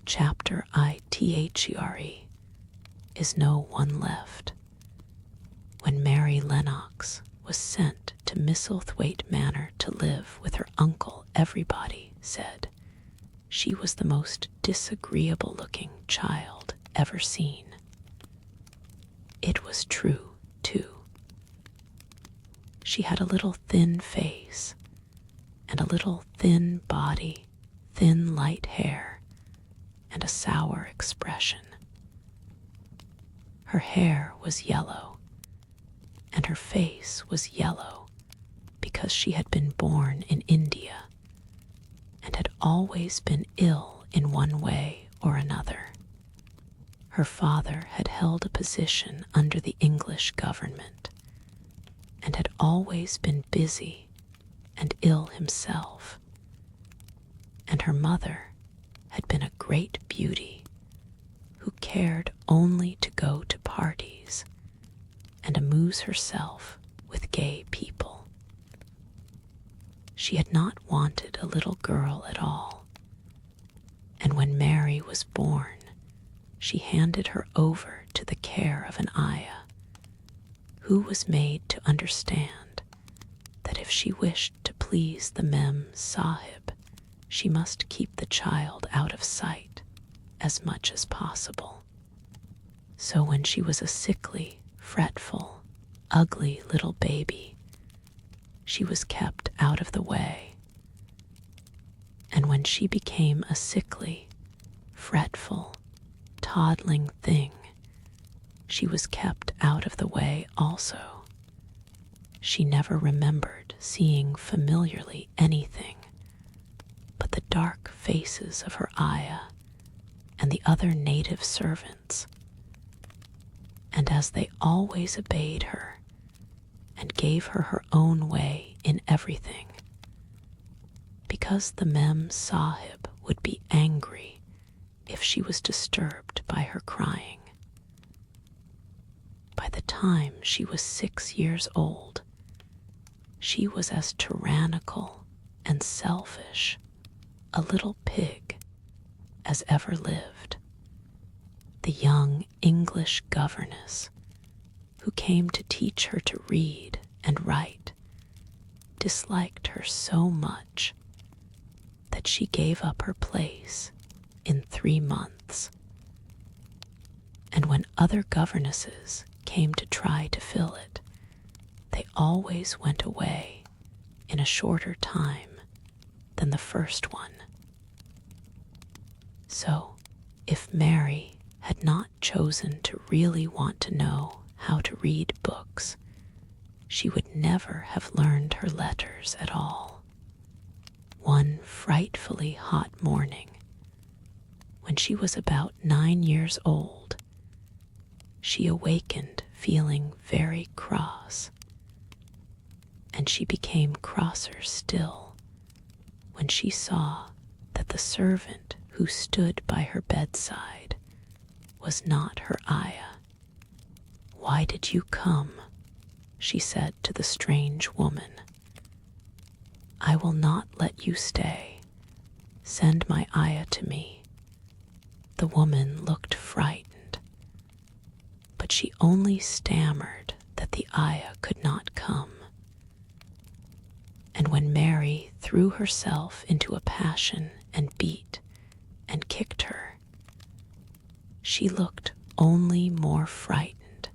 chapter I.THERE is no one left. When Mary Lennox was sent to Misselthwaite Manor to live with her uncle, everybody said she was the most disagreeable-looking child ever seen. It was true, too. She had a little thin face and a little thin body, thin light hair, and a sour expression. Her hair was yellow, and her face was yellow because she had been born in India and had always been ill in one way or another. Her father had held a position under the English government and had always been busy and ill himself, and her mother had been a great beauty who cared only to go to parties and amuse herself with gay people. She had not wanted a little girl at all, and when Mary was born, she handed her over to the care of an ayah, who was made to understand that if she wished to please the Mem Sahib, she must keep the child out of sight as much as possible. So when she was a sickly, fretful, ugly little baby, she was kept out of the way. And when she became a sickly, fretful, toddling thing, she was kept out of the way also. She never remembered seeing familiarly anything but the dark faces of her ayah and the other native servants. And as they always obeyed her and gave her her own way in everything, because the Mem Sahib would be angry if she was disturbed by her crying. By the time she was 6 years old, she was as tyrannical and selfish a little pig as ever lived. The young English governess who came to teach her to read and write disliked her so much that she gave up her place in 3 months. And when other governesses came to try to fill it, they always went away in a shorter time than the first one. So, if Mary had not chosen to really want to know how to read books, she would never have learned her letters at all. One frightfully hot morning, when she was about 9 years old, she awakened feeling very cross, and she became crosser still when she saw that the servant who stood by her bedside was not her ayah. "Why did you come?" she said to the strange woman. "I will not let you stay. Send my ayah to me." The woman looked frightened, but she only stammered that the ayah could not come. And when Mary threw herself into a passion and beat and kicked her, she looked only more frightened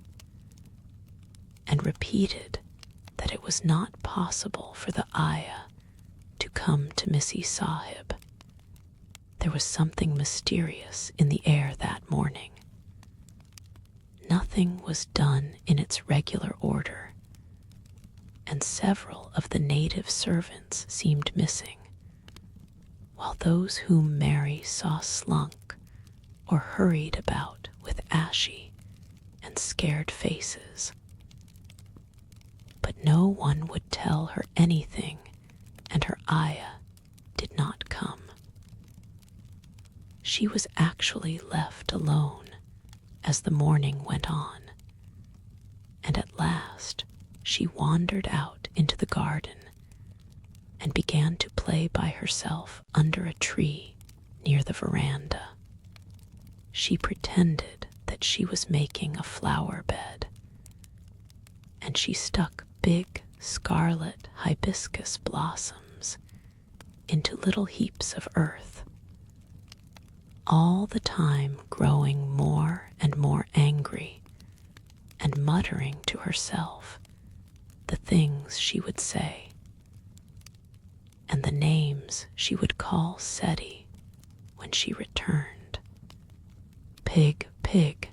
and repeated that it was not possible for the ayah to come to Missie Sahib. There was something mysterious in the air that morning. Nothing was done in its regular order, and several of the native servants seemed missing, while those whom Mary saw slunk or hurried about with ashy and scared faces. But no one would tell her anything, and her ayah did not come. She was actually left alone as the morning went on, and at last she wandered out into the garden and began to play by herself under a tree near the veranda. she pretended that she was making a flower bed, and she stuck big scarlet hibiscus blossoms into little heaps of earth, all the time growing more and more angry and muttering to herself the things she would say and the names she would call Seti when she returned. Pig, pig,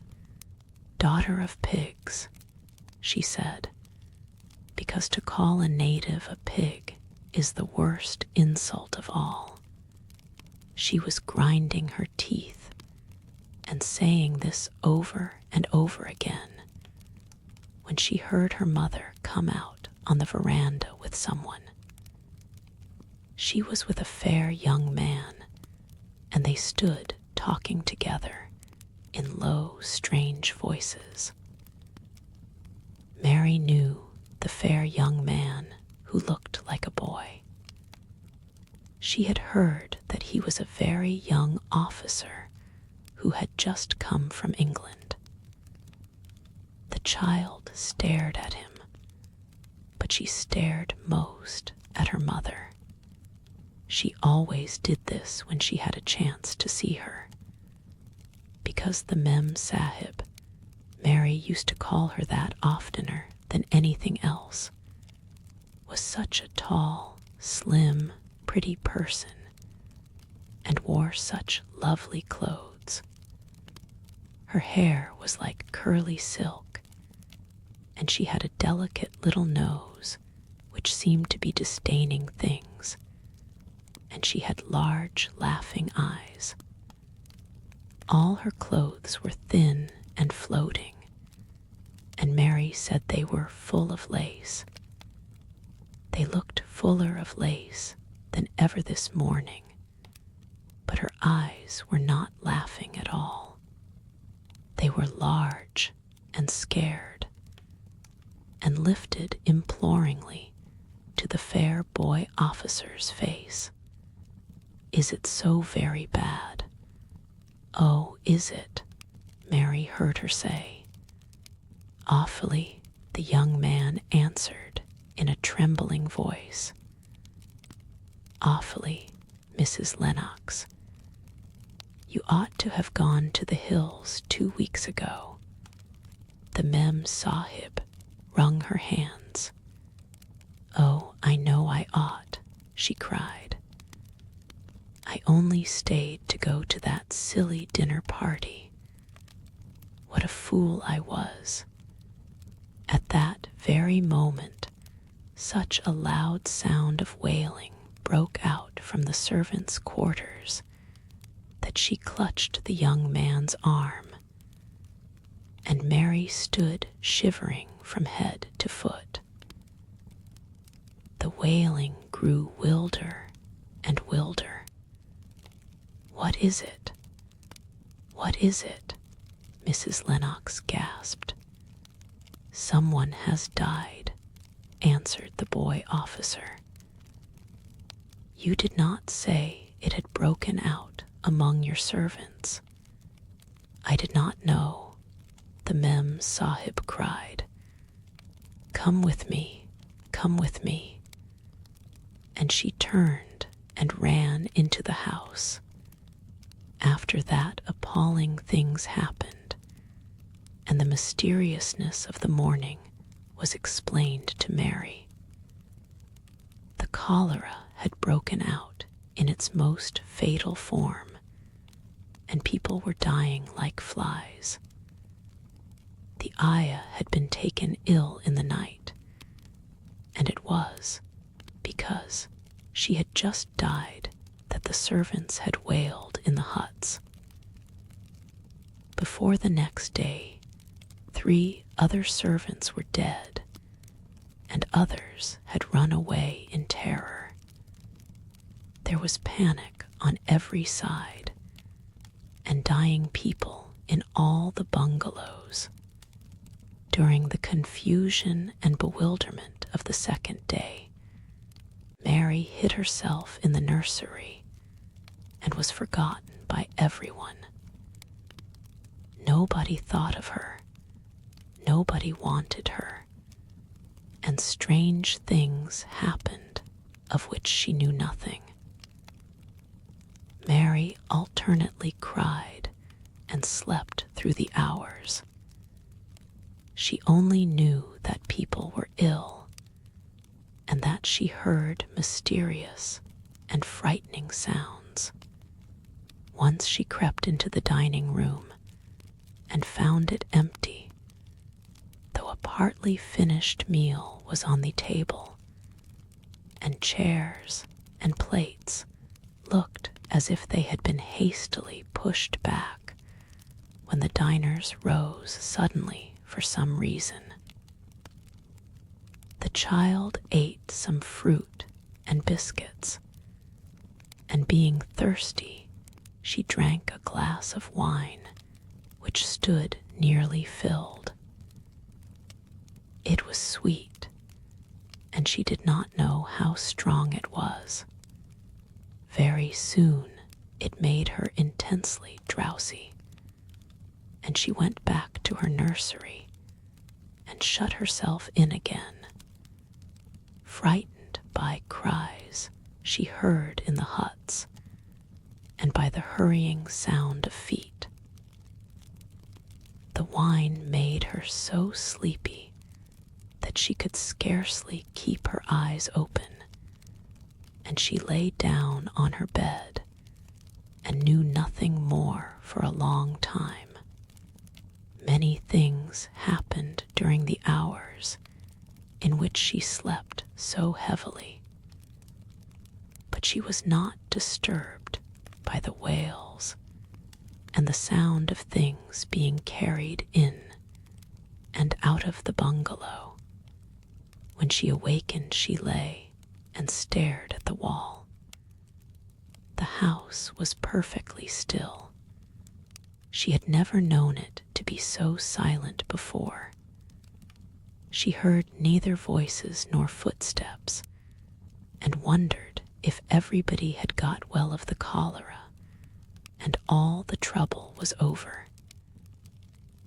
daughter of pigs, she said, because to call a native a pig is the worst insult of all. She was grinding her teeth and saying this over and over again when she heard her mother come out on the veranda with someone. She was with a fair young man, and they stood talking together in low, strange voices. Mary knew the fair young man who looked like a boy. She had heard that he was a very young officer who had just come from England. The child stared at him, but she stared most at her mother. She always did this when she had a chance to see her, because the Mem Sahib, Mary used to call her that oftener than anything else, was such a tall, slim, pretty person and wore such lovely clothes. Her hair was like curly silk, and she had a delicate little nose which seemed to be disdaining things, and she had large, laughing eyes. All her clothes were thin and floating, and Mary said they were full of lace. They looked fuller of lace than ever this morning, but her eyes were not laughing at all. They were large and scared, and lifted imploringly to the fair boy officer's face. Is it so very bad? Oh, is it? Mary heard her say. Awfully, the young man answered in a trembling voice. Awfully, Mrs. Lennox. You ought to have gone to the hills 2 weeks ago. The Mem Sahib wrung her hands. Oh, I know I ought, she cried. I only stayed to go to that silly dinner party. What a fool I was. At that very moment, such a loud sound of wailing broke out from the servants' quarters that she clutched the young man's arm, and Mary stood shivering from head to foot. The wailing grew wilder and wilder. What is it? What is it? Mrs. Lennox gasped. Someone has died, answered the boy officer. You did not say it had broken out among your servants. I did not know, the Mem Sahib cried. Come with me, come with me. And she turned and ran into the house. After that, appalling things happened, and the mysteriousness of the morning was explained to Mary. The cholera had broken out in its most fatal form, and people were dying like flies. The ayah had been taken ill in the night, and it was because she had just died that the servants had wailed in the huts. Before the next day, 3 other servants were dead, and others had run away in terror. There was panic on every side, and dying people in all the bungalows. During the confusion and bewilderment of the second day, Mary hid herself in the nursery and was forgotten by everyone. nobody thought of her, nobody wanted her, and strange things happened of which she knew nothing. Mary alternately cried and slept through the hours. She only knew that people were ill, and that she heard mysterious and frightening sounds. Once she crept into the dining room and found it empty, though a partly finished meal was on the table, and chairs and plates looked as if they had been hastily pushed back when the diners rose suddenly for some reason. The child ate some fruit and biscuits, and being thirsty, she drank a glass of wine which stood nearly filled. It was sweet, and she did not know how strong it was. Very soon it made her intensely drowsy, and she went back to her nursery and shut herself in again, frightened by cries she heard in the huts and by the hurrying sound of feet. The wine made her so sleepy that she could scarcely keep her eyes open, and she lay down on her bed and knew nothing more for a long time. Many things happened during the hours in which she slept so heavily, but she was not disturbed by the wails and the sound of things being carried in and out of the bungalow. When she awakened, she lay and stared at the wall. The house was perfectly still. She had never known it to be so silent before. She heard neither voices nor footsteps, and wondered if everybody had got well of the cholera and all the trouble was over.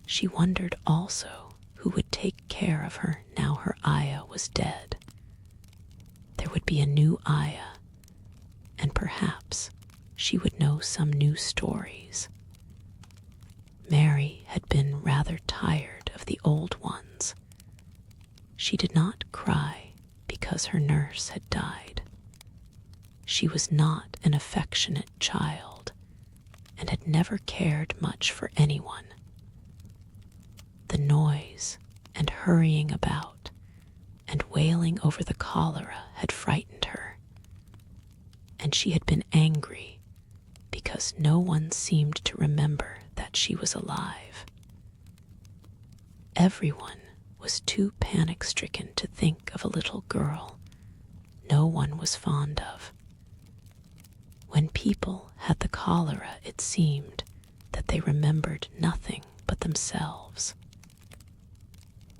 She wondered also who would take care of her now her Ayah was dead. There would be a new Ayah, and perhaps she would know some new stories. Mary had been rather tired of the old ones. She did not cry because her nurse had died. She was not an affectionate child and had never cared much for anyone. The noise and hurrying about and wailing over the cholera had frightened her, and she had been angry because no one seemed to remember that she was alive. Everyone was too panic-stricken to think of a little girl no one was fond of. When people had the cholera, it seemed that they remembered nothing but themselves.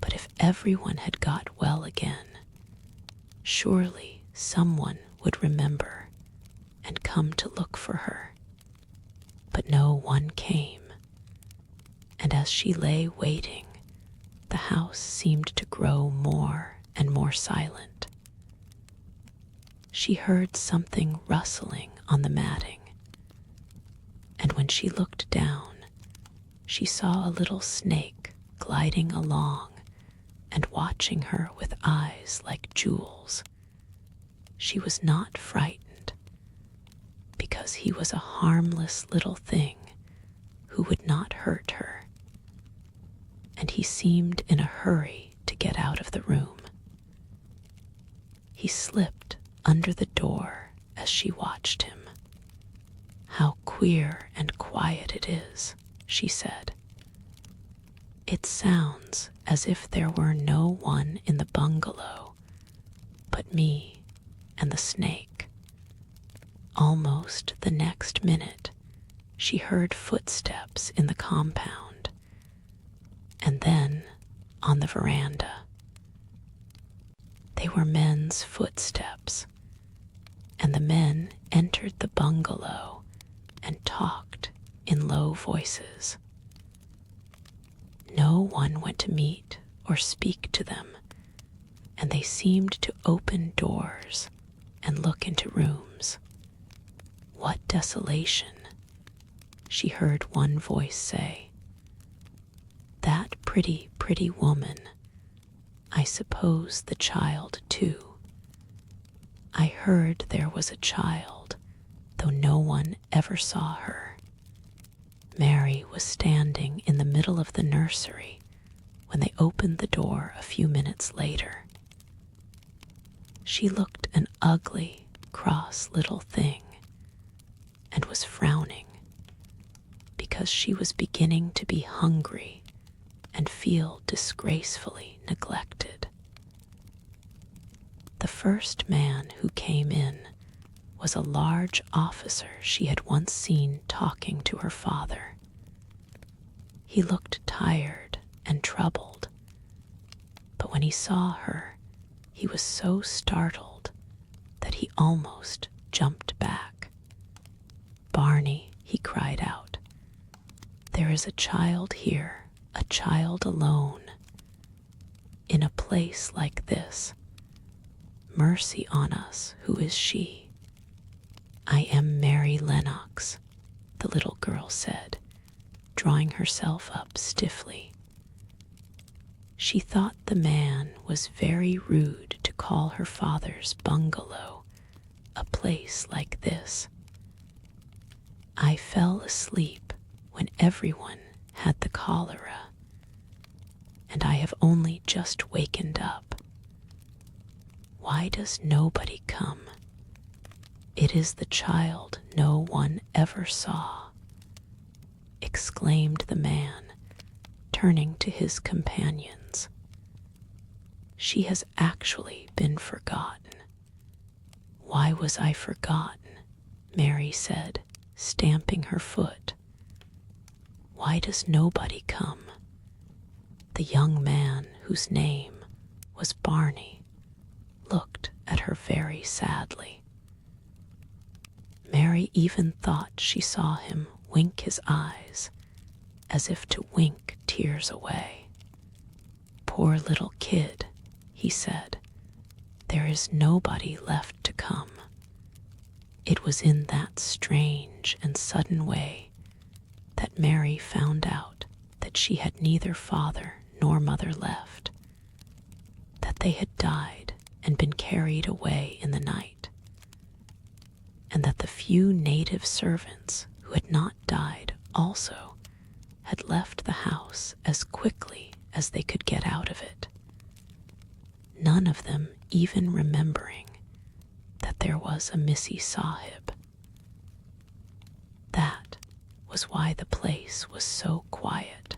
But if everyone had got well again, surely someone would remember and come to look for her. But no one came, and as she lay waiting, the house seemed to grow more and more silent. She heard something rustling on the matting, and when she looked down, she saw a little snake gliding along and watching her with eyes like jewels. She was not frightened, because he was a harmless little thing who would not hurt her, and he seemed in a hurry to get out of the room. He slipped under the door as she watched him. "How queer and quiet it is," she said. "It sounds as if there were no one in the bungalow but me and the snake." Almost the next minute, she heard footsteps in the compound, and then on the veranda. They were men's footsteps, and the men entered the bungalow and talked in low voices. No one went to meet or speak to them, and they seemed to open doors and look into rooms. "What desolation," she heard one voice say. "That pretty, pretty woman, I suppose the child too. I heard there was a child, though no one ever saw her." Mary was standing in the middle of the nursery when they opened the door a few minutes later. She looked an ugly, cross little thing, and was frowning because she was beginning to be hungry and feel disgracefully neglected. The first man who came in was a large officer she had once seen talking to her father. He looked tired and troubled, but when he saw her, he was so startled that he almost jumped back. "Barney," he cried out, "there is a child here, a child alone. In a place like this, mercy on us, who is she?" "I am Mary Lennox," the little girl said, drawing herself up stiffly. She thought the man was very rude to call her father's bungalow a place like this. "I fell asleep when everyone had the cholera, and I have only just wakened up. Why does nobody come? It is the child no one ever saw," exclaimed the man, turning to his companions. "She has actually been forgotten." "Why was I forgotten?" Mary said, stamping her foot. "Why does nobody come?" The young man, whose name was Barney, looked at her very sadly. Mary even thought she saw him wink his eyes, as if to wink tears away. "Poor little kid," he said, "there is nobody left to come." It was in that strange and sudden way that Mary found out that she had neither father nor mother left, that they had died and been carried away in the night, and that the few native servants who had not died also had left the house as quickly as they could get out of it, none of them even remembering that there was a Missy Sahib. That was why the place was so quiet.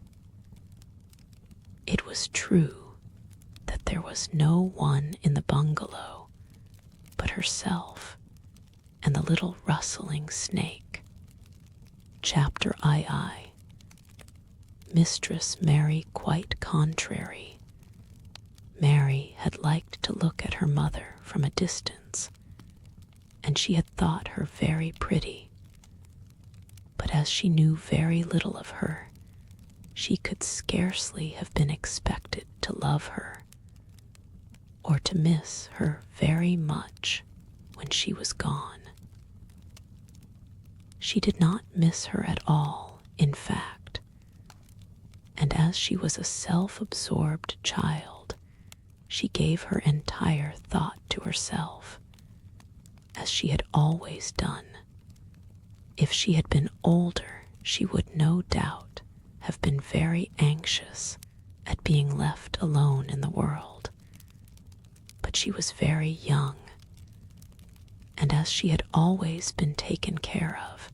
It was true that there was no one in the bungalow but herself and the little rustling snake. Chapter II. Mistress Mary quite contrary. Mary had liked to look at her mother from a distance, and she had thought her very pretty. But as she knew very little of her, she could scarcely have been expected to love her, or to miss her very much when she was gone. She did not miss her at all, in fact, and as she was a self-absorbed child, she gave her entire thought to herself, as she had always done. If she had been older, she would no doubt have been very anxious at being left alone in the world. But she was very young, and as she had always been taken care of,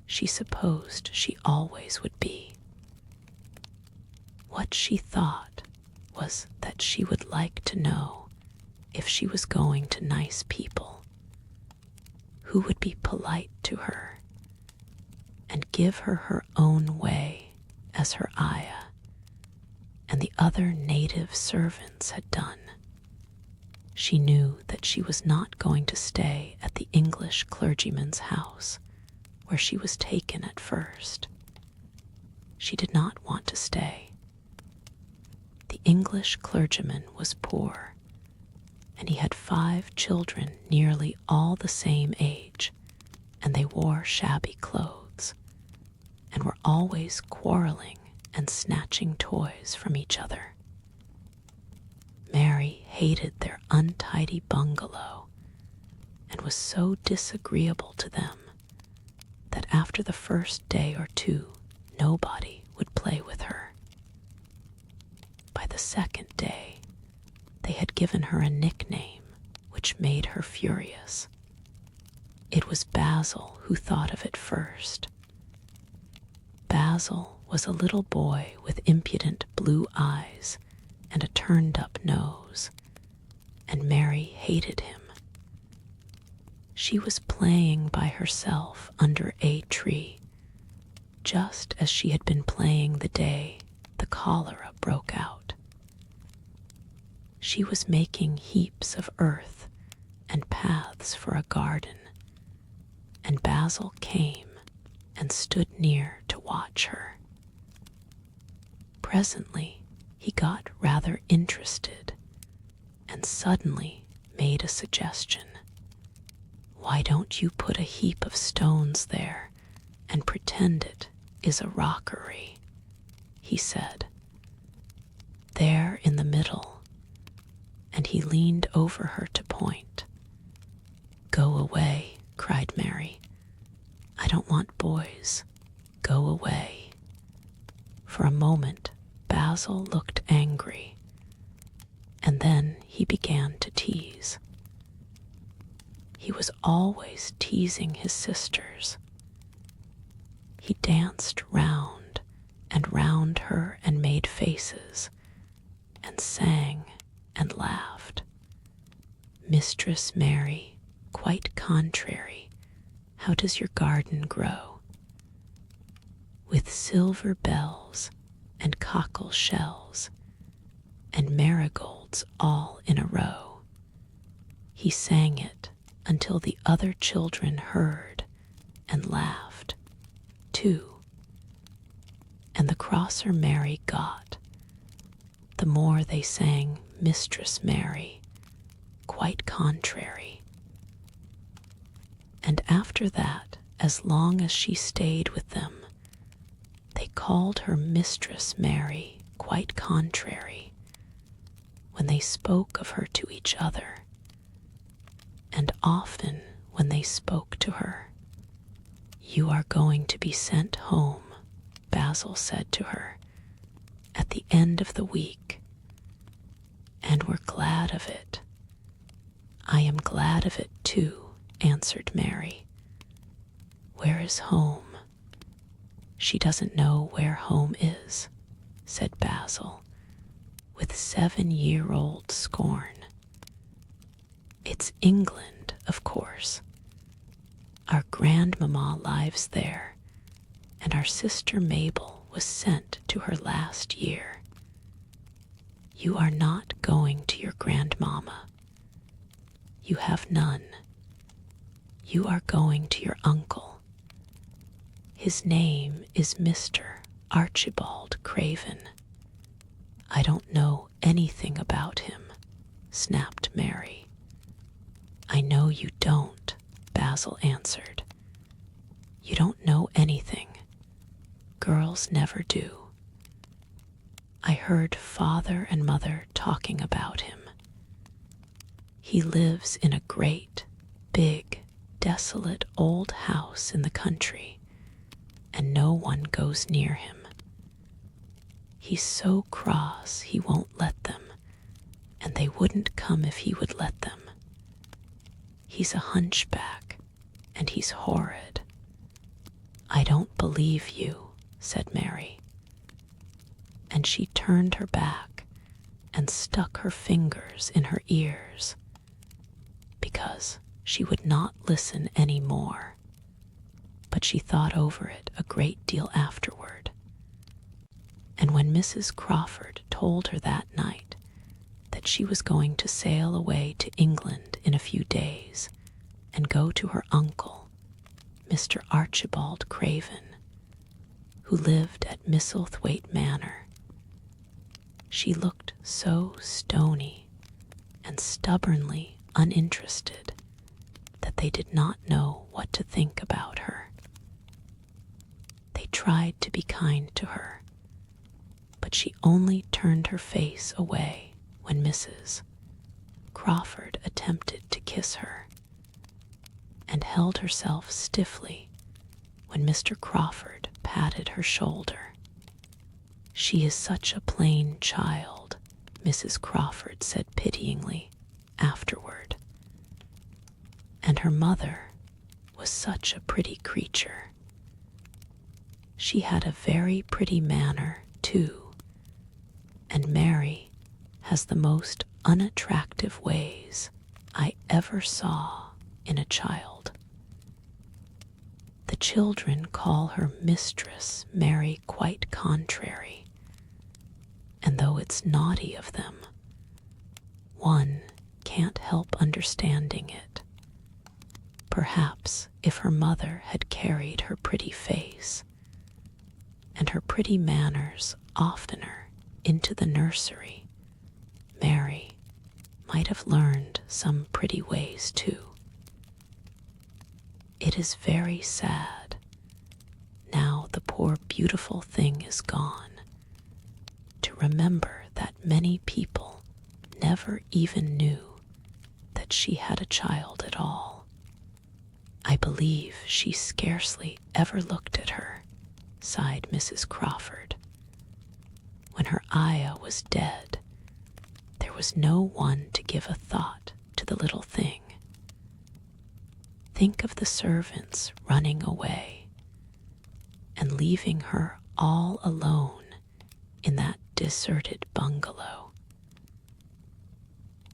she supposed she always would be. What she thought was that she would like to know if she was going to nice people, who would be polite to her and give her her own way as her ayah and the other native servants had done. She knew that she was not going to stay at the English clergyman's house where she was taken at first. She did not want to stay. English clergyman was poor, and he had 5 children nearly all the same age, and they wore shabby clothes, and were always quarreling and snatching toys from each other. Mary hated their untidy bungalow, and was so disagreeable to them that after the first day or 2, nobody would play with her. By the second day, they had given her a nickname which made her furious. It was Basil who thought of it first. Basil was a little boy with impudent blue eyes and a turned-up nose, and Mary hated him. She was playing by herself under a tree, just as she had been playing the day the cholera broke out. She was making heaps of earth and paths for a garden, and Basil came and stood near to watch her. Presently, he got rather interested and suddenly made a suggestion. "Why don't you put a heap of stones there and pretend it is a rockery?" he said. "There in the middle," and he leaned over her to point. "Go away," cried Mary. "I don't want boys. Go away." For a moment, Basil looked angry, and then he began to tease. He was always teasing his sisters. He danced round and round her and made faces, and sang and laughed. "Mistress Mary, quite contrary, how does your garden grow? With silver bells and cockle shells and marigolds all in a row." He sang it until the other children heard and laughed, too. And the crosser Mary got, the more they sang Mistress Mary, quite contrary. And after that, as long as she stayed with them, they called her Mistress Mary, quite contrary, when they spoke of her to each other, and often when they spoke to her. "You are going to be sent home," Basil said to her, "at the end of the week, and we're glad of it." "I am glad of it too," answered Mary. "Where is home?" "She doesn't know where home is," said Basil, with 7-year-old scorn. "It's England, of course. Our grandmamma lives there, and our sister Mabel was sent to her last year. You are not going to your grandmamma. You have none. You are going to your uncle. His name is Mr. Archibald Craven." "I don't know anything about him," snapped Mary. "I know you don't," Basil answered. "You don't know anything. Girls never do. I heard father and mother talking about him. He lives in a great, big, desolate old house in the country, and no one goes near him. He's so cross he won't let them, and they wouldn't come if he would let them. He's a hunchback, and he's horrid." "I don't believe you," said Mary. And she turned her back and stuck her fingers in her ears, because she would not listen any more. But she thought over it a great deal afterward. And when Mrs. Crawford told her that night that she was going to sail away to England in a few days and go to her uncle, Mr. Archibald Craven, who lived at Misselthwaite Manor, She looked so stony and stubbornly uninterested that they did not know what to think about her. They tried to be kind to her, but she only turned her face away when Mrs. Crawford attempted to kiss her, and held herself stiffly when Mr. Crawford patted her shoulder. "She is such a plain child," Mrs. Crawford said pityingly afterward. "And her mother was such a pretty creature. She had a very pretty manner, too, and Mary has the most unattractive ways I ever saw in a child. The children call her Mistress Mary quite contrary, and though it's naughty of them, one can't help understanding it. Perhaps if her mother had carried her pretty face and her pretty manners oftener into the nursery, Mary might have learned some pretty ways too. It is very sad, now the poor beautiful thing is gone, to remember that many people never even knew that she had a child at all. I believe she scarcely ever looked at her," sighed Mrs. Crawford. "When her ayah was dead, there was no one to give a thought to the little thing. Think of the servants running away and leaving her all alone in that deserted bungalow.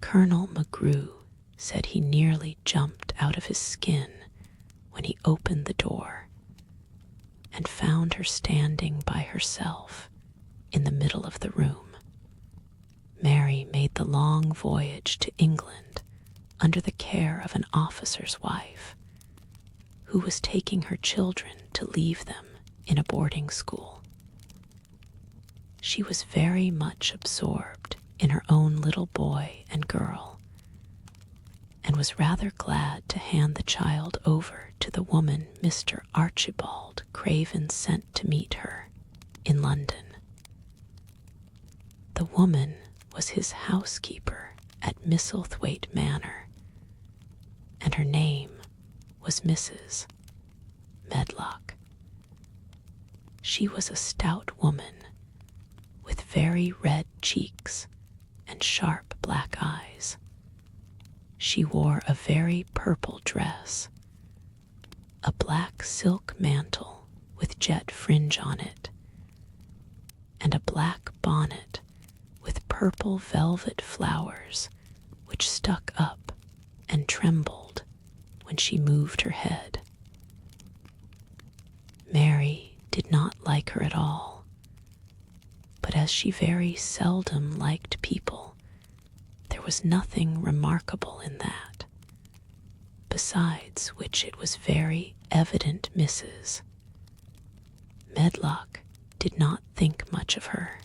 Colonel McGrew said he nearly jumped out of his skin when he opened the door and found her standing by herself in the middle of the room. Mary made the long voyage to England under the care of an officer's wife, who was taking her children to leave them in a boarding school. She was very much absorbed in her own little boy and girl, and was rather glad to hand the child over to the woman Mr. Archibald Craven sent to meet her in London. The woman was his housekeeper at Misselthwaite Manor, and her name was Mrs. Medlock. She was a stout woman with very red cheeks and sharp black eyes. She wore a very purple dress, a black silk mantle with jet fringe on it, and a black bonnet with purple velvet flowers which stuck up and trembled when she moved her head. Mary did not like her at all, but as she very seldom liked people, there was nothing remarkable in that, besides which it was very evident Mrs. Medlock did not think much of her.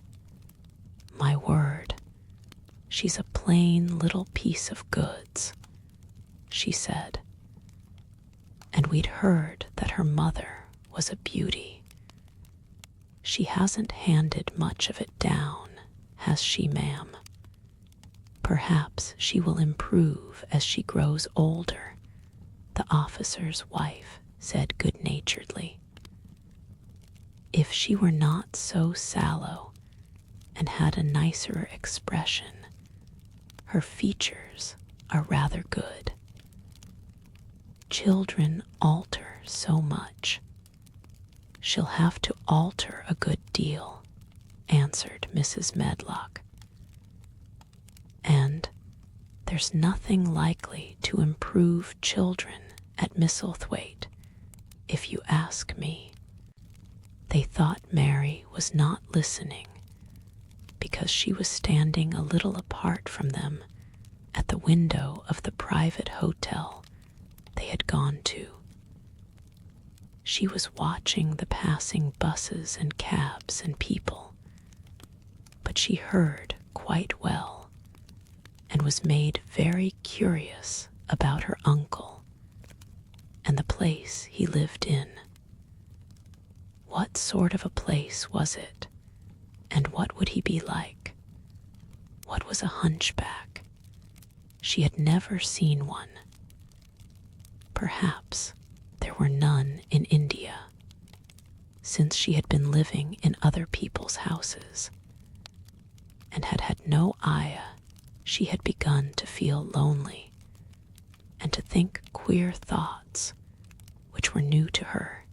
"My word, she's a plain little piece of goods," she said, "and we'd heard that her mother was a beauty. She hasn't handed much of it down, has she, ma'am? Perhaps she will improve as she grows older," the officer's wife said good-naturedly. "If she were not so sallow and had a nicer expression, her features are rather good. Children alter so much. She'll have to alter a good deal," answered Mrs. Medlock. "And there's nothing likely to improve children at Misselthwaite, if you ask me." They thought Mary was not listening because she was standing a little apart from them at the window of the private hotel they had gone to. She was watching the passing buses and cabs and people, but but she heard quite well and was made very curious about her uncle and the place he lived in. What sort of a place was it, and what would he be like? What was a hunchback? She had never seen one. Perhaps there were none in India, since she had been living in other people's houses, and had had no ayah. She had begun to feel lonely and to think queer thoughts which were new to her.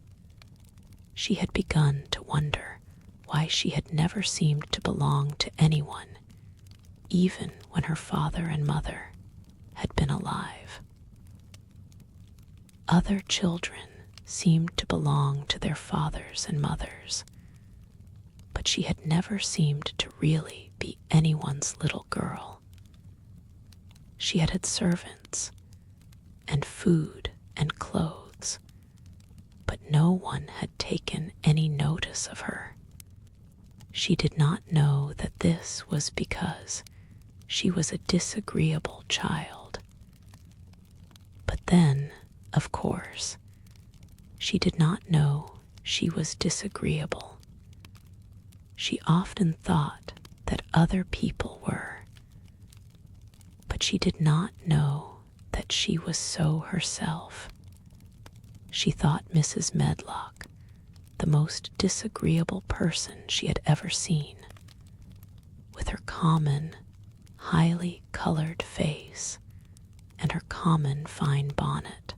She had begun to wonder why she had never seemed to belong to anyone, even when her father and mother had been alive. Other children seemed to belong to their fathers and mothers, but she had never seemed to really be anyone's little girl. She had had servants and food and clothes, but no one had taken any notice of her. She did not know that this was because she was a disagreeable child. But then, of course, she did not know she was disagreeable. She often thought that other people were, but she did not know that she was so herself. She thought Mrs. Medlock the most disagreeable person she had ever seen, with her common, highly colored face and her common fine bonnet.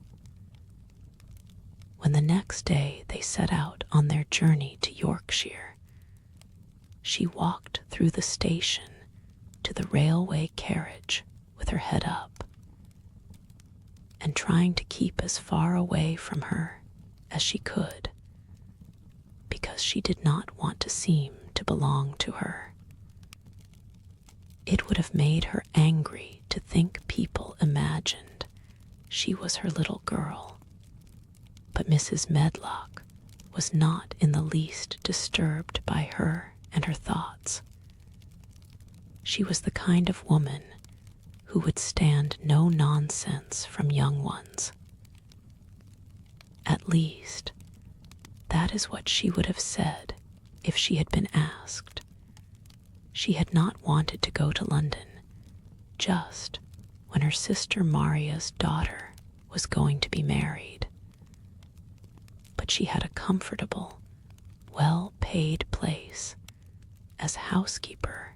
When the next day they set out on their journey to Yorkshire, she walked through the station to the railway carriage with her head up, and trying to keep as far away from her as she could, because she did not want to seem to belong to her. It would have made her angry to think people imagined she was her little girl, but Mrs. Medlock was not in the least disturbed by her and her thoughts. She was the kind of woman who would stand no nonsense from young ones. At least, that is what she would have said if she had been asked. She had not wanted to go to London just when her sister Maria's daughter was going to be married. But she had a comfortable, well-paid place as housekeeper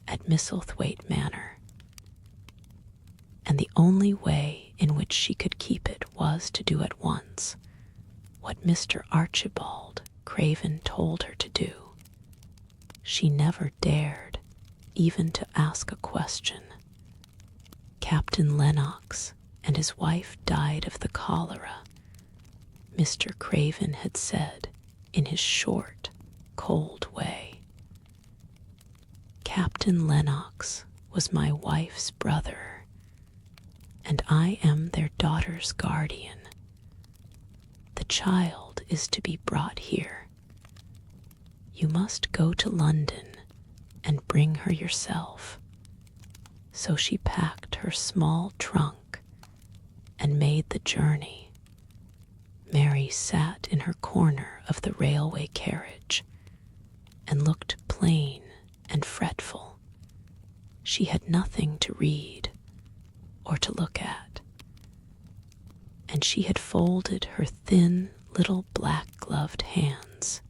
at Misselthwaite Manor, and the only way in which she could keep it was to do at once what Mr. Archibald Craven told her to do. She never dared even to ask a question. Captain Lennox and his wife died of the cholera, Mr. Craven had said in his short, cold way. Captain Lennox was my wife's brother, and I am their daughter's guardian. The child is to be brought here. You must go to London and bring her yourself. So she packed her small trunk and made the journey. Mary sat in her corner of the railway carriage and looked plain and fretful. She had nothing to read or to look at, and she had folded her thin little black-gloved hands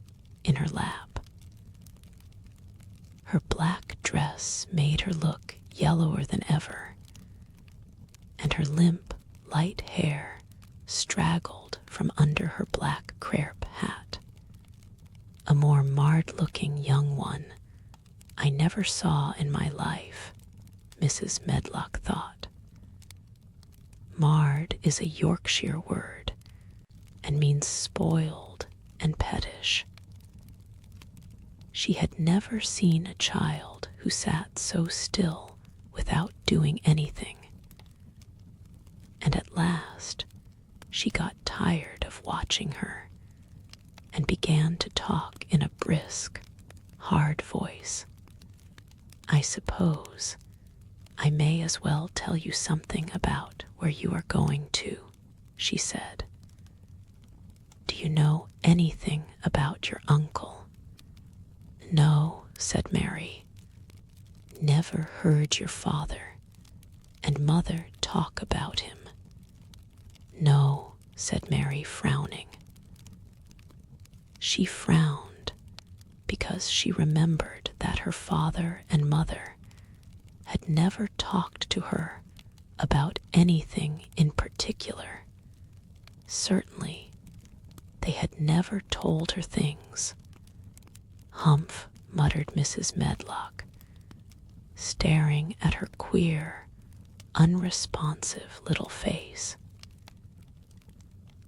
in her lap. Her black dress made her look yellower than ever, and her limp, light hair straggled from under her black crepe hat. A more marred-looking young one I never saw in my life, Mrs. Medlock thought. Marred is a Yorkshire word and means spoiled and pettish. She had never seen a child who sat so still without doing anything, and at last she got tired of watching her and began to talk in a brisk, hard voice. I suppose I may as well tell you something about where you are going to, she said. Do you know anything about your uncle? No, said Mary. Never heard your father and mother talk about him. No, said Mary, frowning. She frowned because she remembered that her father and mother had never talked to her about anything in particular. Certainly, they had never told her things. Humph, muttered Mrs. Medlock, staring at her queer, unresponsive little face.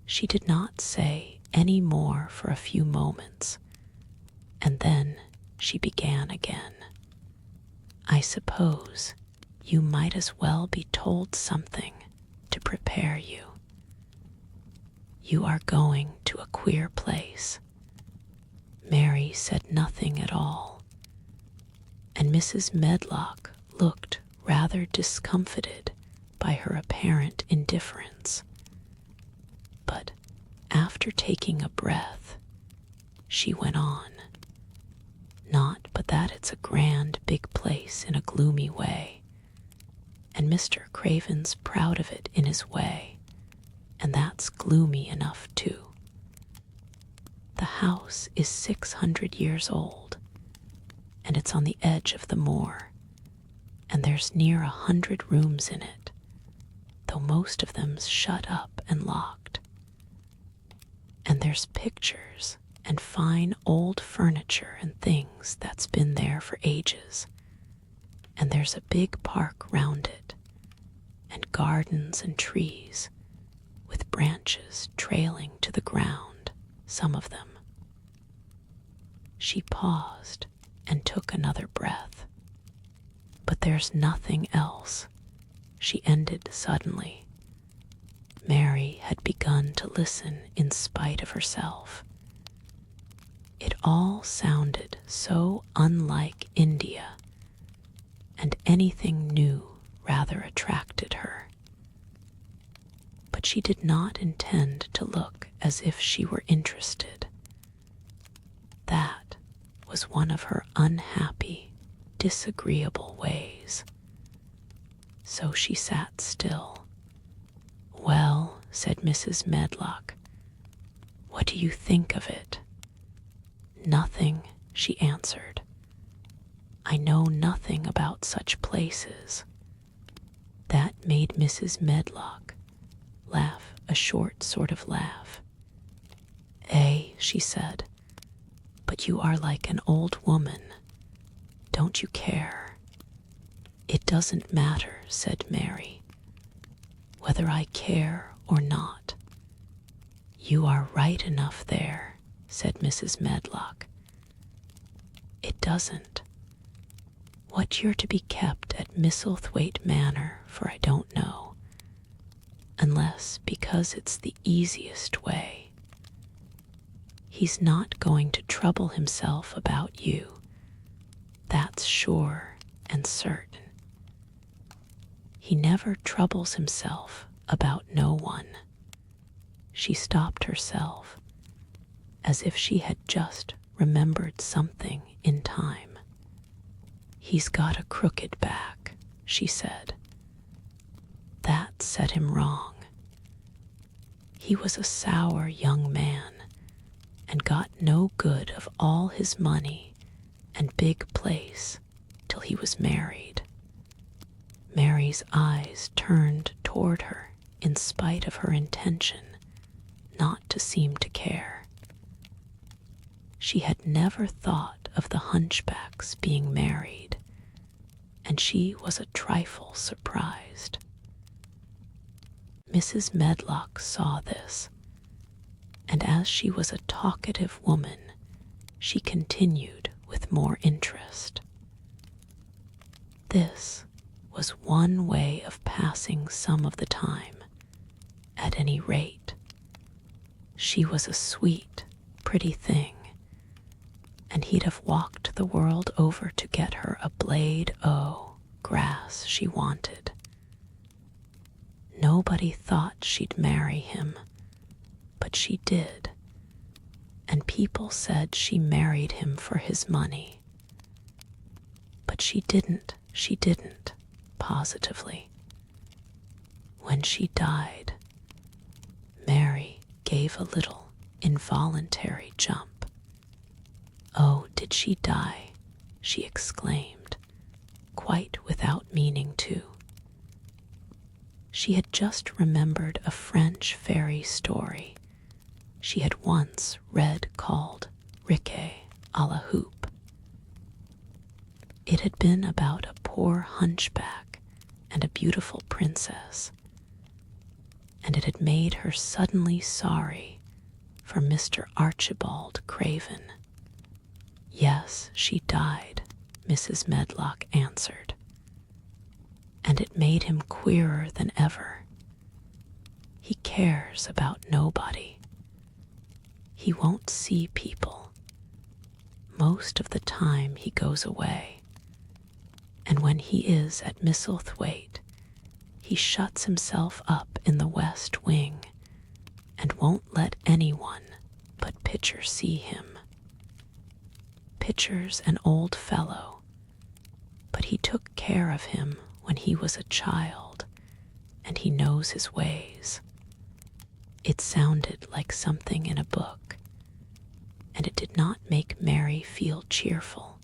She did not say any more for a few moments, and then she began again. I suppose you might as well be told something to prepare you. You are going to a queer place. Mary said nothing at all, and Mrs. Medlock looked rather discomfited by her apparent indifference. But after taking a breath, she went on. Not but that it's a grand big place in a gloomy way, and Mr. Craven's proud of it in his way, and that's gloomy enough too. The house is 600 years old, and it's on the edge of the moor, and there's near 100 rooms in it, though most of them's shut up and locked. And there's pictures and fine old furniture and things that's been there for ages, and there's a big park round it, and gardens and trees, with branches trailing to the ground, some of them. She paused and took another breath. But there's nothing else, she ended suddenly. Mary had begun to listen in spite of herself. It all sounded so unlike India, and anything new rather attracted her. But she did not intend to look as if she were interested. That was one of her unhappy, disagreeable ways. So she sat still. Well, said Mrs. Medlock, what do you think of it? Nothing, she answered. I know nothing about such places. That made Mrs. Medlock laugh a short sort of laugh. Eh, she said, but you are like an old woman. Don't you care? It doesn't matter, said Mary, whether I care or not. You are right enough there, said Mrs. Medlock. It doesn't. What you're to be kept at Misselthwaite Manor for I don't know, unless because it's the easiest way. He's not going to trouble himself about you, that's sure and certain. He never troubles himself about no one. She stopped herself, as if she had just remembered something in time. He's got a crooked back, she said. That set him wrong. He was a sour young man, and got no good of all his money and big place till he was married. Mary's eyes turned toward her in spite of her intention not to seem to care. She had never thought of the hunchbacks being married, and she was a trifle surprised. Mrs. Medlock saw this, and as she was a talkative woman, she continued with more interest. This was one way of passing some of the time, at any rate. She was a sweet, pretty thing, and he'd have walked the world over to get her a blade o' grass she wanted. Nobody thought she'd marry him, but she did, and people said she married him for his money. But she didn't, positively. When she died, Mary gave a little involuntary jump. "Oh, did she die?" she exclaimed, quite without meaning to. She had just remembered a French fairy story she had once read called Riquet à la Houppe. It had been about a poor hunchback and a beautiful princess, and it had made her suddenly sorry for Mr. Archibald Craven. "Yes, she died," Mrs. Medlock answered, and it made him queerer than ever. He cares about nobody. He won't see people. Most of the time he goes away, and when he is at Misselthwaite, he shuts himself up in the west wing and won't let anyone but Pitcher see him. Pitcher's an old fellow, but he took care of him when he was a child, and he knows his ways. It sounded like something in a book, and it did not make Mary feel cheerful.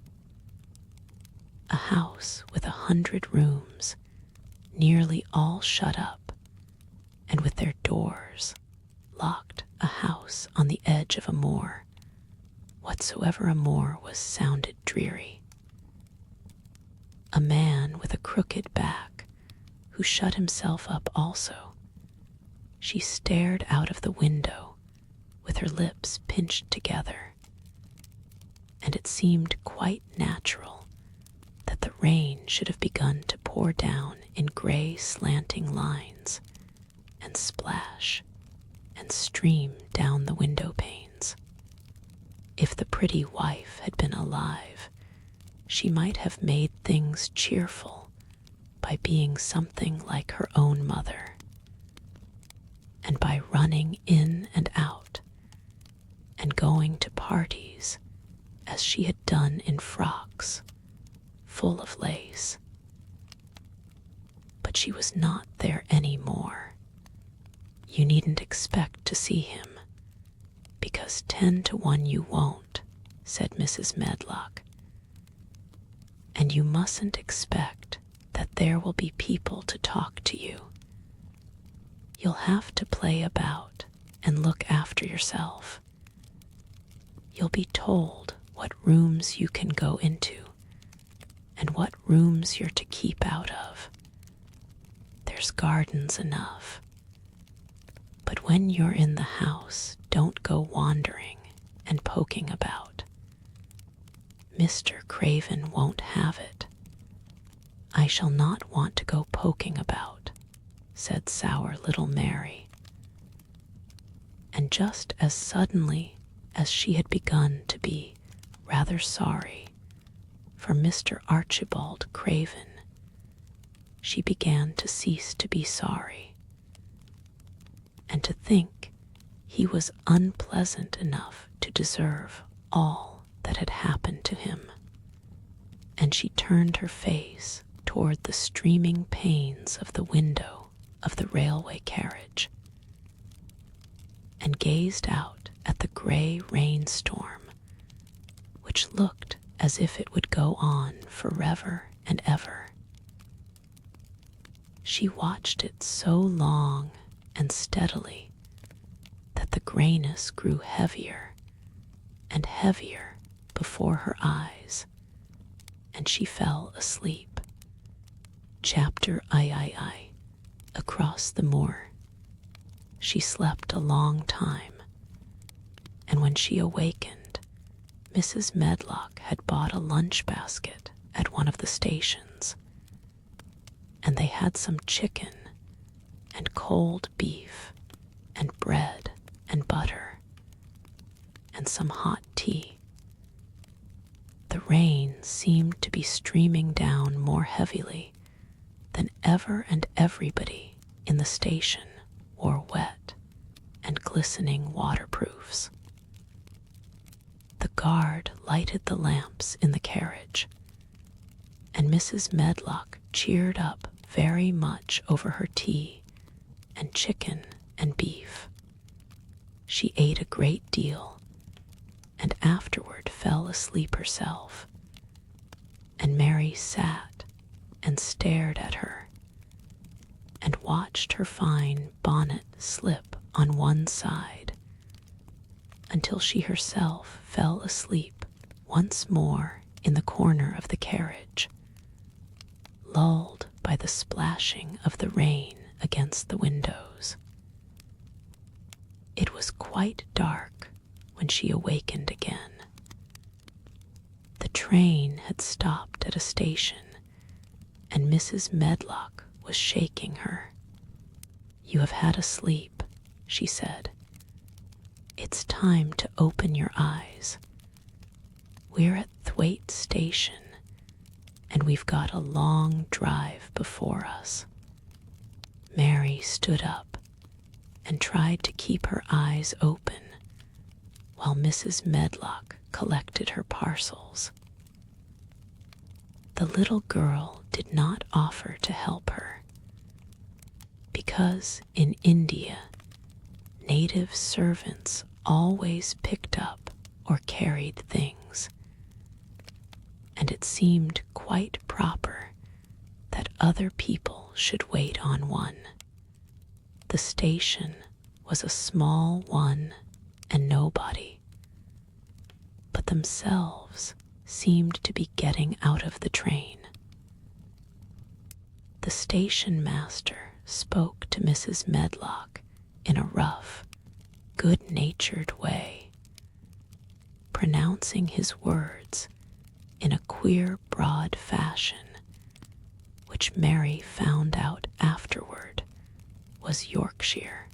A house with 100 rooms, nearly all shut up, and with their doors locked, a house on the edge of a moor. Whatsoever a moor was sounded dreary. A man with a crooked back, who shut himself up also. She stared out of the window with her lips pinched together, and it seemed quite natural that the rain should have begun to pour down in gray slanting lines and splash and stream down the window panes. If the pretty wife had been alive, she might have made things cheerful by being something like her own mother, and by running in and out and going to parties as she had done in frocks full of lace. But she was not there any more. You needn't expect to see him, because 10 to 1 you won't, said Mrs. Medlock. And you mustn't expect that there will be people to talk to you. You'll have to play about and look after yourself. You'll be told what rooms you can go into and what rooms you're to keep out of. There's gardens enough. But when you're in the house, don't go wandering and poking about. Mr. Craven won't have it. I shall not want to go poking about, said sour little Mary. And just as suddenly as she had begun to be rather sorry for Mr. Archibald Craven, she began to cease to be sorry, and to think he was unpleasant enough to deserve all that had happened to him. And she turned her face toward the streaming panes of the window of the railway carriage, and gazed out at the gray rainstorm, which looked as if it would go on forever and ever. She watched it so long and steadily that the grayness grew heavier and heavier before her eyes, and she fell asleep. Chapter III. Across the Moor. She slept a long time, and when she awakened, Mrs. Medlock had bought a lunch basket at one of the stations, and they had some chicken and cold beef and bread and butter and some hot tea. the rain seemed to be streaming down more heavily than ever, and everybody in the station wore wet and glistening waterproofs. The guard lighted the lamps in the carriage, and Mrs. Medlock cheered up very much over her tea and chicken and beef. She ate a great deal, and afterward fell asleep herself, and Mary sat and stared at her, and watched her fine bonnet slip on one side, until she herself fell asleep once more in the corner of the carriage, lulled by the splashing of the rain against the windows. It was quite dark when she awakened again. The train had stopped at a station, and Mrs. Medlock was shaking her. "You have had a sleep," she said. "It's time to open your eyes. We're at Thwaite Station, and we've got a long drive before us." Mary stood up and tried to keep her eyes open while Mrs. Medlock collected her parcels. The little girl did not offer to help her, because in India, native servants always picked up or carried things, and it seemed quite proper that other people should wait on one. The station was a small one and nobody, but themselves seemed to be getting out of the train. The station master spoke to Mrs. Medlock in a rough, good-natured way, pronouncing his words in a queer, broad fashion, which Mary found out afterward was Yorkshire.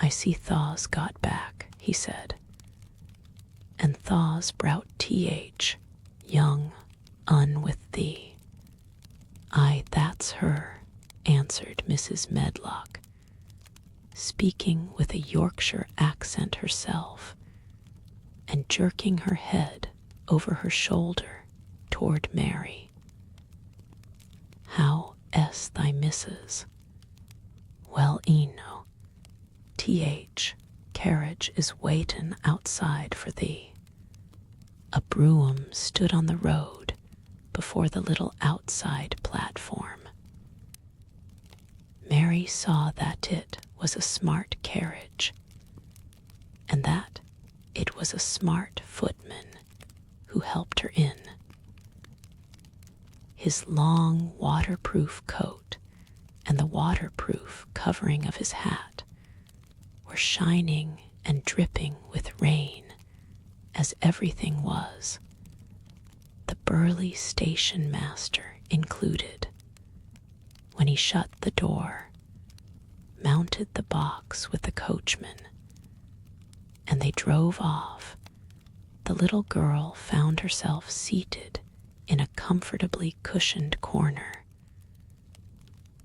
"I see Thaw's got back," he said, "and Thaw's browt Th, young un with thee." "Aye, that's her," answered Mrs. Medlock, speaking with a Yorkshire accent herself, and jerking her head over her shoulder toward Mary. "How es thy missus?" "Well, Eno, Th, carriage is waitin' outside for thee." A brougham stood on the road before the little outside platform. Mary saw that it was a smart carriage, and that it was a smart footman who helped her in. His long waterproof coat and the waterproof covering of his hat were shining and dripping with rain, as everything was, the burly station master included, when he shut the door, mounted the box with the coachman, and they drove off. The little girl found herself seated in a comfortably cushioned corner,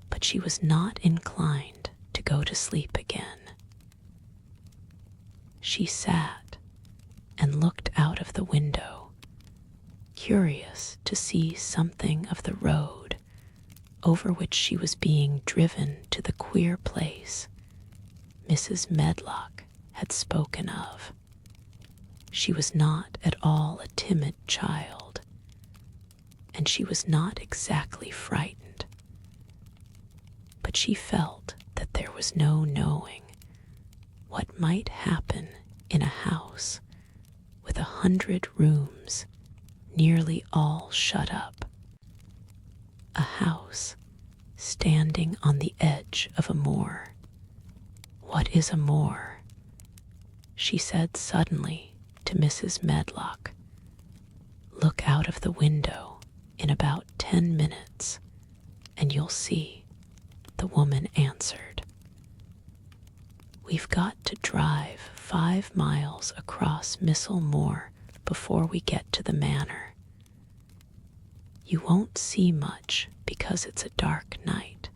but she was not inclined to go to sleep again. She sat and looked out of the window, curious to see something of the road over which she was being driven to the queer place Mrs. Medlock had spoken of. She was not at all a timid child, and she was not exactly frightened, but she felt that there was no knowing what might happen in a house with 100 rooms nearly all shut up, a house standing on the edge of a moor. "What is a moor?" she said suddenly to Mrs. Medlock. "Look out of the window in about 10 minutes, and you'll see," the woman answered. "We've got to drive 5 miles across MISSEL moor before we get to the manor. You won't see much because it's a dark night,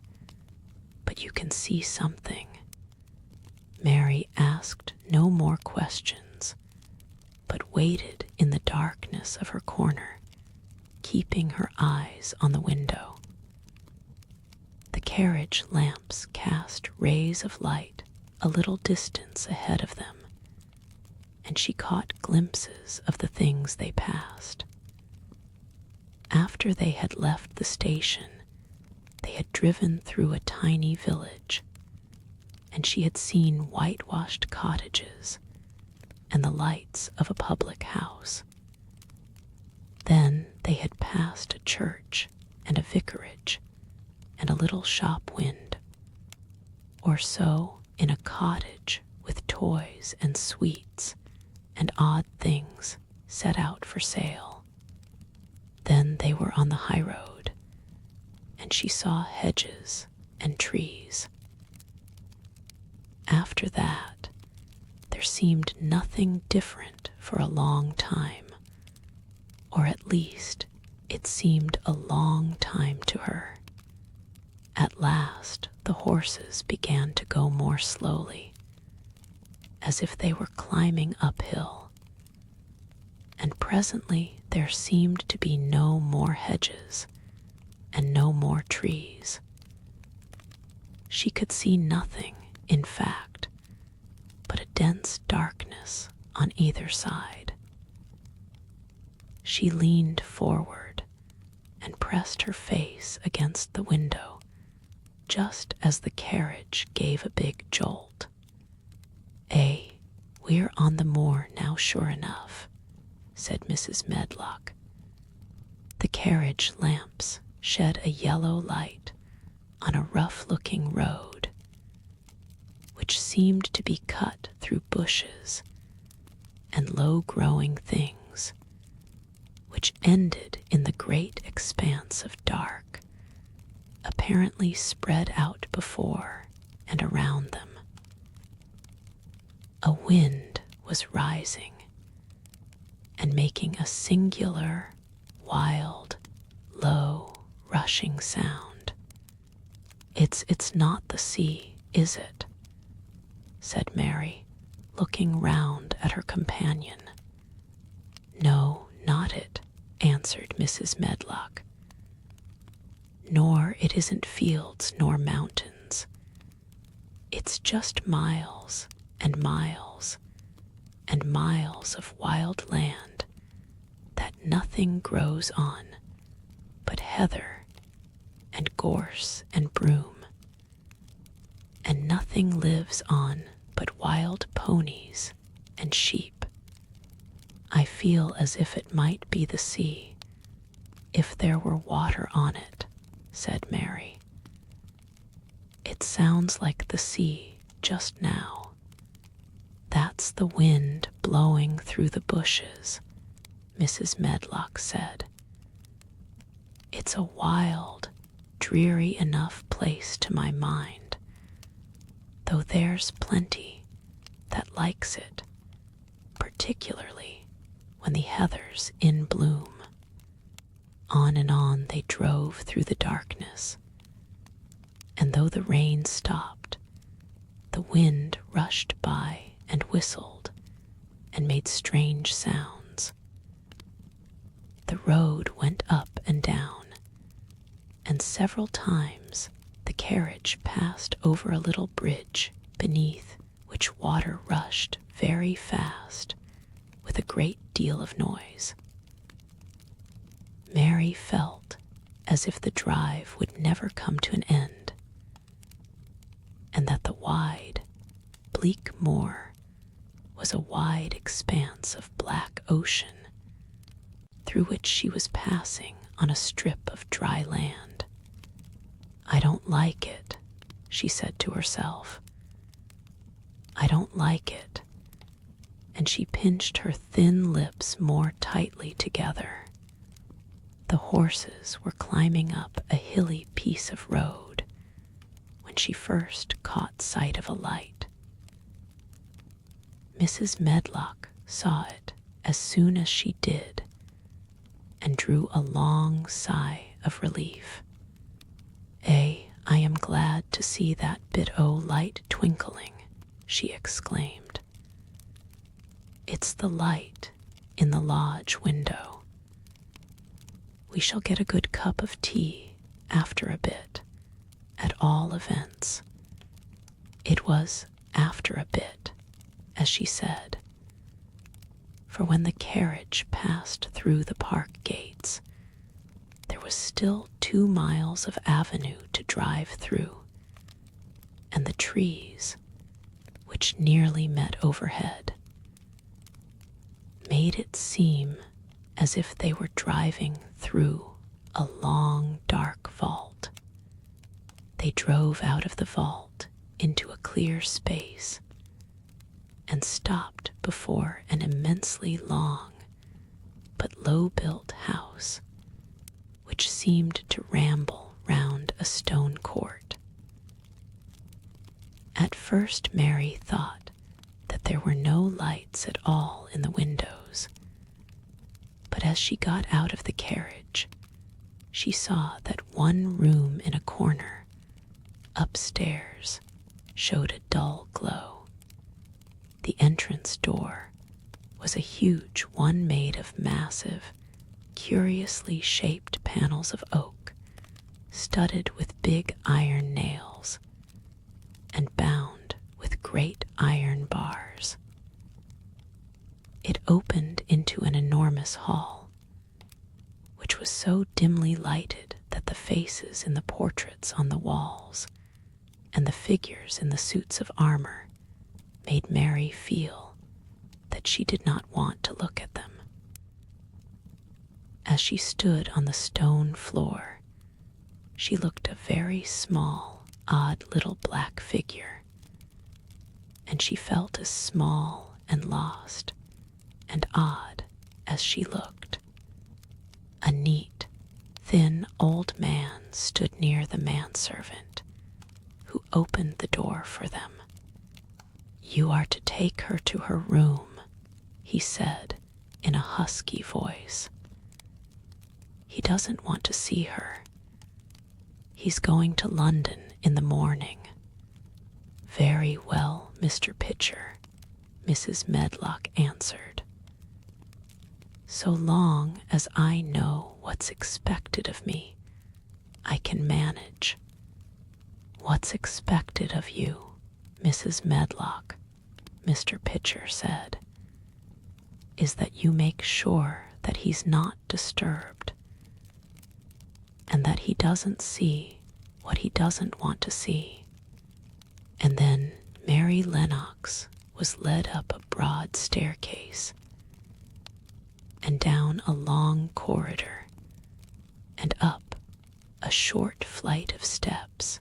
but you can see something." Mary asked no more questions, but waited in the darkness of her corner, keeping her eyes on the window. The carriage lamps cast rays of light a little distance ahead of them, and she caught glimpses of the things they passed. After they had left the station, they had driven through a tiny village, and she had seen whitewashed cottages and the lights of a public house. Then they had passed a church and a vicarage and a little shop wind, or so in a cottage with toys and sweets and odd things set out for sale. Then they were on the high road, and she saw hedges and trees. After that, there seemed nothing different for a long time, or at least it seemed a long time to her. At last, the horses began to go more slowly, as if they were climbing uphill, and presently there seemed to be no more hedges and no more trees. She could see nothing, in fact, but a dense darkness on either side. She leaned forward and pressed her face against the window just as the carriage gave a big jolt. We're on the moor now, sure enough," said Mrs. Medlock. The carriage lamps shed a yellow light on a rough-looking road, which seemed to be cut through bushes and low-growing things, which ended in the great expanse of dark, apparently spread out before and around them. A wind was rising and making a singular, wild, low, rushing sound. It's not the sea, is it?" said Mary, looking round at her companion. "No, not it," answered Mrs. Medlock. "Nor it isn't fields nor mountains. It's just miles and miles and miles of wild land that nothing grows on but heather and gorse and broom, and nothing lives on but wild ponies and sheep. I feel as if it might be the sea, if there were water on it," said Mary. "It sounds like the sea just now. That's the wind blowing through the bushes," Mrs. Medlock said. "It's a wild, dreary enough place to my mind, though there's plenty that likes it, particularly when the heather's in bloom." On and on they drove through the darkness, and though the rain stopped, the wind rushed by and whistled and made strange sounds. The road went up and down, and several times the carriage passed over a little bridge beneath which water rushed very fast with a great deal of noise. Mary felt as if the drive would never come to an end, and that the wide, bleak moor was a wide expanse of black ocean through which she was passing on a strip of dry land. "I don't like it," she said to herself. "I don't like it," and she pinched her thin lips more tightly together. The horses were climbing up a hilly piece of road when she first caught sight of a light. Mrs. Medlock saw it as soon as she did, and drew a long sigh of relief. I am glad to see that bit o' light twinkling," she exclaimed. "It's the light in the lodge window. We shall get a good cup of tea after a bit, at all events." It was after a bit, as she said, for when the carriage passed through the park gates, there was still 2 miles of avenue to drive through, and the trees, which nearly met overhead, made it seem as if they were driving through a long, dark vault. They drove out of the vault into a clear space and stopped before an immensely long but low-built house, which seemed to ramble round a stone court. At first Mary thought that there were no lights at all in the windows, but as she got out of the carriage, she saw that one room in a corner, upstairs, showed a dull glow. The entrance door was a huge one made of massive, curiously shaped panels of oak, studded with big iron nails, and bound with great iron bars. It opened into an enormous hall, which was so dimly lighted that the faces in the portraits on the walls and the figures in the suits of armor made Mary feel that she did not want to look at them. As she stood on the stone floor, she looked a very small, odd little black figure, and she felt as small and lost and odd as she looked. A neat, thin old man stood near the manservant, who opened the door for them. "You are to take her to her room," he said in a husky voice. "He doesn't want to see her. He's going to London in the morning." "Very well, Mr. Pitcher," Mrs. Medlock answered. "So long as I know what's expected of me, I can manage." "What's expected of you, Mrs. Medlock," Mr. Pitcher said, "is that you make sure that he's not disturbed, and that he doesn't see what he doesn't want to see." And then Mary Lennox was led up a broad staircase, and down a long corridor, and up a short flight of steps,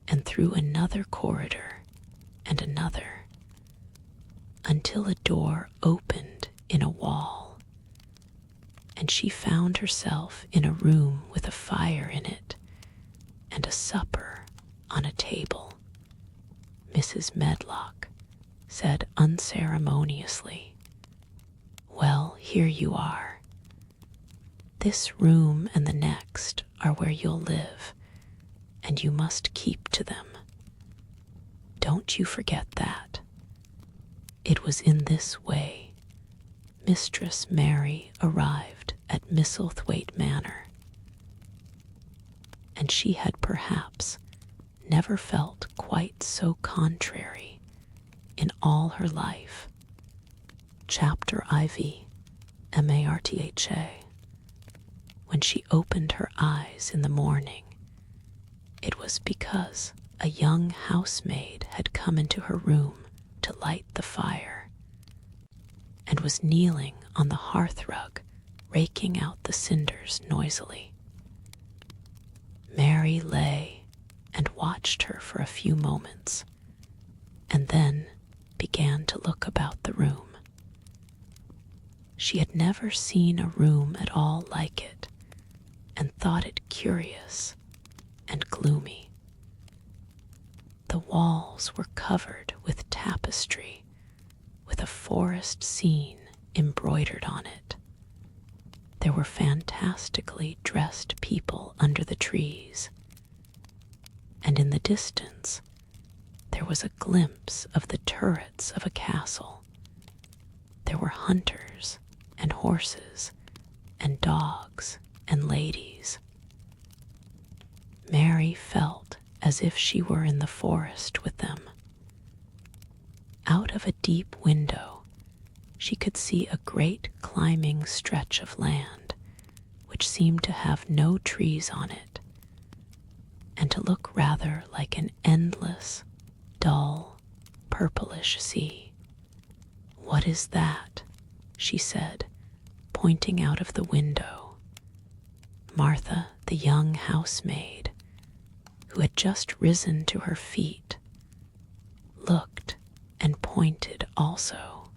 and through another corridor and another, until a door opened in a wall, and she found herself in a room with a fire in it and a supper on a table. Mrs. Medlock said unceremoniously, "Well, here you are. This room and the next are where you'll live, and you must keep to them. Don't you forget that." It was in this way Mistress Mary arrived at Misselthwaite Manor, and she had perhaps never felt quite so contrary in all her life. Chapter IV.MARTHA. When she opened her eyes in the morning, it was because a young housemaid had come into her room to light the fire, and was kneeling on the hearthrug, raking out the cinders noisily. Mary lay and watched her for a few moments, and then began to look about the room. She had never seen a room at all like it, and thought it curious and gloomy. The walls were covered with tapestry, with a forest scene embroidered on it. There were fantastically dressed people under the trees, and in the distance there was a glimpse of the turrets of a castle. There were hunters and horses and dogs and ladies. Mary felt as if she were in the forest with them. Out of a deep window, she could see a great climbing stretch of land, which seemed to have no trees on it, and to look rather like an endless, dull, purplish sea. "What is that?" she said, pointing out of the window. Martha, the young housemaid, who had just risen to her feet, looked and pointed also.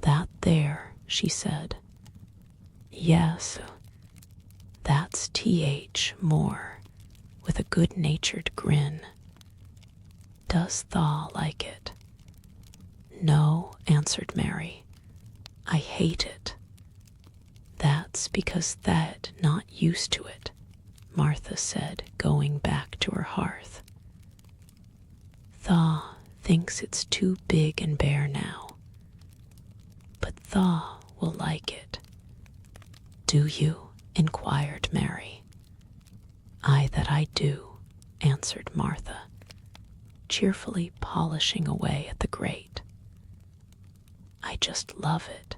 "That there," she said. "Yes, that's T.H. Moore," with a good-natured grin. "Does Thaw like it?" "No," answered Mary. "I hate it." "That's because Tha'd not used to it," Martha said, going back to her hearth. "Thaw thinks it's too big and bare now, but Thaw will like it." "Do you?" inquired Mary. "I that I do," answered Martha, cheerfully polishing away at the grate. "I just love it.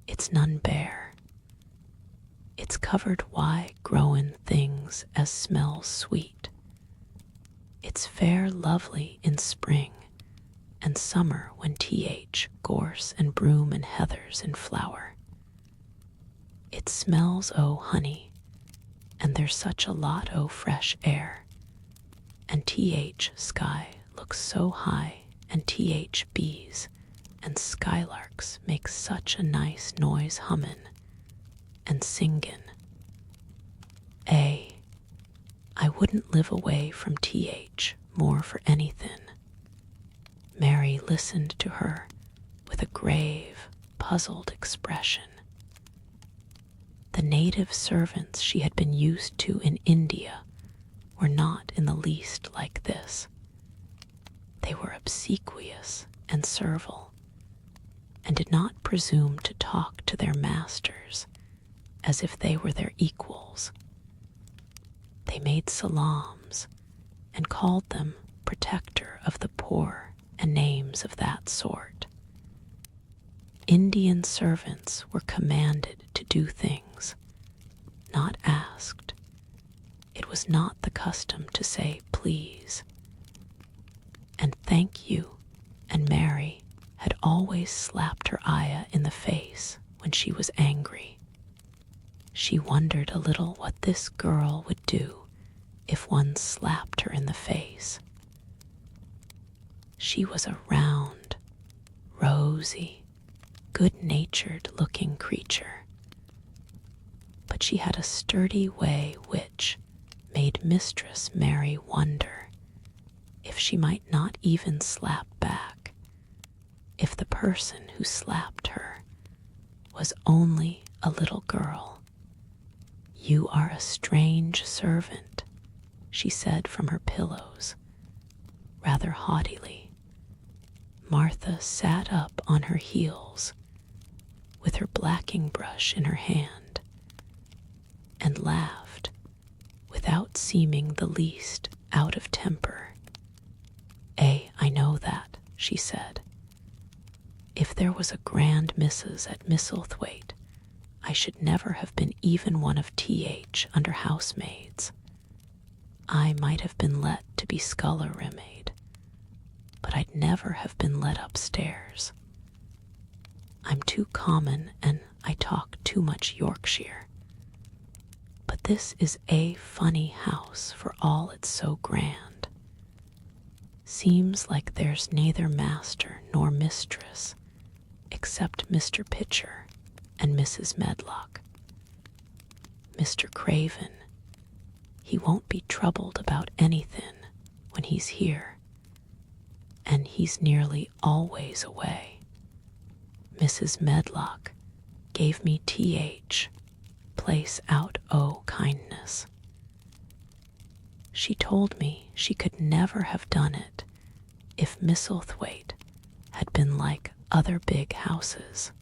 It's none bare. It's covered wi' growin' things as smells sweet. It's fair lovely in spring and summer when T.H. gorse and broom and heather's in flower. It smells o' honey, and there's such a lot o' fresh air, and T.H. sky looks so high, and T.H. bees and skylarks make such a nice noise hummin' and singin'. I wouldn't live away from T.H. Moore for anythin'." Mary listened to her with a grave, puzzled expression. The native servants she had been used to in India were not in the least like this. They were obsequious and servile, and did not presume to talk to their masters as if they were their equals. They made salams and called them protector of the poor and names of that sort. Indian servants were commanded to do things, not asked. It was not the custom to say please. And thank you, and Mary had always slapped her ayah in the face when she was angry. She wondered a little what this girl would do if one slapped her in the face. She was a round, rosy, good-natured looking creature, but she had a sturdy way which made Mistress Mary wonder if she might not even slap back, if the person who slapped her was only a little girl. "You are a strange servant," she said from her pillows, rather haughtily. Martha sat up on her heels, with her blacking brush in her hand, and laughed, without seeming the least out of temper. I know that," she said. "If there was a grand missus at MISSEL, I should never have been even one of T.H. under housemaids. I might have been let to be scullery maid, but I'd never have been let upstairs. I'm too common and I talk too much Yorkshire. But this is a funny house for all it's so grand. Seems like there's neither master nor mistress, except Mr. Pitcher and Mrs. Medlock. Mr. Craven, he won't be troubled about anything when he's here, and he's nearly always away. Mrs. Medlock gave me th, place out o kindness. She told me she could never have done it if Misselthwaite had been like other big houses.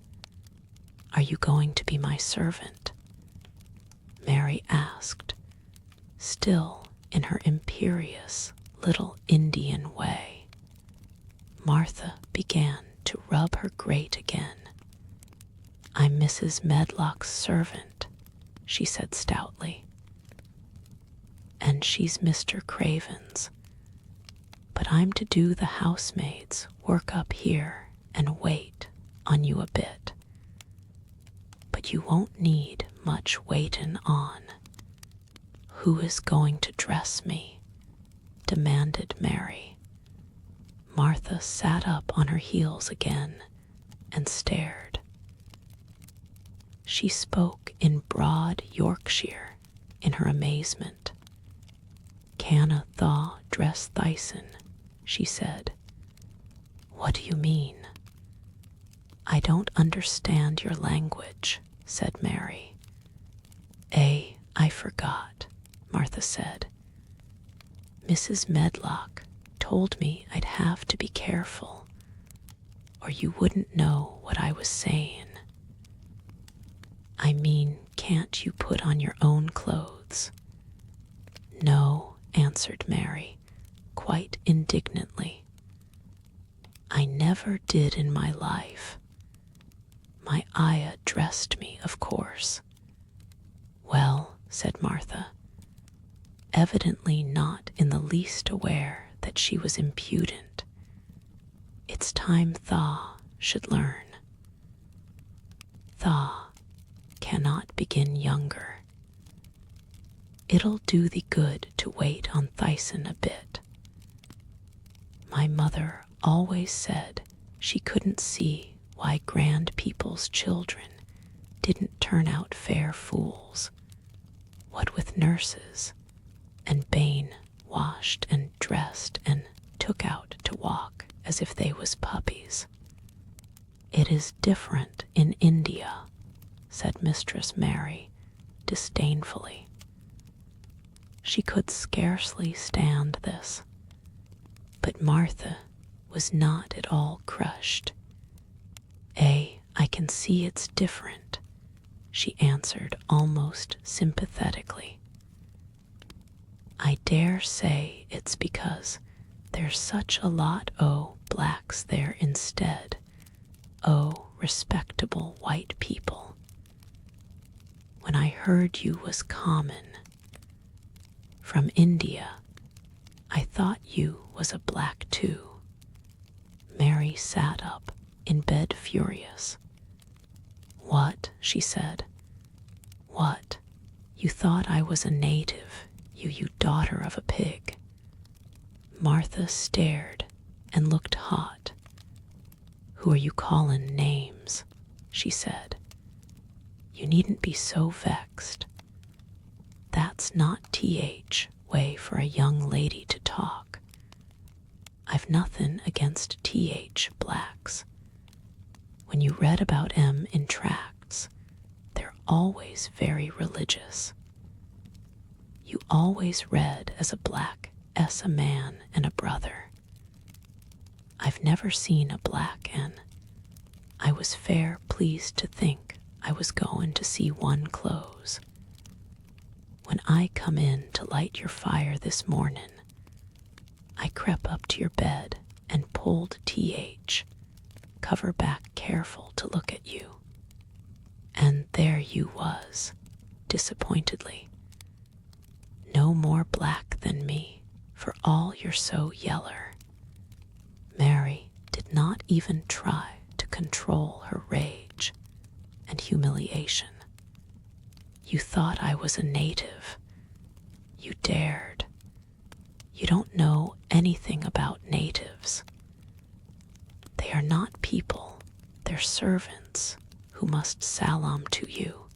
Are you going to be my servant? Mary asked, still in her imperious little Indian way. Martha began to rub her grate again. I'm Mrs. Medlock's servant, she said stoutly. And she's Mr. Craven's. But I'm to do the housemaid's work up here and wait on you a bit. But you won't need much waitin' on. Who is going to dress me? Demanded Mary. Martha sat up on her heels again and stared. She spoke in broad Yorkshire in her amazement. Can a thaw dress thyson? She said. What do you mean? I don't understand your language, said Mary. I forgot, Martha said. Mrs. Medlock told me I'd have to be careful, or you wouldn't know what I was saying. I mean, can't you put on your own clothes? No, answered Mary, quite indignantly. I never did in my life. My ayah dressed me, of course. Well, said Martha, evidently not in the least aware that she was impudent. It's time Thaw should learn. Thaw cannot begin younger. It'll do thee good to wait on Thyson a bit. My mother always said she couldn't see why grand people's children didn't turn out fair fools, what with nurses, and Bane washed and dressed and took out to walk as if they was puppies. It is different in India, said Mistress Mary disdainfully. She could scarcely stand this, but Martha was not at all crushed. I can see it's different, she answered almost sympathetically. I dare say it's because there's such a lot o' blacks there instead o' respectable white people. When I heard you was common from India, I thought you was a black too. Mary sat up in bed furious. What? She said. What? You thought I was a native, you daughter of a pig. Martha stared and looked hot. Who are you callin' names? She said. You needn't be so vexed. That's not th way for a young lady to talk. I've nothin' against th blacks. When you read about 'em in tracts, they're always very religious. You always read as a black a man and a brother. I've never seen a black un. I was fair pleased to think I was goin' to see one close. When I come in to light your fire this mornin', I crept up to your bed and pulled th, cover back careful to look at you. And there you was, disappointedly. No more black than me, for all you're so yeller. Mary did not even try to control her rage and humiliation. You thought I was a native. You dared. You don't know anything about natives. They are not people, they're servants who must salam to you.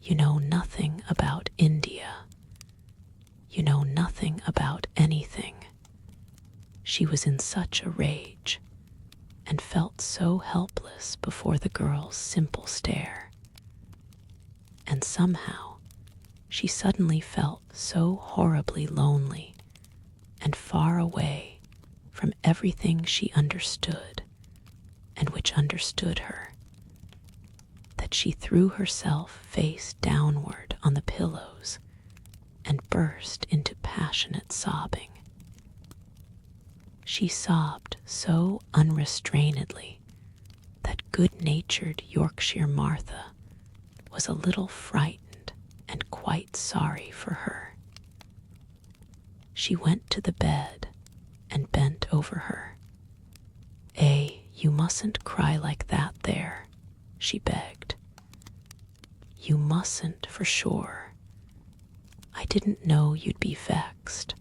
You know nothing about India. You know nothing about anything. She was in such a rage. and felt so helpless before the girl's simple stare. And somehow, she suddenly felt so horribly lonely and far away from everything she understood and which understood her, that she threw herself face downward on the pillows and burst into passionate sobbing. She sobbed so unrestrainedly that good-natured Yorkshire Martha was a little frightened and quite sorry for her. She went to the bed and bent over her. You mustn't cry like that there," she begged. "You mustn't for sure. I didn't know you'd be vexed.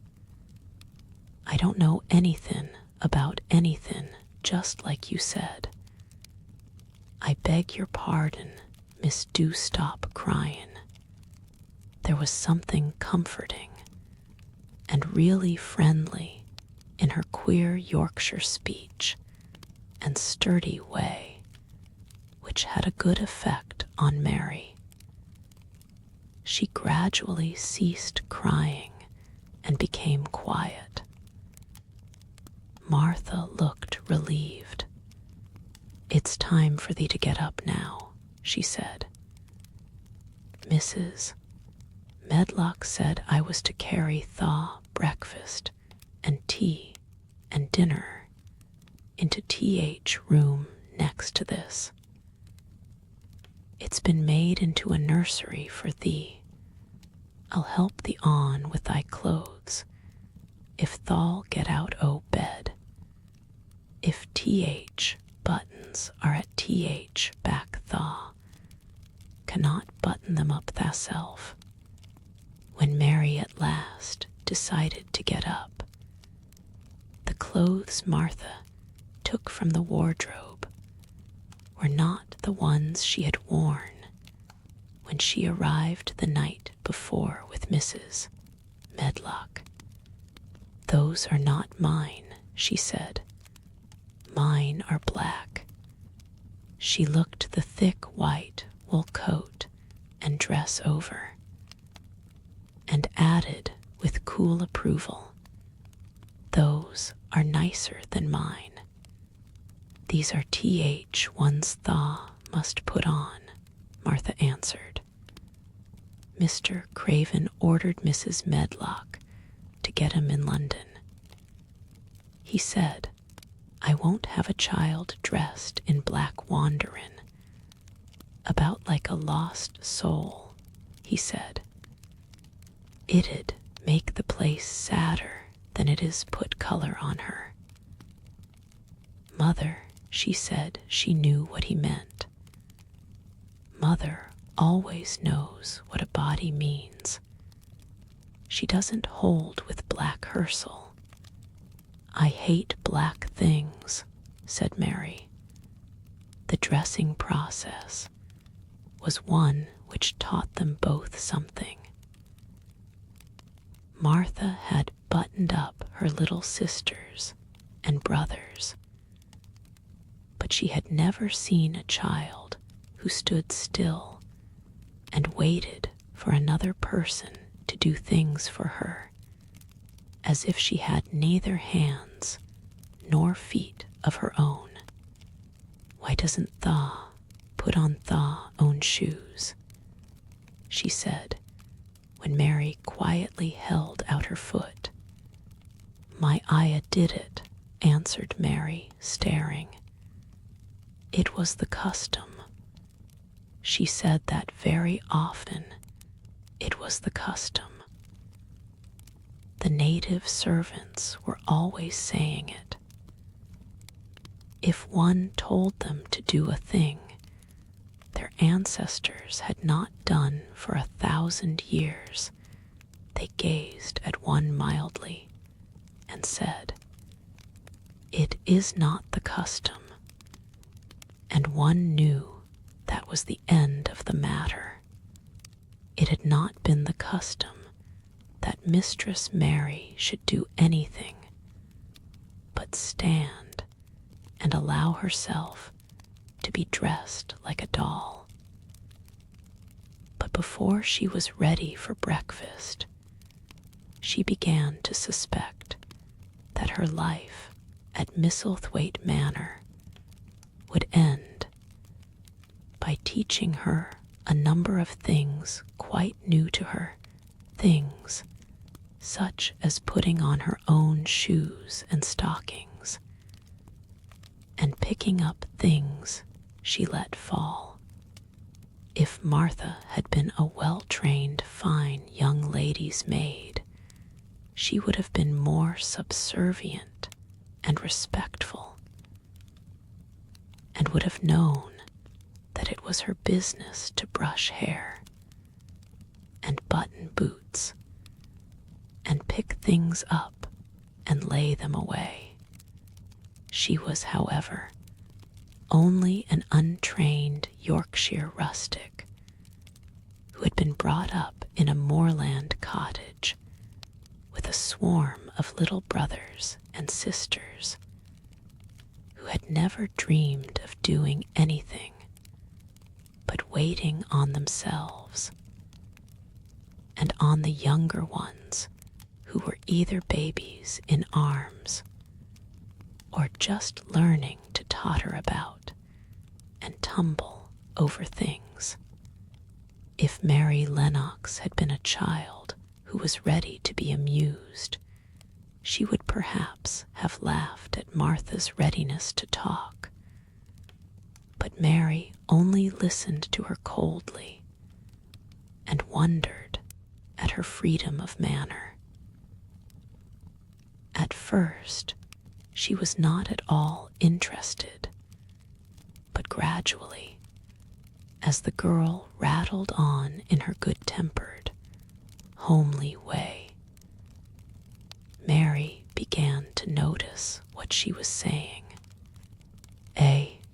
I don't know anything about anything, just like you said. I beg your pardon, Miss, do stop crying." There was something comforting and really friendly in her queer Yorkshire speech and sturdy way, which had a good effect on Mary. She gradually ceased crying and became quiet. Martha looked relieved. "It's time for thee to get up now," she said. "Mrs. Medlock said I was to carry thaw breakfast and tea and dinner into T.H. room next to this. It's been made into a nursery for thee. I'll help thee on with thy clothes, if thou'll get out o' bed. If T.H. buttons are at T.H. back thaw, cannot button them up thyself." When Mary at last decided to get up, the clothes Martha took from the wardrobe were not the ones she had worn when she arrived the night before with Mrs. Medlock. "Those are not mine," she said. "Mine are black." She looked the thick white wool coat and dress over, and added with cool approval, "Those are nicer than mine. These are T.H. one's thaw must put on," Martha answered. "Mr. Craven ordered Mrs. Medlock to get 'em in London. He said, 'I won't have a child dressed in black wanderin', about like a lost soul,' he said. 'It'd make the place sadder than it is put color on her.' Mother, she said she knew what he meant. Mother always knows what a body means. She doesn't hold with black hersel." "I hate black things," said Mary. The dressing process was one which taught them both something. Martha had buttoned up her little sisters and brothers, but she had never seen a child who stood still and waited for another person to do things for her, as if she had neither hands nor feet of her own. "Why doesn't thaw put on thaw own shoes?" she said, when Mary quietly held out her foot. "My ayah did it," answered Mary, staring. "It was the custom. She said that very often it was the custom. The native servants were always saying it. If one told them to do a thing their ancestors had not done for 1,000 years, they gazed at one mildly and said, 'It is not the custom,' and one knew that was the end of the matter. It had not been the custom that Mistress Mary should do anything but stand and allow herself to be dressed like a doll. But before she was ready for breakfast, she began to suspect that her life at Misselthwaite Manor would end by teaching her a number of things quite new to her, things such as putting on her own shoes and stockings, and picking up things she let fall. If Martha had been a well-trained, fine young lady's maid, she would have been more subservient and respectful, and would have known that it was her business to brush hair and button boots and pick things up and lay them away. She was, however, only an untrained Yorkshire rustic who had been brought up in a moorland cottage with a swarm of little brothers and sisters who had never dreamed of doing anything but waiting on themselves and on the younger ones who were either babies in arms or just learning to totter about and tumble over things. If Mary Lennox had been a child who was ready to be amused, she would perhaps have laughed at Martha's readiness to talk. But Mary only listened to her coldly and wondered at her freedom of manner. At first, she was not at all interested, but gradually, as the girl rattled on in her good-tempered, homely way, Mary began to notice what she was saying.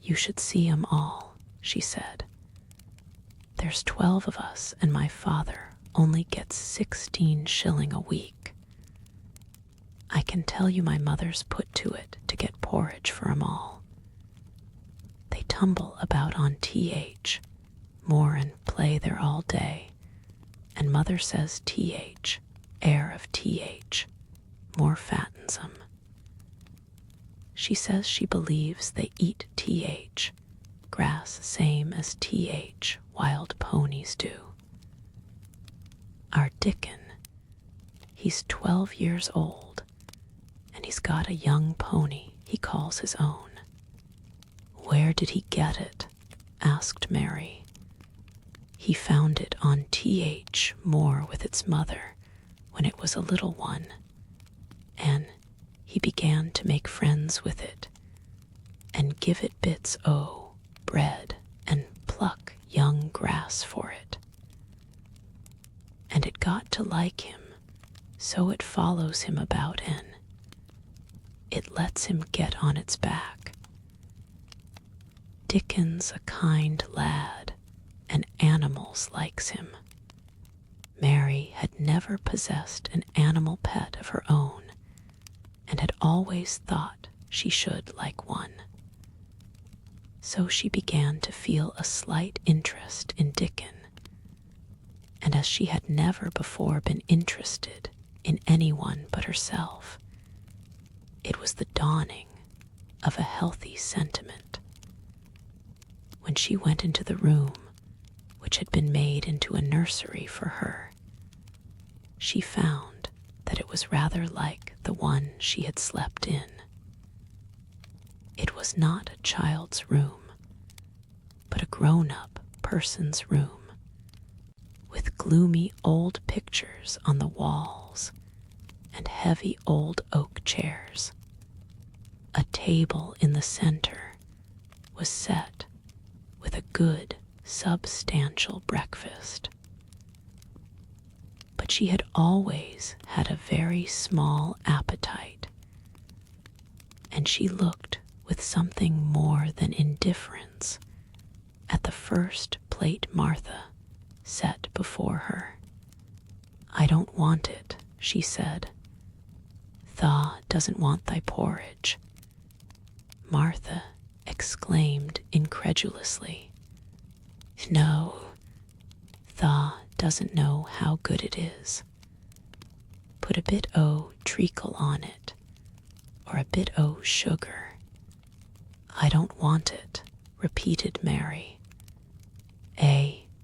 You should see 'em all," she said. "There's 12 of us, and my father only gets 16 shilling a week. I can tell you my mother's put to it to get porridge for 'em all. They tumble about on TH, moor and play there all day, and mother says TH, heir of TH, more fattens 'em. She says she believes they eat TH, grass same as TH wild ponies do. Our Dickon, he's 12 years old, and he's got a young pony he calls his own." "Where did he get it?" asked Mary. "He found it on TH moor with its mother when it was a little one, and he began to make friends with it and give it bits o' bread and pluck young grass for it. And it got to like him, so it follows him about and it lets him get on its back. Dickon's a kind lad, and animals likes him." Mary had never possessed an animal pet of her own, and had always thought she should like one. So she began to feel a slight interest in Dickon, and as she had never before been interested in anyone but herself, it was the dawning of a healthy sentiment. When she went into the room, which had been made into a nursery for her, she found that it was rather like the one she had slept in. It was not a child's room, but a grown-up person's room, with gloomy old pictures on the walls and heavy old oak chairs. A table in the center was set with a good, substantial breakfast. But she had always had a very small appetite, and she looked with something more than indifference at the first plate Martha set before her. "I don't want it," she said. "Tha doesn't want thy porridge. Martha exclaimed incredulously. No, Tha doesn't know how good it is. Put a bit o' treacle on it, or a bit o' sugar. I don't want it, repeated Mary.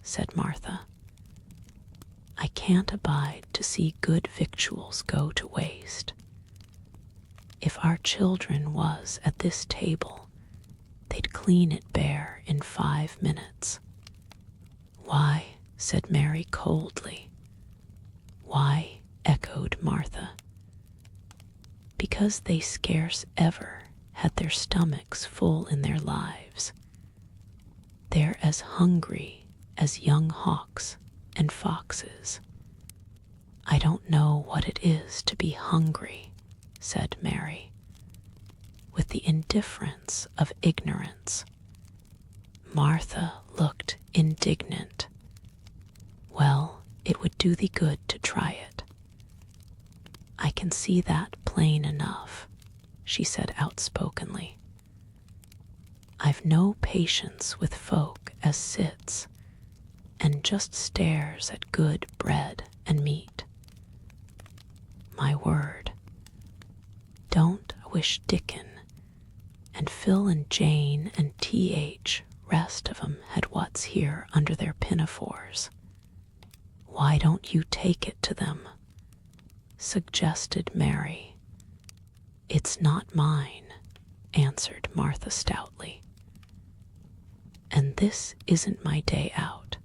Said Martha. I can't abide to see good victuals go to waste. If our children was at this table, they'd clean it bare in 5 minutes. Why, said Mary coldly. Why, echoed Martha. Because they scarce ever had their stomachs full in their lives. They're as hungry as young hawks and foxes. I don't know what it is to be hungry, said Mary, with the indifference of ignorance. Martha looked indignant. Well, it would do thee good to try it. I can see that plain enough, she said outspokenly. I've no patience with folk as sits and just stares at good bread and meat. My word, don't I wish Dickon and Phil and Jane and T.H. rest of 'em had what's here under their pinafores. Why don't you take it to them? Suggested Mary. It's not mine, answered Martha stoutly. And this isn't my day out.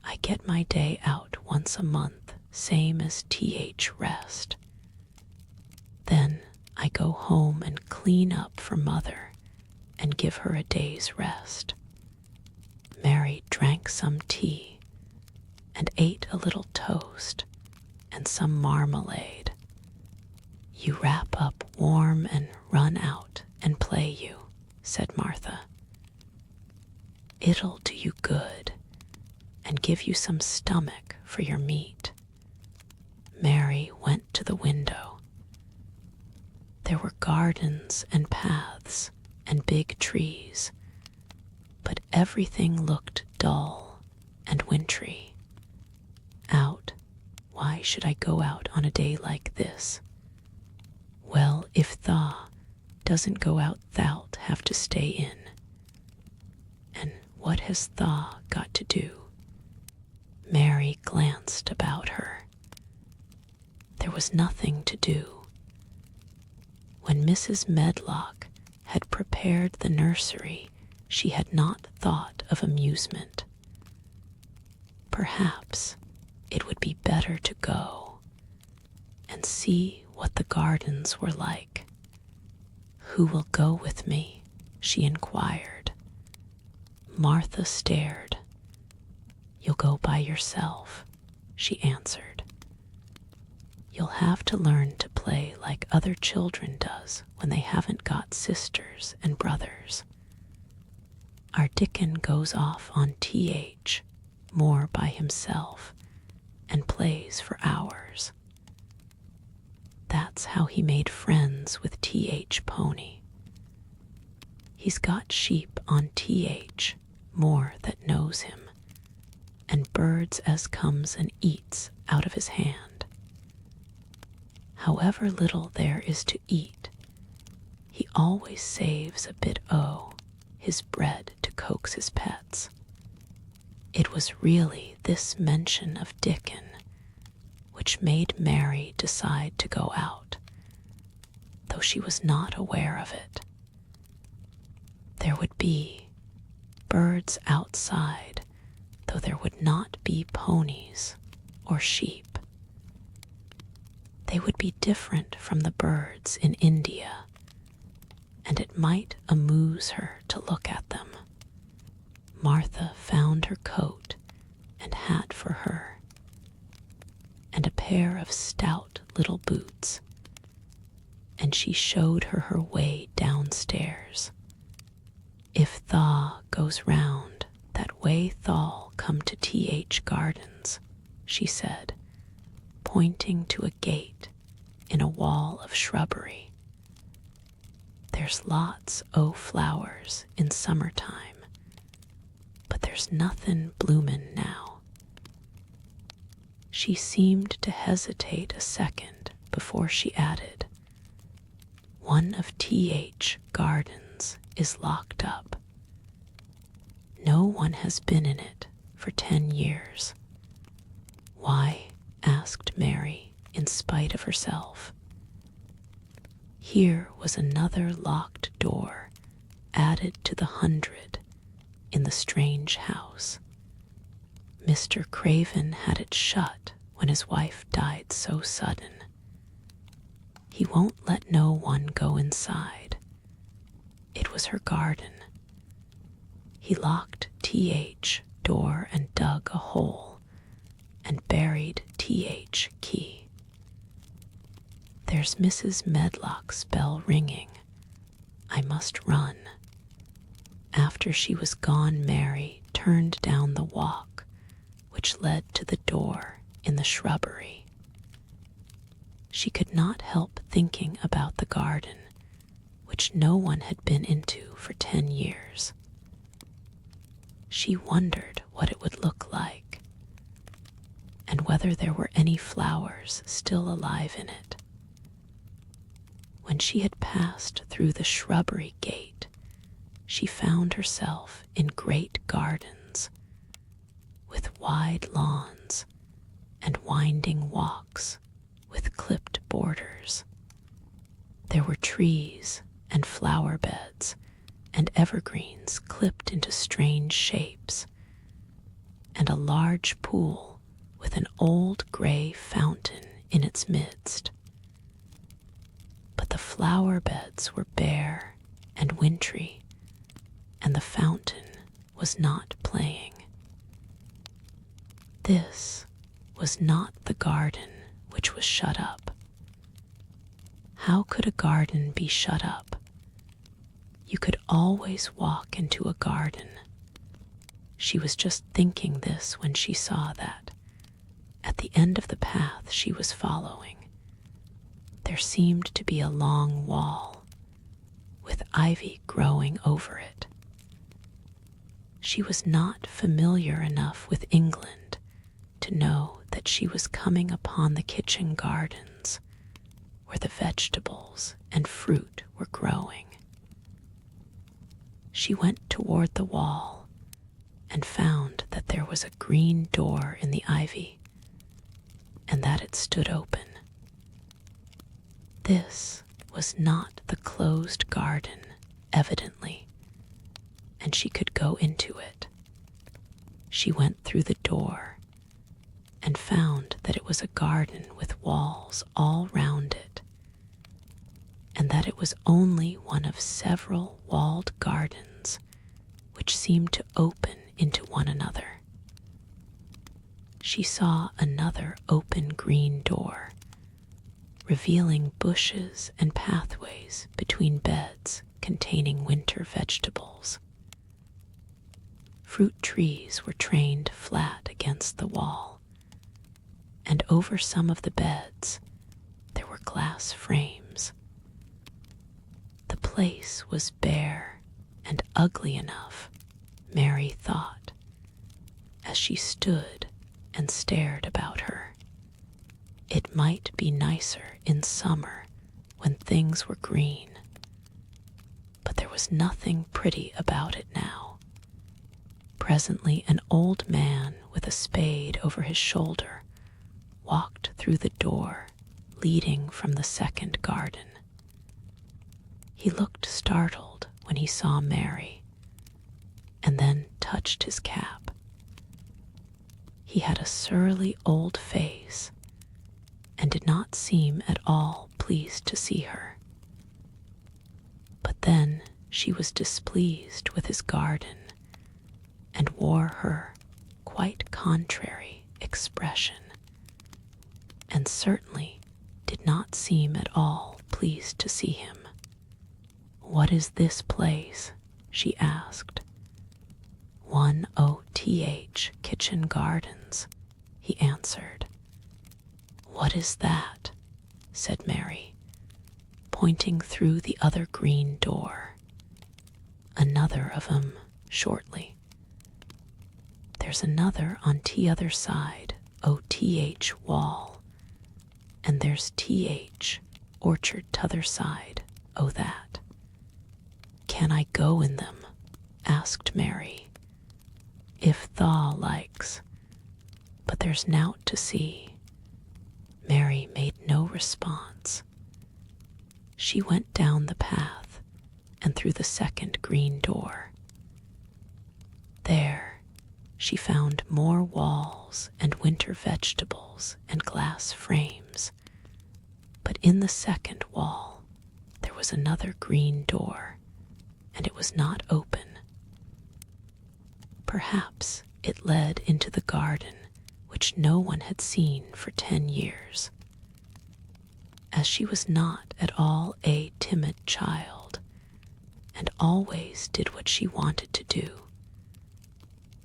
I get my day out once a month, same as T.H. rest. Then I go home and clean up for Mother and give her a day's rest. Mary drank some tea and ate a little toast and some marmalade. You wrap up warm and run out and play you, said Martha. It'll do you good and give you some stomach for your meat. Mary went to the window. There were gardens and paths and big trees, but everything looked dull and wintry. Out? Why should I go out on a day like this? Well, if Tha doesn't go out, thou'lt have to stay in. And what has Tha got to do? Mary glanced about her. There was nothing to do. When Mrs. Medlock had prepared the nursery, she had not thought of amusement. Perhaps it would be better to go and see what the gardens were like. Who will go with me? She inquired. Martha stared. You'll go by yourself, she answered. You'll have to learn to play like other children does when they haven't got sisters and brothers. Our Dickon goes off on T.H. MOOR by himself and plays for hours. That's how he made friends with T.H. Pony. He's got sheep on T.H. MOOR that knows him, and birds as comes and eats out of his hand. However little there is to eat, he always saves a bit o' his bread to coax his pets. It was really this mention of Dickon which made Mary decide to go out, though she was not aware of it. There would be birds outside, though there would not be ponies or sheep. They would be different from the birds in India, and it might amuse her to look at them. Martha found her coat and hat for her, and a pair of stout little boots, and she showed her way downstairs. If Tha goes round, that way thou'll come to T.H. Gardens, she said, pointing to a gate in a wall of shrubbery. There's lots o' flowers in summertime, but there's nothin' bloomin' now." She seemed to hesitate a second before she added, "One of T.H. gardens is locked up. No one has been in it for 10 years. "Why?" asked Mary, in spite of herself. Here was another locked door added to the 100 in the strange house. Mr. Craven had it shut when his wife died so sudden. He won't let no one go inside. It was her garden. He locked T.H. door and dug a hole and buried T.H. key. There's Mrs. Medlock's bell ringing. I must run." After she was gone, Mary turned down the walk which led to the door in the shrubbery. She could not help thinking about the garden, which no one had been into for 10 years. She wondered what it would look like, and whether there were any flowers still alive in it. When she had passed through the shrubbery gate, she found herself in great gardens, with wide lawns and winding walks with clipped borders. There were trees and flower beds and evergreens clipped into strange shapes, and a large pool with an old gray fountain in its midst. But the flower beds were bare and wintry, and the fountain was not playing. This was not the garden which was shut up. How could a garden be shut up? You could always walk into a garden. She was just thinking this when she saw that, at the end of the path she was following, there seemed to be a long wall, with ivy growing over it. She was not familiar enough with England to know that she was coming upon the kitchen gardens where the vegetables and fruit were growing. She went toward the wall and found that there was a green door in the ivy, and that it stood open. This was not the closed garden, evidently, and she could go into it. She went through the door and found that it was a garden with walls all round it, and that it was only one of several walled gardens which seemed to open into one another. She saw another open green door, revealing bushes and pathways between beds containing winter vegetables. Fruit trees were trained flat against the wall, and over some of the beds there were glass frames. The place was bare and ugly enough, Mary thought, as she stood and stared about her. It might be nicer in summer when things were green, but there was nothing pretty about it now. Presently an old man with a spade over his shoulder walked through the door leading from the second garden. He looked startled when he saw Mary, and then touched his cap. He had a surly old face and did not seem at all pleased to see her. But then she was displeased with his garden and wore her quite contrary expression, and certainly did not seem at all pleased to see him. "What is this place?" she asked. "1 Kitchen Gardens," he answered. "What is that?" said Mary, pointing through the other green door. Another of 'em, shortly. There's another on t'other side, O.T.H. wall, and there's T.H. orchard t'other side, o' that. Can I go in them? Asked Mary. If thou likes, but there's nowt to see. Mary made no response. She went down the path and through the second green door. There she found more walls and winter vegetables and glass frames, but in the second wall there was another green door, and it was not open. Perhaps it led into the garden which no one had seen for 10 years. As she was not at all a timid child, and always did what she wanted to do,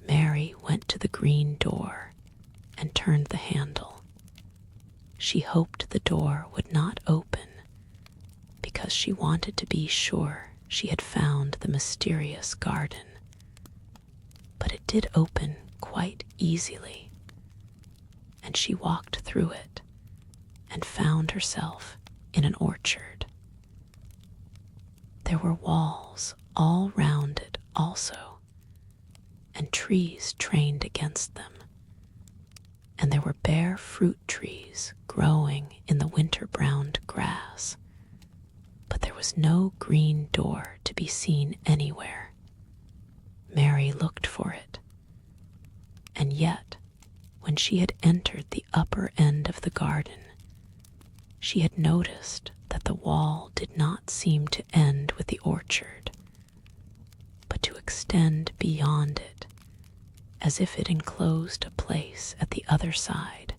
Mary went to the green door and turned the handle. She hoped the door would not open, because she wanted to be sure she had found the mysterious garden. But it did open quite easily, and she walked through it and found herself in an orchard. There were walls all round it also, and trees trained against them, and there were bare fruit trees growing in the winter-browned grass, but there was no green door to be seen anywhere. Mary looked for it, and yet, when she had entered the upper end of the garden, she had noticed that the wall did not seem to end with the orchard, but to extend beyond it, as if it enclosed a place at the other side.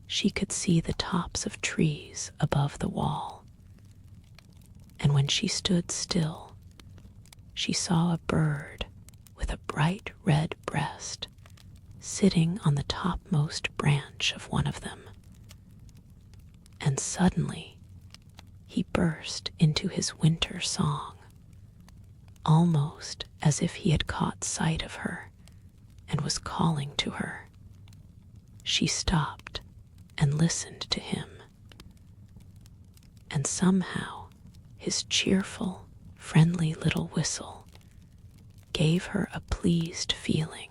She could see the tops of trees above the wall, and when she stood still, she saw a bird with a bright red breast sitting on the topmost branch of one of them. And suddenly he burst into his winter song, almost as if he had caught sight of her and was calling to her. She stopped and listened to him, and somehow his cheerful, friendly little whistle gave her a pleased feeling.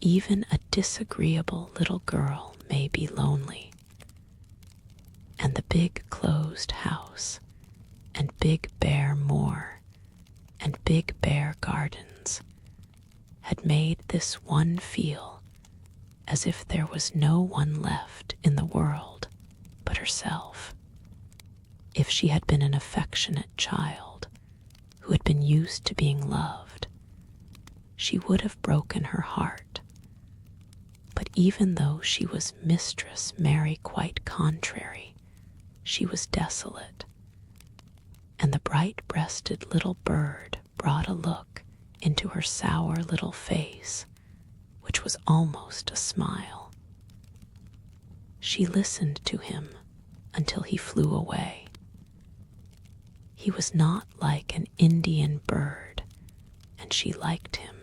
Even a disagreeable little girl may be lonely, and the big closed house, and big bare moor, and big bare gardens had made this one feel as if there was no one left in the world but herself. If she had been an affectionate child who had been used to being loved, she would have broken her heart. But even though she was Mistress Mary quite contrary, she was desolate, and the bright-breasted little bird brought a look into her sour little face, which was almost a smile. She listened to him until he flew away. He was not like an Indian bird, and she liked him,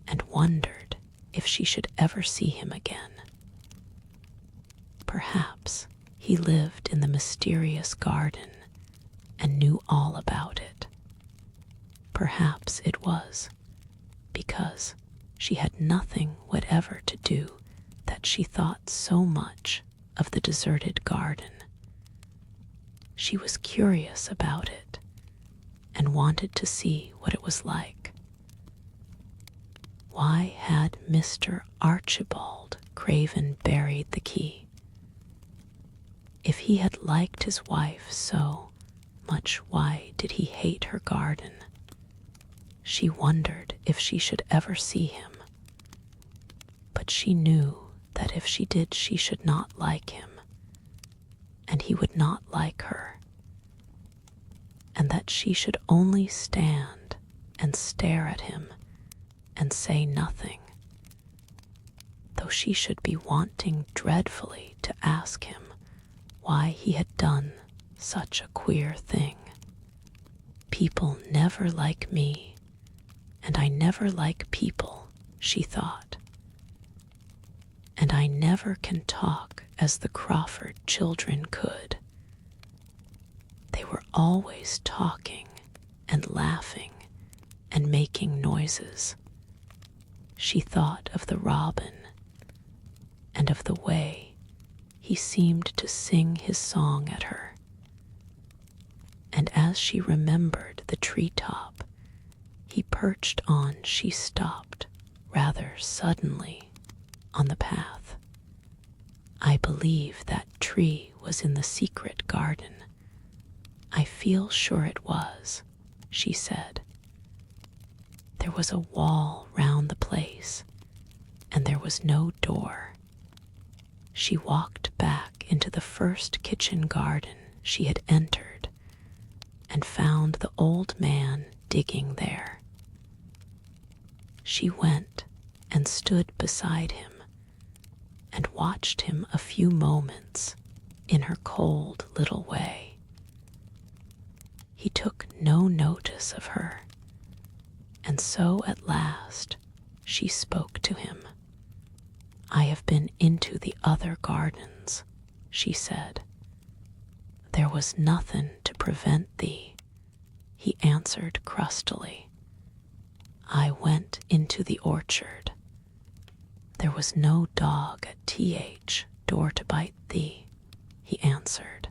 and wondered if she should ever see him again. Perhaps he lived in the mysterious garden and knew all about it. Perhaps it was because she had nothing whatever to do that she thought so much of the deserted garden. She was curious about it and wanted to see what it was like. Why had Mr. Archibald Craven buried the key? If he had liked his wife so much, why did he hate her garden? She wondered if she should ever see him, but she knew that if she did, she should not like him, and he would not like her, and that she should only stand and stare at him and say nothing, though she should be wanting dreadfully to ask him why he had done such a queer thing. People never like me, and I never like people, she thought. And I never can talk as the Crawford children could. They were always talking and laughing and making noises. She thought of the robin and of the way he seemed to sing his song at her. And as she remembered the treetop he perched on, she stopped rather suddenly on the path. I believe that tree was in the secret garden. I feel sure it was, she said. There was a wall round the place, and there was no door. She walked back into the first kitchen garden she had entered and found the old man digging there. She went and stood beside him and watched him a few moments in her cold little way. He took no notice of her, and so at last she spoke to him. I have been into the other gardens, she said. There was nothing to prevent thee, he answered crustily. I went into the orchard. There was no dog at Th door to bite thee, he answered.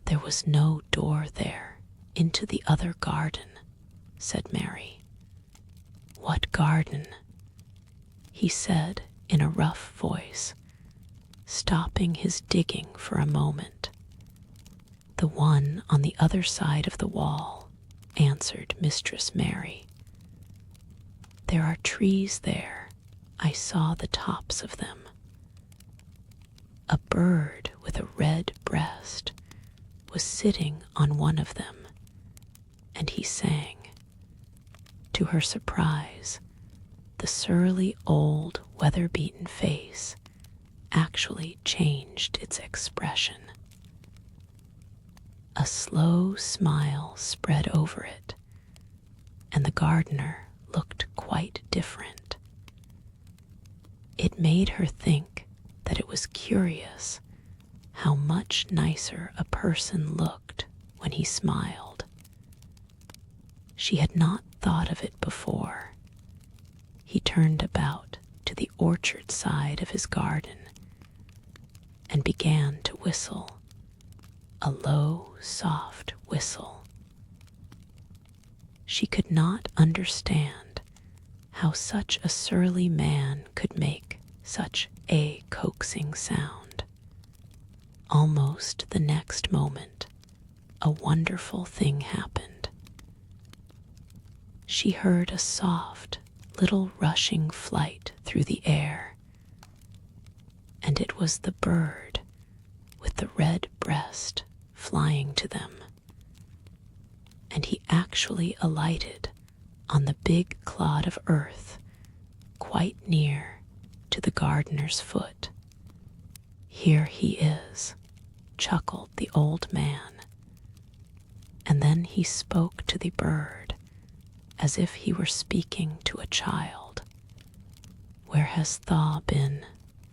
There was no door there into the other garden, said Mary. What garden? He said in a rough voice, stopping his digging for a moment. The one on the other side of the wall, answered Mistress Mary. There are trees there. I saw the tops of them. A bird with a red breast was sitting on one of them, and he sang. To her surprise, the surly old weather-beaten face actually changed its expression. A slow smile spread over it, and the gardener looked quite different. It made her think that it was curious how much nicer a person looked when he smiled. She had not thought of it before. He turned about to the orchard side of his garden and began to whistle, a low, soft whistle. She could not understand how such a surly man could make such a coaxing sound. Almost the next moment, a wonderful thing happened. She heard a soft, little rushing flight through the air, and it was the bird with the red breast flying to them. And he actually alighted on the big clod of earth quite near to the gardener's foot. Here he is, chuckled the old man, and then he spoke to the bird as if he were speaking to a child. Where has Thaw been,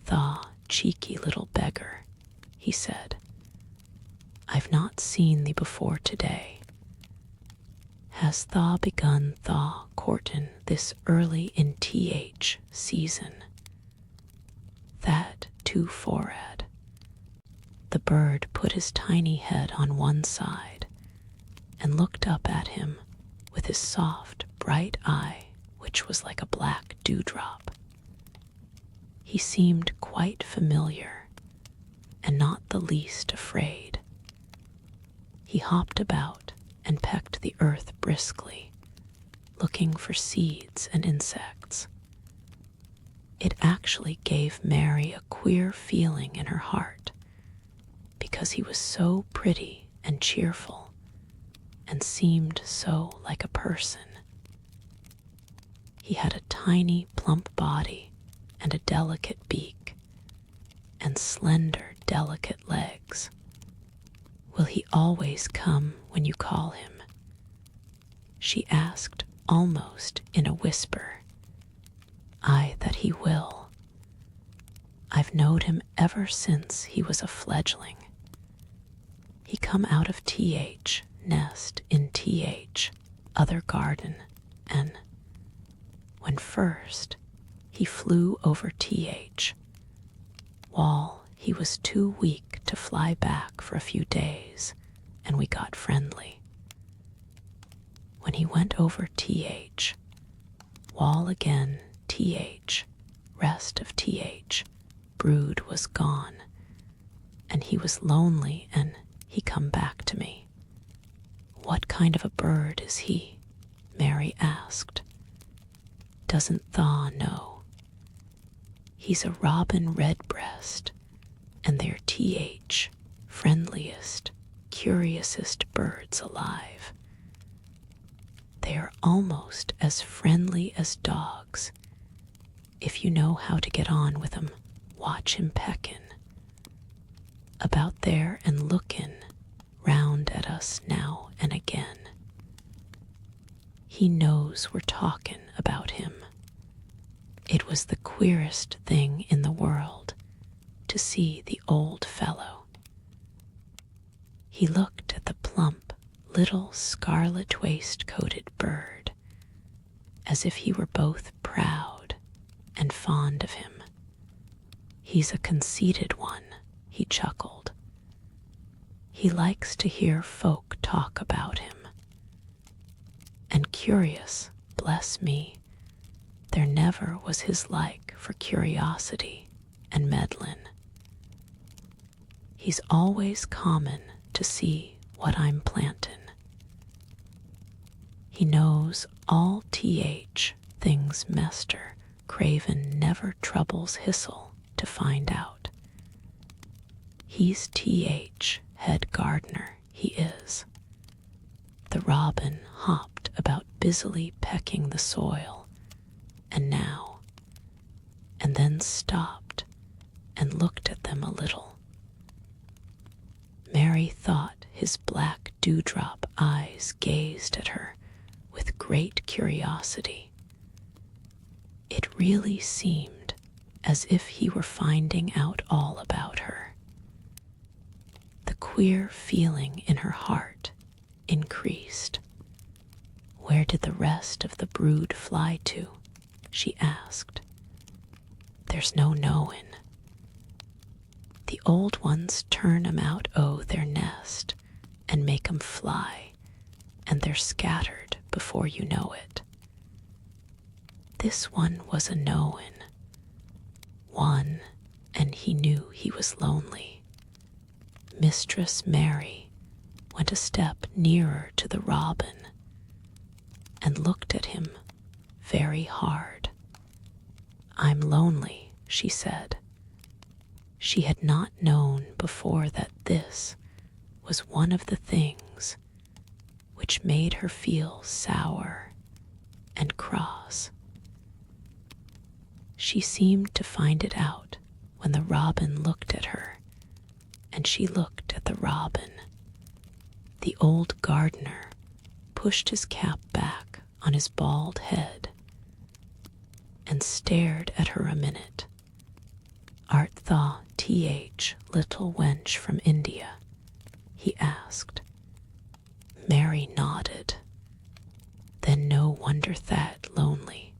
Thaw, cheeky little beggar? He said. I've not seen thee before today. Has Thaw begun Thaw courtin' this early in Th season? That too forad. The bird put his tiny head on one side and looked up at him with his soft, bright eye, which was like a black dewdrop. He seemed quite familiar and not the least afraid. He hopped about and pecked the earth briskly, looking for seeds and insects. It actually gave Mary a queer feeling in her heart, because he was so pretty and cheerful and seemed so like a person. He had a tiny, plump body and a delicate beak and slender, delicate legs. Will he always come when you call him? She asked almost in a whisper. Aye, that he will. I've knowed him ever since he was a fledgling. He come out of T.H. nest in T.H. other garden, and when first he flew over T.H. wall, he was too weak to fly back for a few days, and we got friendly. When he went over T.H. wall again, T.H. rest of T.H. brood was gone, and he was lonely, and he come back to me. What kind of a bird is he? Mary asked. Doesn't Thaw know? He's a robin redbreast, and they're T.H. friendliest, curiousest birds alive. They are almost as friendly as dogs. If you know how to get on with 'em, watch him peckin' about there and lookin' round at us now and again. He knows we're talkin' about him. It was the queerest thing in the world to see the old fellow. He looked at the plump, little scarlet waistcoated bird as if he were both proud and fond of him. He's a conceited one, he chuckled. He likes to hear folk talk about him. And curious, bless me, there never was his like for curiosity and meddlin'. He's always common to see what I'm plantin'. He knows all T.H. things Mester Craven never troubles Hissel to find out. He's T.H. head gardener, he is. The robin hopped about busily pecking the soil, and now, and then stopped and looked at them a little. Mary thought his black dewdrop eyes gazed at her with great curiosity. It really seemed as if he were finding out all about her. The queer feeling in her heart increased. Where did the rest of the brood fly to? She asked. There's no knowin'. The old ones turn 'em out o' their nest and make 'em fly, and they're scattered before you know it. This one was a knowin'. One, and he knew he was lonely. Mistress Mary went a step nearer to the robin and looked at him very hard. I'm lonely, she said. She had not known before that this was one of the things which made her feel sour and cross. She seemed to find it out when the robin looked at her, and she looked at the robin. The old gardener pushed his cap back on his bald head and stared at her a minute. Art thou T.H. little wench from India? He asked. Mary nodded. Then no wonder that lonely.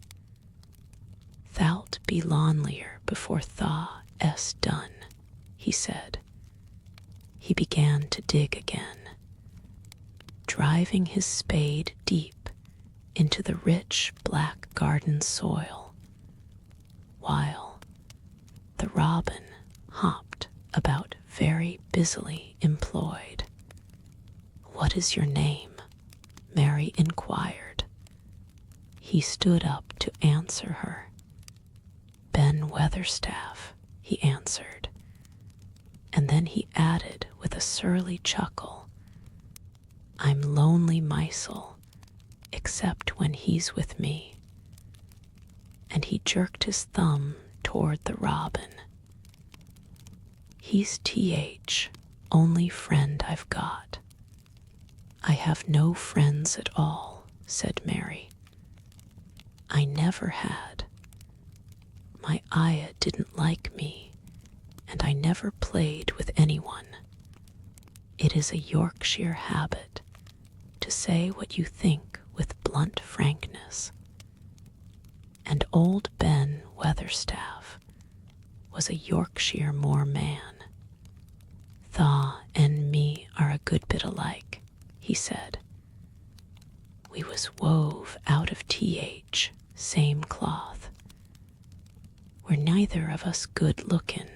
Thou'lt be lonelier before thou est done, he said. He began to dig again, driving his spade deep into the rich black garden soil, while the robin hopped about very busily employed. What is your name? Mary inquired. He stood up to answer her. Ben Weatherstaff, he answered, and then he added with a surly chuckle, I'm lonely MISSEL, except when he's with me. And he jerked his thumb toward the robin. He's T.H. only friend I've got." "I have no friends at all," said Mary. "I never had. My ayah didn't like me, and I never played with anyone. It is a Yorkshire habit to say what you think with blunt frankness. And old Ben Weatherstaff was a Yorkshire moor man. "Tha and me are a good bit alike," he said. "We was wove out of th, same cloth. We're neither of us good lookin',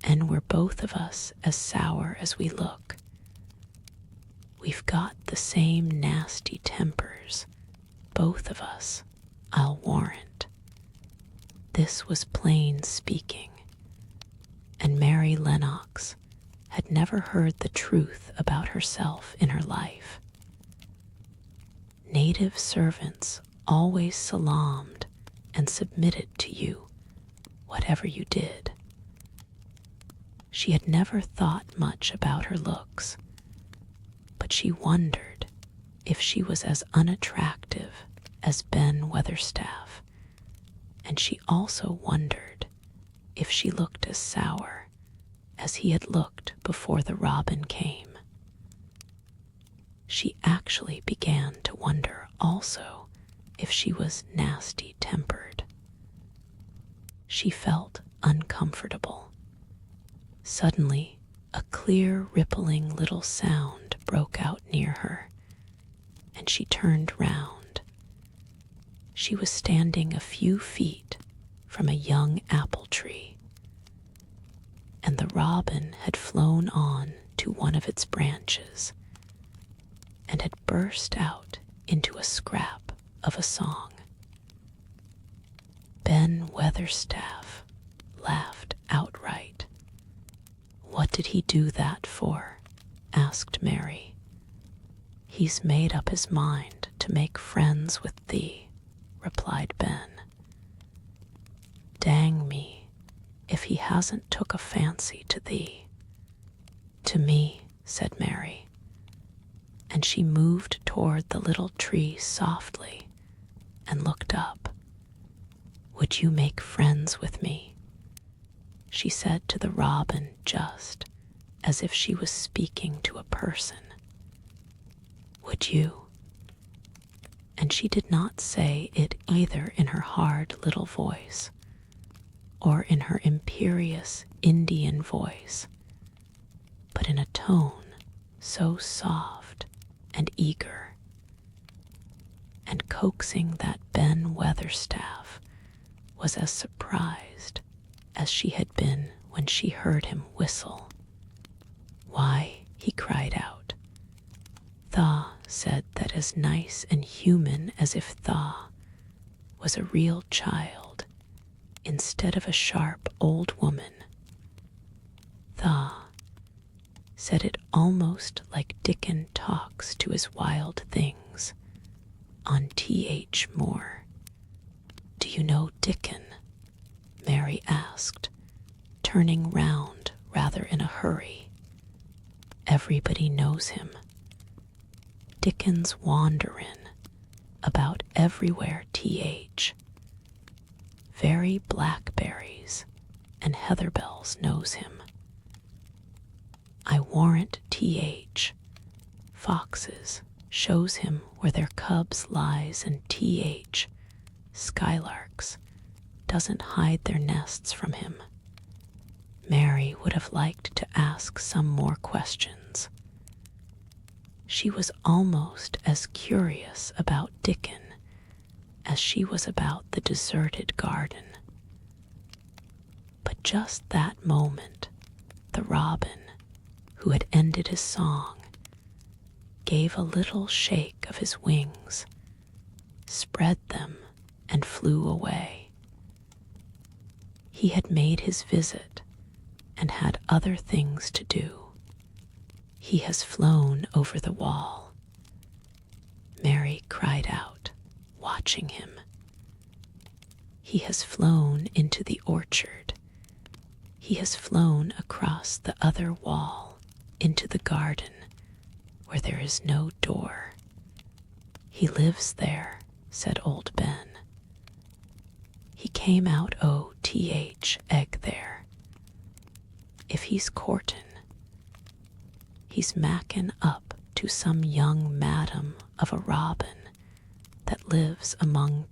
and we're both of us as sour as we look. We've got the same nasty tempers, both of us, I'll warrant." This was plain speaking, and Mary Lennox had never heard the truth about herself in her life. Native servants always salaamed and submitted to you, whatever you did. She had never thought much about her looks, but she wondered if she was as unattractive as Ben Weatherstaff, and she also wondered if she looked as sour as he had looked before the robin came. She actually began to wonder also if she was nasty-tempered. She felt uncomfortable. Suddenly, a clear, rippling little sound broke out near her, and she turned round. She was standing a few feet from a young apple tree, and the robin had flown on to one of its branches and had burst out into a scrap of a song. Ben Weatherstaff laughed outright. "What did he do that for?" asked Mary. "He's made up his mind to make friends with thee," replied Ben. "Dang me, if he hasn't took a fancy to thee." "To me," said Mary, and she moved toward the little tree softly and looked up. "Would you make friends with me?" she said to the robin, just as if she was speaking to a person. "Would you?" And she did not say it either in her hard little voice or in her imperious Indian voice, but in a tone so soft and eager and coaxing that Ben Weatherstaff was as surprised as she had been when she heard him whistle. "Why," he cried out, "Tha said that as nice and human as if Tha was a real child instead of a sharp old woman. Tha said it almost like Dickon talks to his wild things on Th. Moor." "Do you know Dickon?" Mary asked, turning round rather in a hurry. "Everybody knows him. Dickon's wanderin' about everywhere Th. Very blackberries and heatherbells knows him. I warrant Th. Foxes shows him where their cubs lies, and Th. Skylarks doesn't hide their nests from him." Mary would have liked to ask some more questions. She was almost as curious about Dickon as she was about the deserted garden. But just that moment, the robin, who had ended his song, gave a little shake of his wings, spread them, and flew away. He had made his visit and had other things to do. He has flown over the wall. Mary cried out, watching him. He has flown into the orchard. He has flown across the other wall into the garden where there is no door. He lives there, said old Ben. He came out egg there. If he's courtin', he's mackin' up to some young madam of a robin that lives among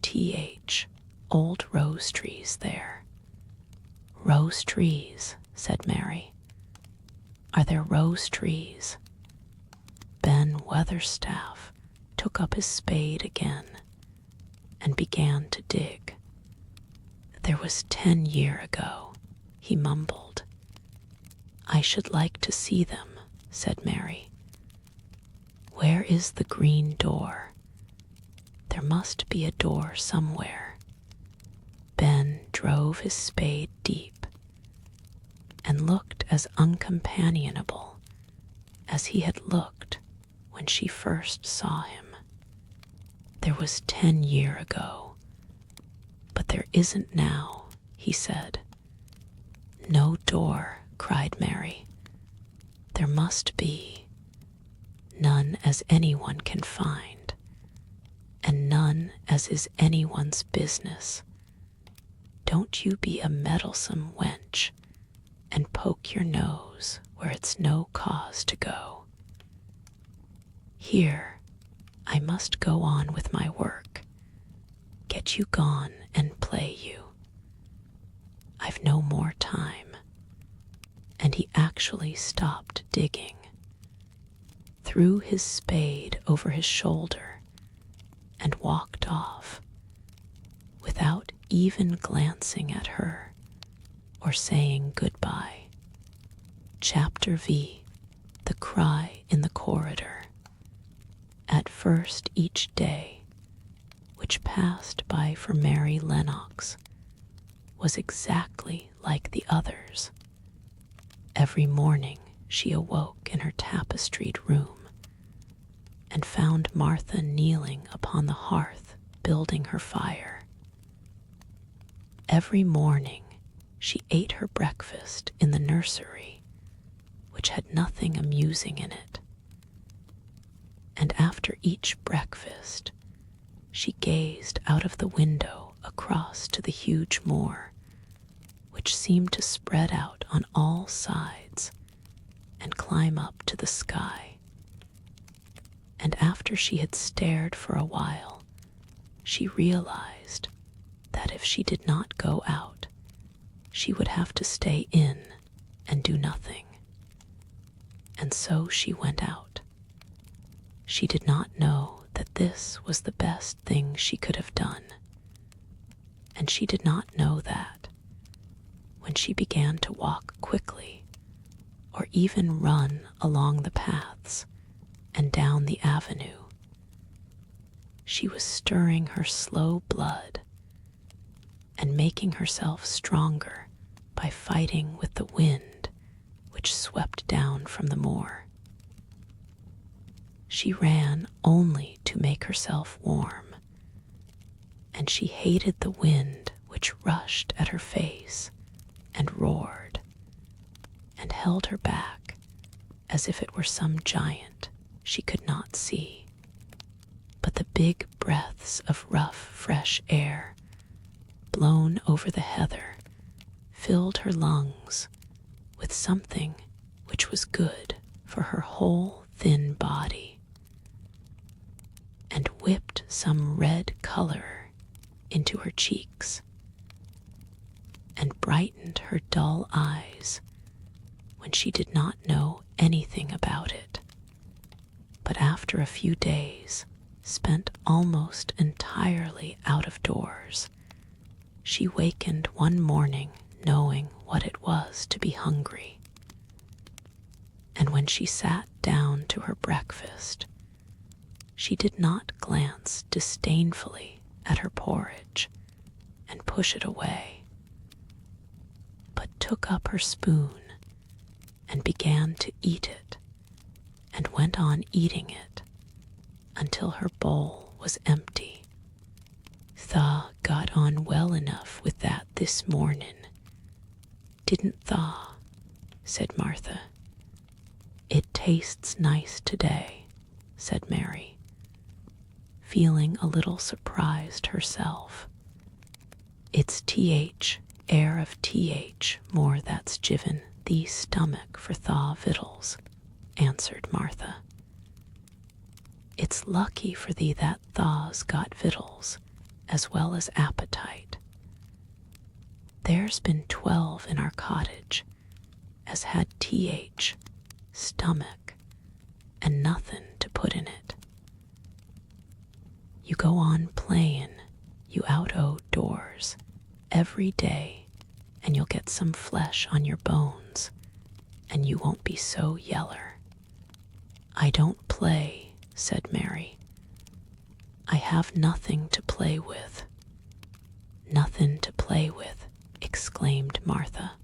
old rose trees there. Rose trees, said Mary. Are there rose trees? Ben Weatherstaff took up his spade again and began to dig. There was 10 year ago, he mumbled. I should like to see them, said Mary. Where is the green door? There must be a door somewhere. Ben drove his spade deep and looked as uncompanionable as he had looked when she first saw him. There was 10 year ago, but there isn't now, he said. No door, cried Mary. There must be. None as anyone can find, and none as is anyone's business. Don't you be a meddlesome wench, and poke your nose where it's no cause to go. Here, I must go on with my work. Get you gone and play you. I've no more time. And he actually stopped digging, threw his spade over his shoulder, and walked off, without even glancing at her or saying goodbye. Chapter V. The Cry in the Corridor. At first each day, which passed by for Mary Lennox, was exactly like the others. Every morning she awoke in her tapestried room and found Martha kneeling upon the hearth building her fire. Every morning she ate her breakfast in the nursery, which had nothing amusing in it. And after each breakfast, she gazed out of the window across to the huge moor, which seemed to spread out on all sides and climb up to the sky. And after she had stared for a while, she realized that if she did not go out, she would have to stay in and do nothing. And so she went out. She did not know that this was the best thing she could have done. And she did not know that when she began to walk quickly, or even run along the paths and down the avenue, she was stirring her slow blood and making herself stronger by fighting with the wind which swept down from the moor. She ran only to make herself warm, and she hated the wind which rushed at her face and roared and held her back as if it were some giant she could not see. But the big breaths of rough, fresh air blown over the heather filled her lungs with something which was good for her whole thin body, and whipped some red color into her cheeks, and brightened her dull eyes when she did not know anything about it, but after a few days spent almost entirely out of doors, she wakened one morning knowing what it was to be hungry. And when she sat down to her breakfast, she did not glance disdainfully at her porridge and push it away, but took up her spoon and began to eat it, and went on eating it until her bowl was empty. "Tha got on well enough with that this mornin', didn't thaw," said Martha. "It tastes nice today," said Mary, feeling a little surprised herself. "It's th, air of th, more that's given thee stomach for thaw victuals," answered Martha. "It's lucky for thee that thaw's got victuals, as well as appetite. There's been 12 in our cottage as had th, stomach, and nothing to put in it. You go on playin', you out-o' doors, every day, and you'll get some flesh on your bones, and you won't be so yeller." "I don't play," said Mary. "I have nothing to play with." "Nothing to play with," exclaimed Martha.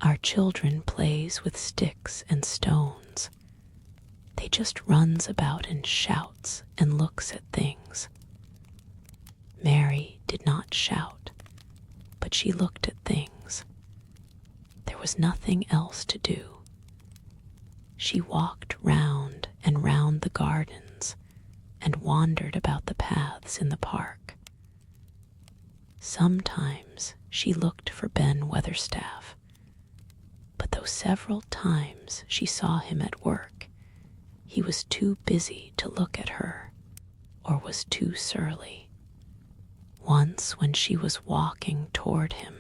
"Our children plays with sticks and stones. They just runs about and shouts and looks at things." Mary did not shout, but she looked at things. There was nothing else to do. She walked round and round the gardens and wandered about the paths in the park. Sometimes she looked for Ben Weatherstaff, but though several times she saw him at work, he was too busy to look at her, or was too surly. Once, when she was walking toward him,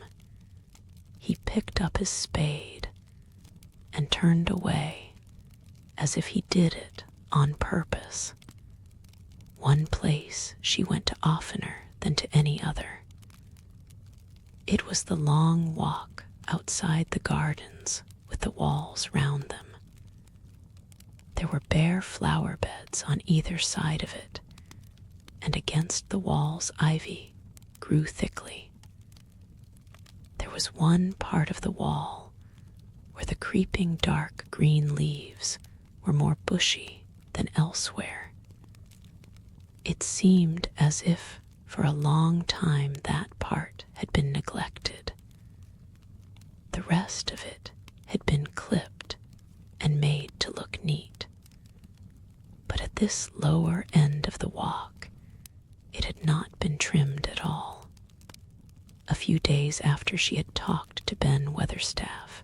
he picked up his spade and turned away, as if he did it on purpose. One place she went to oftener than to any other. It was the long walk outside the gardens with the walls round them. There were bare flower beds on either side of it, and against the walls ivy grew thickly. There was one part of the wall where the creeping dark green leaves were more bushy than elsewhere. It seemed as if for a long time that part had been neglected. The rest of it had been clipped and made to look neat. But at this lower end of the walk, it had not been trimmed at all. A few days after she had talked to Ben Weatherstaff,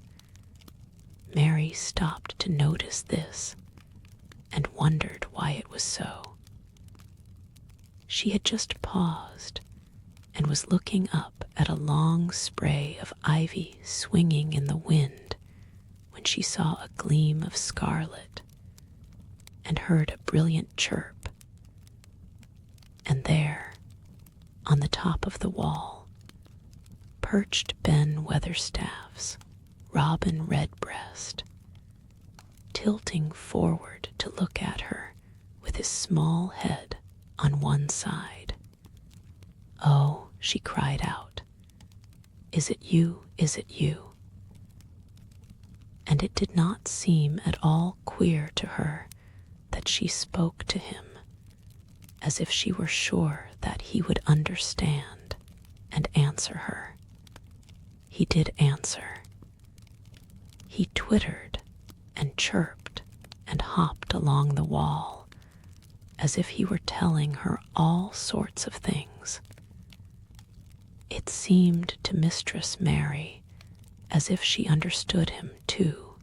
Mary stopped to notice this and wondered why it was so. She had just paused and was looking up at a long spray of ivy swinging in the wind when she saw a gleam of scarlet and heard a brilliant chirp. And there, on the top of the wall, perched Ben Weatherstaff's robin redbreast, tilting forward to look at her with his small head on one side. "Oh," she cried out, "is it you, is it you?" And it did not seem at all queer to her that she spoke to him, as if she were sure that he would understand and answer her. He did answer. He twittered and chirped and hopped along the wall, as if he were telling her all sorts of things. It seemed to Mistress Mary as if she understood him too,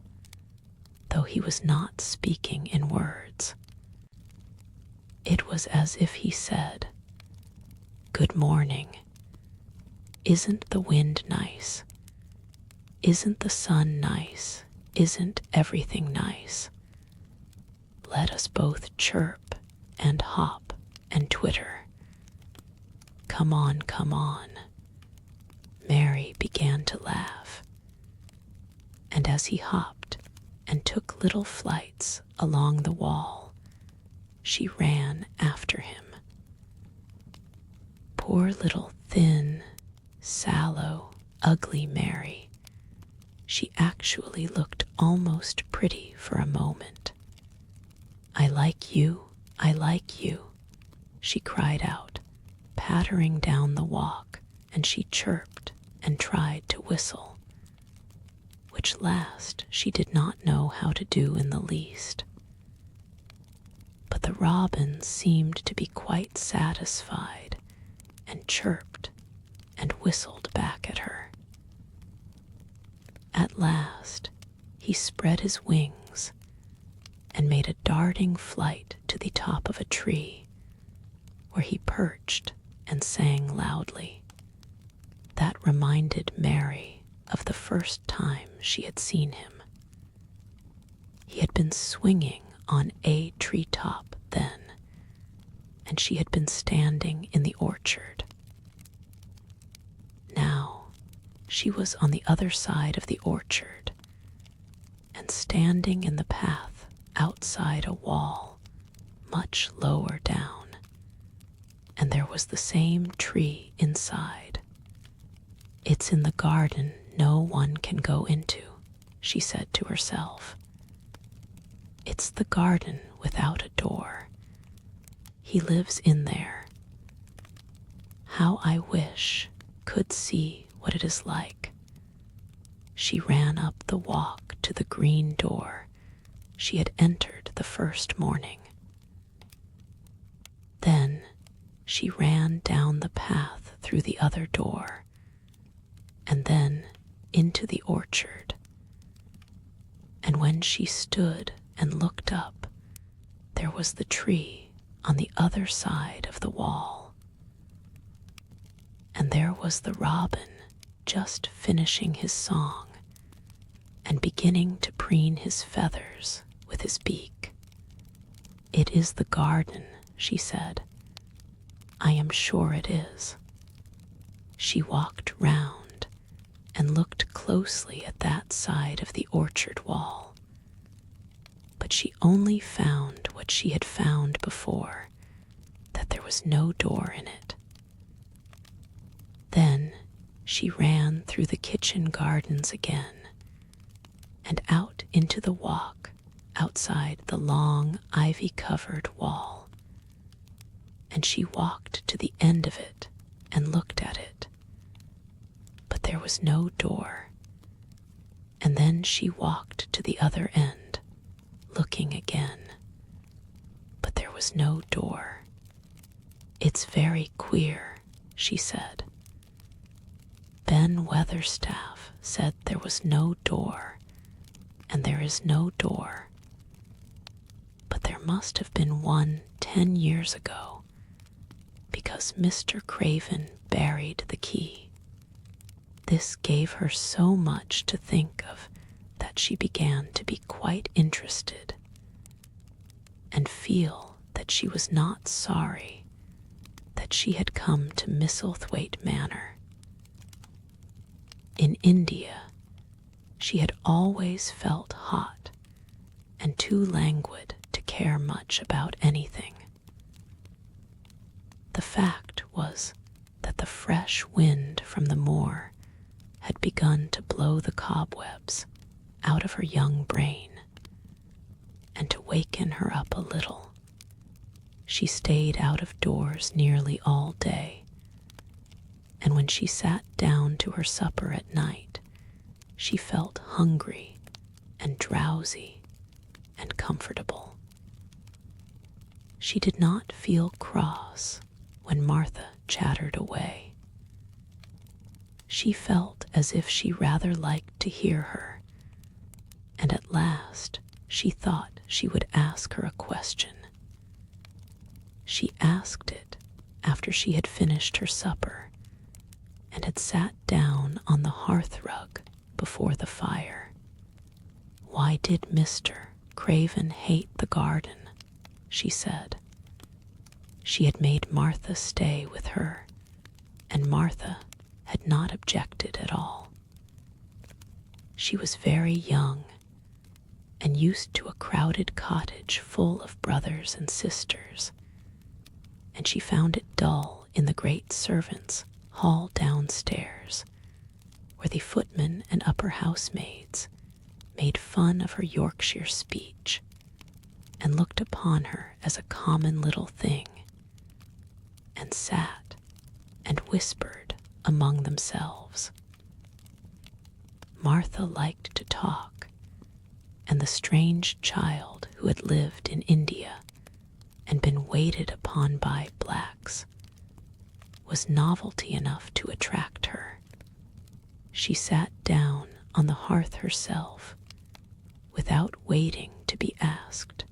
though he was not speaking in words. It was as if he said, "Good morning. Isn't the wind nice? Isn't the sun nice? Isn't everything nice? Let us both chirp and hop and twitter. Come on, come on." Mary began to laugh, and as he hopped and took little flights along the wall, she ran after him. Poor little thin, sallow, ugly Mary. She actually looked almost pretty for a moment. "I like you, I like you," she cried out, pattering down the walk, and she chirped and tried to whistle, which last she did not know how to do in the least. But the robins seemed to be quite satisfied and chirped and whistled back at her. At last he spread his wings and made a darting flight to the top of a tree, where he perched and sang loudly. That reminded Mary of the first time she had seen him. He had been swinging on a treetop then, and she had been standing in the orchard. Now she was on the other side of the orchard, and standing in the path outside a wall much lower down, and there was the same tree inside. "It's in the garden no one can go into," she said to herself. "It's the garden without a door. He lives in there. How I wish could see what it is like." She ran up the walk to the green door she had entered the first morning. Then she ran down the path through the other door, and then into the orchard. And when she stood and looked up, there was the tree on the other side of the wall. And there was the robin just finishing his song and beginning to preen his feathers with his beak. "It is the garden," she said. "I am sure it is." She walked round and looked closely at that side of the orchard wall, but she only found what she had found before, that there was no door in it. Then she ran through the kitchen gardens again and out into the walk outside the long ivy-covered wall, and she walked to the end of it and looked at it, but there was no door. And then she walked to the other end, looking again, but there was no door. "It's very queer," she said. "Ben Weatherstaff said there was no door, and there is no door. But there must have been one 10 years ago, because Mr. Craven buried the key." This gave her so much to think of that she began to be quite interested, and feel that she was not sorry that she had come to Misselthwaite Manor. In India, she had always felt hot and too languid to care much about anything. The fact was that the fresh wind from the moor had begun to blow the cobwebs out of her young brain, and to waken her up a little. She stayed out of doors nearly all day, and when she sat down to her supper at night, she felt hungry and drowsy and comfortable. She did not feel cross when Martha chattered away. She felt as if she rather liked to hear her, and at last she thought she would ask her a question. She asked it after she had finished her supper and had sat down on the hearth rug before the fire. "Why did Mr. Craven hate the garden?" she said. She had made Martha stay with her, and Martha had not objected at all. She was very young and used to a crowded cottage full of brothers and sisters, and she found it dull in the great servants' hall downstairs, where the footmen and upper housemaids made fun of her Yorkshire speech and looked upon her as a common little thing, and sat and whispered among themselves. Martha liked to talk, and the strange child who had lived in India and been waited upon by blacks was novelty enough to attract her. She sat down on the hearth herself without waiting to be asked,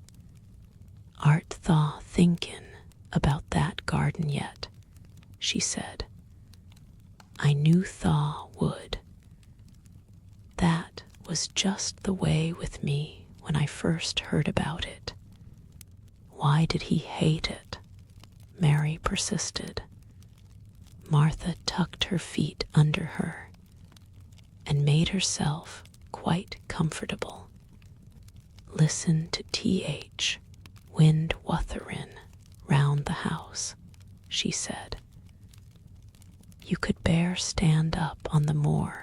"Art-thou thinkin' about that garden yet?" she said. "I knew thou would. That was just the way with me when I first heard about it." "Why did he hate it?" Mary persisted. Martha tucked her feet under her and made herself quite comfortable. "Listen to T.H. wind wutherin' round the house," she said. "You could bear stand up on the moor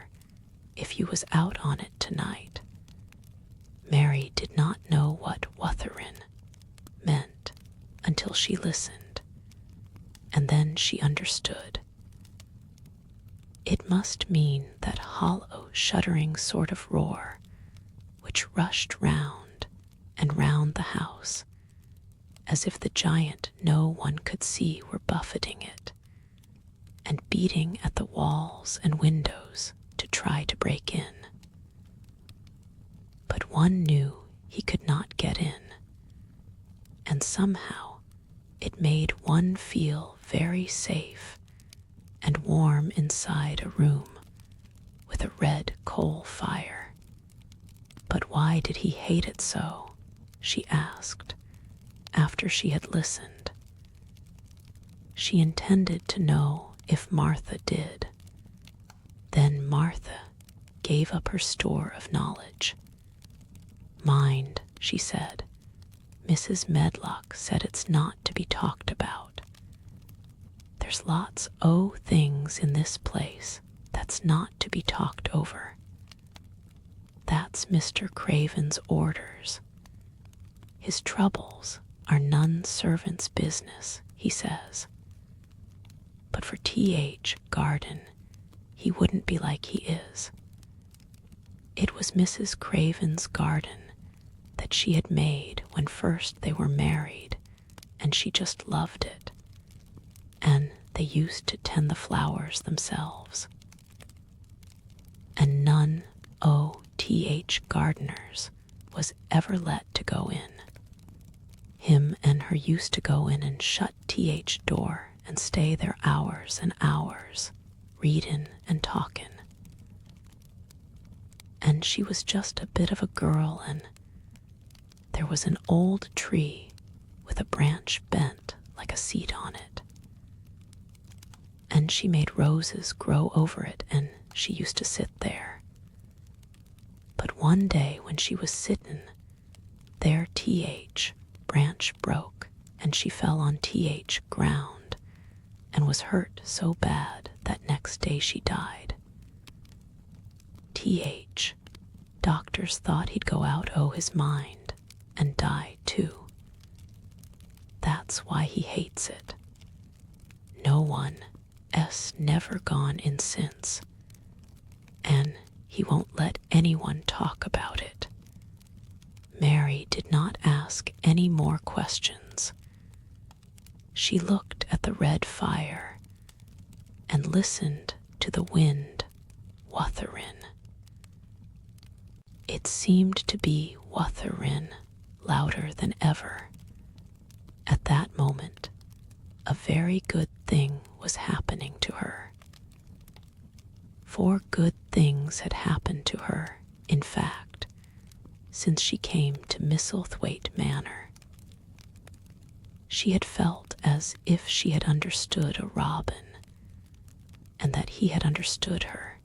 if you was out on it tonight." Mary did not know what wutherin' meant until she listened, and then she understood. It must mean that hollow, shuddering sort of roar which rushed round and round the house, as if the giant no one could see were buffeting it, and beating at the walls and windows to try to break in. But one knew he could not get in, and somehow it made one feel very safe and warm inside a room with a red coal fire. But why did he hate it so? She asked, after she had listened. She intended to know if Martha did. Then Martha gave up her store of knowledge. "Mind," she said, "Mrs. Medlock said it's not to be talked about. There's lots o' things in this place that's not to be talked over. That's Mr. Craven's orders. His troubles are none servant's business, he says. But for T.H. Garden, he wouldn't be like he is. It was Mrs. Craven's garden that she had made when first they were married, and she just loved it. And they used to tend the flowers themselves. And none o' T.H. gardeners was ever let to go in. Him and her used to go in and shut T.H. door and stay there hours and hours, readin' and talkin'. And she was just a bit of a girl, and there was an old tree with a branch bent like a seat on it. And she made roses grow over it, and she used to sit there. But one day when she was sittin' there, T.H. branch broke, and she fell on T.H. ground, and was hurt so bad that next day she died. T.H. doctors thought he'd go out o' his mind and die too. That's why he hates it. No one s never gone in since, and he won't let anyone talk about it. Mary did not ask any more questions. She looked at the red fire and listened to the wind wutherin'. It seemed to be wutherin' louder than ever. At that moment, a very good thing was happening to her. 4 good things had happened to her, in fact, since she came to Misselthwaite Manor. She had felt as if she had understood a robin, and that he had understood her.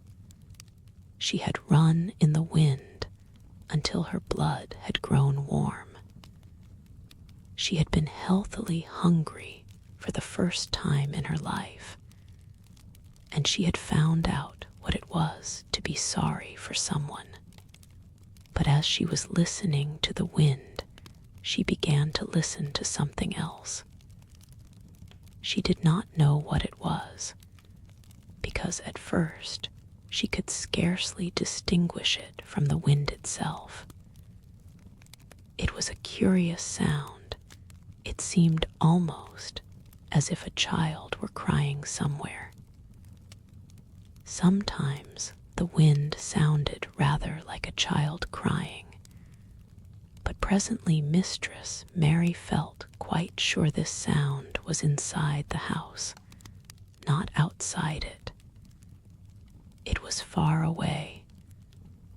She had run in the wind until her blood had grown warm. She had been healthily hungry for the first time in her life, and she had found out what it was to be sorry for someone. But as she was listening to the wind, she began to listen to something else. She did not know what it was, because at first she could scarcely distinguish it from the wind itself. It was a curious sound. It seemed almost as if a child were crying somewhere. Sometimes the wind sounded rather like a child crying, but presently Mistress Mary felt quite sure this sound was inside the house, not outside it. It was far away,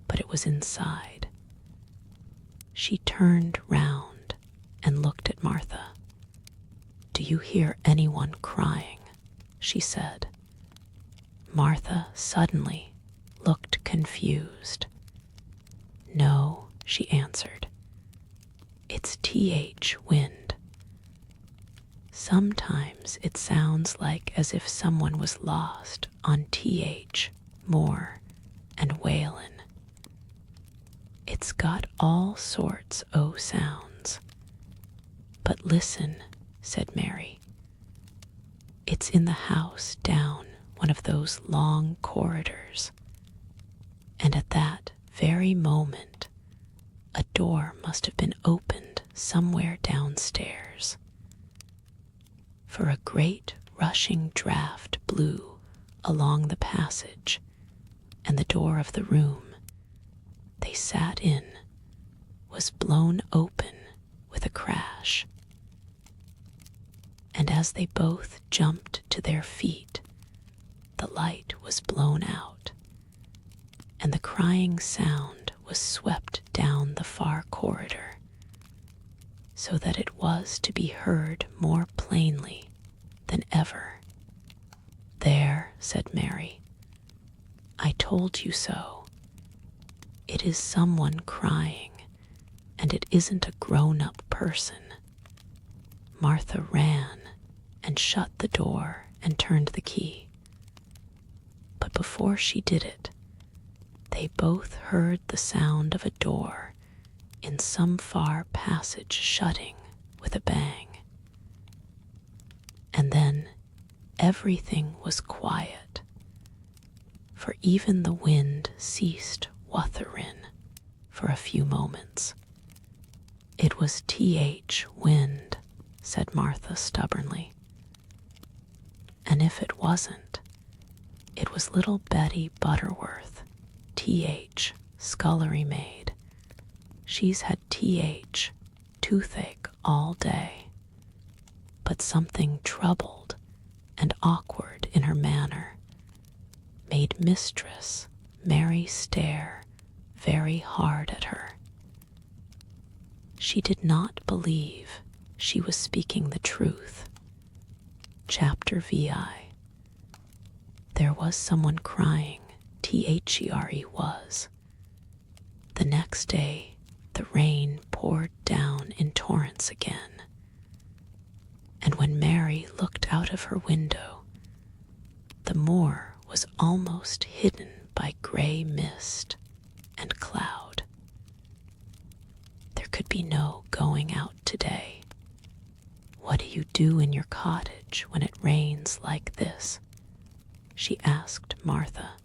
but it was inside. She turned round and looked at Martha. "Do you hear anyone crying?" she said. Martha suddenly looked confused. "No," she answered. "It's TH wind. Sometimes it sounds like as if someone was lost on TH, MOOR, and wailin'. It's got all sorts o' sounds. But listen," said Mary. "It's in the house down one of those long corridors." And at that very moment, a door must have been opened somewhere downstairs. For a great rushing draught blew along the passage, and the door of the room they sat in was blown open with a crash. And as they both jumped to their feet, the light was blown out, and the crying sound was swept down the far corridor, so that it was to be heard more plainly than ever. "There," said Mary, "I told you so. It is someone crying, and it isn't a grown-up person." Martha ran and shut the door and turned the key. But before she did it, they both heard the sound of a door in some far passage shutting with a bang. And then everything was quiet, for even the wind ceased wuthering for a few moments. "It was TH wind," said Martha stubbornly. "And if it wasn't, it was little Betty Butterworth, TH, scullery maid. She's had TH, toothache all day. But something troubled and awkward in her manner made Mistress Mary stare very hard at her. She did not believe she was speaking the truth. Chapter VI. There was someone crying, THERE was. The next day, the rain poured down in torrents again, and when Mary looked out of her window, the moor was almost hidden by gray mist and cloud. There could be no going out today. "What do you do in your cottage when it rains like this?" she asked Martha.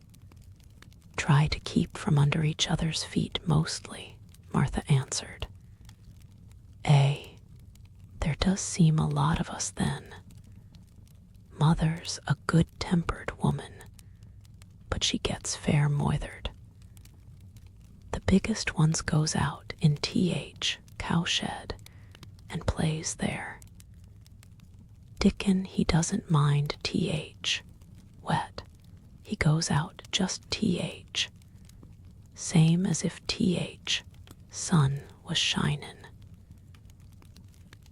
"Try to keep from under each other's feet mostly," Martha answered. There does seem a lot of us then. Mother's a good-tempered woman, but she gets fair moithered. The biggest ones goes out in TH, cowshed, and plays there. Dickon, he doesn't mind TH, wet. He goes out just TH, same as if TH, sun was shinin'.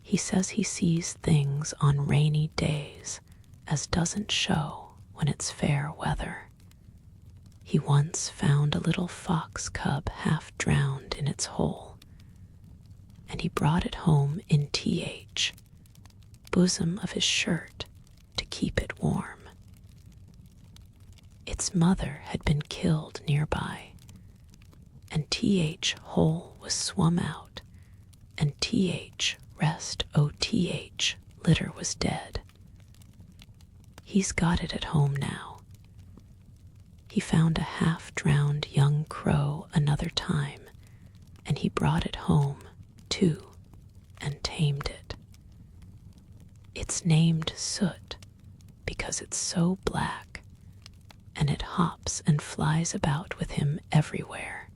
He says he sees things on rainy days as doesn't show when it's fair weather. He once found a little fox cub half drowned in its hole, and he brought it home in TH, bosom of his shirt, to keep it warm. Its mother had been killed nearby, and TH hole was swum out, and TH rest OTH litter was dead. He's got it at home now. He found a half-drowned young crow another time, and he brought it home, too, and tamed it. It's named Soot because it's so black, and it hops and flies about with him everywhere.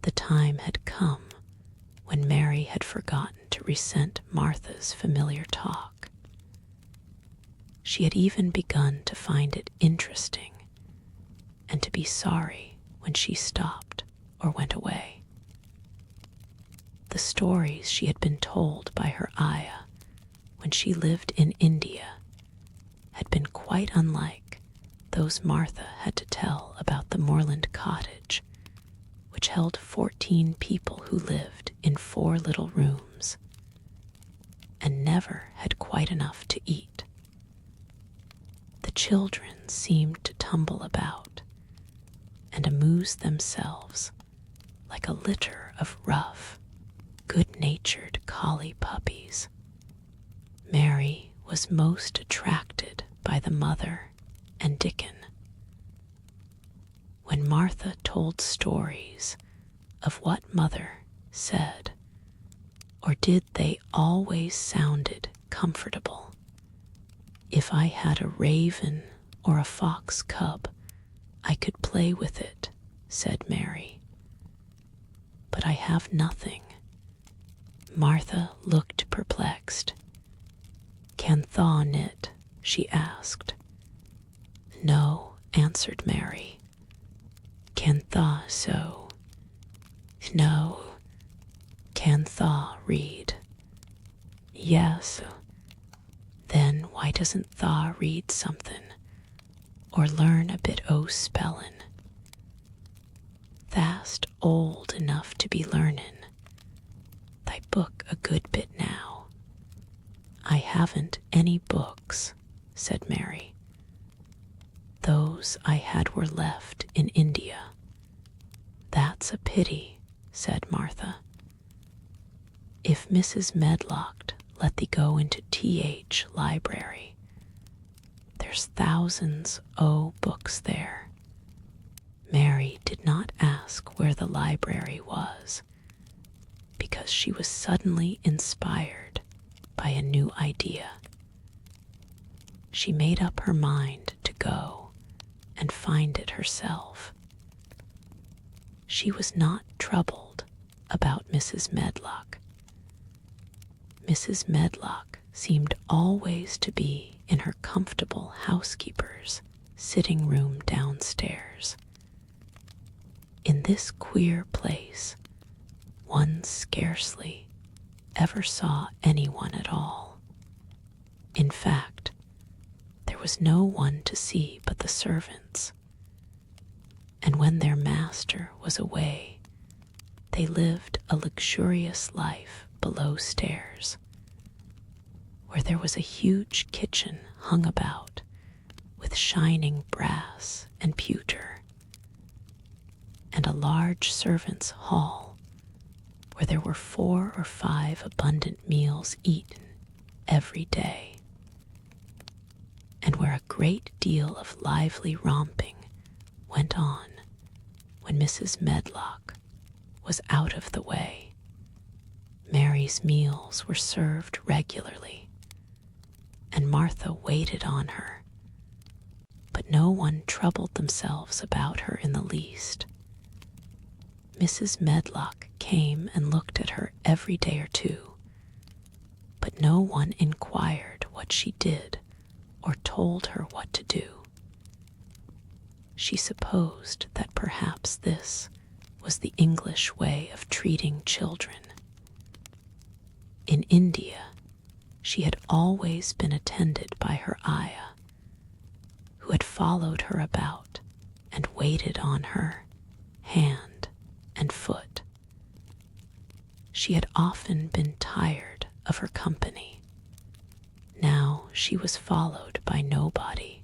The time had come when Mary had forgotten to resent Martha's familiar talk. She had even begun to find it interesting and to be sorry when she stopped or went away. The stories she had been told by her ayah when she lived in India had been quite unlike those Martha had to tell about the moorland cottage, which held 14 people who lived in 4 little rooms and never had quite enough to eat. The children seemed to tumble about and amuse themselves like a litter of rough, good-natured collie puppies. Mary was most attracted by the mother and Dickon. When Martha told stories of what mother said or did, they always sounded comfortable. If I had a raven or a fox cub, I could play with it, said Mary. But I have nothing. Martha looked perplexed. Can thaw knit? She asked. No, answered Mary. Can thaw sew? No. Can thaw read? Yes. Then why doesn't thaw read something or learn a bit o' spellin'? Tha'st old enough to be learnin'. Thy book a good bit now. I haven't any books, said Mary. Those I had were left in India. That's a pity, said Martha. If Mrs. Medlock let thee go into T.H. library, there's thousands o' books there. Mary did not ask where the library was, because she was suddenly inspired by a new idea. She made up her mind to go and find it herself. She was not troubled about Mrs. Medlock. Mrs. Medlock seemed always to be in her comfortable housekeeper's sitting room downstairs. In this queer place, one scarcely ever saw anyone at all. In fact, there was no one to see but the servants, and when their master was away, they lived a luxurious life below stairs, where there was a huge kitchen hung about with shining brass and pewter, and a large servants' hall where there were 4 or 5 abundant meals eaten every day, and where a great deal of lively romping went on when Mrs. Medlock was out of the way. Mary's meals were served regularly, and Martha waited on her, but no one troubled themselves about her in the least. Mrs. Medlock came and looked at her every day or 2, but no one inquired what she did or told her what to do. She supposed that perhaps this was the English way of treating children. In India, she had always been attended by her ayah, who had followed her about and waited on her, hand and foot. She had often been tired of her company. Now she was followed by nobody,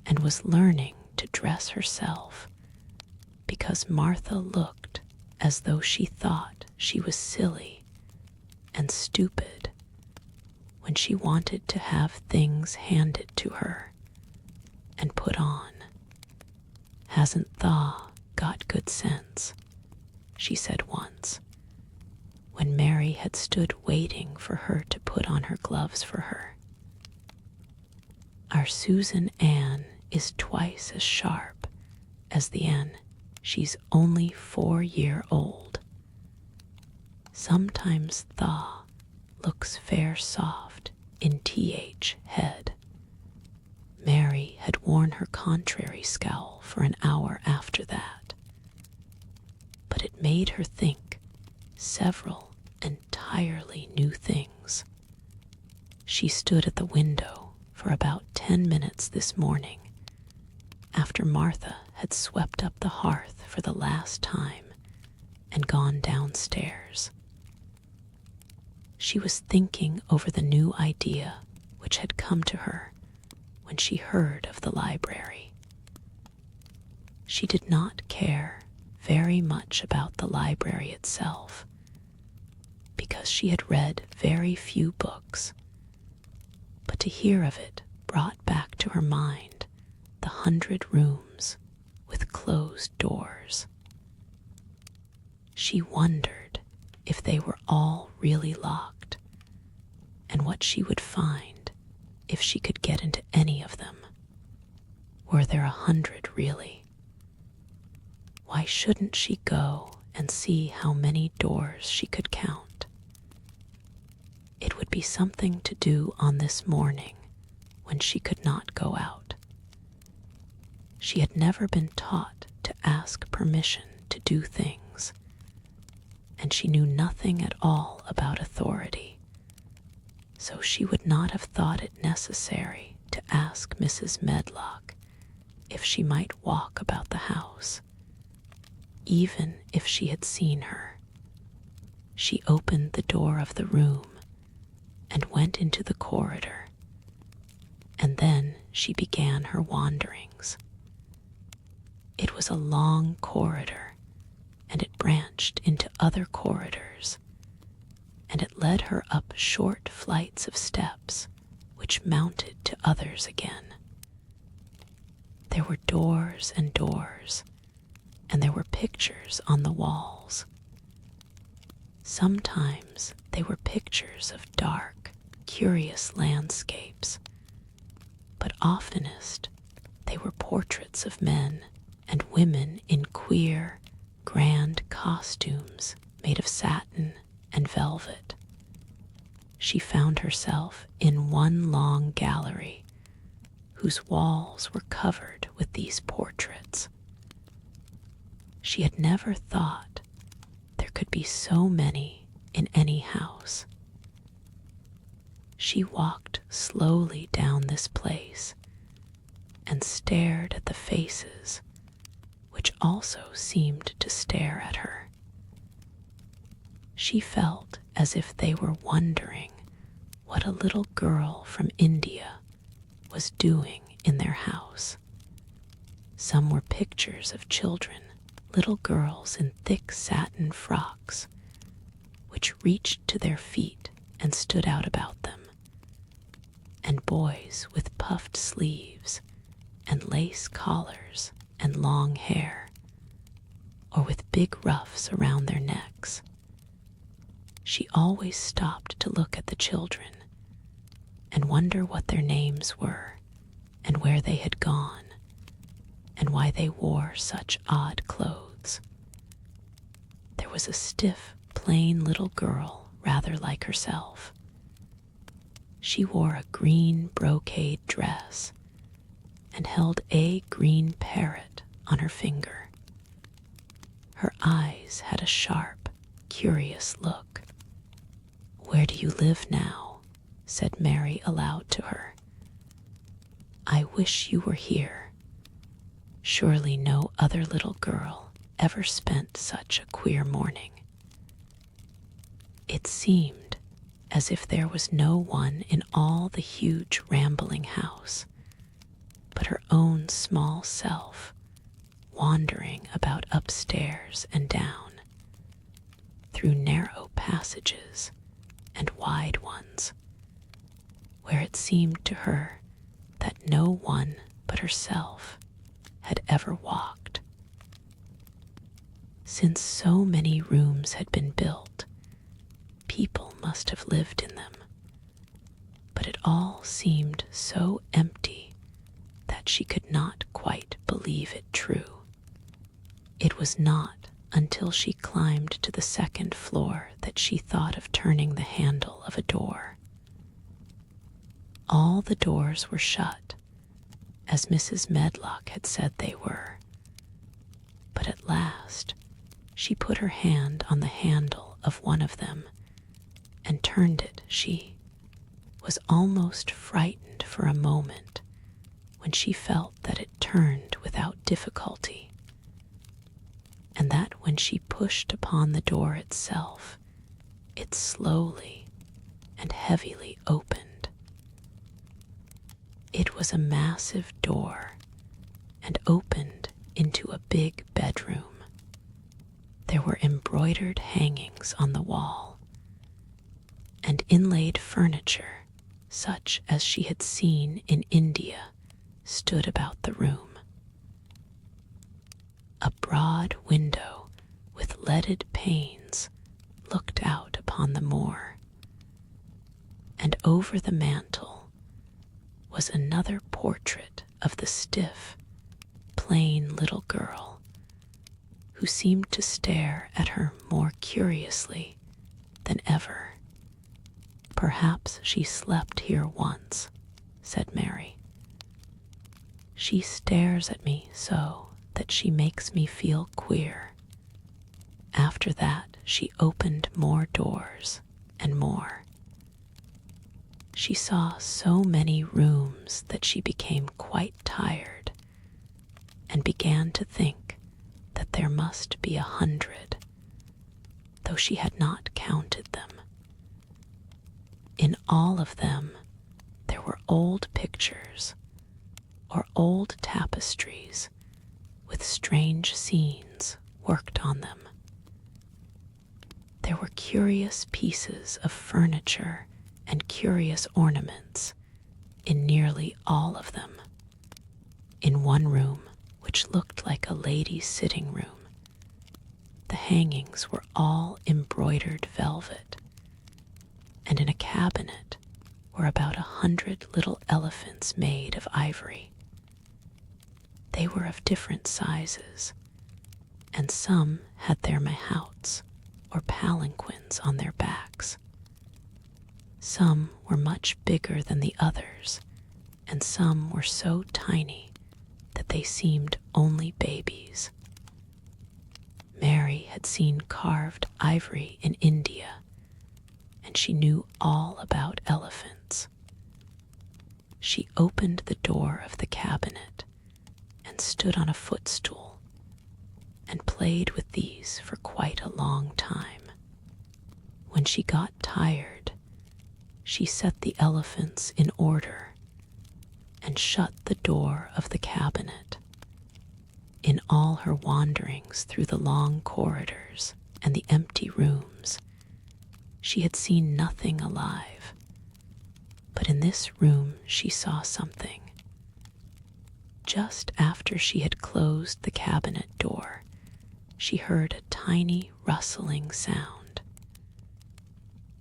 and was learning to dress herself because Martha looked as though she thought she was silly and stupid when she wanted to have things handed to her and put on "Hasn't Thaw got good sense?" she said once, when Mary had stood waiting for her to put on her gloves for her. "Our Susan Ann is twice as sharp as the N. She's only 4-year-old. Sometimes Thaw looks fair soft in TH head." Mary had worn her contrary scowl for an hour after that, but it made her think several entirely new things. She stood at the window for about 10 minutes this morning, after Martha had swept up the hearth for the last time and gone downstairs. She was thinking over the new idea which had come to her when she heard of the library. She did not care very much about the library itself, because she had read very few books, but to hear of it brought back to her mind the 100 rooms with closed doors. She wondered if they were all really locked, and what she would find if she could get into any of them. Were there 100 really? Why shouldn't she go and see how many doors she could count? It would be something to do on this morning when she could not go out. She had never been taught to ask permission to do things, and she knew nothing at all about authority, so she would not have thought it necessary to ask Mrs. Medlock if she might walk about the house, even if she had seen her. She opened the door of the room and went into the corridor, and then she began her wanderings. It was a long corridor, and it branched into other corridors, and it led her up short flights of steps which mounted to others again. There were doors and doors, and there were pictures on the walls. Sometimes they were pictures of dark, curious landscapes, but oftenest they were portraits of men and women in queer, grand costumes made of satin and velvet. She found herself in one long gallery whose walls were covered with these portraits. She had never thought there could be so many in any house. She walked slowly down this place and stared at the faces which also seemed to stare at her. She felt as if they were wondering what a little girl from India was doing in their house. Some were pictures of children, little girls in thick satin frocks, which reached to their feet and stood out about them, and boys with puffed sleeves and lace collars and long hair, or with big ruffs around their necks. She always stopped to look at the children and wonder what their names were and where they had gone and why they wore such odd clothes. There was a stiff, plain little girl rather like herself. She wore a green brocade dress and held a green parrot on her finger. Her eyes had a sharp, curious look. "Where do you live now?" said Mary aloud to her. "I wish you were here. Surely no other little girl ever spent such a queer morning." It seemed as if there was no one in all the huge rambling house but her own small self, wandering about upstairs and down, through narrow passages and wide ones, where it seemed to her that no one but herself had ever walked. Since so many rooms had been built, people must have lived in them. But it all seemed so empty that she could not quite believe it true. It was not until she climbed to the second floor that she thought of turning the handle of a door. All the doors were shut, as Mrs. Medlock had said they were. But at last she put her hand on the handle of one of them and turned it. She was almost frightened for a moment when she felt that it turned without difficulty, and that when she pushed upon the door itself, it slowly and heavily opened. It was a massive door and opened into a big bedroom. There were embroidered hangings on the wall and inlaid furniture such as she had seen in India stood about the room. A broad window with leaded panes looked out upon the moor, and over the mantel was another portrait of the stiff, plain little girl, who seemed to stare at her more curiously than ever. "Perhaps she slept here once," said Mary. "She stares at me so that she makes me feel queer." After that, she opened more doors and more. She saw so many rooms that she became quite tired and began to think that there must be 100, though she had not counted them. In all of them, there were old pictures or old tapestries with strange scenes worked on them. There were curious pieces of furniture and curious ornaments in nearly all of them. In one room, which looked like a lady's sitting room, the hangings were all embroidered velvet, and in a cabinet were about 100 little elephants made of ivory. They were of different sizes, and some had their mahouts or palanquins on their backs. Some were much bigger than the others, and some were so tiny that they seemed only babies. Mary had seen carved ivory in India, and she knew all about elephants. She opened the door of the cabinet and stood on a footstool and played with these for quite a long time. When she got tired, she set the elephants in order and shut the door of the cabinet. In all her wanderings through the long corridors and the empty rooms, she had seen nothing alive. But in this room she saw something. Just after she had closed the cabinet door, she heard a tiny rustling sound.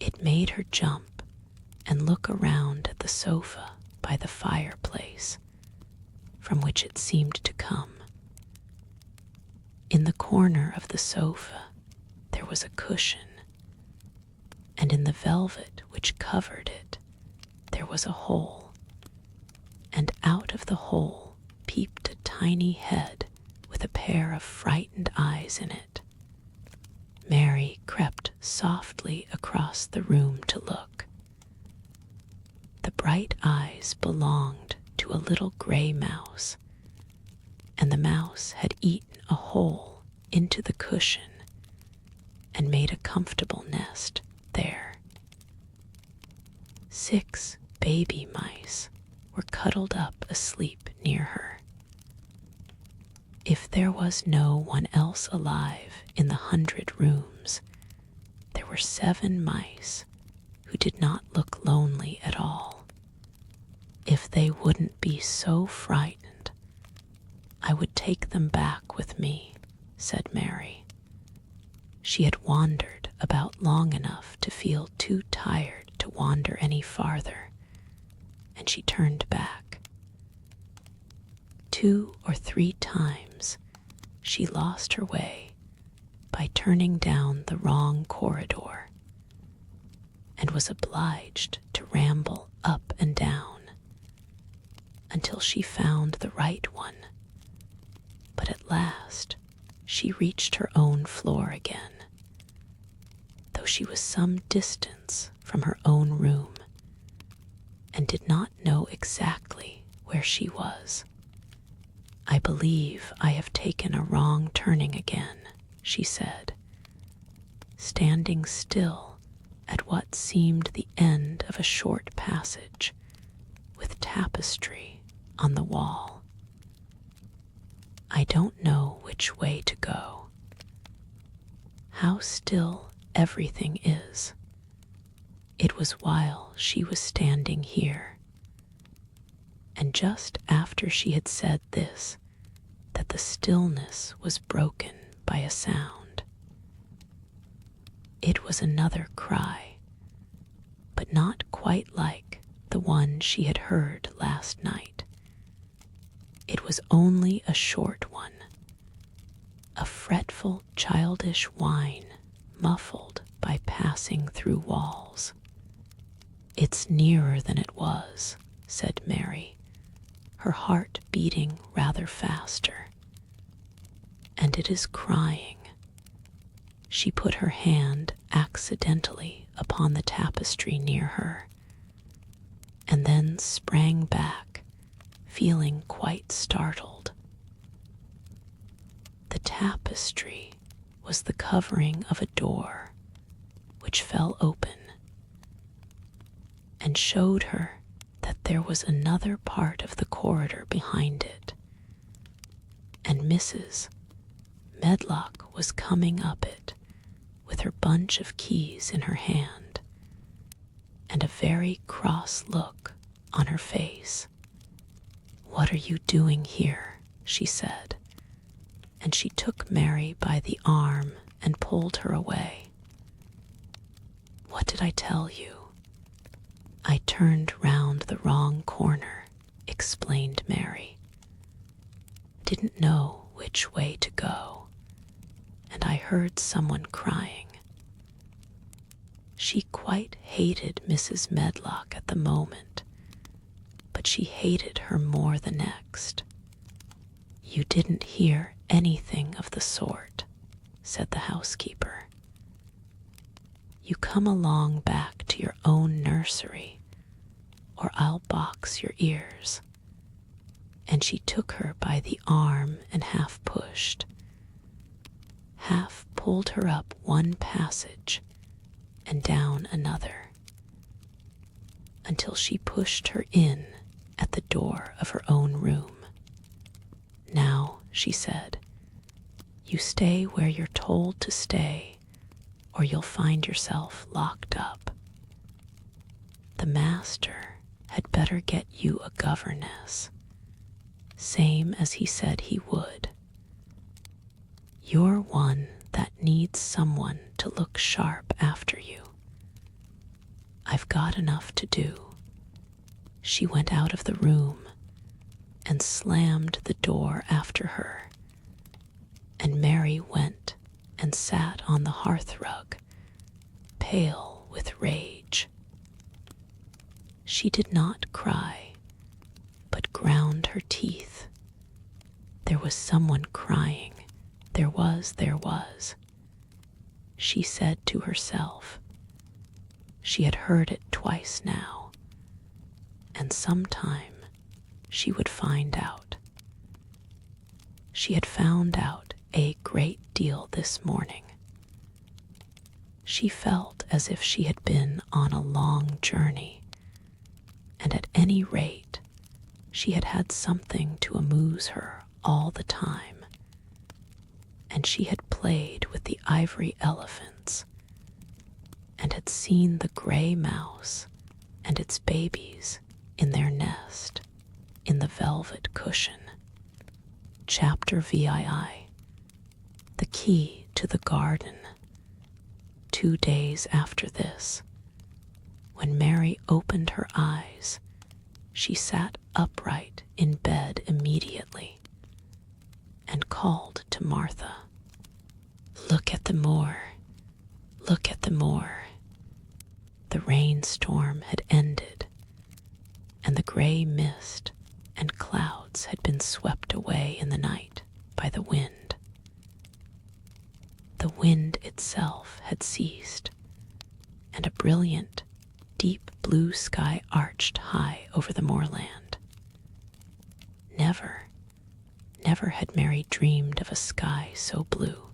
It made her jump and look around at the sofa by the fireplace, from which it seemed to come. In the corner of the sofa there was a cushion, and in the velvet which covered it there was a hole, and out of the hole peeped a tiny head with a pair of frightened eyes in it. Mary crept softly across the room to look. The bright eyes belonged to a little gray mouse, and the mouse had eaten a hole into the cushion and made a comfortable nest there. 6 baby mice were cuddled up asleep near her. If there was no one else alive in the 100 rooms, there were 7 mice who did not look lonely at all. If they wouldn't be so frightened, I would take them back with me, said Mary. She had wandered about long enough to feel too tired to wander any farther, and she turned back. 2 or 3 times she lost her way by turning down the wrong corridor, and was obliged to ramble up and down until she found the right one. But at last she reached her own floor again, though she was some distance from her own room and did not know exactly where she was. "I believe I have taken a wrong turning again," she said, standing still at what seemed the end of a short passage with tapestry on the wall. "I don't know which way to go. How still everything is." It was while she was standing here, and just after she had said this, that the stillness was broken by a sound. It was another cry, but not quite like the one she had heard last night. It was only a short one, a fretful, childish whine muffled by passing through walls. "It's nearer than it was," said Mary, her heart beating rather faster. "And it is crying." She put her hand accidentally upon the tapestry near her, and then sprang back, feeling quite startled. The tapestry was the covering of a door which fell open, and showed her that there was another part of the corridor behind it, and Mrs. Medlock was coming up it with her bunch of keys in her hand, and a very cross look on her face. "What are you doing here?" she said, and she took Mary by the arm and pulled her away. "What did I tell you? I turned round the wrong corner," explained Mary. "Didn't know which way to go, and I heard someone crying." She quite hated Mrs. Medlock at the moment, but she hated her more the next. "You didn't hear anything of the sort," said the housekeeper. "You come along back to your own nursery, or I'll box your ears." And she took her by the arm and half pushed, half pulled her up one passage and down another, until she pushed her in at the door of her own room. "Now," she said, "you stay where you're told to stay, or you'll find yourself locked up. The master had better get you a governess, same as he said he would. You're one that needs someone to look sharp after you. I've got enough to do." She went out of the room and slammed the door after her, and Mary went and sat on the hearthrug, pale with rage. She did not cry, but ground her teeth. There was someone crying. There was. She said to herself. She had heard it twice now, and sometime she would find out. She had found out a great deal this morning. She felt as if she had been on a long journey, and at any rate she had had something to amuse her all the time, and she had played with the ivory elephants, and had seen the gray mouse and its babies in their nest in the velvet cushion. Chapter VII. The Key to the Garden. 2 days after this, when Mary opened her eyes, she sat upright in bed immediately and called to Martha. "Look at the moor! Look at the moor!" The rainstorm had ended, and the gray mist and clouds had been swept away in the night by the wind. The wind itself had ceased, and a brilliant, deep blue sky arched high over the moorland. Never had Mary dreamed of a sky so blue.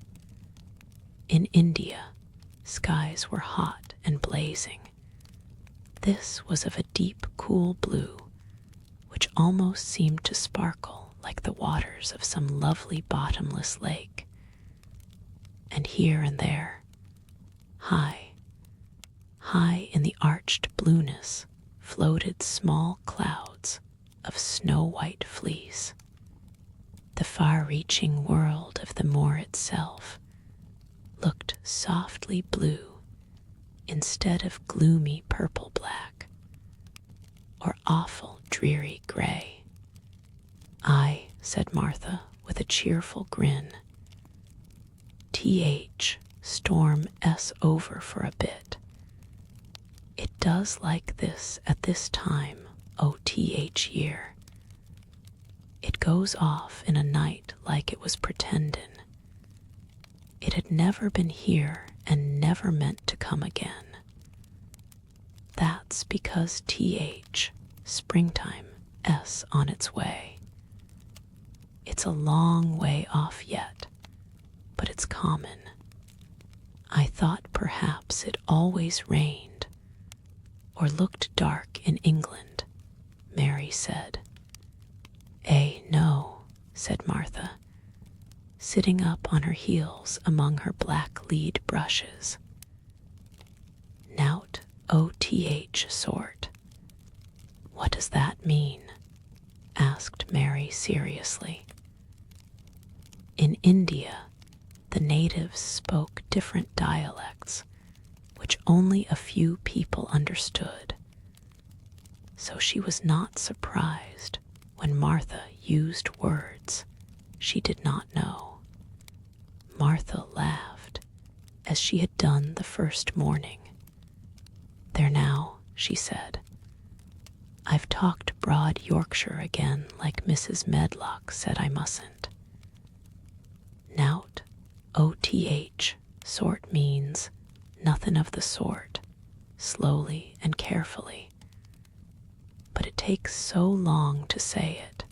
In India, skies were hot and blazing. This was of a deep, cool blue, which almost seemed to sparkle like the waters of some lovely bottomless lake. And here and there, high in the arched blueness, floated small clouds of snow-white fleece. The far-reaching world of the moor itself looked softly blue instead of gloomy purple-black or awful dreary gray. "Aye," said Martha with a cheerful grin. "TH, storm S over for a bit. It does like this at this time, O.TH year. It goes off in a night like it was pretendin'. It had never been here and never meant to come again. That's because TH, springtime, S on its way. It's a long way off yet, but it's common. I thought perhaps it always rained or looked dark in England," Mary said. No," said Martha, sitting up on her heels among her black lead brushes. "Nout O.TH sort." "What does that mean?" asked Mary seriously. In India, the natives spoke different dialects, which only a few people understood. So she was not surprised when Martha used words she did not know. Martha laughed, as she had done the first morning. "There now," she said. "I've talked broad Yorkshire again like Mrs. Medlock said I mustn't. Nout O.TH sort means nothing of the sort, slowly and carefully. But it takes so long to say it.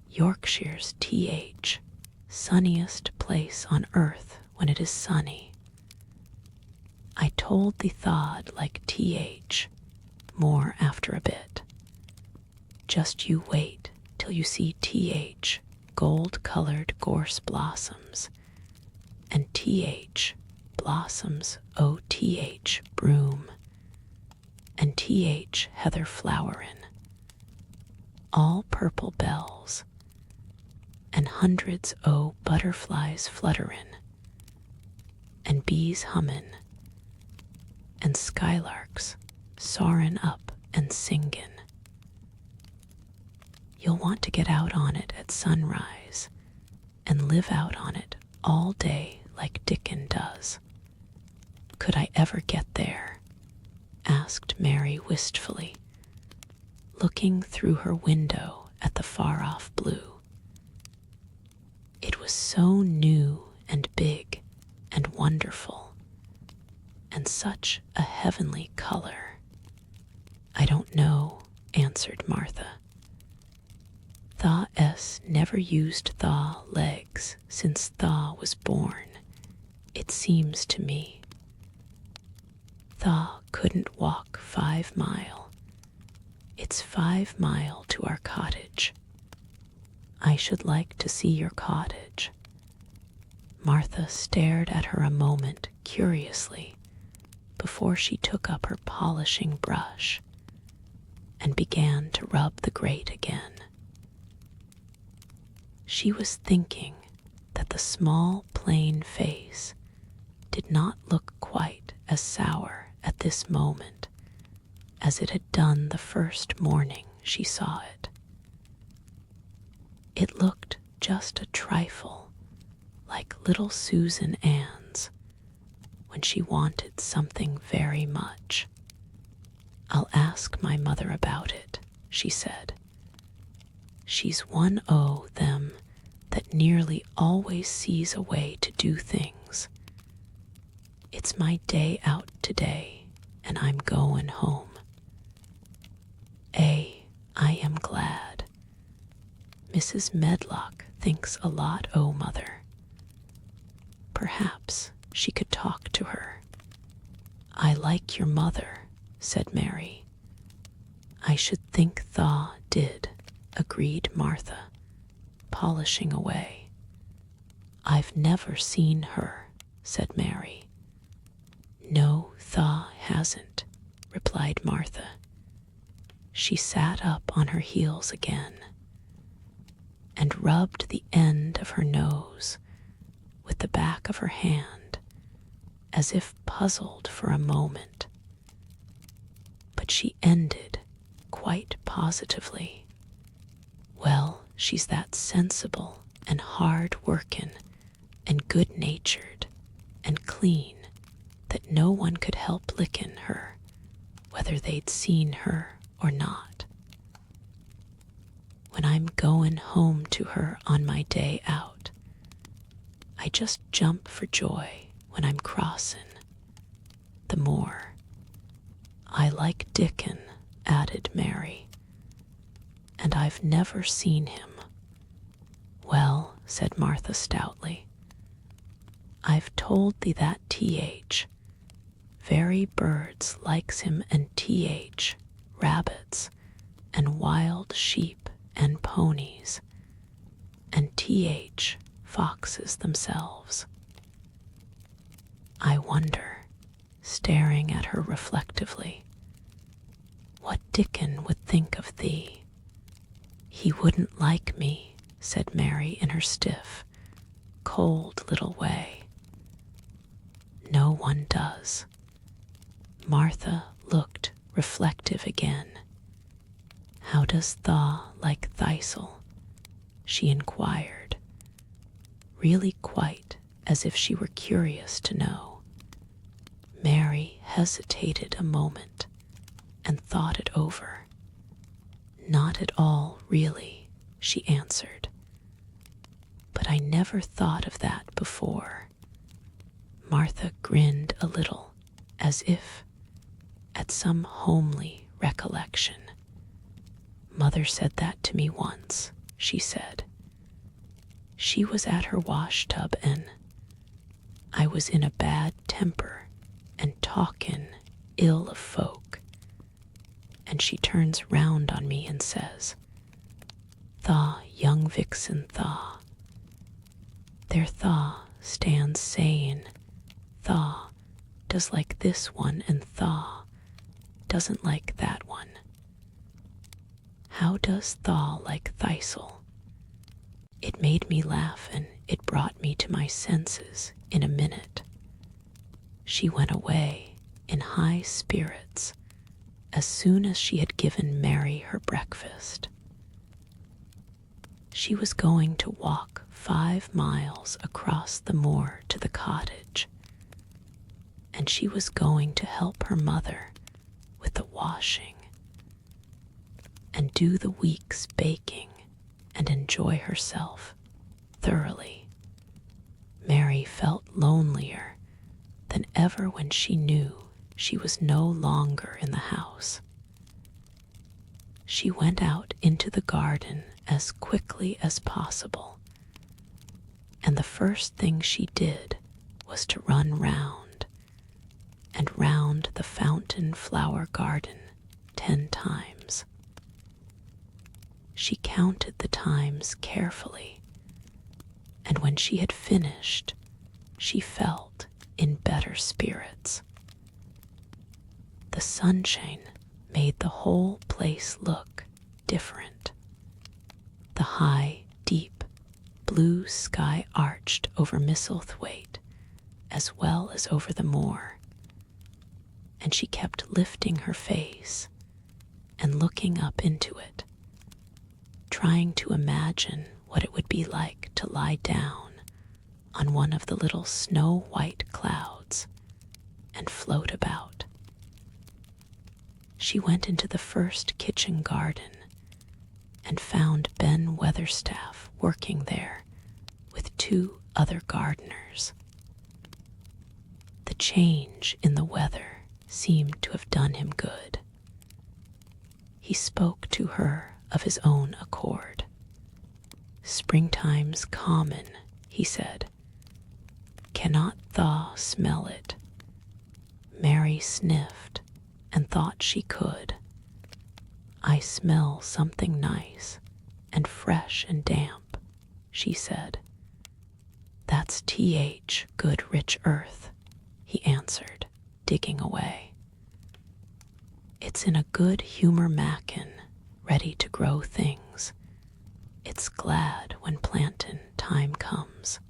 Yorkshire's TH, sunniest place on earth when it is sunny. I told the thod like TH, more after a bit. Just you wait till you see TH, gold-colored gorse blossoms, and TH, blossoms O.TH, broom, and TH, heather flowerin', all purple bells, and hundreds o' butterflies flutterin', and bees hummin', and skylarks soarin' up and singin'. You'll want to get out on it at sunrise and live out on it all day like Dickon does." "Could I ever get there?" asked Mary wistfully, looking through her window at the far-off blue. It was so new and big and wonderful, and such a heavenly color. "I don't know," answered Martha. "THE never used THE legs since THE was born, it seems to me. THE couldn't walk 5 mile. It's 5 mile to our cottage. I should like to see your cottage." Martha stared at her a moment curiously before she took up her polishing brush and began to rub the grate again. She was thinking that the small, plain face did not look quite as sour at this moment as it had done the first morning she saw it. It looked just a trifle like little Susan Ann's when she wanted something very much. "I'll ask my mother about it," she said. "She's one o' them that nearly always sees a way to do things. It's my day out today, and I'm goin' home. I am glad. Mrs. Medlock thinks a lot o' mother. Perhaps she could talk to her." "I like your mother," said Mary. "I should think THE did," agreed Martha, polishing away. "I've never seen her," said Mary. "No, THE hasn't," replied Martha. She sat up on her heels again and rubbed the end of her nose with the back of her hand as if puzzled for a moment. But she ended quite positively. "Well, she's that sensible and hard-workin' and good-natured and clean that no one could help lickin' her, whether they'd seen her or not. When I'm goin' home to her on my day out, I just jump for joy when I'm crossin' the moor. I like Dickon," added Mary, "and I've never seen him." "Well," said Martha stoutly, "I've told thee that very birds likes him, and rabbits and wild sheep and ponies, and foxes themselves. I wonder," staring at her reflectively, "what Dickon would think of thee." "He wouldn't like me," said Mary in her stiff, cold little way. "No one does." Martha looked reflective again. "How does THE like THRUSH?" she inquired, really quite as if she were curious to know. Mary hesitated a moment and thought it over. "Not at all, really," she answered. "But I never thought of that before." Martha grinned a little, as if at some homely recollection. "Mother said that to me once," she said. "She was at her wash-tub and I was in a bad temper and talkin' ill of folk, and she turns round on me and says, 'The young vixen, the.' There THE stands sayin' THE does like this one and THE doesn't like that one. How does THE like Thistle?" It made me laugh, and it brought me to my senses in a minute. She went away in high spirits as soon as she had given Mary her breakfast. She was going to walk 5 miles across the moor to the cottage, and she was going to help her mother with the washing and do the week's baking and enjoy herself thoroughly. Mary felt lonelier than ever when she knew she was no longer in the house. She went out into the garden as quickly as possible, and the first thing she did was to run round and round the fountain flower garden 10 times. She counted the times carefully, and when she had finished, she felt in better spirits. The sunshine made the whole place look different. The high, deep, blue sky arched over MISSEL as well as over the moor, and she kept lifting her face and looking up into it, trying to imagine what it would be like to lie down on one of the little snow-white clouds and float about. She went into the first kitchen garden and found Ben Weatherstaff working there with 2 other gardeners. The change in the weather seemed to have done him good. He spoke to her of his own accord. "Springtime's common," he said. "Cannot thaw smell it?" Mary sniffed and thought she could. "I smell something nice and fresh and damp," she said. "That's TH, good rich earth," he answered, digging away. "It's in a good humor mackin', ready to grow things. It's glad when plantin' time comes.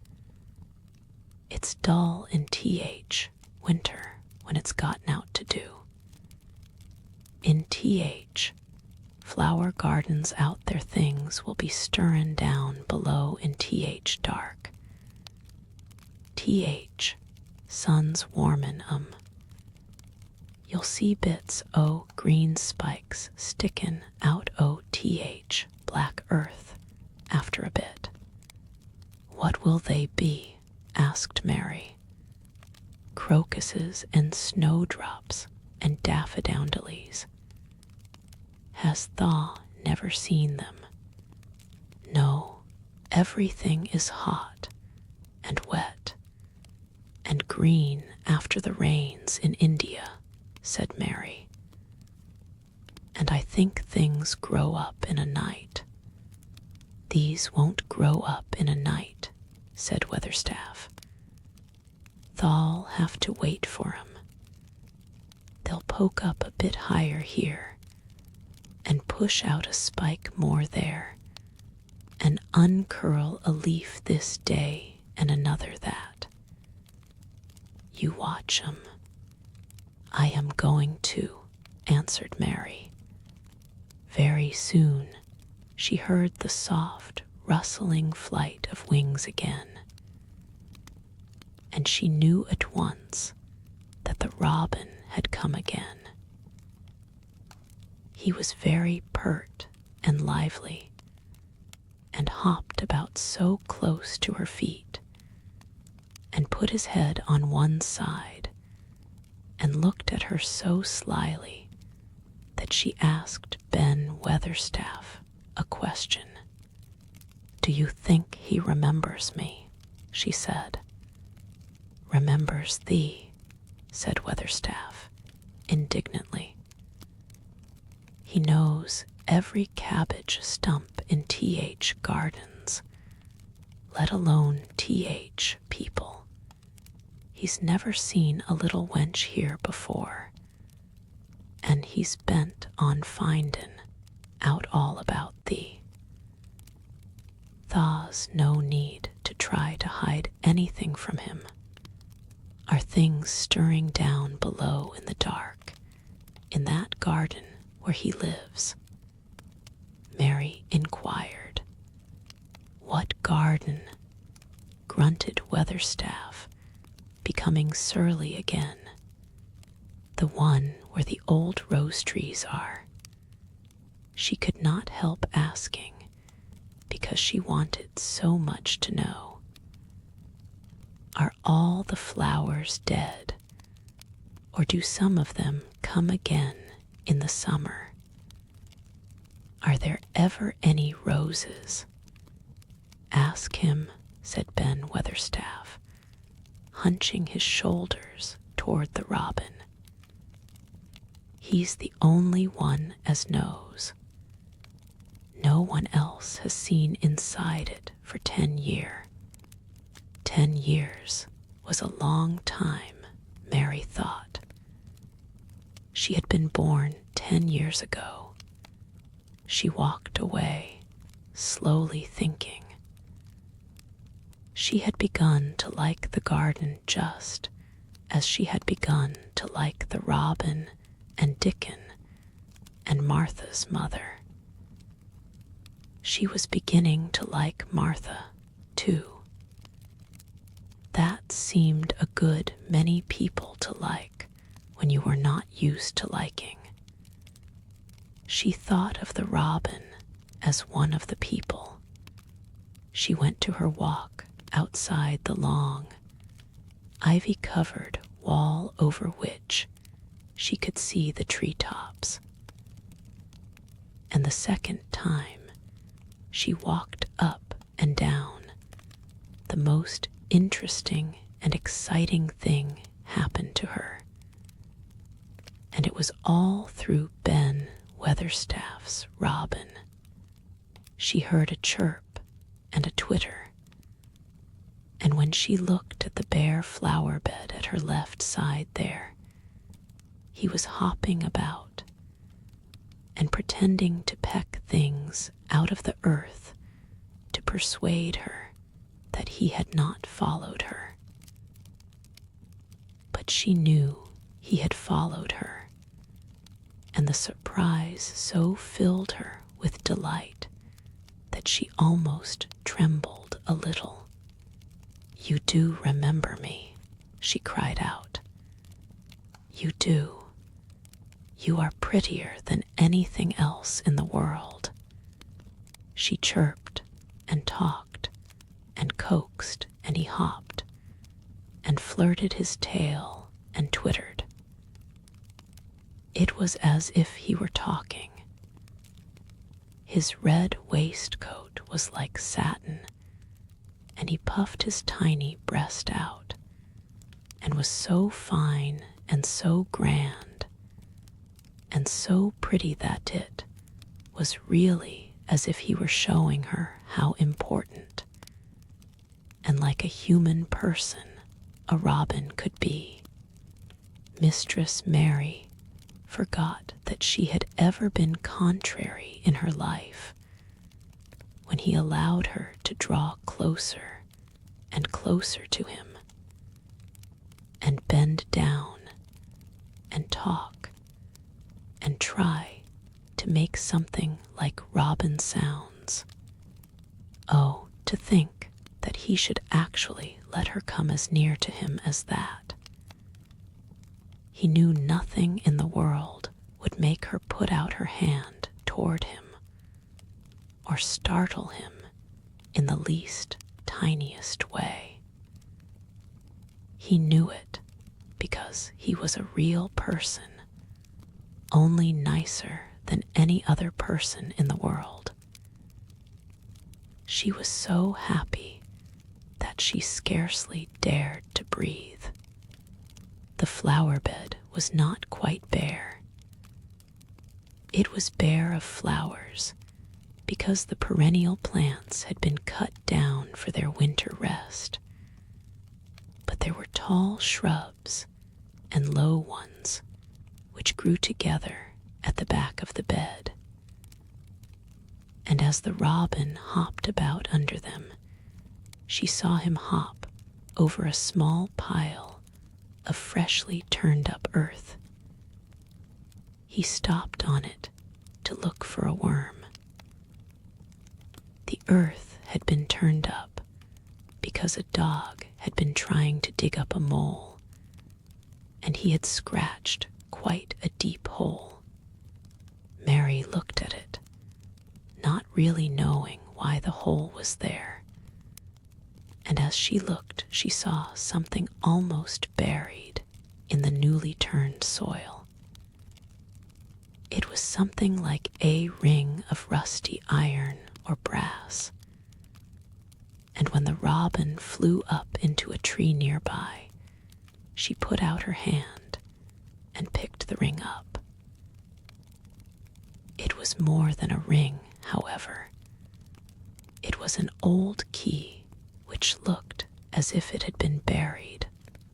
It's dull in TH, winter, when it's got nowt to do. In TH, flower gardens out their things will be stirrin' down below in TH dark. TH, sun's warmin' 'em. You'll see bits o' green spikes stickin' out o' TH, black earth, after a bit." "What will they be?" asked Mary. "Crocuses and snowdrops and daffodowndilies." "Has Thaw never seen them?" "No, everything is hot and wet and green after the rains in India," said Mary. "And I think things grow up in a night." "These won't grow up in a night," said Weatherstaff. "Thaw'll have to wait for 'em. They'll poke up a bit higher here and push out a spike more there and uncurl a leaf this day and another that. You watch 'em." "I am going to," answered Mary. Very soon she heard the soft, rustling flight of wings again, and she knew at once that the robin had come again. He was very pert and lively, and hopped about so close to her feet, and put his head on one side, and looked at her so slyly that she asked Ben Weatherstaff a question. "Do you think he remembers me?" she said. "Remembers thee," said Weatherstaff, indignantly. "He knows every cabbage stump in TH gardens, let alone TH people. He's never seen a little wench here before, and he's bent on findin' out all about thee. Thaw's no need to try to hide anything from him. Are things stirring down below in the dark, in that garden where he lives?" Mary inquired. "What garden?" grunted Weatherstaff, becoming surly again. "The one where the old rose trees are." She could not help asking, because she wanted so much to know. "Are all the flowers dead, or do some of them come again in the summer? Are there ever any roses?" "Ask him," said Ben Weatherstaff, hunching his shoulders toward the robin. "He's the only one as knows. No one else has seen inside it for 10 year. 10 years was a long time, Mary thought. She had been born 10 years ago. She walked away, slowly thinking. She had begun to like the garden just as she had begun to like the robin and Dickon and Martha's mother. She was beginning to like Martha, too. That seemed a good many people to like when you were not used to liking. She thought of the robin as one of the people. She went to her walk outside the long, ivy-covered wall over which she could see the treetops. And the second time she walked up and down, the most interesting and exciting thing happened to her. And it was all through Ben Weatherstaff's robin. She heard a chirp and a twitter, and when she looked at the bare flower bed at her left side there, he was hopping about and pretending to peck things out of the earth to persuade her that he had not followed her. But she knew he had followed her, and the surprise so filled her with delight that she almost trembled a little. "You do remember me," she cried out. "You do. You are prettier than anything else in the world." She chirped and talked and coaxed, and he hopped and flirted his tail and twittered. It was as if he were talking. His red waistcoat was like satin, and he puffed his tiny breast out, and was so fine and so grand and so pretty that it was really as if he were showing her how important and like a human person a robin could be. Mistress Mary forgot that she had ever been contrary in her life when he allowed her to draw closer and closer to him and bend down and talk and try to make something like robin sounds. Oh, to think that he should actually let her come as near to him as that. He knew nothing in the world would make her put out her hand toward him or startle him in the least tiniest way. He knew it because he was a real person, only nicer than any other person in the world. She was so happy that she scarcely dared to breathe. The flower bed was not quite bare. It was bare of flowers because the perennial plants had been cut down for their winter rest. But there were tall shrubs and low ones which grew together at the back of the bed. And as the robin hopped about under them, she saw him hop over a small pile of freshly turned up earth. He stopped on it to look for a worm. The earth had been turned up because a dog had been trying to dig up a mole, and he had scratched quite a deep hole. Mary looked at it, not really knowing why the hole was there. And as she looked, she saw something almost buried in the newly turned soil. It was something like a ring of rusty iron or brass. And when the robin flew up into a tree nearby, she put out her hand and picked the ring up. It was more than a ring, however. It was an old key which looked as if it had been buried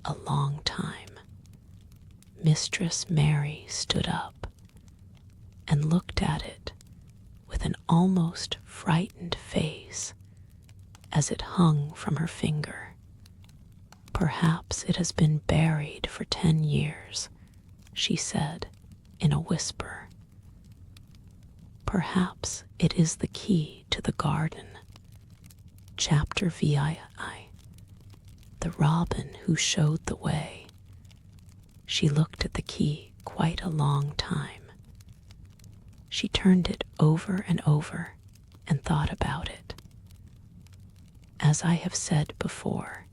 a long time. Mistress Mary stood up and looked at it with an almost frightened face as it hung from her finger. "Perhaps it has been buried for 10 years," she said in a whisper. "Perhaps it is the key to the garden." Chapter VIII. The Robin Who Showed the Way. She looked at the key quite a long time. She turned it over and over and thought about it. As I have said before,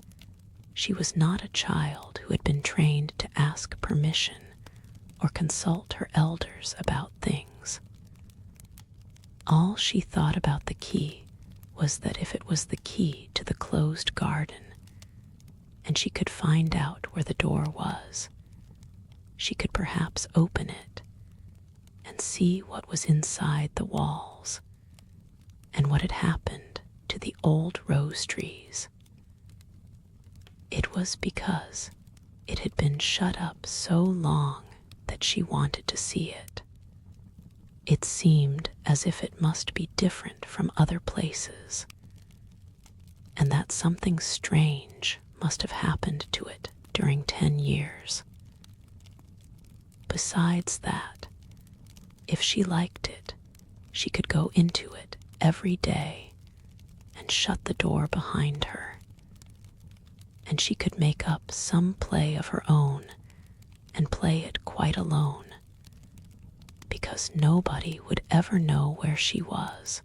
she was not a child who had been trained to ask permission or consult her elders about things. All she thought about the key was that if it was the key to the closed garden, and she could find out where the door was, she could perhaps open it and see what was inside the walls and what had happened to the old rose trees. It was because it had been shut up so long that she wanted to see it. It seemed as if it must be different from other places, and that something strange must have happened to it during 10 years. Besides that, if she liked it, she could go into it every day and shut the door behind her, and she could make up some play of her own and play it quite alone, because nobody would ever know where she was,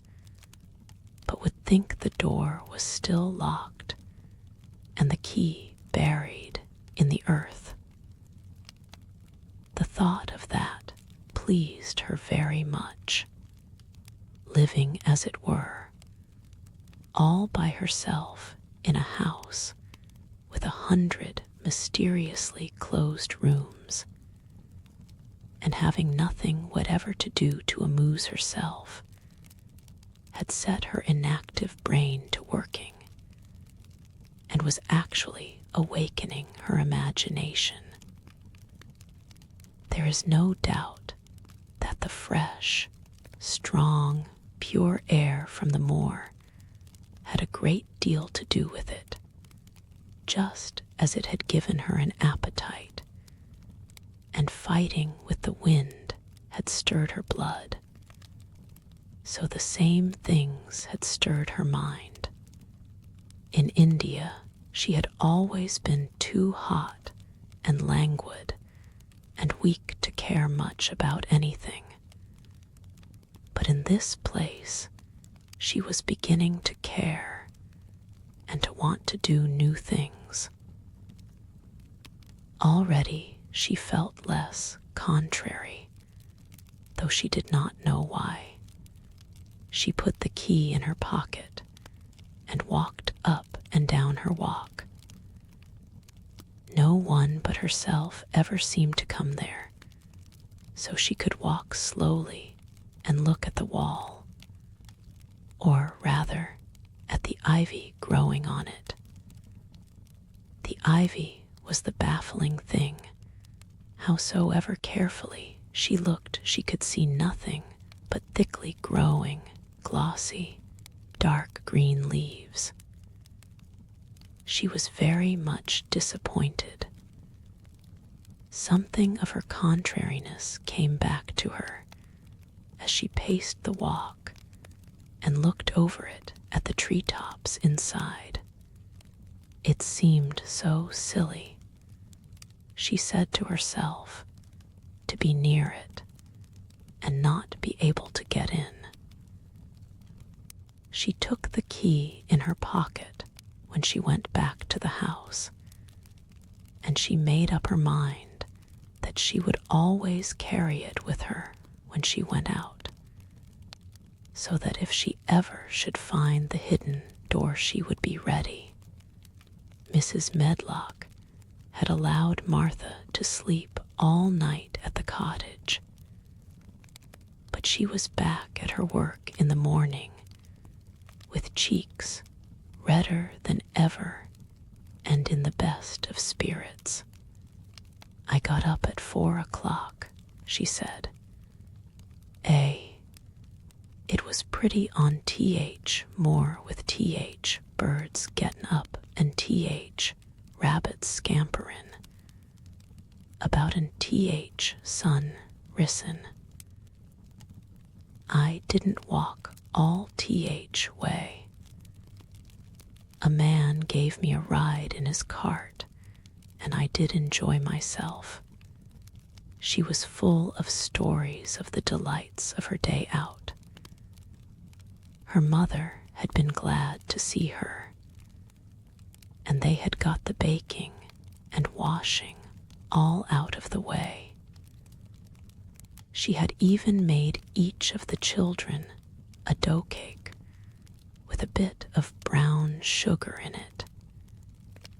but would think the door was still locked and the key buried in the earth. The thought of that pleased her very much. Living, as it were, all by herself in a house with 100 mysteriously closed rooms, and having nothing whatever to do to amuse herself, had set her inactive brain to working, and was actually awakening her imagination. There is no doubt that the fresh, strong, pure air from the moor had a great deal to do with it, just as it had given her an appetite, and fighting with the wind had stirred her blood. So the same things had stirred her mind. In India, she had always been too hot and languid and weak to care much about anything. But in this place, she was beginning to care and to want to do new things. Already she felt less contrary, though she did not know why. She put the key in her pocket and walked up and down her walk. No one but herself ever seemed to come there, so she could walk slowly and look at the wall, or rather at the ivy growing on it. The ivy was the baffling thing. Howsoever carefully she looked, she could see nothing but thickly growing, glossy, dark green leaves. She was very much disappointed. Something of her contrariness came back to her as she paced the walk and looked over it at the treetops inside. It seemed so silly, she said to herself, to be near it and not be able to get in. She took the key in her pocket when she went back to the house, and she made up her mind that she would always carry it with her when she went out, so that if she ever should find the hidden door, she would be ready. Mrs. Medlock had allowed Martha to sleep all night at the cottage, but she was back at her work in the morning with cheeks redder than ever and in the best of spirits. "I got up at 4 o'clock, she said. It was pretty on th, more with th, birds gettin' up, and th, rabbits scamperin'. About an th, sun risen. I didn't walk all th way. A man gave me a ride in his cart, and I did enjoy myself. She was full of stories of the delights of her day out. Her mother had been glad to see her, and they had got the baking and washing all out of the way. She had even made each of the children a dough cake with a bit of brown sugar in it.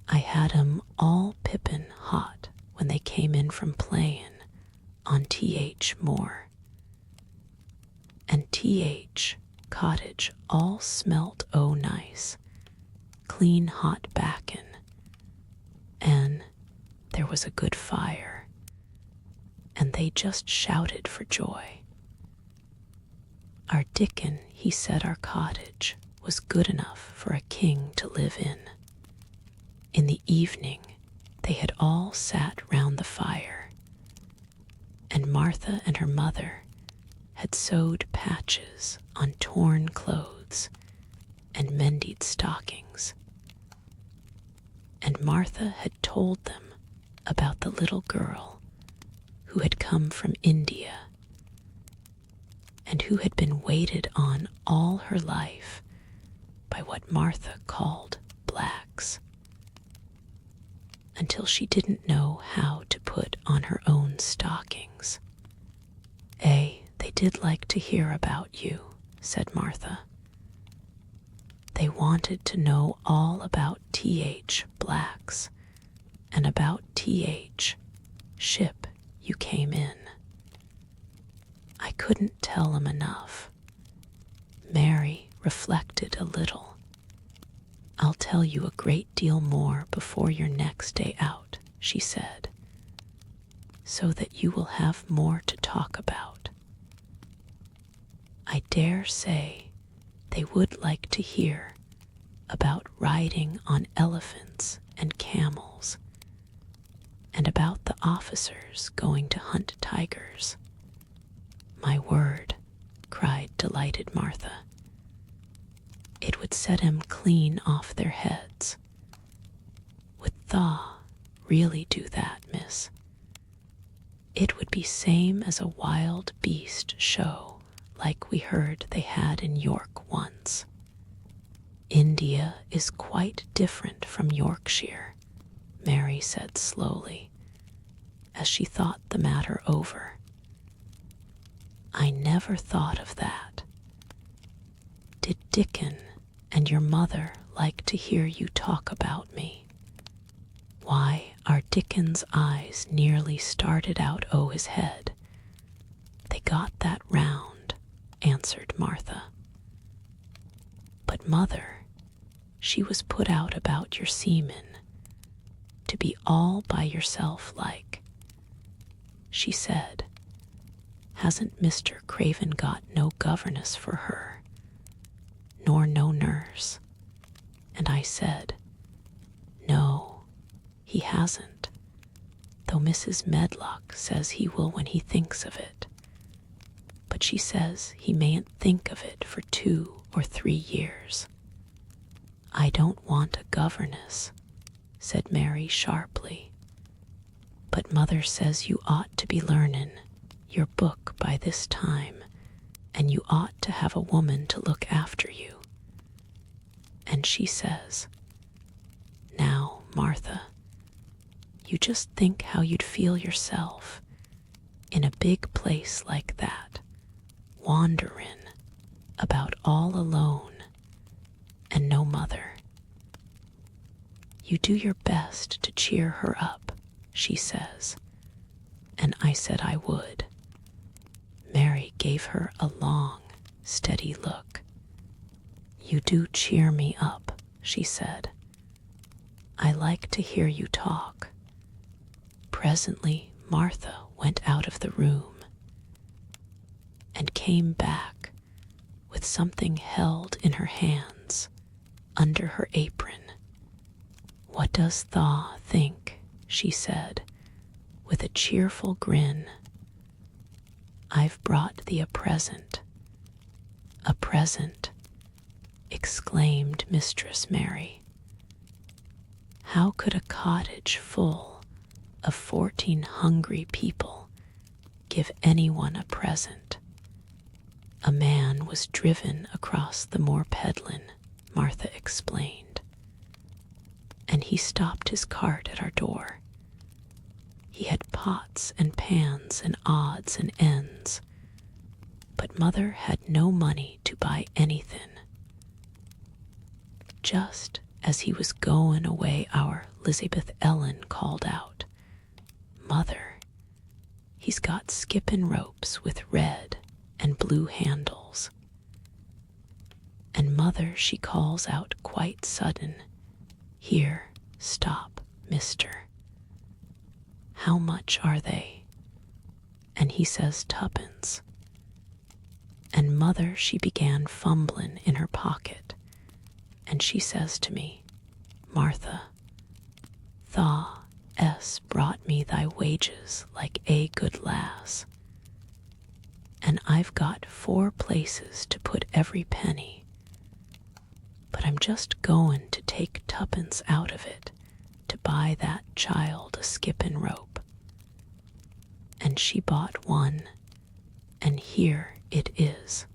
I had 'em all pippin' hot when they came in from playin' on th MOOR. And th cottage all smelt nice, clean hot backin', and there was a good fire, and they just shouted for joy. Our Dickon, he said our cottage was good enough for a king to live in. In the evening, they had all sat round the fire, and Martha and her mother had sewed patches on torn clothes and mended stockings. And Martha had told them about the little girl who had come from India and who had been waited on all her life by what Martha called blacks, until she didn't know how to put on her own stockings. They did like to hear about you, said Martha. They wanted to know all about th blacks and about th ship you came in. I couldn't tell 'em enough. Mary reflected a little. I'll tell you a great deal more before your next day out, she said, so that you will have more to talk about. I dare say they would like to hear about riding on elephants and camels, and about the officers going to hunt tigers. My word, cried delighted Martha. It would set 'em clean off their heads. Would thaw really do that, miss? It would be same as a wild beast show like we heard they had in York once. India is quite different from Yorkshire, Mary said slowly, as she thought the matter over. I never thought of that. Did Dickon and your mother like to hear you talk about me? Why, our Dickon's eyes nearly started out o' his head. They got that round, answered Martha. But mother, she was put out about your seamen, to be all by yourself like. She said, hasn't Mr. Craven got no governess for her, nor no nurse? And I said, no, he hasn't, though Mrs. Medlock says he will when he thinks of it. But she says he mayn't think of it for 2 or 3 years. I don't want a governess, said Mary sharply, but mother says you ought to be learnin' your book by this time, and you ought to have a woman to look after you. And she says, now, Martha, you just think how you'd feel yourself in a big place like that, wanderin' about all alone and no mother. You do your best to cheer her up, she says, and I said I would. Mary gave her a long, steady look. You do cheer me up, she said. I like to hear you talk. Presently Martha went out of the room and came back with something held in her hands under her apron. "What does Thaw think?" she said, with a cheerful grin. "I've brought thee a present." "A present!" exclaimed Mistress Mary. How could a cottage full of 14 hungry people give anyone a present? "A man was driven across the moor Pedlin," Martha explained, "and he stopped his cart at our door. He had pots and pans and odds and ends, but Mother had no money to buy anything. Just as he was going away, our Elizabeth Ellen called out, 'Mother, he's got skipping ropes with red and blue handles.' And Mother, she calls out quite sudden, 'Here, stop, mister. How much are they?' And he says 2pence. And Mother, she began fumbling in her pocket, and she says to me, 'Martha, Thaw.'s brought me thy wages like a good lass, and I've got 4 places to put every penny, but I'm just going to take 2pence out of it to buy that child a skipping rope.' And she bought one, and here it is."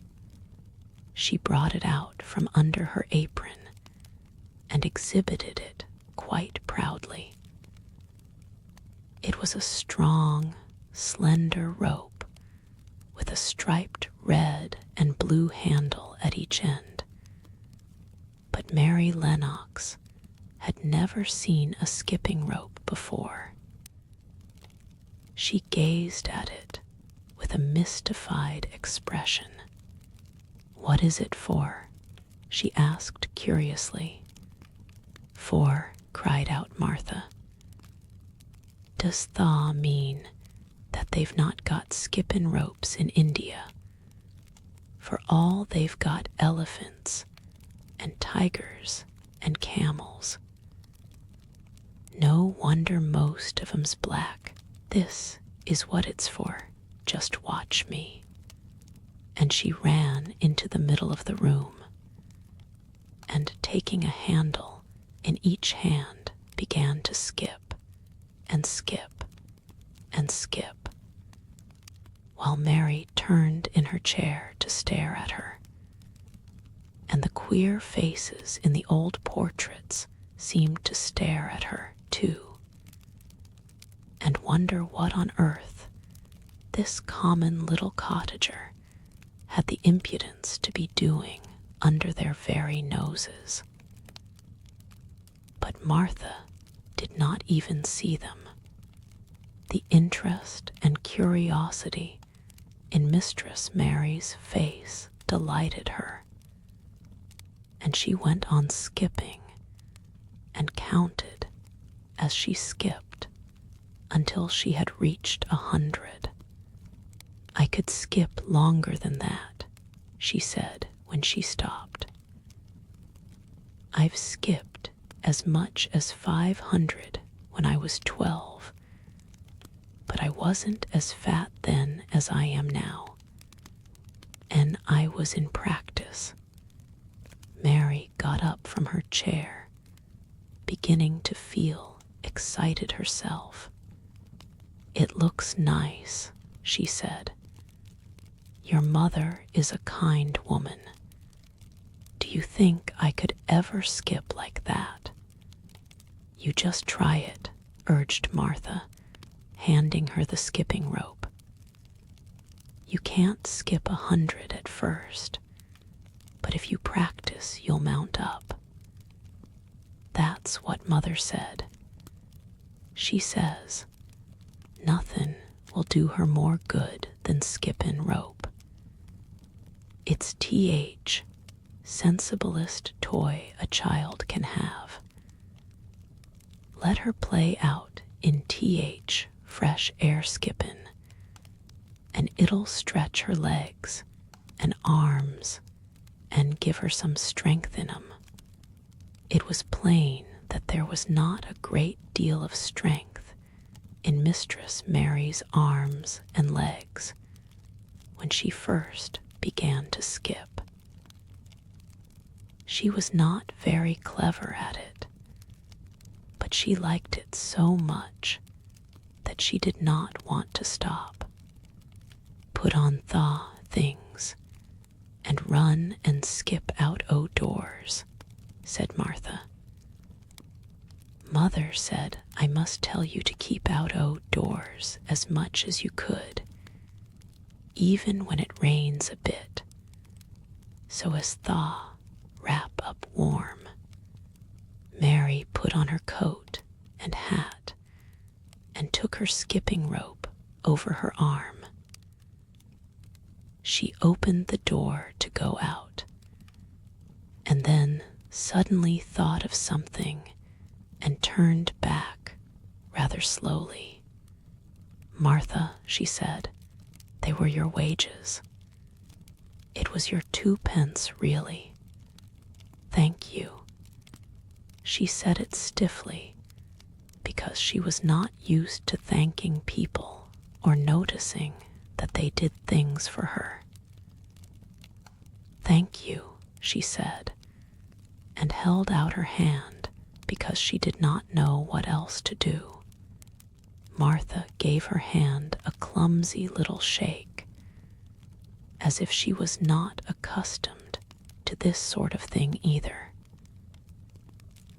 She brought it out from under her apron and exhibited it quite proudly. It was a strong, slender rope with a striped red and blue handle at each end. But Mary Lennox had never seen a skipping rope before. She gazed at it with a mystified expression. "What is it for?" she asked curiously. "For," cried out Martha, "does Thaw mean that they've not got skipping ropes in India? For all they've got elephants and tigers and camels. No wonder most of 'em's black. This is what it's for. Just watch me." And she ran into the middle of the room, and taking a handle in each hand began to skip and skip and skip, while Mary turned in her chair to stare at her. And the queer faces in the old portraits seemed to stare at her too, and wonder what on earth this common little cottager had the impudence to be doing under their very noses. But Martha did not even see them. The interest and curiosity in Mistress Mary's face delighted her, and she went on skipping and counted as she skipped until she had reached 100. "I could skip longer than that," she said when she stopped. "I've skipped as much as 500 when I was 12, but I wasn't as fat then as I am now, and I was in practice." Mary got up from her chair, beginning to feel excited herself. "It looks nice," she said. "Your mother is a kind woman. Do you think I could ever skip like that?" "You just try it," urged Martha, handing her the skipping rope. "You can't skip 100 at first, but if you practice, you'll mount up. That's what Mother said. She says nothing will do her more good than skipping rope. It's TH, sensiblest toy a child can have. Let her play out in TH, fresh air skippin', and it'll stretch her legs and arms and give her some strength in 'em. It was plain that there was not a great deal of strength in Mistress Mary's arms and legs when she first began to skip. She was not very clever at it, but she liked it so much that she did not want to stop. Put on thaw things and run and skip out o' doors, said Martha. Mother said I must tell you to keep out o' doors as much as you could, even when it rains a bit, so as thaw wrap up warm. Mary put on her coat and hat and took her skipping rope over her arm. She opened the door to go out, and then suddenly thought of something and turned back rather slowly. Martha, she said, they were your wages. It was your 2 pence, really. Thank you. She said it stiffly because she was not used to thanking people or noticing that they did things for her. Thank you, she said, and held out her hand because she did not know what else to do. Martha gave her hand a clumsy little shake, as if she was not accustomed to this sort of thing either.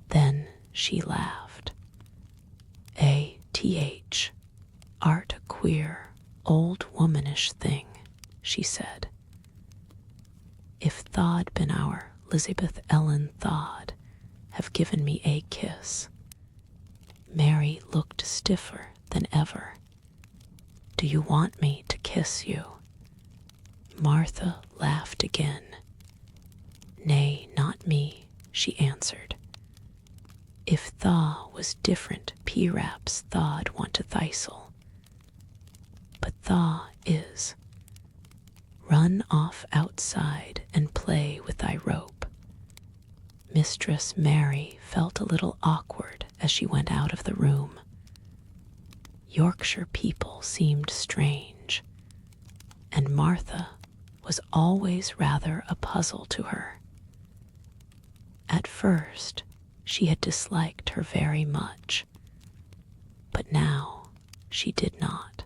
Then she laughed. A.T.H. Art a queer, old womanish thing, she said. If tha'd been our Elizabeth Ellen tha'd have given me a kiss. Mary looked stiffer than ever. Do you want me to kiss you? Martha laughed again. Nay, not me, she answered. If thaw was different, p'raps tha'd want to thistle. But thaw is. Run off outside and play with thy rope. Mistress Mary felt a little awkward as she went out of the room. Yorkshire people seemed strange, and Martha was always rather a puzzle to her. At first, she had disliked her very much, but now she did not.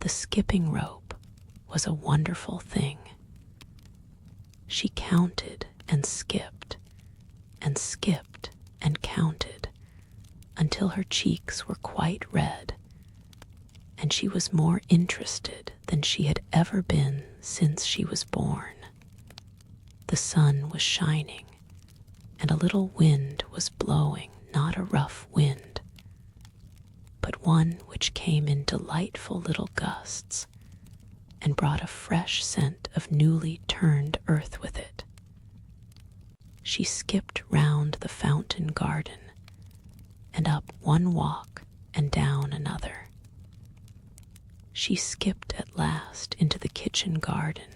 The skipping rope was a wonderful thing. She counted and skipped and counted until her cheeks were quite red, and she was more interested than she had ever been since she was born. The sun was shining, and a little wind was blowing, not a rough wind, but one which came in delightful little gusts and brought a fresh scent of newly turned earth with it. She skipped round the fountain garden and up one walk and down another. She skipped at last into the kitchen garden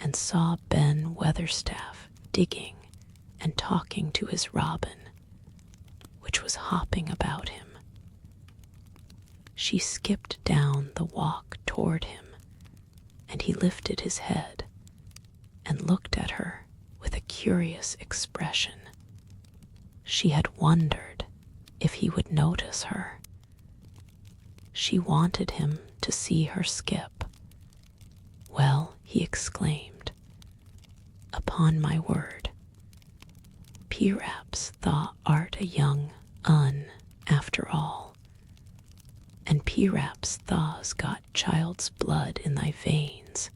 and saw Ben Weatherstaff digging and talking to his robin, which was hopping about him. She skipped down the walk toward him, and he lifted his head and looked at her with a curious expression. She had wondered if he would notice her. She wanted him to see her skip. Well, he exclaimed, upon my word, p'raps thou art a young un after all, and p'raps thou's got child's blood in thy veins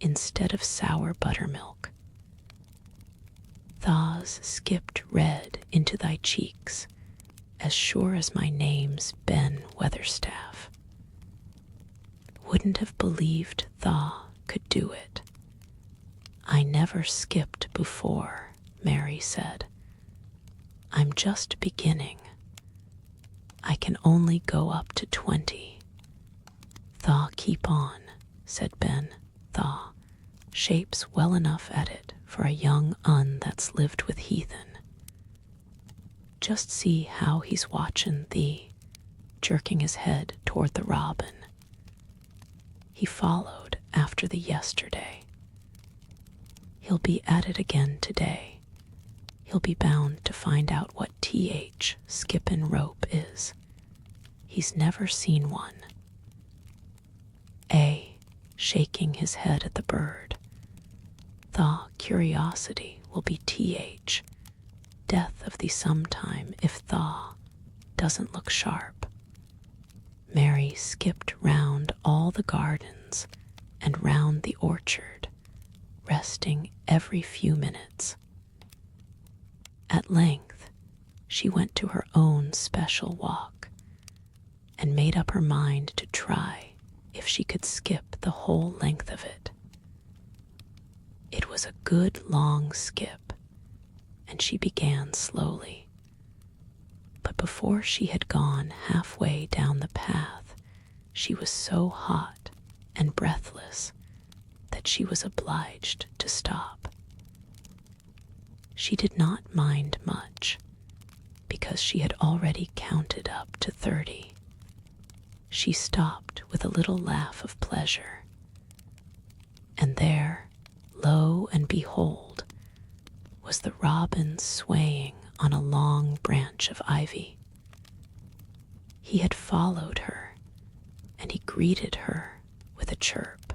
instead of sour buttermilk. Thou's skipped red into thy cheeks as sure as my name's Ben Weatherstaff. Wouldn't have believed thaw could do it. I never skipped before, Mary said. I'm just beginning. I can only go up to 20. Thaw keep on, said Ben. Thaw, shapes well enough at it for a young un that's lived with heathen. Just see how he's watchin' thee, jerking his head toward the robin. He followed after the yesterday. He'll be at it again today. He'll be bound to find out what th skippin' rope is. He's never seen one. A, shaking his head at the bird. The curiosity will be th, death of thee sometime if the doesn't look sharp. Mary skipped round all the gardens and round the orchard, resting every few minutes. At length, she went to her own special walk and made up her mind to try if she could skip the whole length of it. It was a good long skip, and she began slowly. But before she had gone halfway down the path, she was so hot and breathless that she was obliged to stop. She did not mind much, because she had already counted up to 30. She stopped with a little laugh of pleasure. And there, lo and behold, was the robin swaying on a long branch of ivy. He had followed her, and he greeted her with a chirp.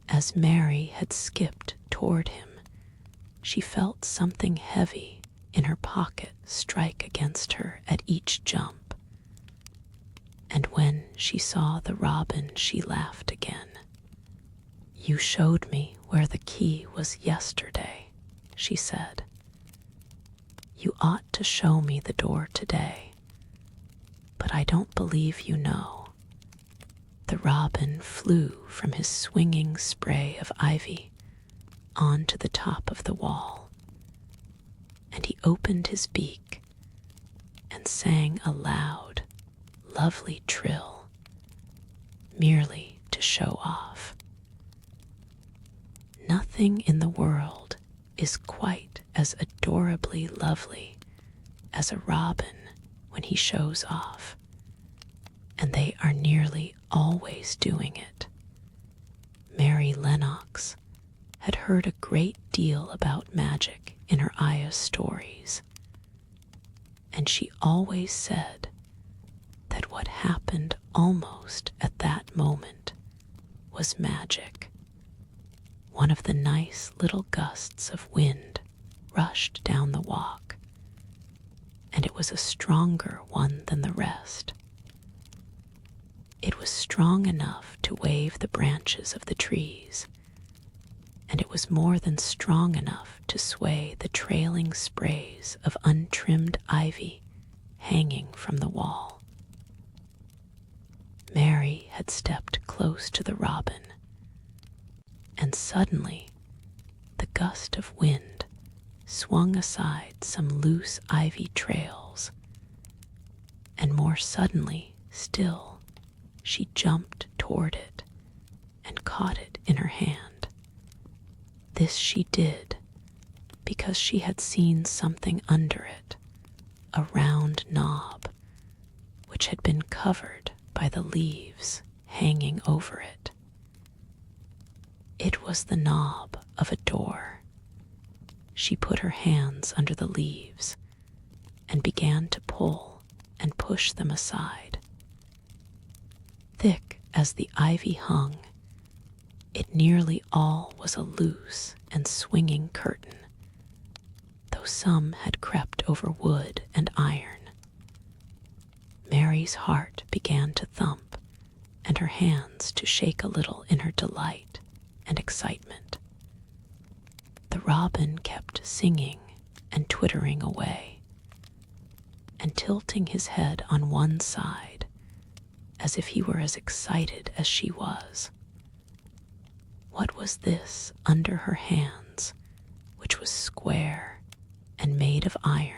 As Mary had skipped toward him, she felt something heavy in her pocket strike against her at each jump. And when she saw the robin, she laughed again. "You showed me where the key was yesterday," she said. "You ought to show me the door today, but I don't believe you know." The robin flew from his swinging spray of ivy on to the top of the wall, and he opened his beak and sang a loud, lovely trill, merely to show off. Nothing in the world is quite as adorably lovely as a robin when he shows off, and they are nearly always doing it. Mary Lennox had heard a great deal about magic in her ayah's stories, and she always said that what happened almost at that moment was magic. One of the nice little gusts of wind rushed down the walk, and it was a stronger one than the rest. It was strong enough to wave the branches of the trees, and it was more than strong enough to sway the trailing sprays of untrimmed ivy hanging from the wall. Mary had stepped close to the robin, and suddenly the gust of wind swung aside some loose ivy trails, and more suddenly still she jumped toward it and caught it in her hand. This she did because she had seen something under it, a round knob, which had been covered by the leaves hanging over it. It was the knob of a door. She put her hands under the leaves and began to pull and push them aside. Thick as the ivy hung, it nearly all was a loose and swinging curtain, though some had crept over wood and iron. Mary's heart began to thump, and her hands to shake a little in her delight and excitement. The robin kept singing and twittering away, and tilting his head on one side, as if he were as excited as she was. What was this under her hands, which was square and made of iron,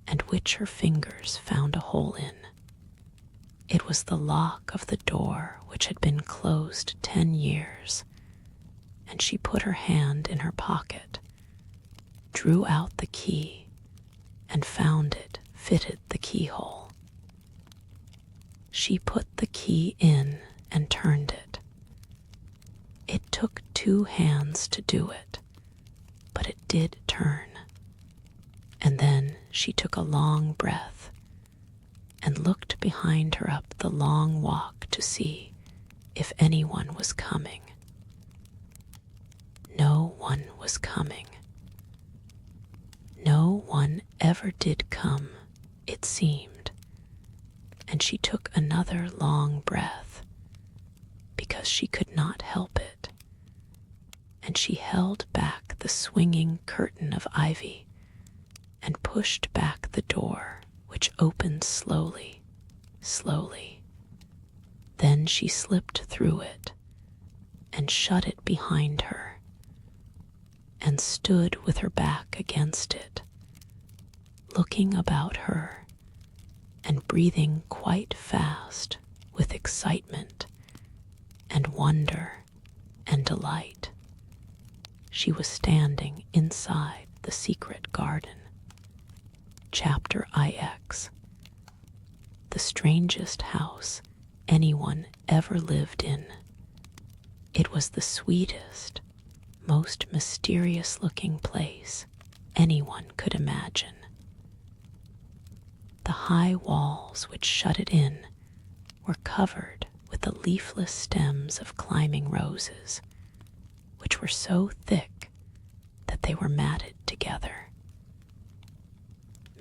and which her fingers found a hole in? It was the lock of the door which had been closed 10 years, and she put her hand in her pocket, drew out the key, and found it fitted the keyhole. She put the key in and turned it. It took 2 hands to do it, but it did turn. And then she took a long breath and looked behind her up the long walk to see if anyone was coming. No one was coming. No one ever did come, it seemed, and she took another long breath because she could not help it, and she held back the swinging curtain of ivy and pushed back the door, which opened slowly, slowly. Then she slipped through it and shut it behind her and stood with her back against it, looking about her and breathing quite fast with excitement and wonder and delight. She was standing inside the secret garden. Chapter IX. The strangest house anyone ever lived in. It was the sweetest, most mysterious-looking place anyone could imagine. The high walls which shut it in were covered with the leafless stems of climbing roses, which were so thick that they were matted together.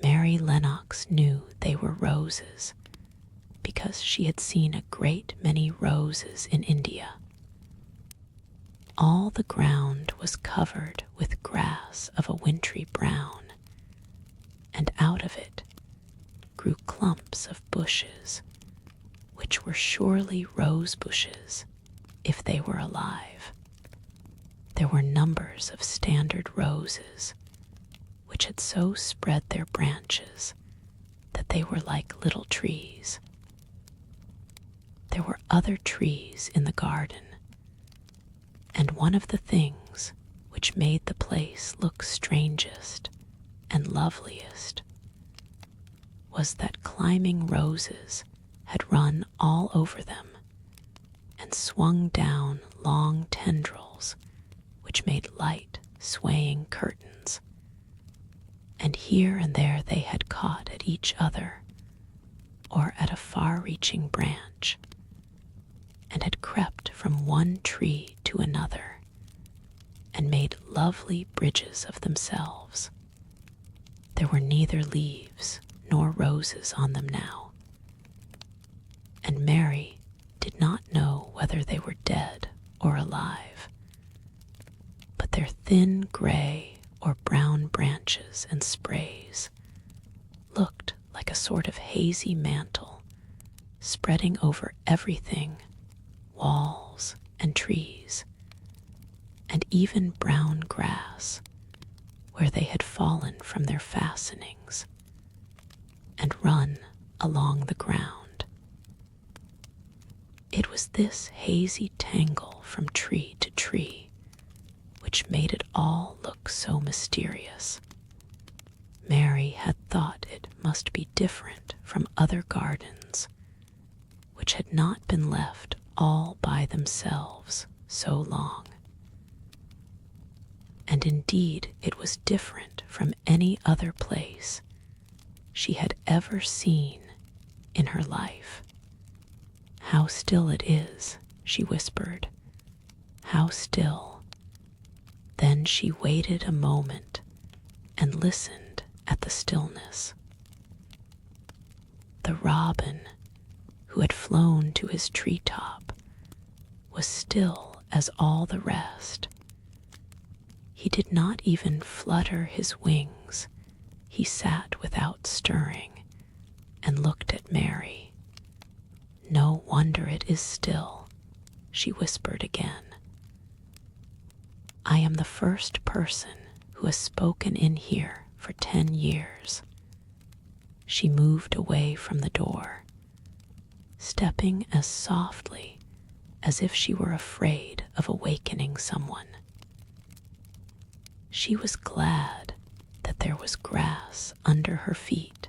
Mary Lennox knew they were roses because she had seen a great many roses in India. All the ground was covered with grass of a wintry brown, and out of it grew clumps of bushes, which were surely rose bushes if they were alive. There were numbers of standard roses, which had so spread their branches that they were like little trees. There were other trees in the garden, and one of the things which made the place look strangest and loveliest was that climbing roses had run all over them and swung down long tendrils which made light, swaying curtains, and here and there they had caught at each other or at a far-reaching branch, and had crept from one tree to another and made lovely bridges of themselves. There were neither leaves nor roses on them now, and Mary did not know whether they were dead or alive, but their thin gray or brown branches and sprays looked like a sort of hazy mantle spreading over everything, walls and trees, and even brown grass where they had fallen from their fastenings and run along the ground. It was this hazy tangle from tree to tree which made it all look so mysterious. Mary had thought it must be different from other gardens, which had not been left all by themselves so long. And indeed it was different from any other place she had ever seen in her life. "How still it is," she whispered. "How still." Then she waited a moment and listened at the stillness. The robin, who had flown to his treetop, was still as all the rest. He did not even flutter his wings. He sat without stirring and looked at Mary. "No wonder it is still," she whispered again. "I am the first person who has spoken in here for 10 years. She moved away from the door, stepping as softly as if she were afraid of awakening someone. She was glad that there was grass under her feet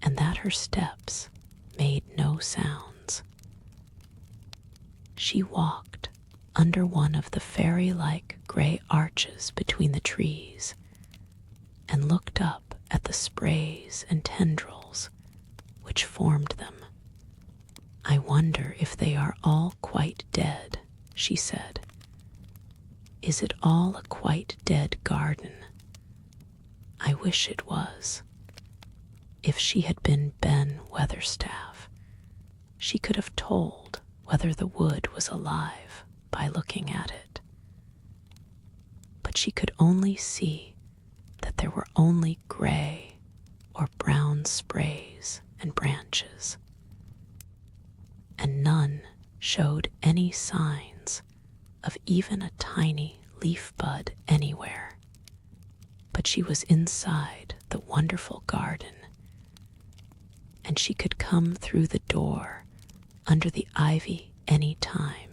and that her steps made no sounds. She walked under one of the fairy-like gray arches between the trees and looked up at the sprays and tendrils which formed them. "I wonder if they are all quite dead," she said. "Is it all a quite dead garden? I wish it was." If she had been Ben Weatherstaff, she could have told whether the wood was alive by looking at it. But she could only see that there were only gray or brown sprays and branches, and none showed any signs of even a tiny leaf bud anywhere. But she was inside the wonderful garden, and she could come through the door under the ivy any time,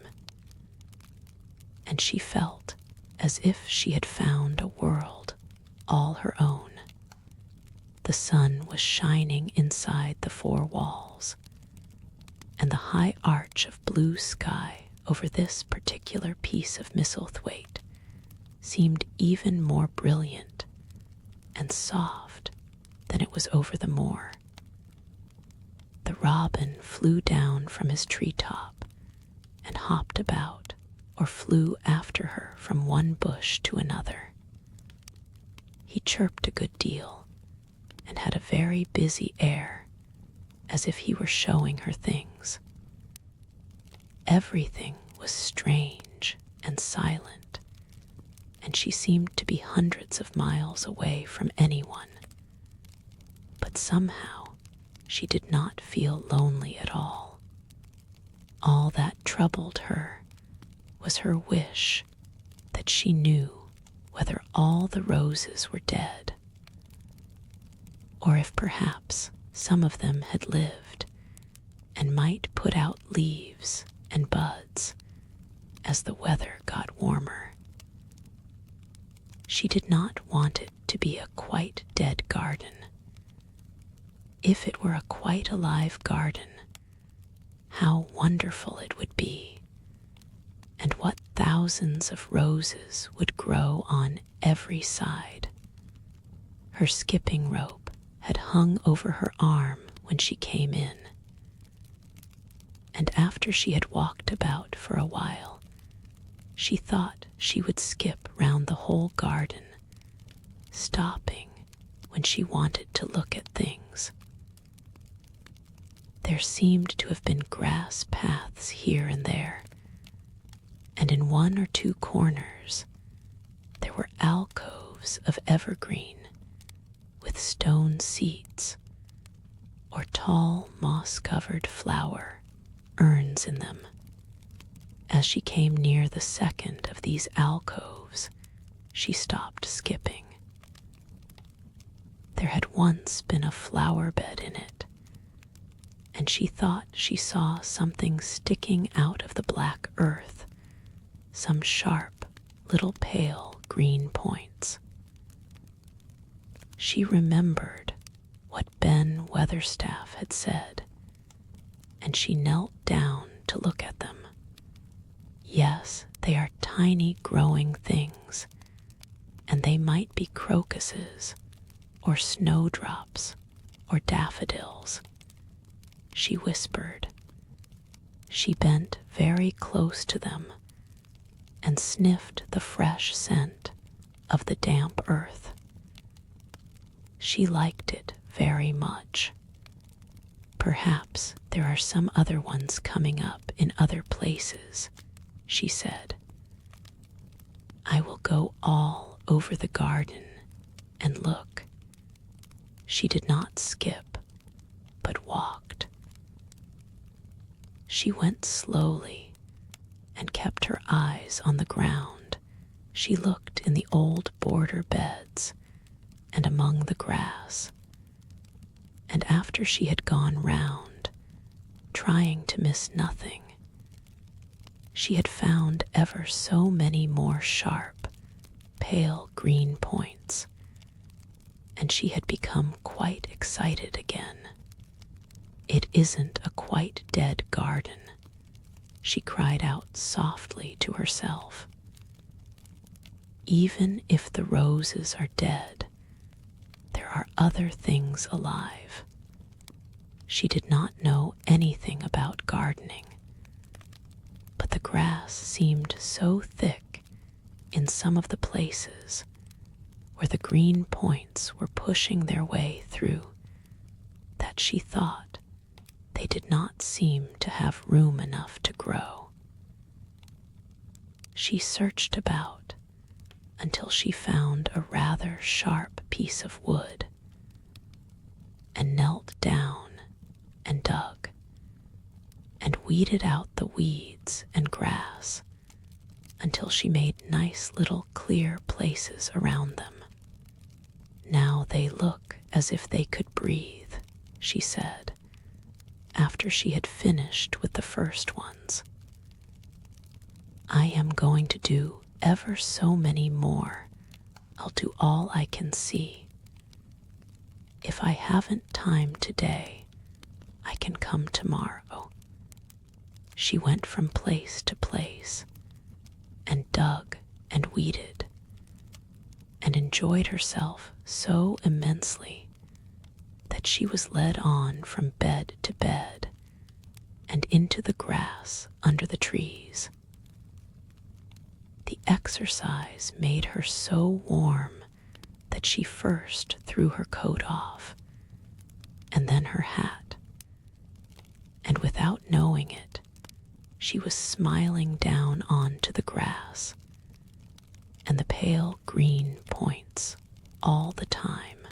and she felt as if she had found a world all her own. The sun was shining inside the four walls, and the high arch of blue sky over this particular piece of Misselthwaite seemed even more brilliant and soft than it was over the moor. The robin flew down from his treetop and hopped about or flew after her from one bush to another. He chirped a good deal and had a very busy air, as if he were showing her things. Everything was strange and silent, and she seemed to be hundreds of miles away from anyone. But somehow she did not feel lonely at all. All that troubled her was her wish that she knew whether all the roses were dead, or if perhaps some of them had lived and might put out leaves and buds as the weather got warmer. She did not want it to be a quite dead garden. If it were a quite alive garden, how wonderful it would be, and what thousands of roses would grow on every side. Her skipping rope had hung over her arm when she came in, and after she had walked about for a while, she thought she would skip round the whole garden, stopping when she wanted to look at things. There seemed to have been grass paths here and there, and in one or two corners there were alcoves of evergreen with stone seats or tall moss-covered flower urns in them. As she came near the second of these alcoves, she stopped skipping. There had once been a flower bed in it, and she thought she saw something sticking out of the black earth, some sharp, little pale green points. She remembered what Ben Weatherstaff had said, and she knelt down to look at them. Yes, they are tiny growing things, and they might be crocuses, or snowdrops, or daffodils, she whispered. She bent very close to them and sniffed the fresh scent of the damp earth. She liked it very much. Perhaps there are some other ones coming up in other places, she said. I will go all over the garden and look. She did not skip, but walked. She went slowly and kept her eyes on the ground. She looked in the old border beds and among the grass, and after she had gone round, trying to miss nothing, she had found ever so many more sharp, pale green points, and she had become quite excited again. "It isn't a quite dead garden," she cried out softly to herself. "Even if the roses are dead, there are other things alive." She did not know anything about gardening, but the grass seemed so thick in some of the places where the green points were pushing their way through that she thought they did not seem to have room enough to grow. She searched about until she found a rather sharp piece of wood and knelt down and dug and weeded out the weeds and grass until she made nice little clear places around them. "Now they look as if they could breathe," she said, after she had finished with the first ones. "I am going to do ever so many more. I'll do all I can see. If I haven't time today, I can come tomorrow." She went from place to place and dug and weeded and enjoyed herself so immensely that she was led on from bed to bed and into the grass under the trees. The exercise made her so warm that she first threw her coat off and then her hat, and without knowing it, she was smiling down onto the grass and the pale green points all the time.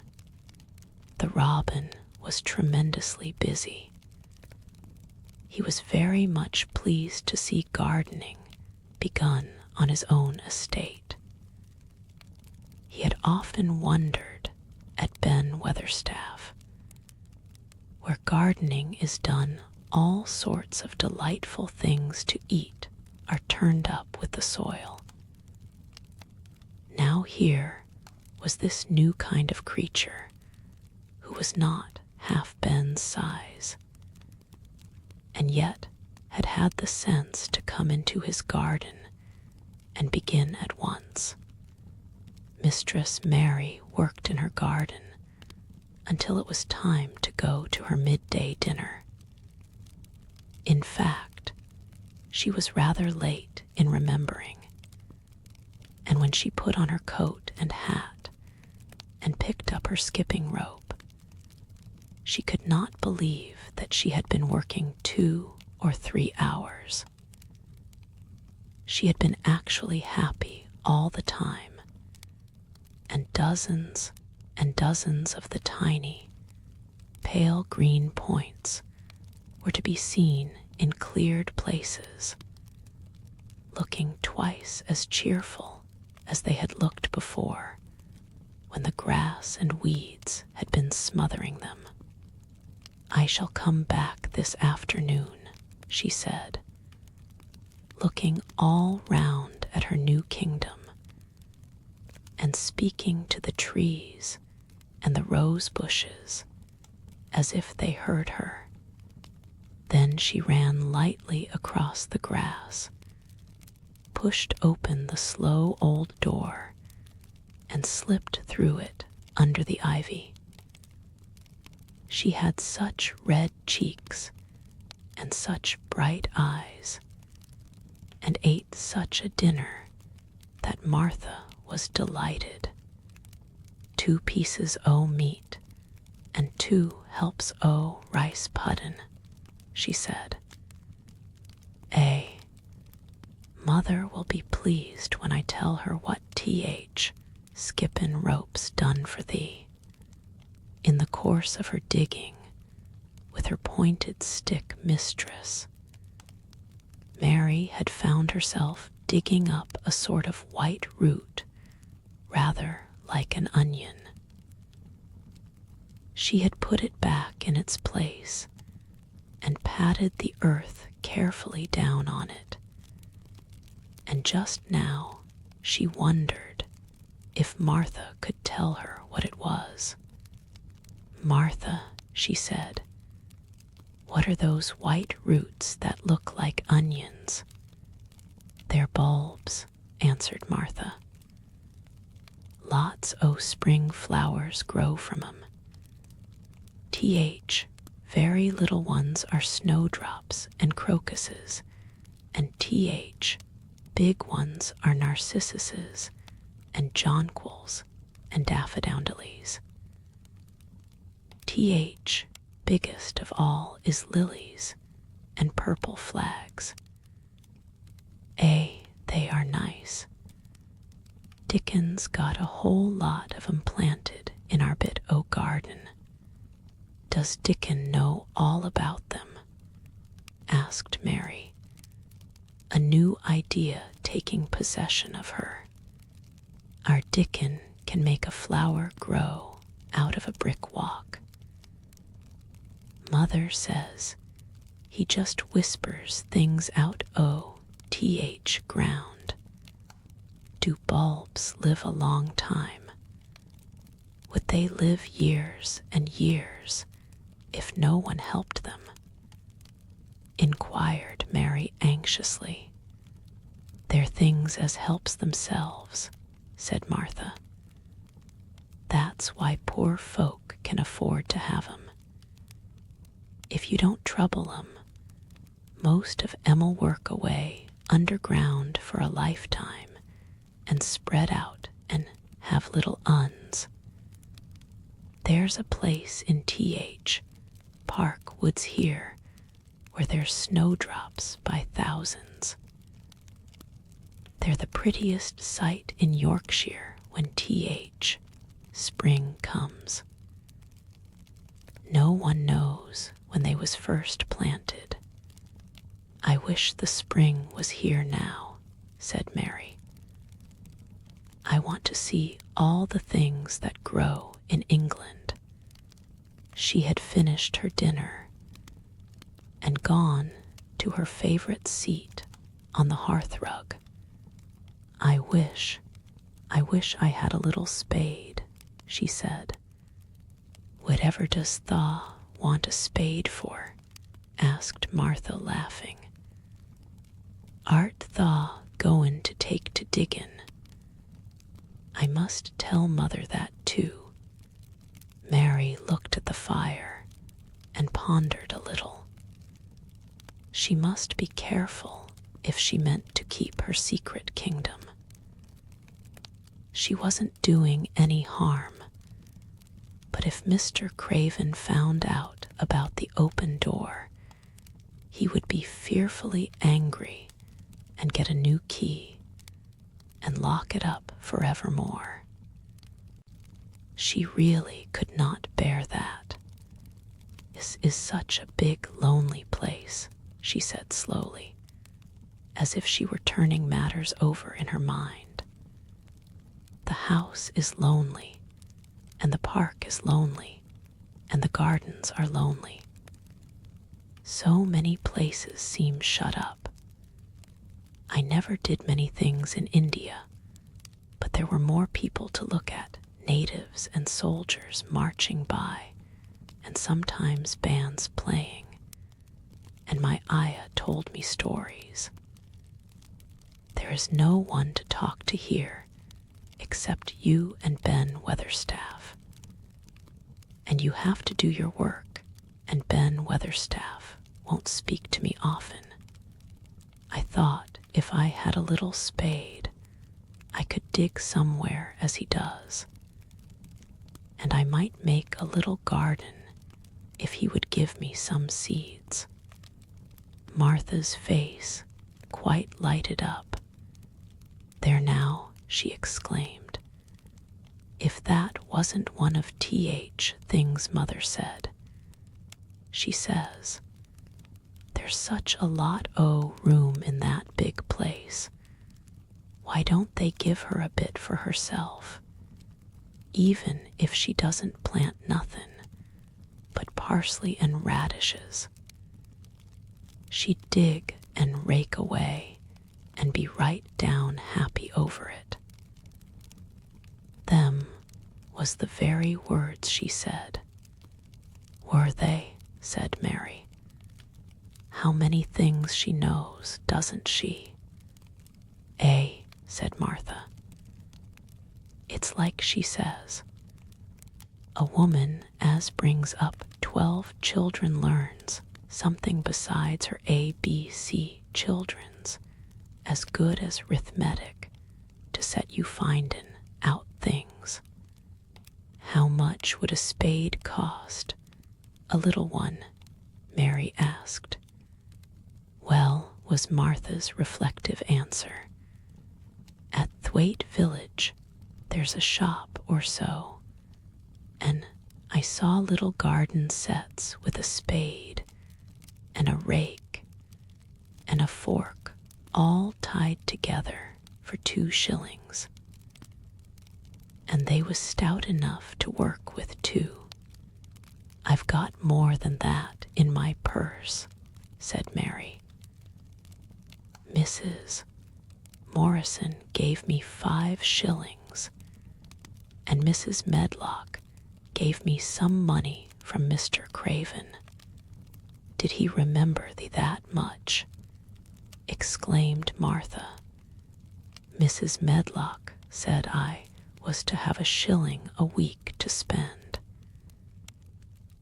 The robin was tremendously busy. He was very much pleased to see gardening begun on his own estate. He had often wondered at Ben Weatherstaff, where gardening is done, all sorts of delightful things to eat are turned up with the soil. Now here was this new kind of creature who was not half Ben's size, and yet had had the sense to come into his garden and begin at once. Mistress Mary worked in her garden until it was time to go to her midday dinner. In fact, she was rather late in remembering, and when she put on her coat and hat and picked up her skipping rope, she could not believe that she had been working 2 or 3 hours. She had been actually happy all the time, and dozens of the tiny, pale green points were to be seen in cleared places, looking twice as cheerful as they had looked before, when the grass and weeds had been smothering them. "I shall come back this afternoon," she said, looking all round at her new kingdom and speaking to the trees and the rose bushes as if they heard her. Then she ran lightly across the grass, pushed open the slow old door, and slipped through it under the ivy. She had such red cheeks and such bright eyes, and ate such a dinner that Martha was delighted. 2 pieces o' meat and 2 helps o' rice pudding, she said. Mother will be pleased when I tell her what T.H. skippin' rope's done for thee." In the course of her digging with her pointed stick mistress, Mary had found herself digging up a sort of white root, rather like an onion. She had put it back in its place and patted the earth carefully down on it, and just now she wondered if Martha could tell her what it was. "Martha," she said, "what are those white roots that look like onions?" "They're bulbs," answered Martha. "Lots o' spring flowers grow from 'em. Th, very little ones are snowdrops and crocuses, and th, big ones are narcissuses and jonquils and daffodils. Th, biggest of all is lilies and purple flags. A, they are nice. Dickon's got a whole lot of 'em planted in our bit o' garden." "Does Dickon know all about them?" asked Mary, a new idea taking possession of her. "Our Dickon can make a flower grow out of a brick walk. Mother says he just whispers things out o' th ground. Do bulbs live a long time? Would they live years and years if no one helped them?" inquired Mary anxiously. "They're things as helps themselves," said Martha. "That's why poor folk can afford to have 'em. If you don't trouble 'em, most of 'em'll work away underground for a lifetime and spread out and have little uns. There's a place in Th, Park Woods here, where there's snowdrops by thousands. They're the prettiest sight in Yorkshire when Th, spring comes. No one knows when they was first planted. I wish the spring was here now," said Mary. "I want to see all the things that grow in England." She had finished her dinner and gone to her favorite seat on the hearthrug. I wish I had a little spade," she said. "Whatever does Thaw want a spade for?" asked Martha, laughing. "Art Thaw goin' to take to diggin'? I must tell Mother that too." Mary looked at the fire and pondered a little. She must be careful if she meant to keep her secret kingdom. She wasn't doing any harm, but if Mr. Craven found out about the open door, he would be fearfully angry and get a new key and lock it up forevermore. She really could not bear that. "This is such a big, lonely place," she said slowly, as if she were turning matters over in her mind. "The house is lonely, and the park is lonely, and the gardens are lonely. So many places seem shut up. I never did many things in India, but there were more people to look at, natives and soldiers marching by, and sometimes bands playing, and my ayah told me stories. There is no one to talk to here except you and Ben Weatherstaff. And you have to do your work, and Ben Weatherstaff won't speak to me often. I thought if I had a little spade, I could dig somewhere as he does. And I might make a little garden if he would give me some seeds." Martha's face quite lighted up. "There now," she exclaimed. "If that wasn't one of Th things Mother said. She says, there's such a lot o' room in that big place. Why don't they give her a bit for herself? Even if she doesn't plant nothin' but parsley and radishes. She'd dig and rake away and be right down happy over it. "Them" was the very words she said. "Were they?" said Mary. "How many things she knows, doesn't she?" Said Martha. "It's like she says, a woman as brings up 12 children learns something besides her ABC children's, as good as arithmetic, to set you findin' out things." "How much would a spade cost, a little one?" Mary asked. "Well," was Martha's reflective answer, "at Thwaite village there's a shop or so, and I saw little garden sets with a spade and a rake and a fork all tied together for 2 shillings. And they was stout enough to work with too. I've got more than that in my purse," said Mary. "Mrs. Morrison gave me 5 shillings, and Mrs. Medlock gave me some money from Mr. Craven. Did he remember thee that much?" exclaimed Martha. "Mrs. Medlock said I was to have 1 shilling a week to spend.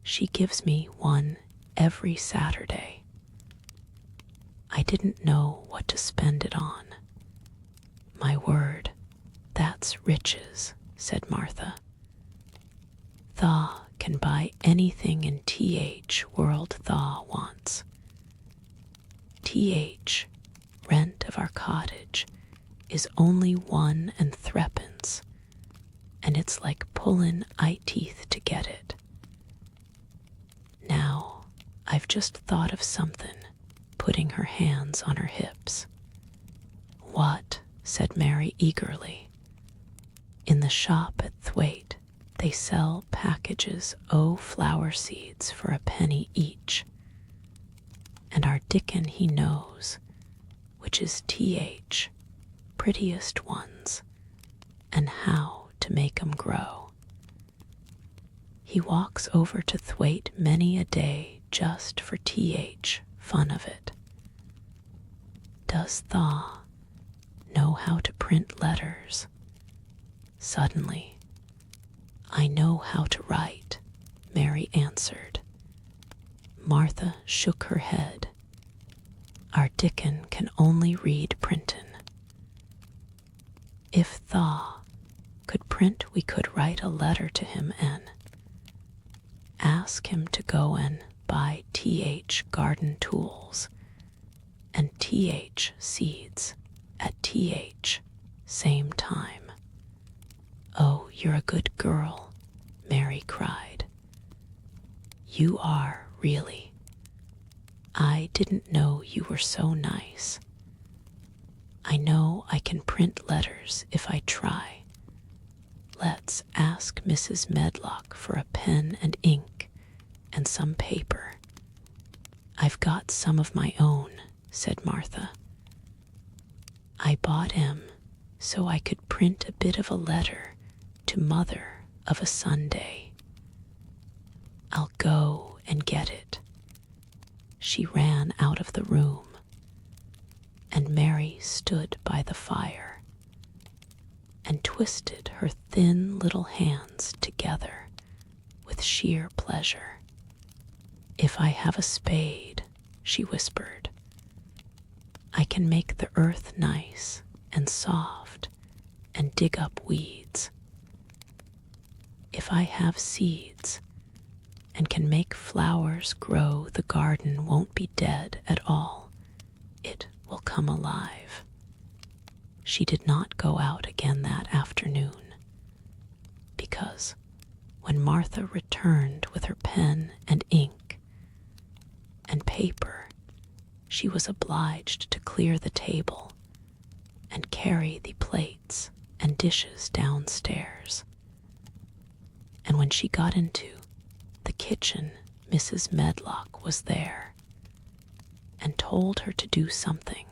She gives me 1 every Saturday. I didn't know what to spend it on. My word, that's riches," said Martha. "Tha can buy anything in T.H. world Tha wants. T.H. rent of our cottage is only 1 and 3pence, and it's like pullin' I.THERE to get it. Now, I've just thought of somethin'," putting her hands on her hips. "What?" said Mary eagerly. "In the shop at Thwaite they sell packages o' flower seeds for 1 penny each, and our Dickon he knows which is T.H. prettiest ones, and how to make 'em grow. He walks over to Thwaite many a day just for T.H. fun of it. Does Tha know how to print letters?" "Suddenly, I know how to write," Mary answered. Martha shook her head. "Our Dickon can only read printin'. If Tha could print, we could write a letter to him and ask him to go and buy T.H. garden tools and T.H. seeds at T.H. same time." "Oh, you're a good girl," Mary cried. "You are, really. I didn't know you were so nice. I know I can print letters if I try. Let's ask Mrs. Medlock for a pen and ink and some paper. I've got some of my own," said Martha. "I bought 'em so I could print a bit of a letter to Mother of a Sunday. I'll go and get it." She ran out of the room, and Mary stood by the fire and twisted her thin little hands together with sheer pleasure. "If I have a spade," she whispered, "I can make the earth nice and soft and dig up weeds. If I have seeds and can make flowers grow, the garden won't be dead at all. It will come alive." She did not go out again that afternoon, because when Martha returned with her pen and ink and paper, she was obliged to clear the table and carry the plates and dishes downstairs. And when she got into the kitchen, Mrs. Medlock was there and told her to do something.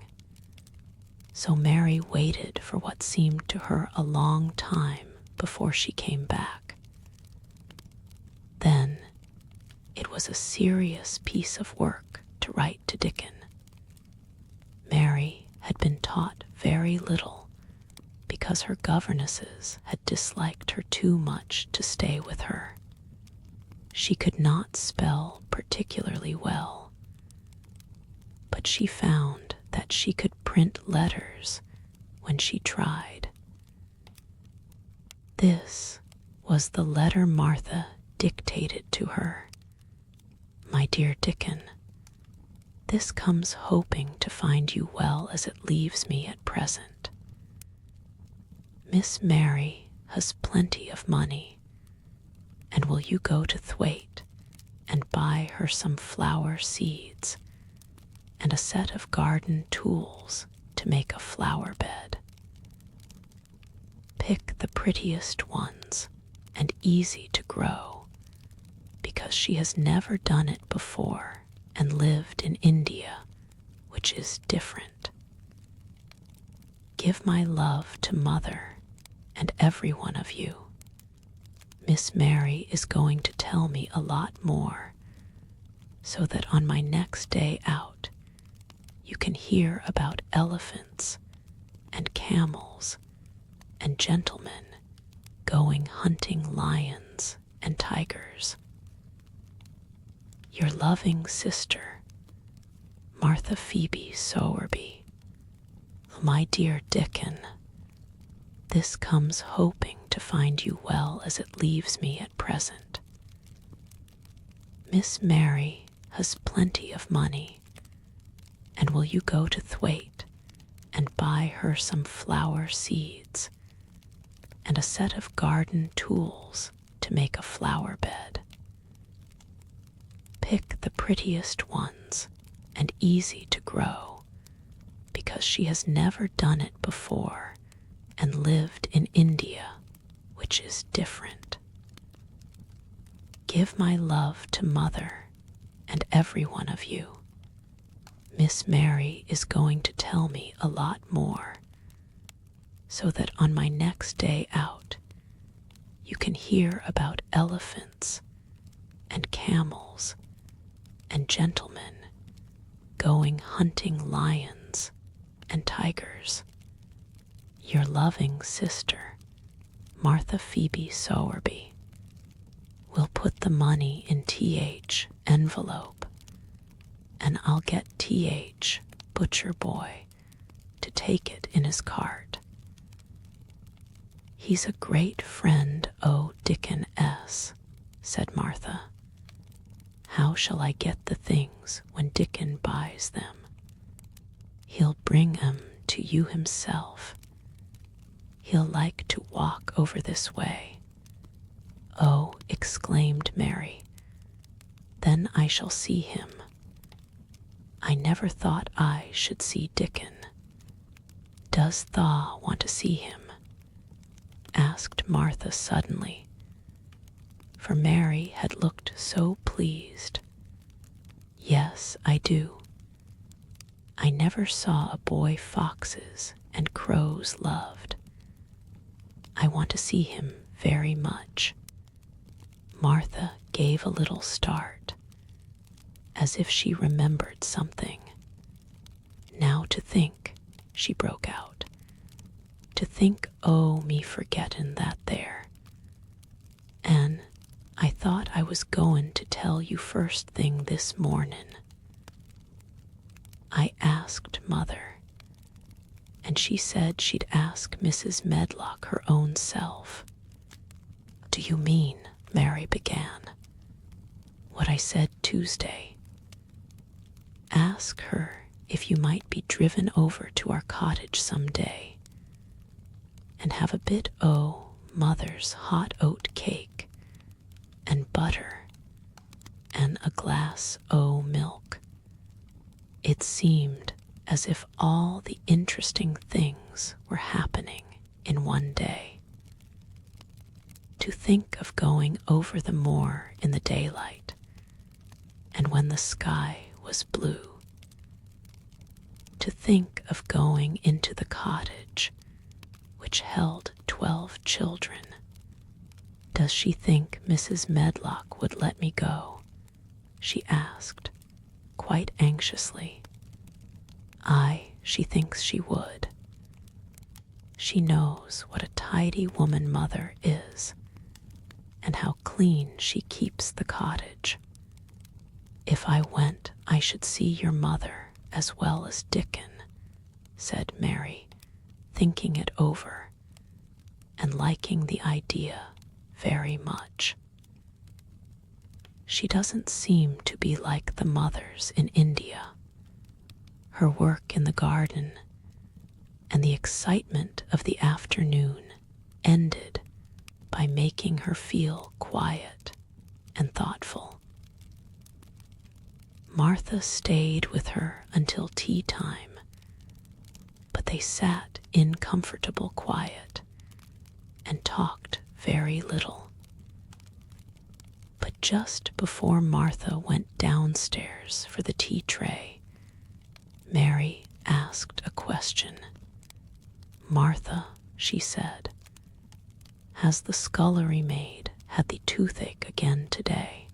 So Mary waited for what seemed to her a long time before she came back. Then it was a serious piece of work to write to Dickon. Mary had been taught very little because her governesses had disliked her too much to stay with her. She could not spell particularly well, but she found that she could print letters when she tried. This was the letter Martha dictated to her. My dear Dickon, this comes hoping to find you well as it leaves me at present. Miss Mary has plenty of money, and will you go to Thwaite and buy her some flower seeds and a set of garden tools to make a flower bed? Pick the prettiest ones and easy to grow, because she has never done it before and lived in India, which is different. Give my love to Mother and every one of you. Miss Mary is going to tell me a lot more, so that on my next day out you can hear about elephants and camels and gentlemen going hunting lions and tigers. Your loving sister, Martha Phoebe Sowerby. My dear Dickon, this comes hoping to find you well as it leaves me at present. Miss Mary has plenty of money, and will you go to Thwaite and buy her some flower seeds and a set of garden tools to make a flower bed? Pick the prettiest ones and easy to grow, because she has never done it before and lived in India, which is different. Give my love to Mother and every one of you. Miss Mary is going to tell me a lot more, so that on my next day out you can hear about elephants and camels and gentlemen going hunting lions and tigers. Your loving sister, Martha Phoebe Sowerby. We'll put the money in T.H. envelope, and I'll get T.H. butcher boy to take it in his cart. He's a great friend, O. Dickon S., said Martha. How shall I get the things when Dickon buys them? He'll bring 'em to you himself. He'll like to walk over this way. Oh, exclaimed Mary, then I shall see him. I never thought I should see Dickon. Does Thaw want to see him? Asked Martha suddenly, for Mary had looked so pleased. Yes, I do. I never saw a boy foxes and crows loved. I want to see him very much. Martha gave a little start, as if she remembered something. Now to think, she broke out. To think, oh, me forgettin' that there. An' I thought I was goin' to tell you first thing this mornin'. I asked Mother, and she said she'd ask Mrs. Medlock her own self. Do you mean, Mary began, what I said Tuesday? Ask her if you might be driven over to our cottage some day and have a bit o' Mother's hot oat cake and butter and a glass o' milk. It seemed as if all the interesting things were happening in one day. To think of going over the moor in the daylight and when the sky was blue. to think of going into the cottage, which held 12 children. Does she think Mrs. Medlock would let me go? She asked, quite anxiously. Aye, she thinks she would. She knows what a tidy woman mother is, and how clean she keeps the cottage. If I went, I should see your mother as well as Dickon, said Mary, thinking it over and liking the idea very much. She doesn't seem to be like the mothers in India. Her work in the garden and the excitement of the afternoon ended by making her feel quiet and thoughtful. Martha stayed with her until tea time, but they sat in comfortable quiet and talked very little. But just before Martha went downstairs for the tea tray, Mary asked a question. Martha, she said, has the scullery maid had the toothache again today?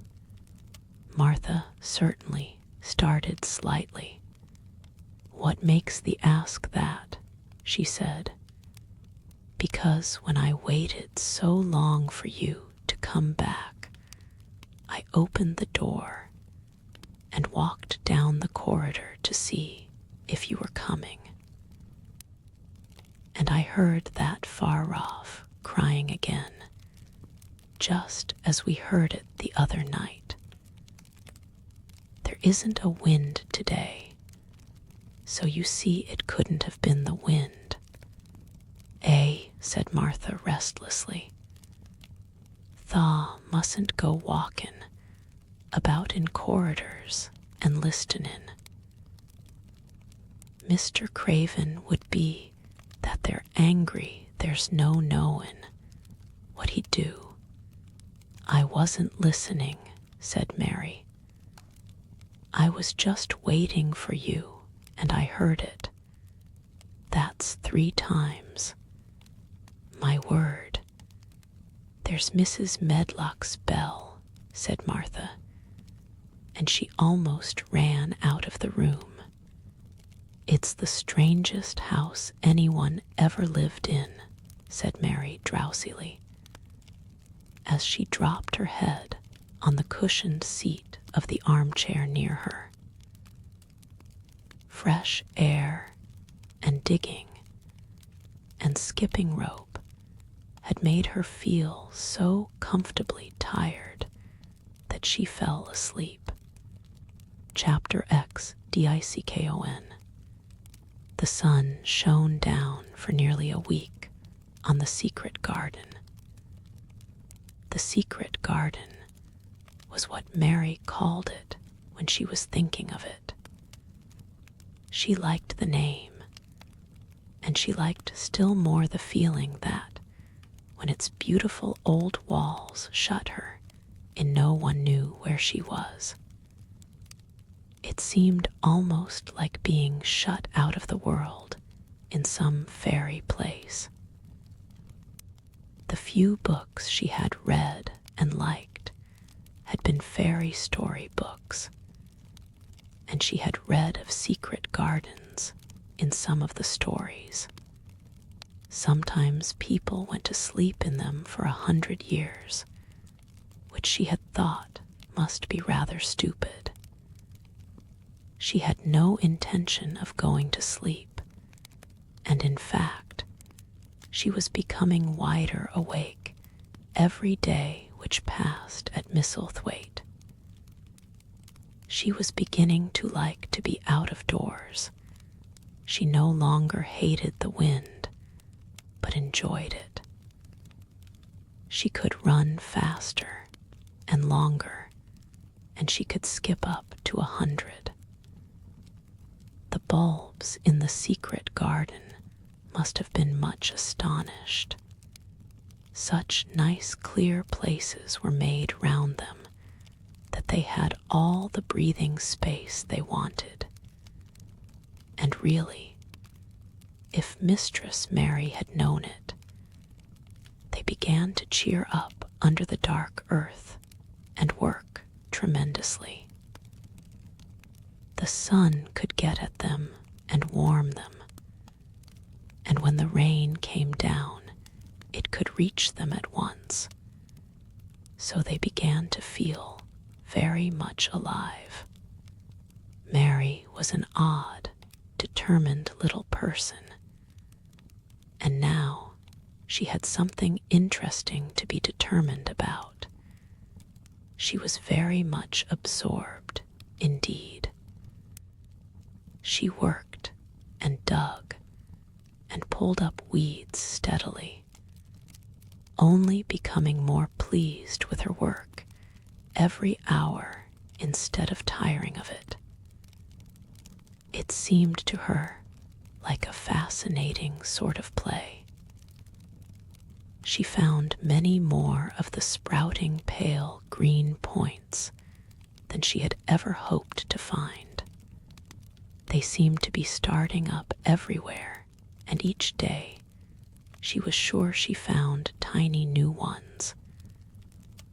Martha certainly started slightly. What makes thee ask that? She said. Because when I waited so long for you to come back, I opened the door and walked down the corridor to see if you were coming. And I heard that far off crying again, just as we heard it the other night. There isn't a wind today, so you see it couldn't have been the wind. Said Martha restlessly. Thaw mustn't go walkin' about in corridors and listenin'. Mr. Craven would be that they're angry there's no knowin' what he'd do. I wasn't listening, said Mary. I was just waiting for you, and I heard it. That's 3 times. My word. There's Mrs. Medlock's bell, said Martha, and she almost ran out of the room. It's the strangest house anyone ever lived in, said Mary drowsily, as she dropped her head on the cushioned seat of the armchair near her. Fresh air and digging and skipping rope had made her feel so comfortably tired that she fell asleep. Chapter XDICKON. The sun shone down for nearly a week on the secret garden. The secret garden was what Mary called it when she was thinking of it. She liked the name, and she liked still more the feeling that, when its beautiful old walls shut her and no one knew where she was, it seemed almost like being shut out of the world in some fairy place. The few books she had read and liked had been fairy story books, and she had read of secret gardens in some of the stories. Sometimes people went to sleep in them for 100 years, which she had thought must be rather stupid. She had no intention of going to sleep, and in fact, she was becoming wider awake every day which passed at MISSEL. She was beginning to like to be out of doors. She no longer hated the wind, but enjoyed it. She could run faster and longer, and she could skip up to 100. The bulbs in the secret garden must have been much astonished. Such nice clear places were made round them that they had all the breathing space they wanted. And really, if Mistress Mary had known it, they began to cheer up under the dark earth and work tremendously. The sun could get at them and warm them, and when the rain came down, it could reach them at once. So they began to feel very much alive. Mary was an odd, determined little person, and now she had something interesting to be determined about. She was very much absorbed, indeed. She worked and dug and pulled up weeds steadily, only becoming more pleased with her work every hour instead of tiring of it. It seemed to her like a fascinating sort of play. She found many more of the sprouting pale green points than she had ever hoped to find. They seemed to be starting up everywhere, and each day she was sure she found tiny new ones,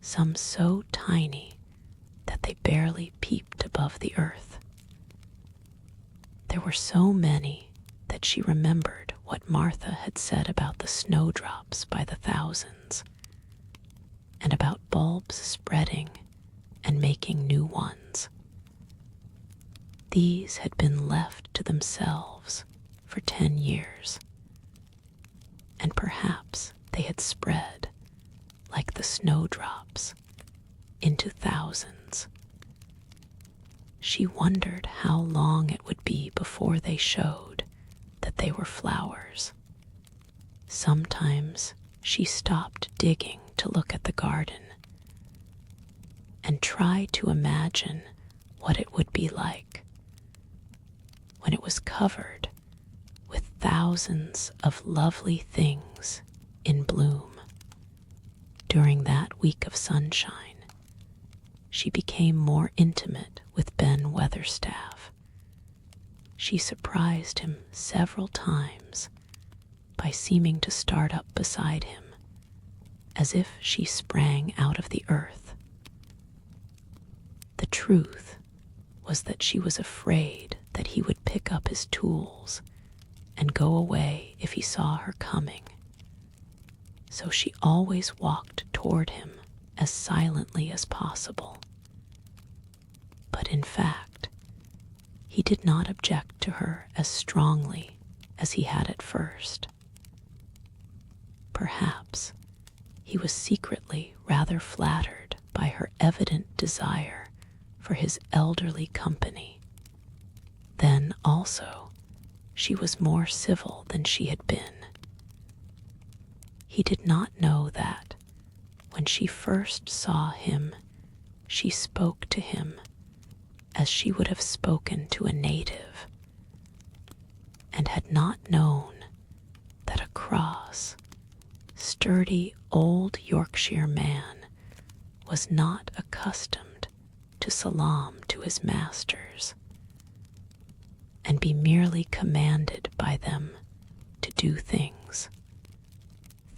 some so tiny that they barely peeped above the earth. There were so many that she remembered what Martha had said about the snowdrops by the thousands, and about bulbs spreading and making new ones. These had been left to themselves for 10 years, and perhaps they had spread, like the snowdrops, into thousands. She wondered how long it would be before they showed that they were flowers. Sometimes she stopped digging to look at the garden and tried to imagine what it would be like when it was covered with thousands of lovely things in bloom. During that week of sunshine, she became more intimate with Ben Weatherstaff. She surprised him several times by seeming to start up beside him, as if she sprang out of the earth. The truth was that she was afraid that he would pick up his tools and go away if he saw her coming, so she always walked toward him as silently as possible. But in fact, he did not object to her as strongly as he had at first. Perhaps he was secretly rather flattered by her evident desire for his elderly company. Then also, she was more civil than she had been. He did not know that, when she first saw him, she spoke to him as she would have spoken to a native, and had not known that a cross, sturdy old Yorkshire man was not accustomed to salaam to his masters, and be merely commanded by them to do things.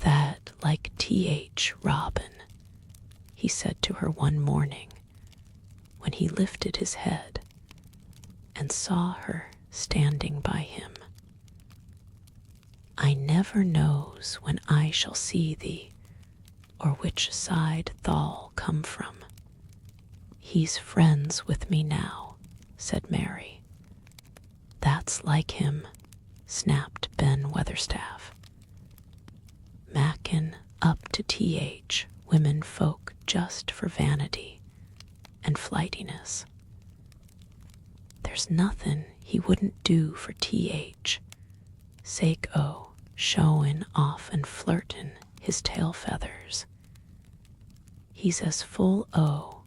That, like T.H. Robin, he said to her one morning when he lifted his head and saw her standing by him. I never knows when I shall see thee, or which side thou'll come from. He's friends with me now, said Mary. That's like him, snapped Ben Weatherstaff. Mackin up to T.H. women folk just for vanity and flightiness. There's nothin' he wouldn't do for T.H. sake o' showin' off and flirtin' his tail feathers. He's as full o'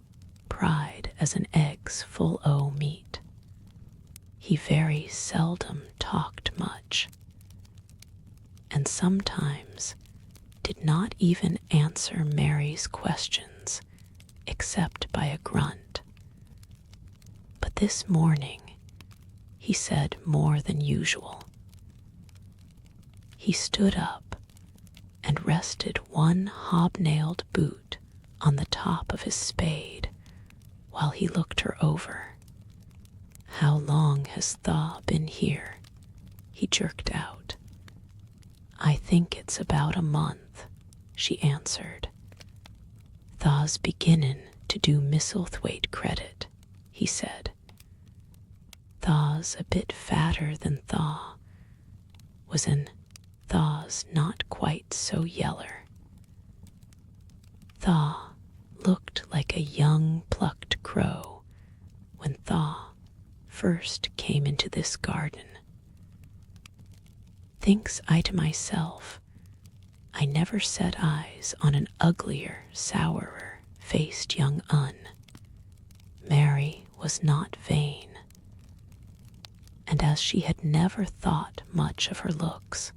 pride as an egg's full o' meat. He very seldom talked much, and sometimes did not even answer Mary's questions except by a grunt. But this morning he said more than usual. He stood up and rested one hobnailed boot on the top of his spade while he looked her over. "How long has THE been here?" he jerked out. "I think it's about a month," she answered. "THE's beginnin' to do Misselthwaite credit," he said. "THE's a bit fatter than THE was, and THE's not quite so yeller. THE looked like a young plucked crow when THE first came into this garden. Thinks I to myself, I never set eyes on an uglier, sourer-faced young un. Mary was not vain, and as she had never thought much of her looks,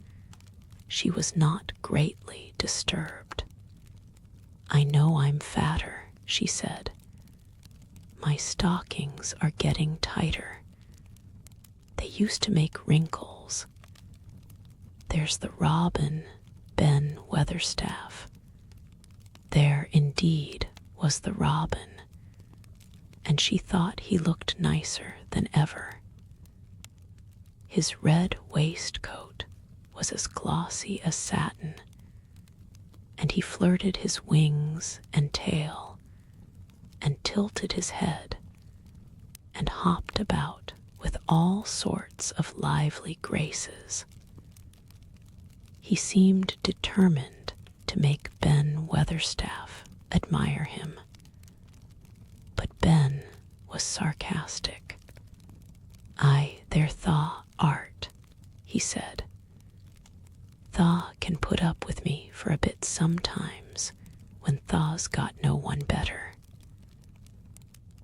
she was not greatly disturbed. "I know I'm fatter," she said. "My stockings are getting tighter. They used to make wrinkles. There's the robin, Ben Weatherstaff." There indeed was the robin, and she thought he looked nicer than ever. His red waistcoat was as glossy as satin, and he flirted his wings and tail, and tilted his head, and hopped about with all sorts of lively graces. He seemed determined to make Ben Weatherstaff admire him. But Ben was sarcastic. "I.THERE art," he said. "THE can put up with me for a bit sometimes when THE's got no one better.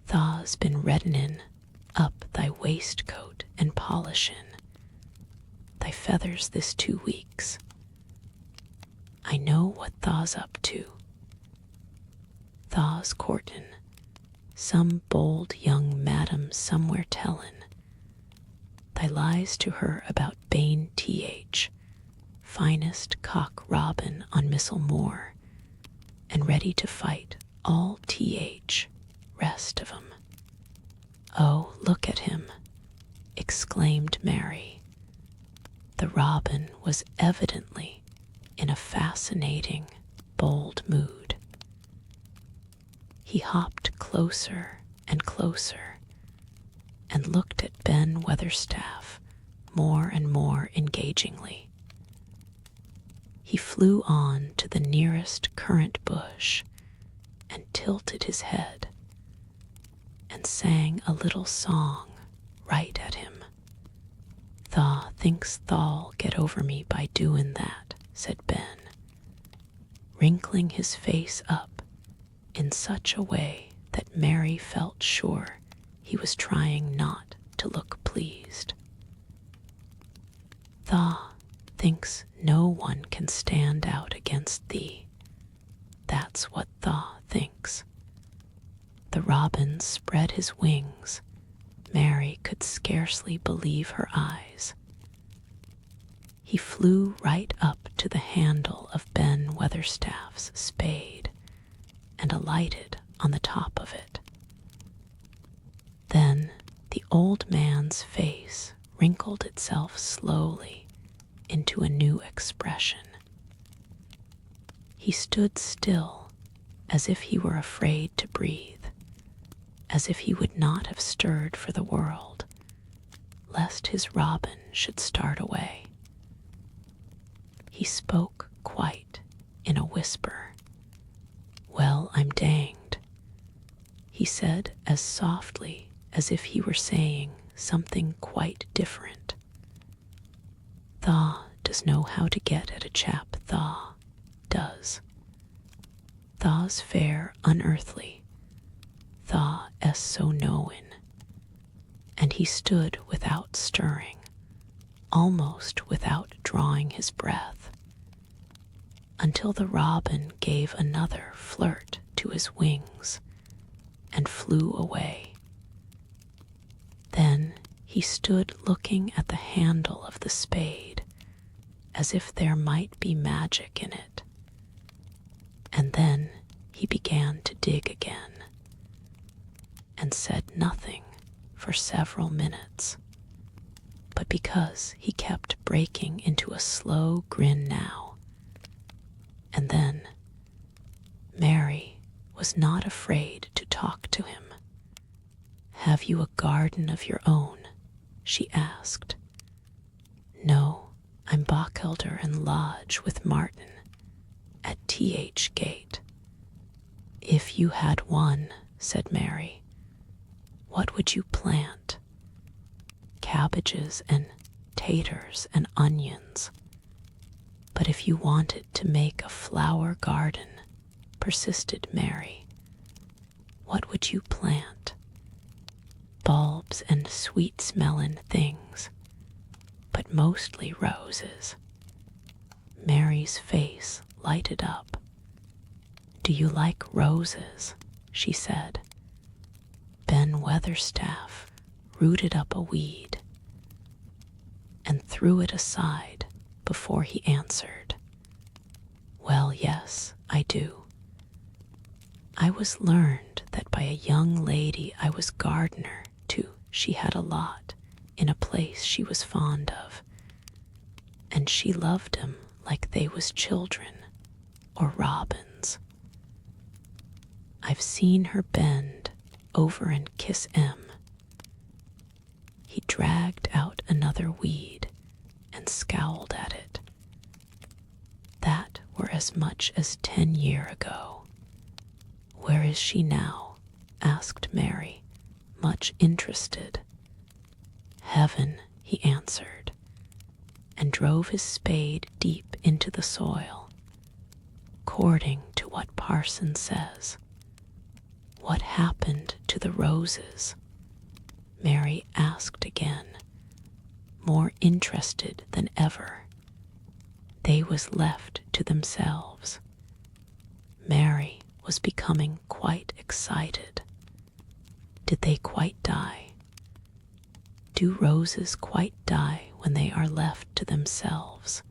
THE's been reddening up thy waistcoat and polishin' thy feathers this 2 weeks. I know what THE's up to. THE's courtin' some bold young madam somewhere tellin' thy lies to her about Bane T.H., finest cock robin on Missel Moor, and ready to fight all T.H., rest of 'em." "Oh, look at him," exclaimed Mary. The robin was evidently in a fascinating, bold mood. He hopped closer and closer and looked at Ben Weatherstaff more and more engagingly. He flew on to the nearest currant bush and tilted his head and sang a little song right at him. "THE thinks THE'll get over me by doin' that," said Ben, wrinkling his face up in such a way that Mary felt sure he was trying not to look pleased. "THE thinks no one can stand out against thee. That's what THE thinks." The robin spread his wings. Mary could scarcely believe her eyes. He flew right up to the handle of Ben Weatherstaff's spade and alighted on the top of it. Then the old man's face wrinkled itself slowly into a new expression. He stood still, as if he were afraid to breathe, as if he would not have stirred for the world, lest his robin should start away. He spoke quite in a whisper. "Well, I'm danged," he said as softly as if he were saying something quite different. "THE does know how to get at a chap, THE does. THE's fair unearthly, THE so knowin'." And he stood without stirring, almost without drawing his breath, until the robin gave another flirt to his wings and flew away. Then He stood looking at the handle of the spade, as if there might be magic in it. And then he began to dig again, and said nothing for several minutes. But because he kept breaking into a slow grin now and then, Mary was not afraid to talk to him. "Have you a garden of your own?" she asked. "No, I'm Bachelder and lodge with Martin at Th Gate." "If you had one," said Mary, "what would you plant?" "Cabbages and taters and onions." "But if you wanted to make a flower garden," persisted Mary, "what would you plant?" "Bulbs and sweet-smelling things, but mostly roses." Mary's face lighted up. "Do you like roses?" she said. Ben Weatherstaff rooted up a weed and threw it aside before he answered. "Well, yes, I do. I was learned that by a young lady I was gardener to. She had a lot in a place she was fond of, and she loved 'em like they was children or robins. I've seen her bend over and kiss 'em." He dragged out another weed and scowled at it. "That were as much as 10 year ago." "Where is she now?" asked Mary, much interested. "Heaven," he answered, and drove his spade deep into the soil. "'Cording to what parson says." "What happened to the roses?" Mary asked again, more interested than ever. "They was left to themselves." Mary was becoming quite excited. "Did they quite die?" "Do roses quite die when they are left to themselves?"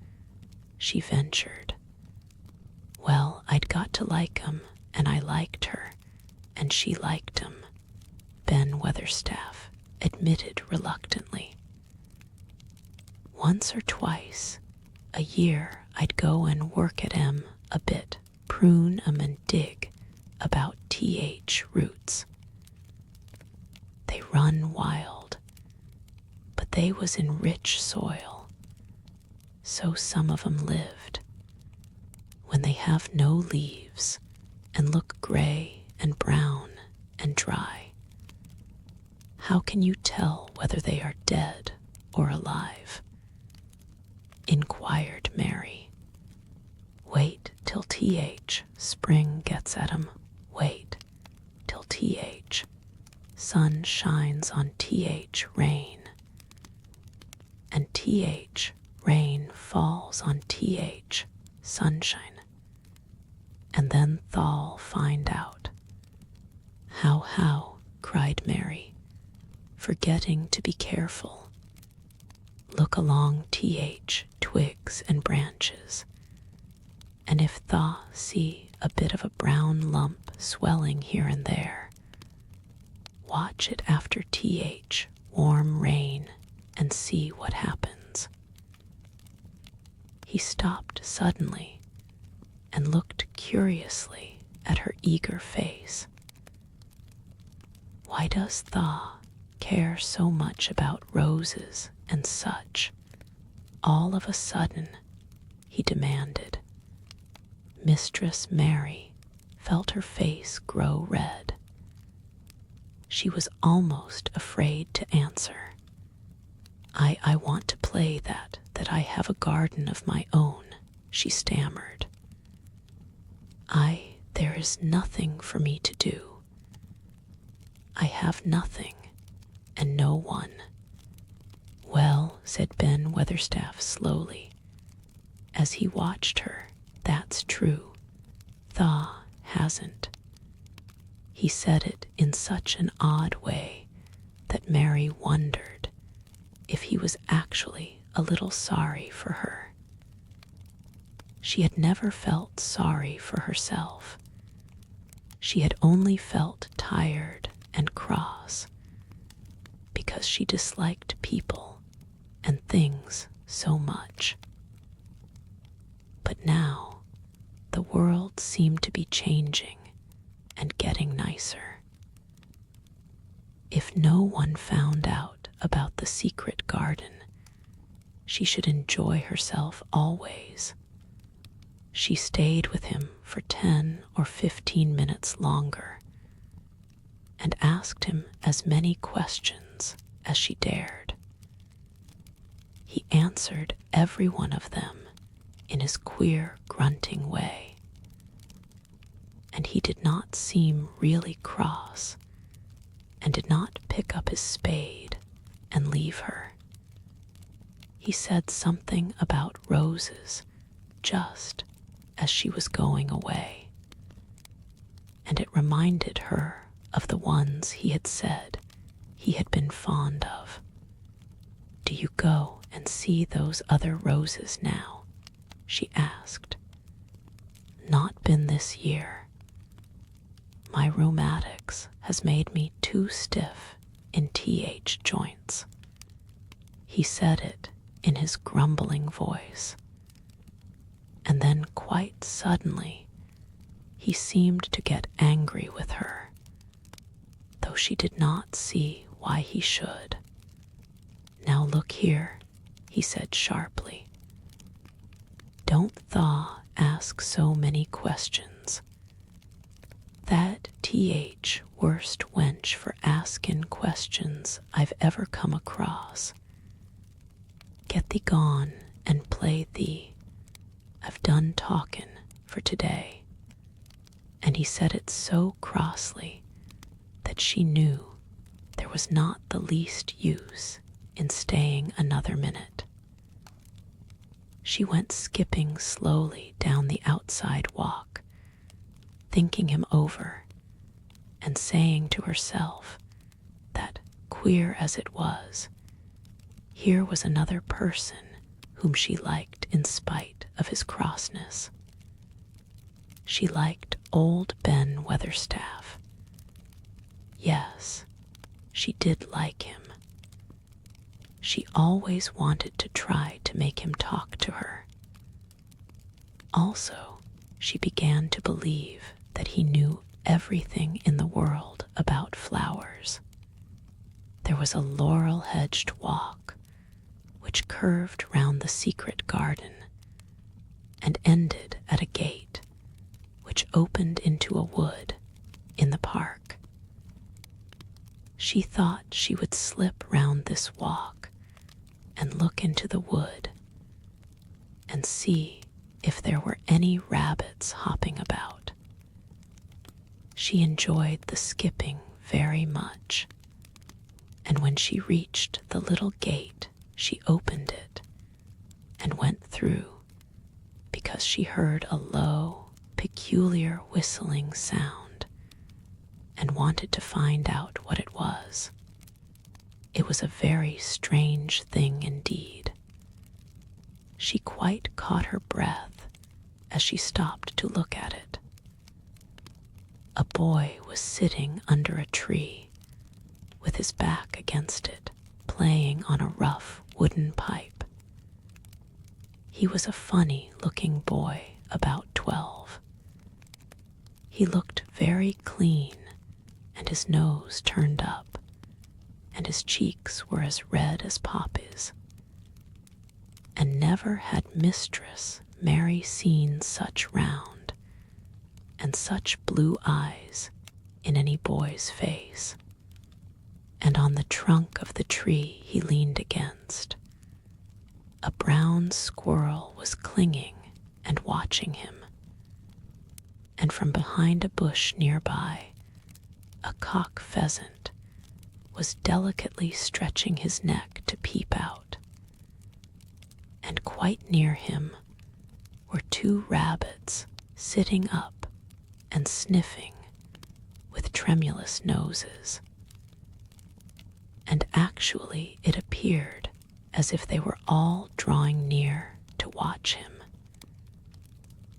she ventured. "Well, I'd got to like 'em, and I liked her, and she liked 'em," Ben Weatherstaff admitted reluctantly. "Once or twice a year I'd go and work at 'em a bit, prune 'em and dig about roots. They run wild, but they was in rich soil, so some of 'em lived. When they have no leaves and look gray and brown and dry, how can you tell whether they are dead or alive?" inquired Mary. "Wait till spring gets at 'em. Wait till sun shines on rain, and rain falls on sunshine, and then thou'll find out." How, cried Mary, forgetting to be careful. "Look along twigs and branches, and if thou see a bit of a brown lump swelling here and there, watch it after warm rain and see what happens." He stopped suddenly and looked curiously at her eager face. "Why does thou care so much about roses and such, all of a sudden?" he demanded. Mistress Mary felt her face grow red. She was almost afraid to answer. I want to play that I have a garden of my own," she stammered. There is nothing for me to do. I have nothing, and no one." "Well," said Ben Weatherstaff slowly, as he watched her, "that's true. Tha hasn't." He said it in such an odd way that Mary wondered if he was actually a little sorry for her. She had never felt sorry for herself. She had only felt tired and cross because she disliked people and things so much. But now the world seemed to be changing and getting nicer. If no one found out about the secret garden, she should enjoy herself always. She stayed with him for 10 or 15 minutes longer and asked him as many questions as she dared. He answered every one of them in his queer, grunting way, and he did not seem really cross and did not pick up his spade and leave her. He said something about roses just as she was going away, and it reminded her of the ones he had said he had been fond of. "Do you go and see those other roses now?" she asked. "Not been this year. My rheumatics has made me too stiff in TH joints." He said it in his grumbling voice, and then quite suddenly he seemed to get angry with her, though she did not see why he should. "Now look here," he said sharply. "Don't thaw ask so many questions. That TH worst wench for askin' questions I've ever come across. Get thee gone and play thee. I've done talkin' for today." And he said it so crossly that she knew there was not the least use in staying another minute. She went skipping slowly down the outside walk, thinking him over and saying to herself that, queer as it was, here was another person whom she liked in spite of his crossness. She liked old Ben Weatherstaff. Yes, she did like him. She always wanted to try to make him talk to her. Also, she began to believe that he knew everything in the world about flowers. There was a laurel-hedged walk which curved round the secret garden and ended at a gate which opened into a wood in the park. She thought she would slip round this walk and look into the wood and see if there were any rabbits hopping about. She enjoyed the skipping very much, and when she reached the little gate, she opened it and went through because she heard a low, peculiar whistling sound and wanted to find out what it was. It was a very strange thing indeed. She quite caught her breath as she stopped to look at it. A boy was sitting under a tree with his back against it, playing on a rough wooden pipe. He was a funny-looking boy about 12. He looked very clean, and his nose turned up, and his cheeks were as red as poppies. And never had Mistress Mary seen such round and such blue eyes in any boy's face. And on the trunk of the tree he leaned against, a brown squirrel was clinging and watching him. And from behind a bush nearby, a cock pheasant was delicately stretching his neck to peep out. And quite near him were 2 rabbits sitting up and sniffing with tremulous noses. And actually it appeared as if they were all drawing near to watch him.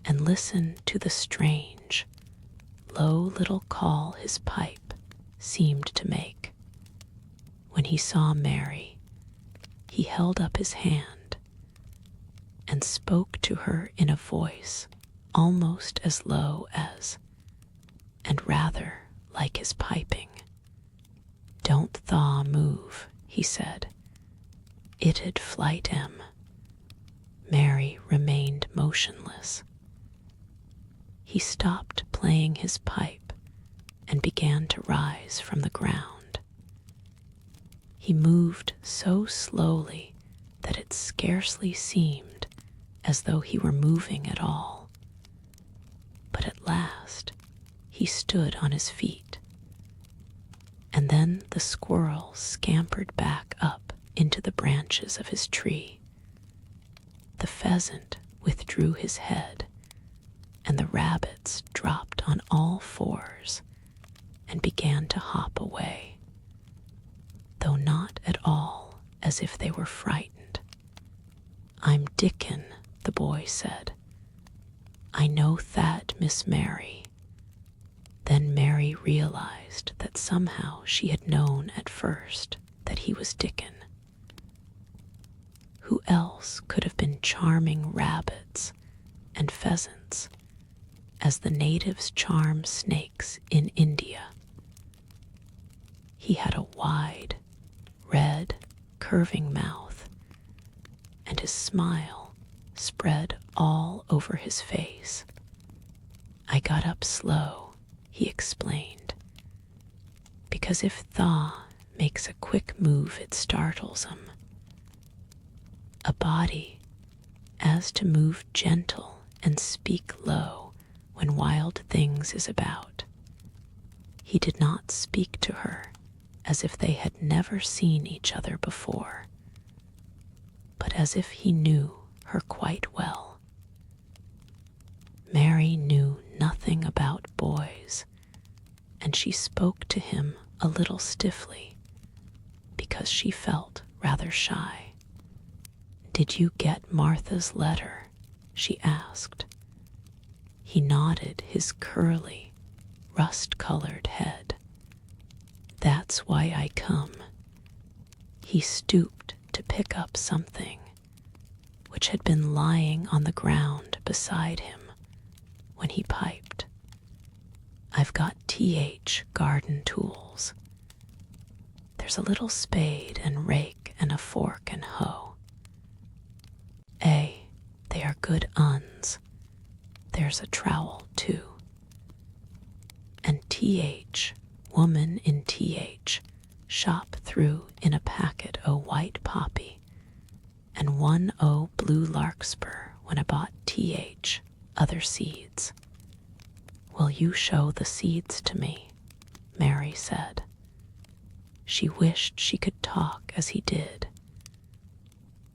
And listen to the strange, low little call his pipe seemed to make. When he saw Mary, he held up his hand and spoke to her in a voice almost as low as, and rather like his piping. "Don't thaw move," he said. "It'd flight 'em." Mary remained motionless. He stopped playing his pipe and began to rise from the ground. He moved so slowly that it scarcely seemed as though he were moving at all. But at last he stood on his feet, and then the squirrel scampered back up into the branches of his tree. The pheasant withdrew his head, and the rabbits dropped on all fours and began to hop away, though not at all as if they were frightened. "I'm Dickon," the boy said. "I know that, Miss Mary." Then Mary realized that somehow she had known at first that he was Dickon. Who else could have been charming rabbits and pheasants, as the natives charm snakes in India? He had a wide, red, curving mouth, and his smile spread all over his face. "I got up slow," he explained, "because if THE makes a quick move it startles 'em. A body as to move gentle and speak low when wild things is about." He did not speak to her as if they had never seen each other before, but as if he knew her quite well. Mary knew nothing about boys, and she spoke to him a little stiffly because she felt rather shy. "Did you get Martha's letter?" she asked. He nodded his curly, rust-colored head. "That's why I come." He stooped to pick up something which had been lying on the ground beside him when he piped. "I've got TH garden tools. There's a little spade and rake and a fork and hoe. A, they are good uns. There's a trowel too. And TH, woman in TH, shop through in a packet o' white poppy, and 1 o' blue larkspur when I bought TH, other seeds." "Will you show the seeds to me?" Mary said. She wished she could talk as he did.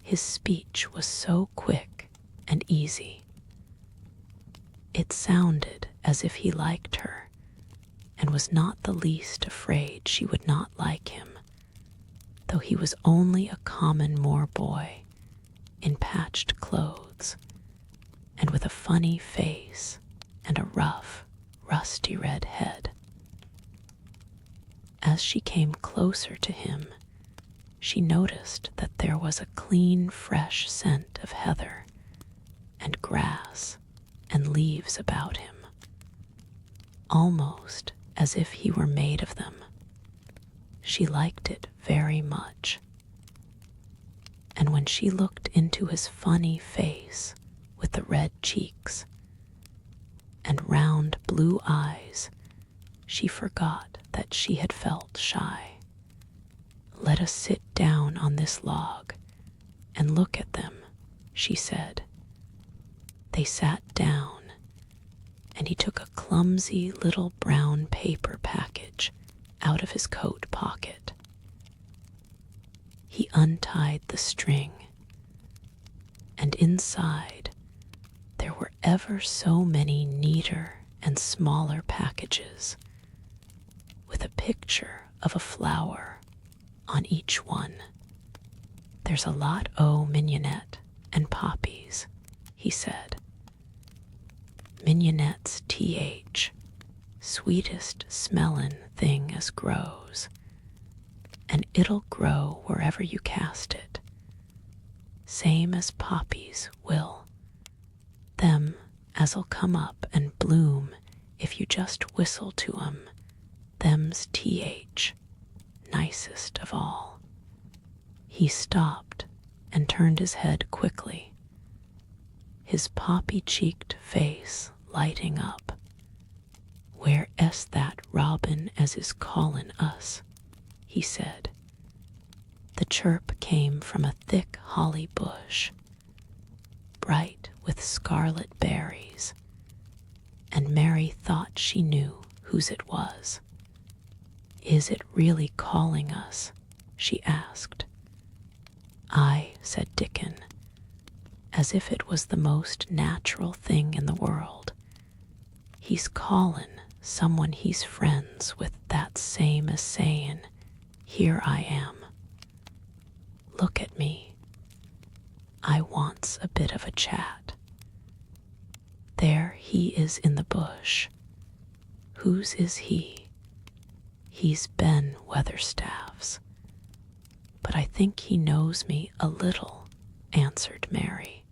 His speech was so quick and easy. It sounded as if he liked her and was not the least afraid she would not like him, though he was only a common Moor boy in patched clothes and with a funny face and a rough, rusty red head. As she came closer to him, she noticed that there was a clean, fresh scent of heather and grass and leaves about him, almost as if he were made of them. She liked it very much. And when she looked into his funny face with the red cheeks and round blue eyes, she forgot that she had felt shy. "Let us sit down on this log and look at them," she said. They sat down, and he took a clumsy little brown paper package out of his coat pocket. He untied the string, and inside there were ever so many neater and smaller packages, with a picture of a flower on each one. "There's a lot o' mignonette and poppies," he said. "Mignonette's sweetest smellin' thing as grows, and it'll grow wherever you cast it, same as poppies will, them as'll come up and bloom if you just whistle to 'em, them's nicest of all." He stopped and turned his head quickly, his poppy-cheeked face lighting up. "Where est that robin as is callin' us?" he said. The chirp came from a thick holly bush, bright with scarlet berries, and Mary thought she knew whose it was. "Is it really calling us?" she asked. "Aye," said Dickon, as if it was the most natural thing in the world. "He's callin' someone he's friends with, that same as sayin', 'Here I am. Look at me. I wants a bit of a chat.' There he is in the bush. Whose is he? He's Ben Weatherstaff's. But I think he knows me a little," answered Mary.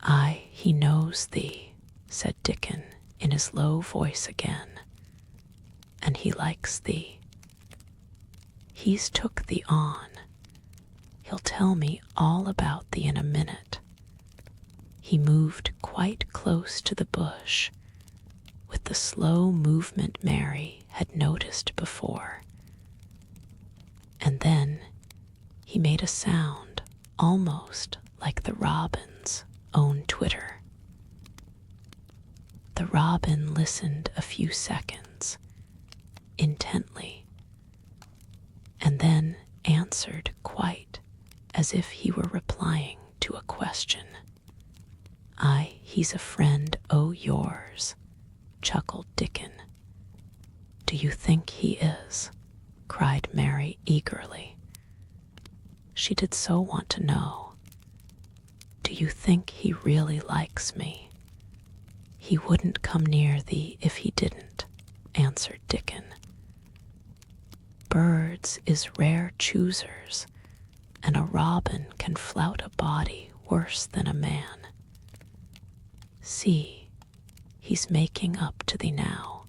"Aye, he knows thee," said Dickon in his low voice again, "and he likes thee. He's took thee on. He'll tell me all about thee in a minute." He moved quite close to the bush, with the slow movement Mary had noticed before. And then he made a sound almost like the robin's own twitter. The robin listened a few seconds, intently, and then answered quite as if he were replying to a question. "Aye, he's a friend o' yours," chuckled Dickon. "Do you think he is?" cried Mary eagerly. She did so want to know. "Do you think he really likes me?" "He wouldn't come near thee if he didn't," answered Dickon. "Birds is rare choosers, and a robin can flout a body worse than a man. See, he's making up to thee now.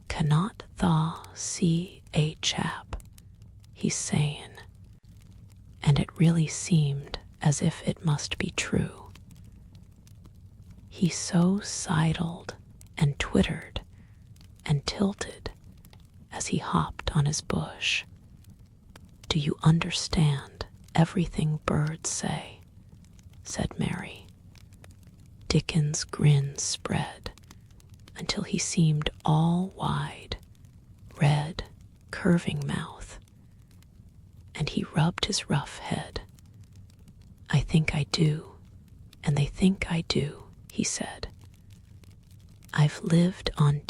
Cannot tha see a chap, he's sayin', and it really seemed as if it must be true. He so sidled and twittered and tilted as he hopped on his bush. Do you understand everything birds say?" said Mary. Dickon's grin spread until he seemed all wide, red, curving mouth, and he rubbed his rough head. "I think I do, and they think I do," he said. "I've lived on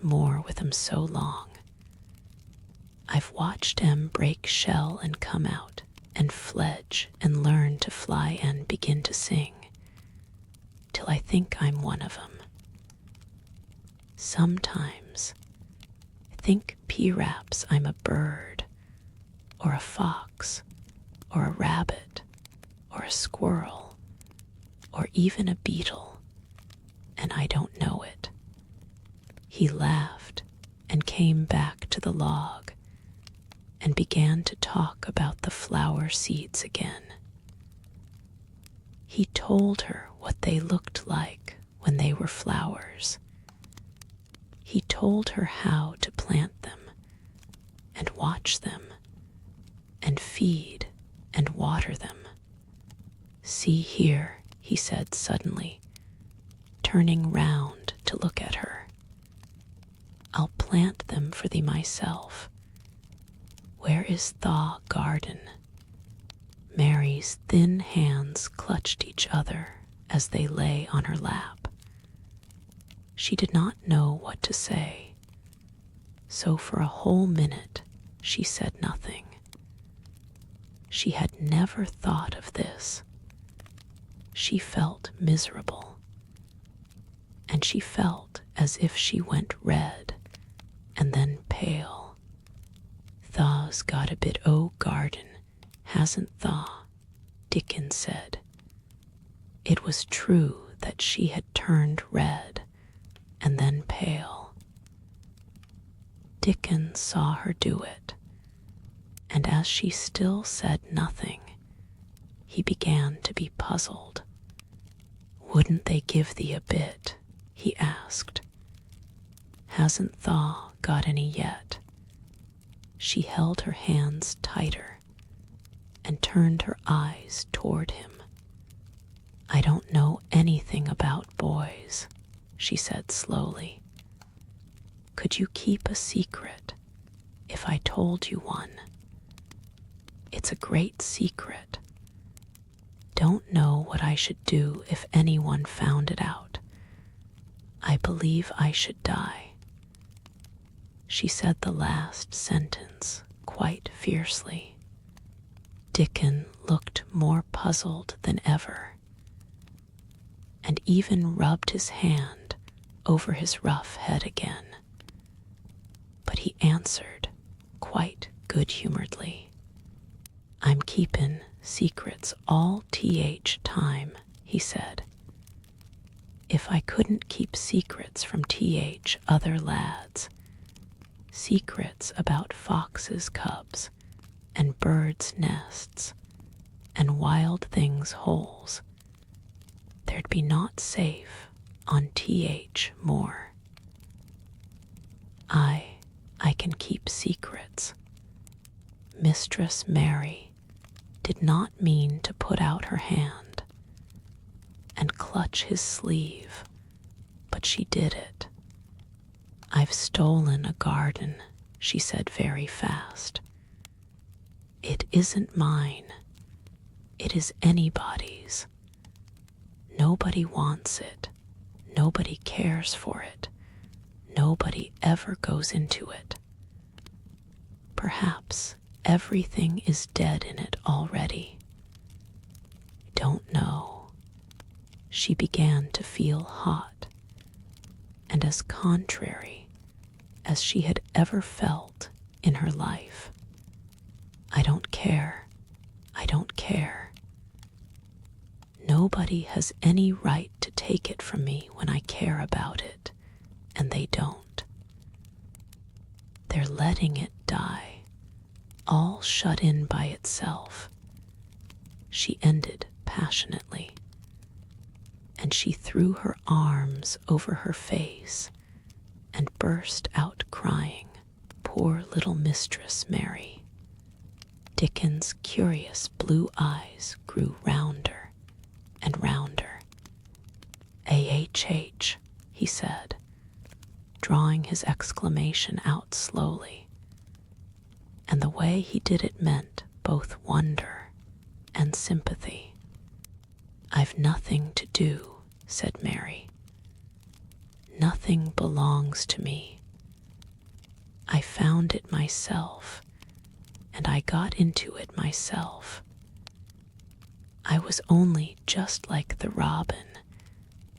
Moor with 'em so long. I've watched 'em break shell and come out and fledge and learn to fly and begin to sing, till I think I'm one of 'em. Sometimes I think p'raps I'm a bird, or a fox, or a rabbit, or a squirrel, or even a beetle, and I don't know it." He laughed and came back to the log and began to talk about the flower seeds again. He told her what they looked like when they were flowers. He told her how to plant them and watch them and feed and water them. "See here," he said suddenly, turning round to look at her. "I'll plant them for thee myself. Where is thy garden?" Mary's thin hands clutched each other as they lay on her lap. She did not know what to say, so for a whole minute she said nothing. She had never thought of this. She felt miserable, and she felt as if she went red and then pale. "Thah's got a bit o' garden, hasn't thah?" Dickon said. It was true that she had turned red and then pale. Dickon saw her do it, and as she still said nothing, he began to be puzzled. "Wouldn't they give thee a bit?" he asked. "Hasn't thou got any yet?" She held her hands tighter and turned her eyes toward him. "I don't know anything about boys," she said slowly. "Could you keep a secret if I told you one? It's a great secret. Don't know what I should do if anyone found it out. I believe I should die." She said the last sentence quite fiercely. Dickon looked more puzzled than ever, and even rubbed his hand over his rough head again. But he answered quite good-humoredly, "I'm keepin' secrets all time," he said. "If I couldn't keep secrets from other lads, secrets about foxes' cubs and birds' nests and wild things' holes, there'd be naught safe on MOOR. I can keep secrets." Mistress Mary did not mean to put out her hand and clutch his sleeve, but she did it. "I've stolen a garden," she said very fast. "It isn't mine. It is anybody's. Nobody wants it. Nobody cares for it. Nobody ever goes into it. Perhaps everything is dead in it already. Don't know." She began to feel hot and as contrary as she had ever felt in her life. "I don't care. I don't care. Nobody has any right to take it from me when I care about it, and they don't. They're letting it die, all shut in by itself," she ended passionately, and she threw her arms over her face and burst out crying. Poor little Mistress Mary. Dickon's curious blue eyes grew rounder and rounder. "AHH," he said, drawing his exclamation out slowly, and the way he did it meant both wonder and sympathy. "I've nothing to do," said Mary. "Nothing belongs to me. I found it myself, and I got into it myself. I was only just like the robin,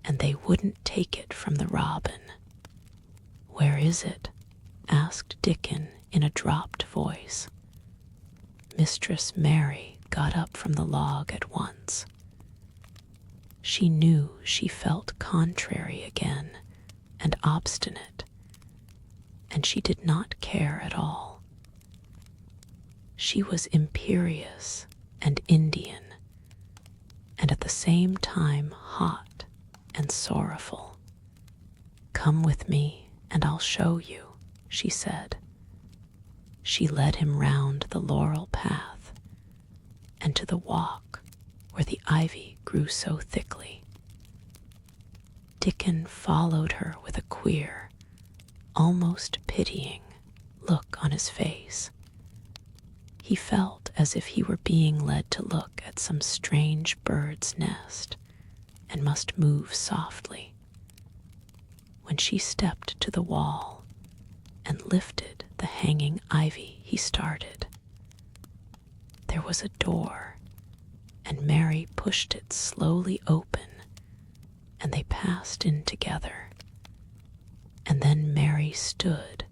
and they wouldn't take it from the robin." "Where is it?" asked Dickon in a dropped voice. Mistress Mary got up from the log at once. She knew she felt contrary again and obstinate, and she did not care at all. She was imperious and Indian, and at the same time hot and sorrowful. "Come with me, and I'll show you," she said. She led him round the laurel path and to the walk where the ivy grew so thickly. Dickon followed her with a queer, almost pitying look on his face. He felt as if he were being led to look at some strange bird's nest and must move softly. When she stepped to the wall and lifted the hanging ivy, he started. there was a door, and Mary pushed it slowly open, and they passed in together. And then Mary stood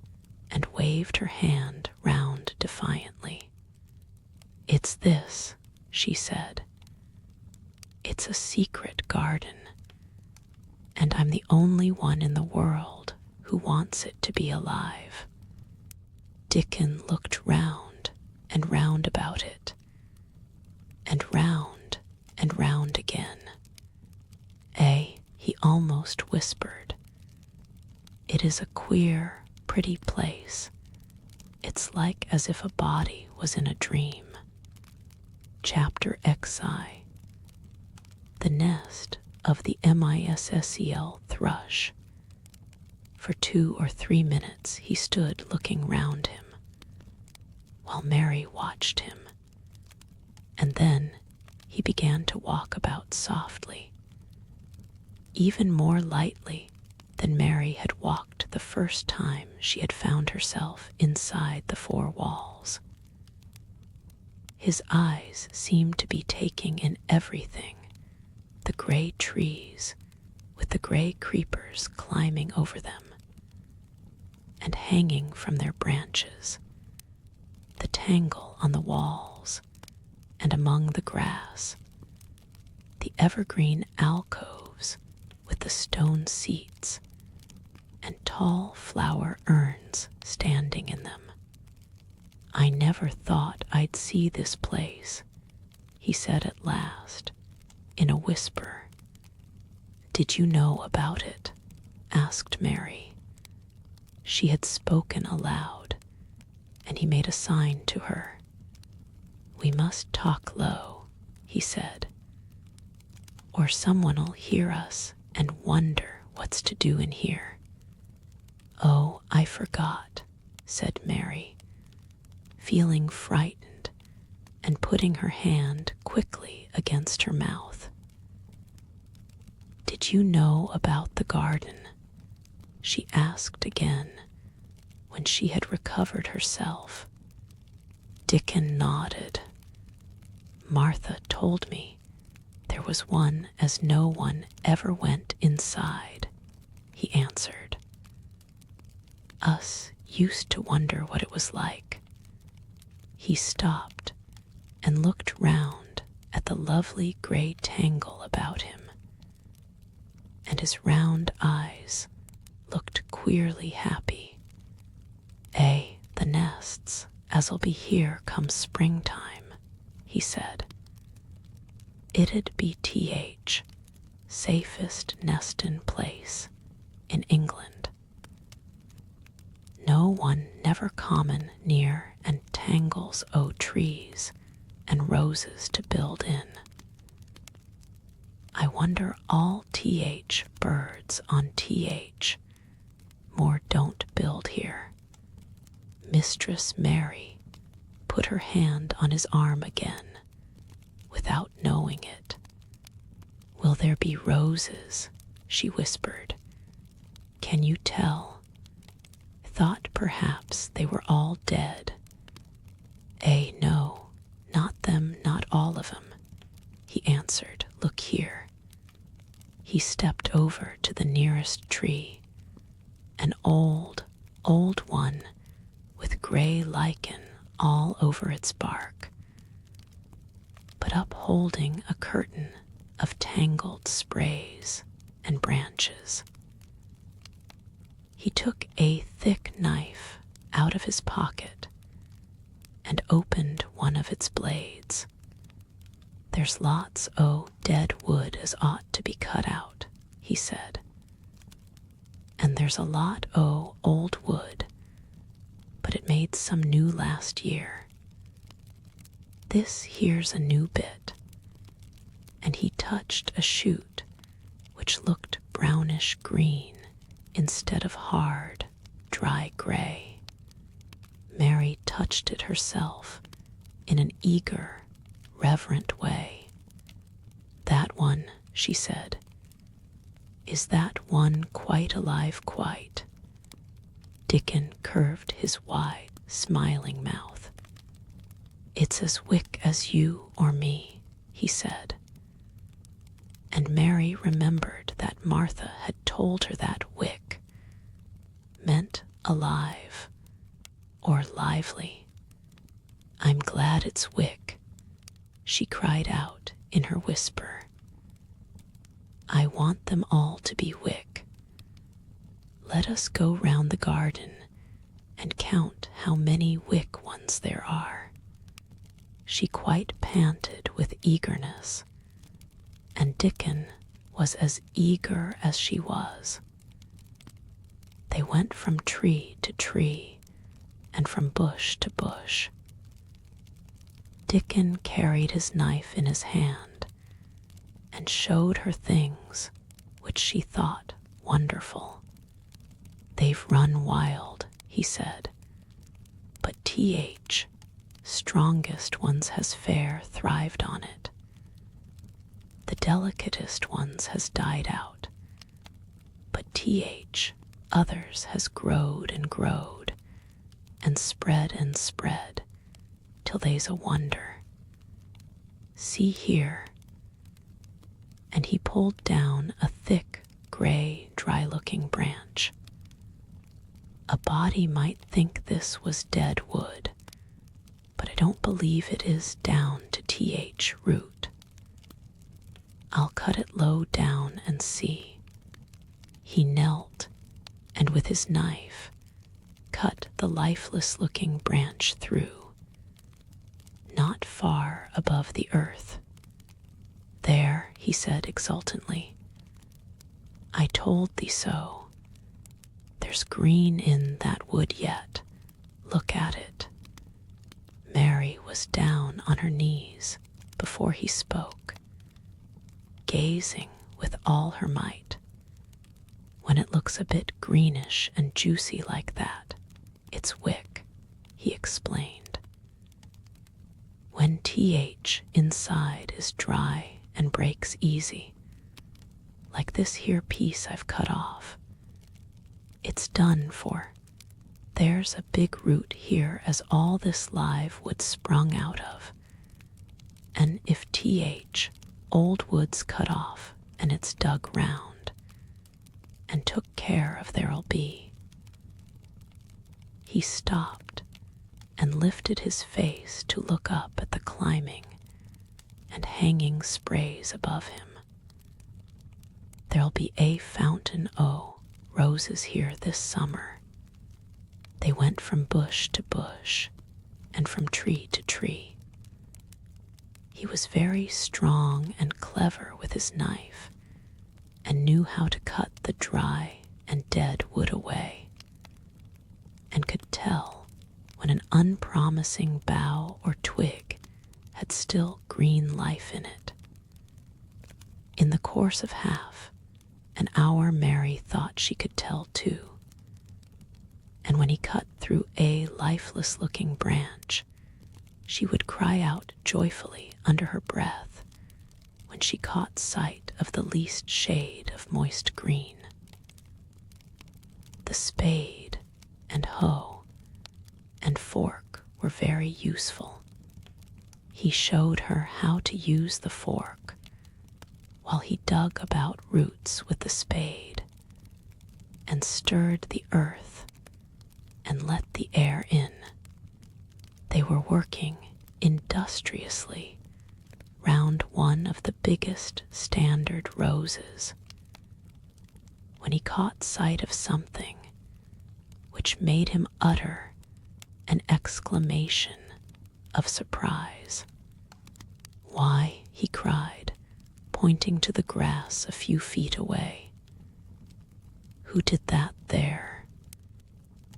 and waved her hand round defiantly. "It's this," she said. "It's a secret garden, and I'm the only one in the world who wants it to be alive." Dickon looked round and round about it, and round again. He almost whispered, "It is a queer, pretty place. It's like as if a body was in a dream." Chapter XI. The nest of the MISSEL thrush. For 2 or 3 minutes he stood looking round him, while Mary watched him, and then he began to walk about softly, even more lightly than Mary had walked the first time she had found herself inside the 4 walls. His eyes seemed to be taking in everything: the gray trees with the gray creepers climbing over them and hanging from their branches, the tangle on the walls and among the grass, the evergreen alcoves with the stone seats and tall flower urns standing in them. "I never thought I'd see this place," he said at last, in a whisper. "Did you know about it?" asked Mary. She had spoken aloud, and he made a sign to her. "We must talk low," he said, "or someone'll hear us and wonder what's to do in here." "Oh, I forgot," said Mary, feeling frightened and putting her hand quickly against her mouth. "Did you know about the garden?" she asked again, when she had recovered herself. Dickon nodded. "Martha told me there was one as no one ever went inside," he answered. "Us used to wonder what it was like." He stopped and looked round at the lovely gray tangle about him, and his round eyes looked queerly happy. "The nests as'll be here come springtime," he said. "It'd be TH, safest nestin' place in England. No one never common near and tangles o' trees and roses to build in. I wonder all TH birds on TH more don't build here." Mistress Mary put her hand on his arm again, without knowing it. "Will there be roses?" she whispered. "Can you tell? Thought perhaps they were all dead." No, not them, not all of 'em," he answered. "Look here." He stepped over to the nearest tree, an old one with gray lichen all over its bark, but upholding a curtain of tangled sprays and branches. He took a thick knife out of his pocket and opened one of its blades. "There's lots o' dead wood as ought to be cut out," he said. "And there's a lot o' old wood, but it made some new last year. This here's a new bit," and he touched a shoot which looked brownish green instead of hard, dry gray. Mary touched it herself in an eager, reverent way. "That one," she said. "Is that one quite alive, quite?" Dickon curved his wide, smiling mouth. "It's It's as wick as you or me, he said. And Mary remembered that Martha had told her that wick meant alive or lively. I'm glad it's wick, she cried out in her whisper. I want them all to be wick. Let us go round the garden and count how many wick ones there are. She quite panted with eagerness, and Dickon was as eager as she was. They went from tree to tree and from bush to bush. Dickon carried his knife in his hand and showed her things which she thought wonderful. They've run wild, he said, but T.H., strongest ones has fair thrived on it. The delicatest ones has died out, but T.H., others has growed and growed, and spread, till they's a wonder. See here. And he pulled down a thick, grey, dry-looking branch. A body might think this was dead wood, but I don't believe it is down to T.H. root. I'll cut it low down and see. He knelt, and with his knife cut the lifeless-looking branch through, not far above the earth. There, he said exultantly, I told thee so. There's green in that wood yet. Look at it. Mary was down on her knees before he spoke, gazing with all her might. When it looks a bit greenish and juicy like that, it's wick, he explained. When T.H. inside is dry and breaks easy, like this here piece I've cut off, it's done for. There's a big root here as all this live wood sprung out of. And if T.H. old wood's cut off and it's dug round, and took care of there'll be. He stopped and lifted his face to look up at the climbing and hanging sprays above him. There'll be a fountain roses here this summer. They went from bush to bush and from tree to tree. He was very strong and clever with his knife and knew how to cut the dry and dead wood away, and could tell when an unpromising bough or twig had still green life in it. In the course of half an hour, Mary thought she could tell too, and when he cut through a lifeless-looking branch, she would cry out joyfully under her breath when she caught sight of the least shade of moist green. The spade and hoe and fork were very useful. He showed her how to use the fork while he dug about roots with the spade and stirred the earth and let the air in. They were working industriously round one of the biggest standard roses, when he caught sight of something which made him utter an exclamation of surprise. Why, he cried, pointing to the grass a few feet away. Who did that there?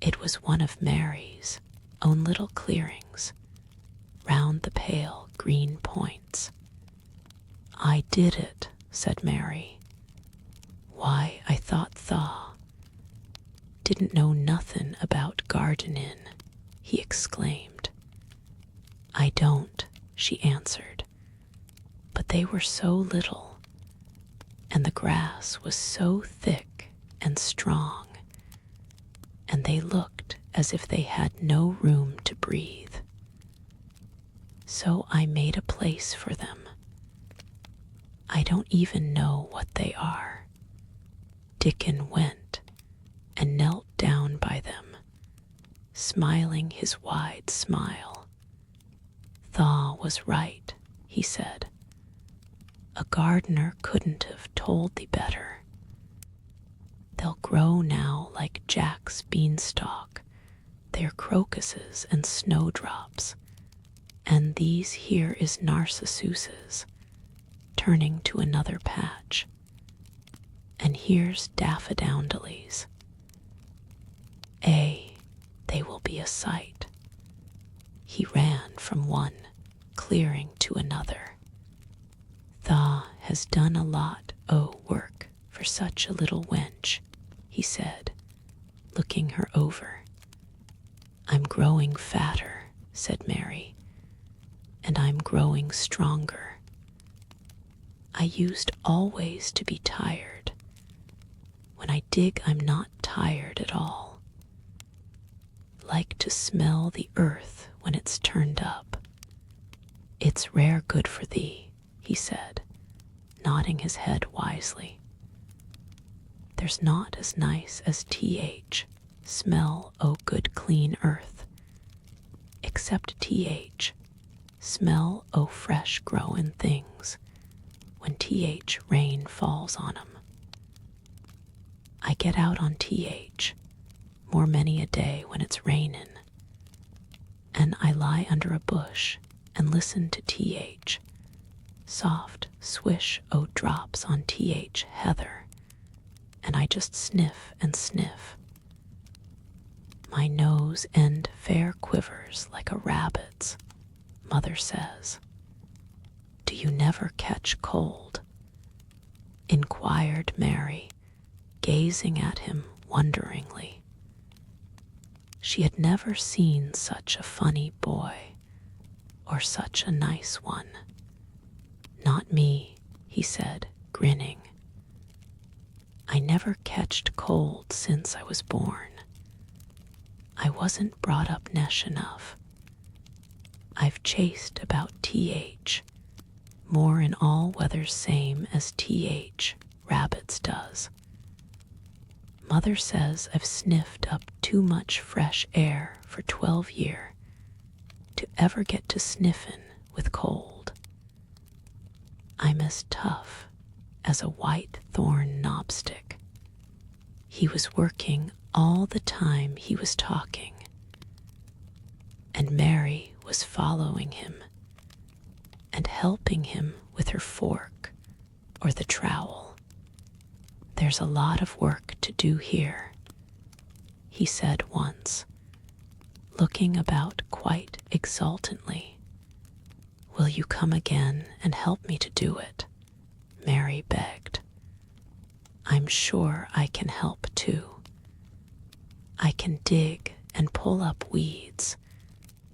It was one of Mary's own little clearings round the pale green points. I did it, said Mary. Why, I thought "THE" didn't know nothin' about gardenin', he exclaimed. I don't, she answered, but they were so little, and the grass was so thick and strong, and they looked as if they had no room to breathe. So I made a place for them. I don't even know what they are. Dickon went and knelt down by them, smiling his wide smile. "THE was right," he said. "A gardener couldn't have told thee better. They'll grow now like Jack's beanstalk. They're crocuses and snowdrops, and these here is narcissuses," turning to another patch. "And here's daffodowndilies. They will be a sight." He ran from one clearing to another. "Tha has done a lot o' work for such a little wench," he said, looking her over. "I'm growing fatter," said Mary, "and I'm growing stronger. I used always to be tired. When I dig, I'm not tired at all. Like to smell the earth when it's turned up. It's rare good for thee," he said, nodding his head wisely. "There's naught as nice as th, smell o' good clean earth, except th, smell o' fresh growin' things, when th rain falls on 'em. I get out on th, more many a day when it's rainin', and I lie under a bush and listen to th, soft swish o' drops on th heather, and I just sniff and sniff. My nose end fair quivers like a rabbit's, Mother says. Do you never catch cold?" inquired Mary, gazing at him wonderingly. She had never seen such a funny boy, or such a nice one. "Not me," he said, grinning. "I never catched cold since I was born. I wasn't brought up nesh enough. I've chased about th, more in all weathers same as th, rabbits does. Mother says I've sniffed up too much fresh air for 12 year to ever get to sniffin' with cold. I'm as tough as a white thorn knobstick." He was working all the time he was talking, and Mary was following him and helping him with her fork or the trowel. "There's a lot of work to do here," he said once, looking about quite exultantly. "Will you come again and help me to do it?" Mary begged. "I'm sure I can help too. I can dig and pull up weeds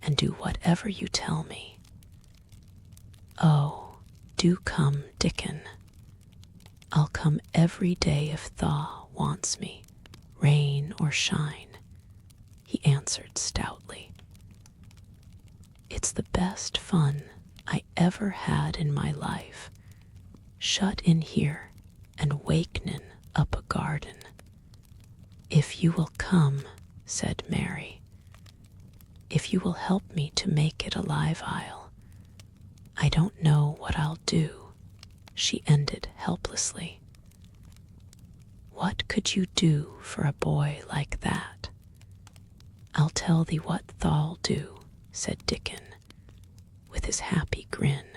and do whatever you tell me." "Oh, do come, Dickon. I'll come every day if Thaw wants me, rain or shine," he answered stoutly. "It's the best fun I ever had in my life, shut in here and wakenin' up a garden." "If you will come," said Mary, "if you will help me to make it a live isle, I don't know what I'll do," she ended helplessly. "What could you do for a boy like that?" "I'll tell thee what Tha'll do," said Dickon, with his happy grin.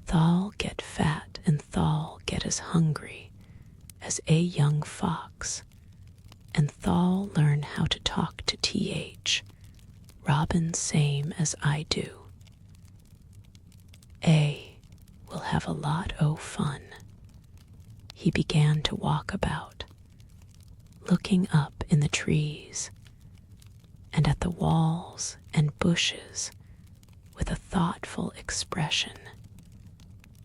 "Tha'll get fat and Tha'll get as hungry as a young fox, and Tha'll learn how to talk to th, Robin same as I do. We'll have a lot o' fun." He began to walk about, looking up in the trees and at the walls and bushes with a thoughtful expression.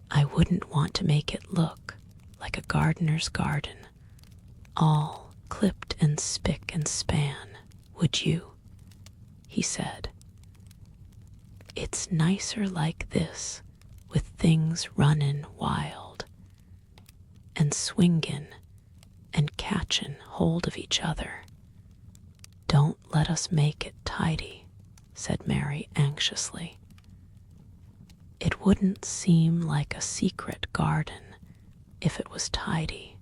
"I wouldn't want to make it look like a gardener's garden, all clipped and spick and span, would you?" he said. It's nicer like this, with things runnin' wild, and swingin' and catchin' hold of each other. Don't let us make it tidy, said Mary anxiously. It wouldn't seem like a secret garden if it was tidy.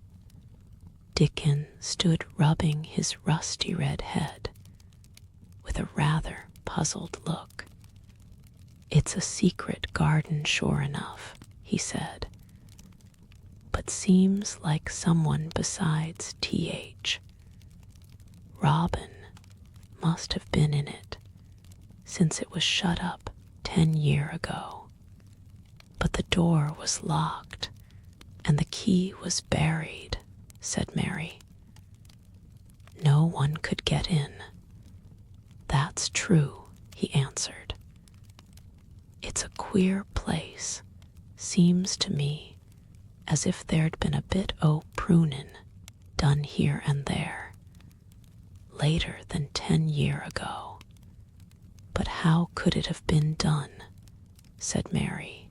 Dickon stood rubbing his rusty red head with a rather puzzled look. It's a secret garden, sure enough, he said, but seems like someone besides T.H. Robin must have been in it, since it was shut up 10 years ago. But the door was locked, and the key was buried, said Mary. No one could get in. That's true, he answered. It's a queer place, seems to me, as if there'd been a bit o' prunin' done here and there, later than 10 years ago. But how could it have been done? Said Mary.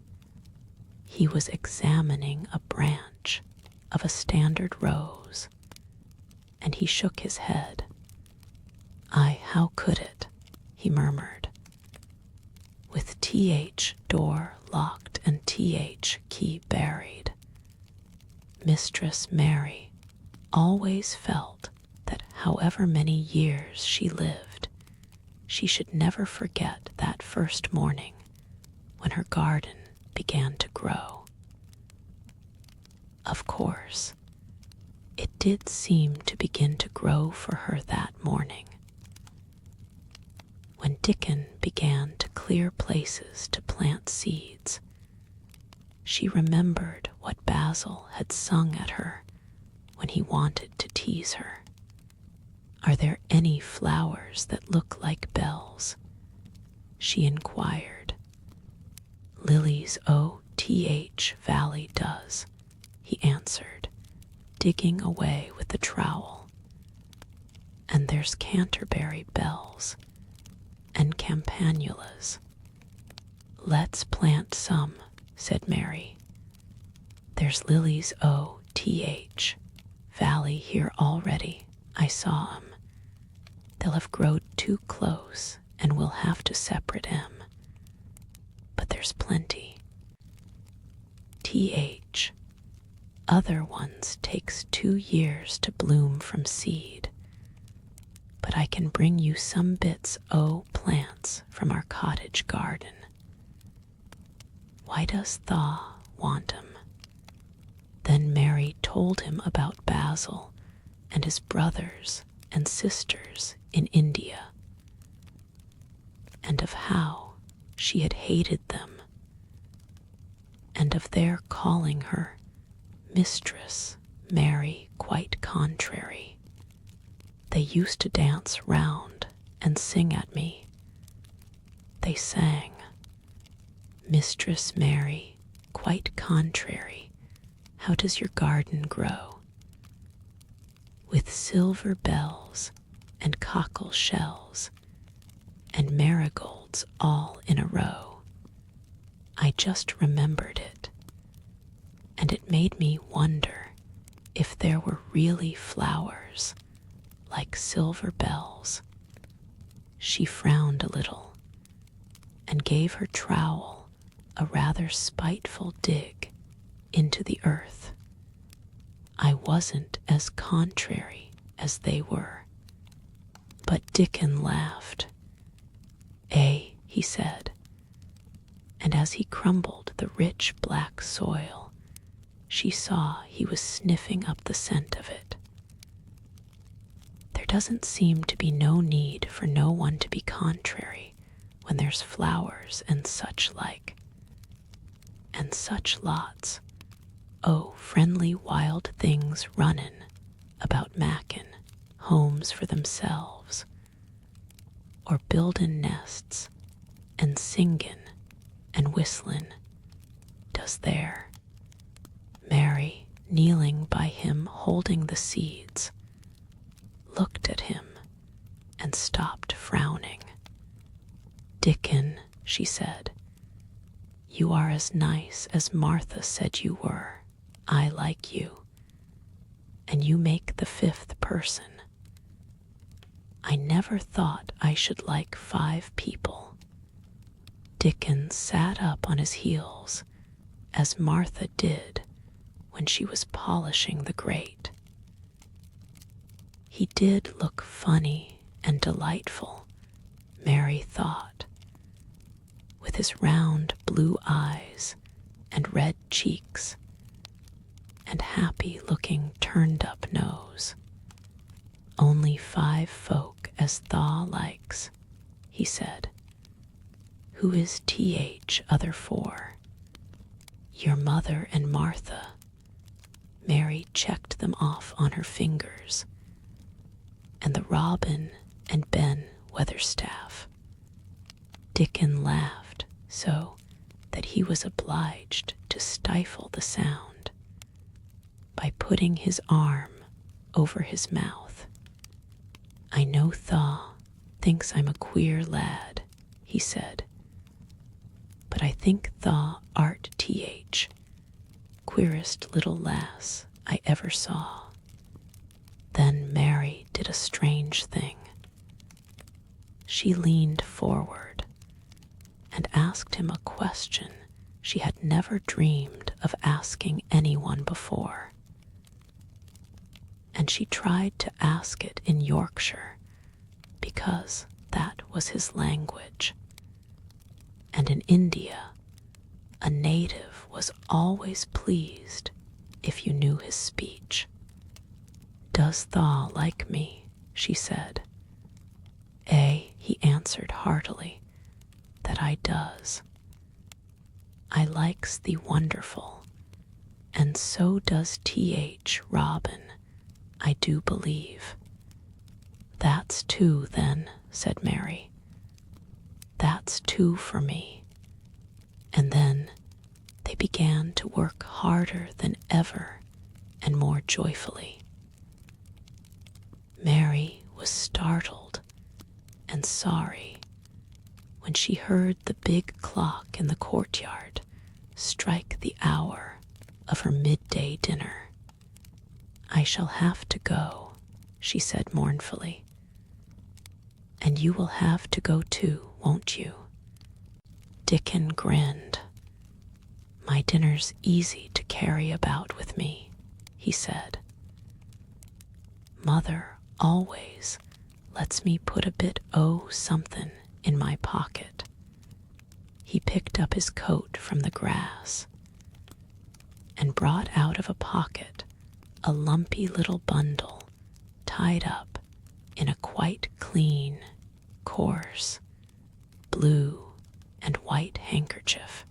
He was examining a branch of a standard rose, and he shook his head. Aye, how could it? He murmured. With T.H. door locked and T.H. key buried. Mistress Mary always felt that however many years she lived, she should never forget that first morning when her garden began to grow. Of course, it did seem to begin to grow for her that morning. When Dickon began to clear places to plant seeds, she remembered what Basil had sung at her when he wanted to tease her. Are there any flowers that look like bells? She inquired. Lilies O.T.H. Valley does, he answered, digging away with the trowel. And there's Canterbury bells and campanulas. Let's plant some, said Mary. There's lilies O.T.H. Valley here already. I saw 'em. They'll have growed too close and we'll have to separate 'em. But there's plenty. T.H. Other ones takes 2 years to bloom from seed. But I can bring you some bits o' plants from our cottage garden. Why does THE want 'em? Then Mary told him about Basil and his brothers and sisters in India, and of how she had hated them, and of their calling her Mistress Mary quite contrary. They used to dance round and sing at me. They sang, Mistress Mary, quite contrary, how does your garden grow? With silver bells and cockle shells and marigolds all in a row. I just remembered it, and it made me wonder if there were really flowers like silver bells. She frowned a little and gave her trowel a rather spiteful dig into the earth. I wasn't as contrary as they were. But Dickon laughed. He said, and as he crumbled the rich black soil, she saw he was sniffing up the scent of it. There doesn't seem to be no need for no one to be contrary when there's flowers and such like, and such lots. Oh, friendly wild things runnin' about mackin' homes for themselves, or buildin' nests and singin' and whistlin', does there. Mary, kneeling by him holding the seeds, looked at him and stopped frowning. Dickon, she said. You are as nice as Martha said you were. I like you. And you make the fifth person. I never thought I should like 5 people. Dickon sat up on his heels, as Martha did when she was polishing the grate. He did look funny and delightful, Mary thought, with his round blue eyes and red cheeks and happy-looking turned-up nose. Only 5 folk as thaw likes, he said. Who is other for? Your mother and Martha. Mary checked them off on her fingers. And the Robin and Ben Weatherstaff. Dickon laughed so that he was obliged to stifle the sound by putting his arm over his mouth. I know Thaw thinks I'm a queer lad, he said, but I think Thaw art th, queerest little lass I ever saw. Then Mary did a strange thing. She leaned forward and asked him a question she had never dreamed of asking anyone before. And she tried to ask it in Yorkshire because that was his language. And in India, a native was always pleased if you knew his speech. Does Thaw like me? She said. He answered heartily, that I does. I likes thee wonderful, and so does Robin, I do believe. That's 2 then, said Mary. That's 2 for me. And then they began to work harder than ever and more joyfully. Mary was startled and sorry when she heard the big clock in the courtyard strike the hour of her midday dinner. I shall have to go, she said mournfully. And you will have to go too, won't you? Dickon grinned. My dinner's easy to carry about with me, he said. Mother always lets me put a bit o' something in my pocket. He picked up his coat from the grass and brought out of a pocket a lumpy little bundle tied up in a quite clean, coarse, blue and white handkerchief.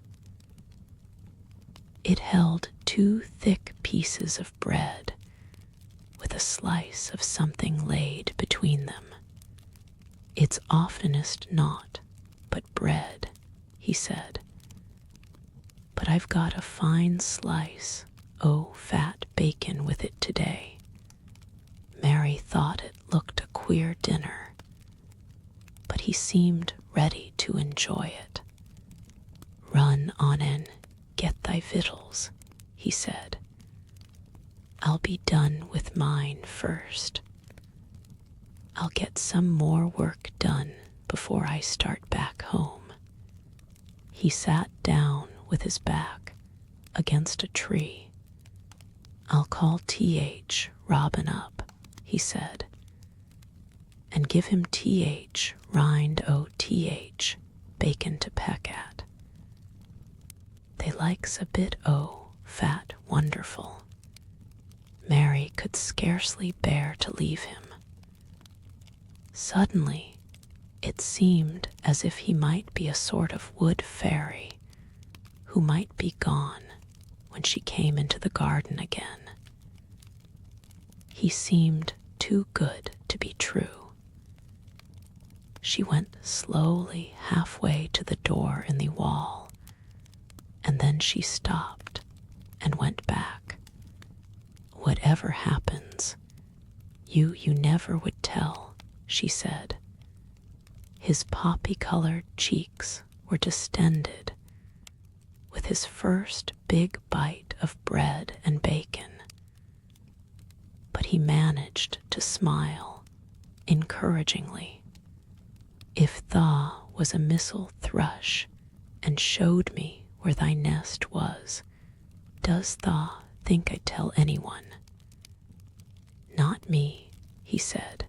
It held 2 thick pieces of bread with a slice of something laid between them. It's oftenest naught but bread, he said. But I've got a fine slice o' fat bacon with it today. Mary thought it looked a queer dinner, but he seemed ready to enjoy it. Run on and get thy victuals, he said. I'll be done with mine first. I'll get some more work done before I start back home. He sat down with his back against a tree. I'll call Robin up, he said, and give him rind o' bacon to peck at. They likes a bit o' fat wonderful. Mary could scarcely bear to leave him. Suddenly, it seemed as if he might be a sort of wood fairy who might be gone when she came into the garden again. He seemed too good to be true. She went slowly halfway to the door in the wall, and then she stopped and went back. Whatever happens, you never would tell, she said. His poppy-colored cheeks were were distended, with his first big bite of bread and bacon. But he managed to smile encouragingly. If thou was a missel thrush and showed me where thy nest was, does thou think I'd tell anyone? Not me, he said.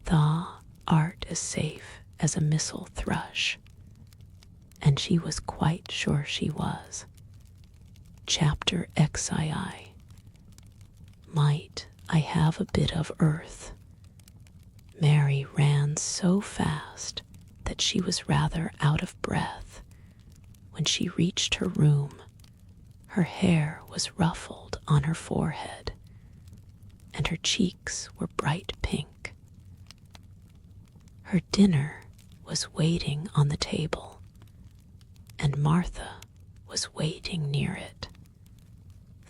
Thou art as safe as a missel thrush, and she was quite sure she was. Chapter XII. Might I have a bit of earth? Mary ran so fast that she was rather out of breath. When she reached her room, her hair was ruffled on her forehead, and her cheeks were bright pink. Her dinner was waiting on the table, and Martha was waiting near it.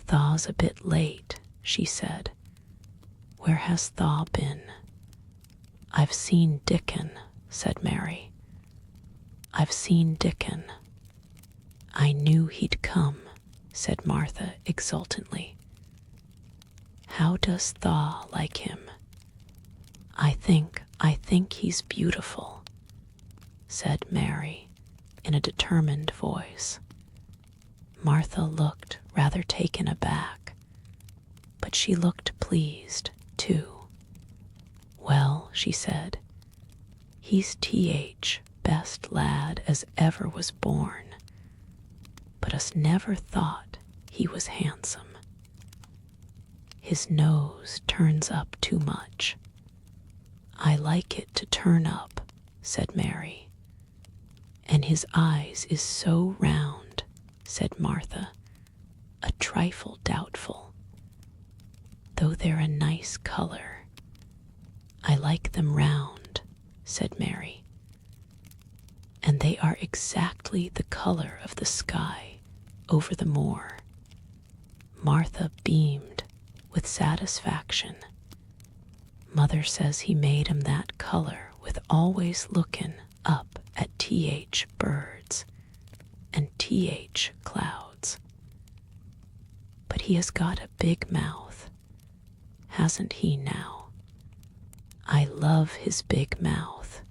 Thou's a bit late, she said. Where hast thou been? I've seen Dickon, said Mary. I've seen Dickon. I knew he'd come, said Martha exultantly. How does thou like him? I think he's beautiful, said Mary in a determined voice. Martha looked rather taken aback, but she looked pleased, too. Well, she said, he's T.H. best lad as ever was born, but us never thought he was handsome. His nose turns up too much. I like it to turn up, said Mary. And his eyes is so round, said Martha, a trifle doubtful. Though they're a nice color, I like them round, said Mary. And they are exactly the color of the sky over the moor. Martha beamed with satisfaction. Mother says he made 'em that color with always lookin' up at T.H. birds and T.H. clouds. But he has got a big mouth, hasn't he now? I love his big mouth,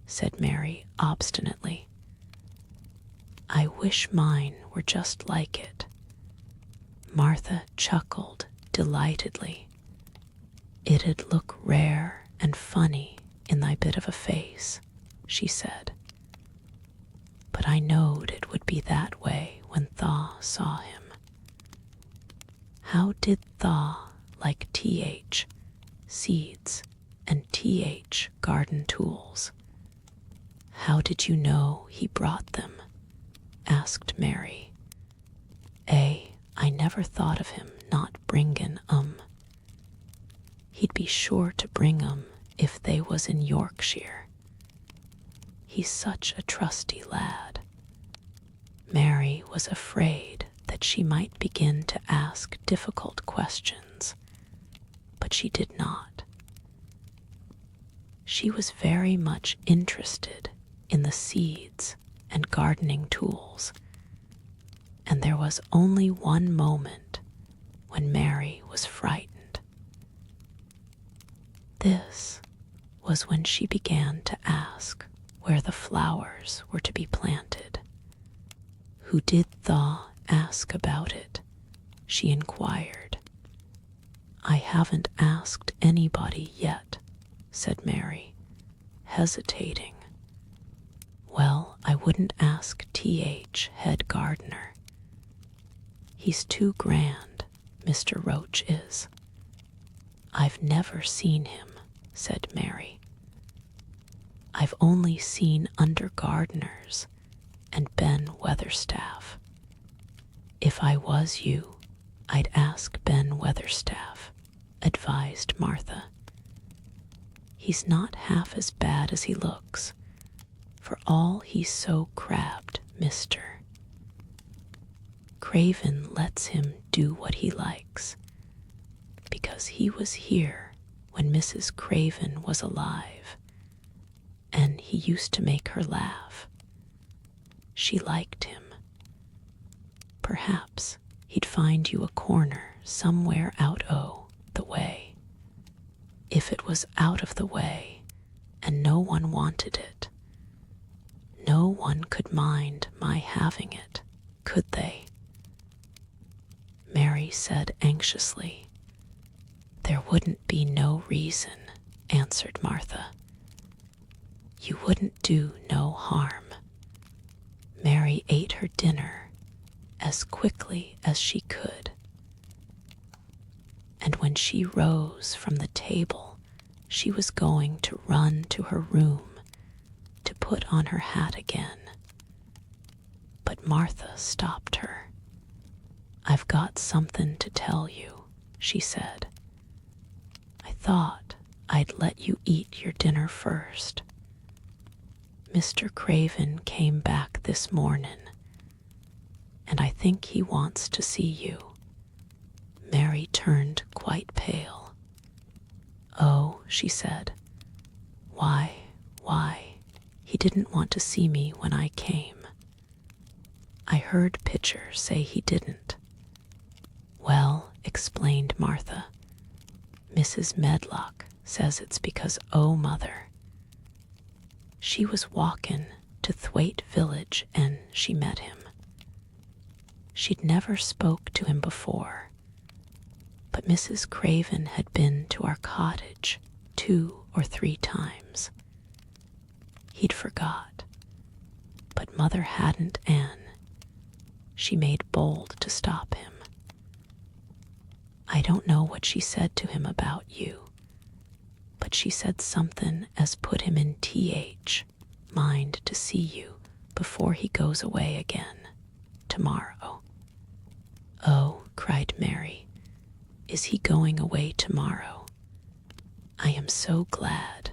said Mary obstinately. I wish mine were just like it. Martha chuckled delightedly. It'd look rare and funny in thy bit of a face, she said. But I knowed it would be that way when thou saw him. How did thou like T.H. seeds and T.H. garden tools? How did you know he brought them? Asked Mary. I never thought of him not bringin' 'em. He'd be sure to bring 'em if they was in Yorkshire. He's such a trusty lad. Mary was afraid that she might begin to ask difficult questions, but she did not. She was very much interested in the seeds and gardening tools, and there was only one moment when Mary was frightened. This was when she began to ask where the flowers were to be planted. Who did thou ask about it? She inquired. I haven't asked anybody yet, said Mary, hesitating. Well, I wouldn't ask T.H. head gardener. He's too grand, Mr. Roach is. I've never seen him, said Mary. I've only seen under gardeners and Ben Weatherstaff. If I was you, I'd ask Ben Weatherstaff, advised Martha. He's not half as bad as he looks, for all he's so crabbed, mister. Craven lets him do what he likes, because he was here when Mrs. Craven was alive, and he used to make her laugh. she liked him. Perhaps he'd find you a corner somewhere out o' the way. If it was out of the way and no one wanted it, no one could mind my having it, could they? Mary said anxiously. There wouldn't be no reason, answered Martha. You wouldn't do no harm. Mary ate her dinner as quickly as she could, and when she rose from the table, she was going to run to her room to put on her hat again. But Martha stopped her. I've got something to tell you, she said. I thought I'd let you eat your dinner first. Mr. Craven came back this morning, and I think he wants to see you. Mary turned quite pale. Oh, she said. Why, he didn't want to see me when I came. I heard Pitcher say he didn't. Well, explained Martha, Mrs. Medlock says it's because mother. She was walkin' to Thwaite village and she met him. She'd never spoke to him before, but Mrs. Craven had been to our cottage 2 or 3 times. He'd forgot, but Mother hadn't, and she made bold to stop him. I don't know what she said to him about you, but she said something as put him in mind to see you before he goes away again tomorrow. Oh, cried Mary, is he going away tomorrow? I am so glad.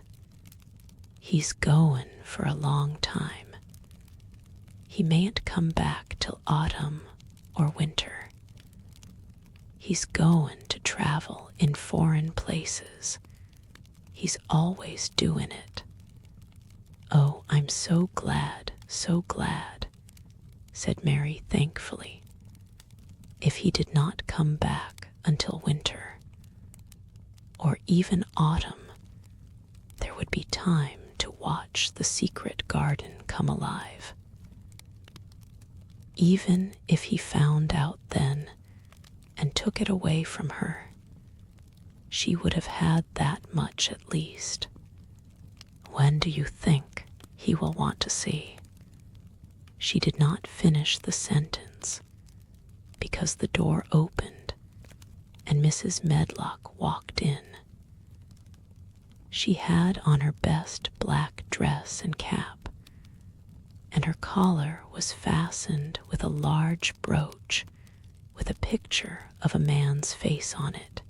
He's goin' for a long time. He mayn't come back till autumn or winter. He's goin' to travel in foreign places. He's always doin' it. Oh, I'm so glad, said Mary thankfully. If he did not come back until winter, or even autumn, there would be time to watch the secret garden come alive. Even if he found out then and took it away from her, she would have had that much at least. When do you think he will want to see? She did not finish the sentence because the door opened and Mrs. Medlock walked in. She had on her best black dress and cap, and her collar was fastened with a large brooch with a picture of a man's face on it.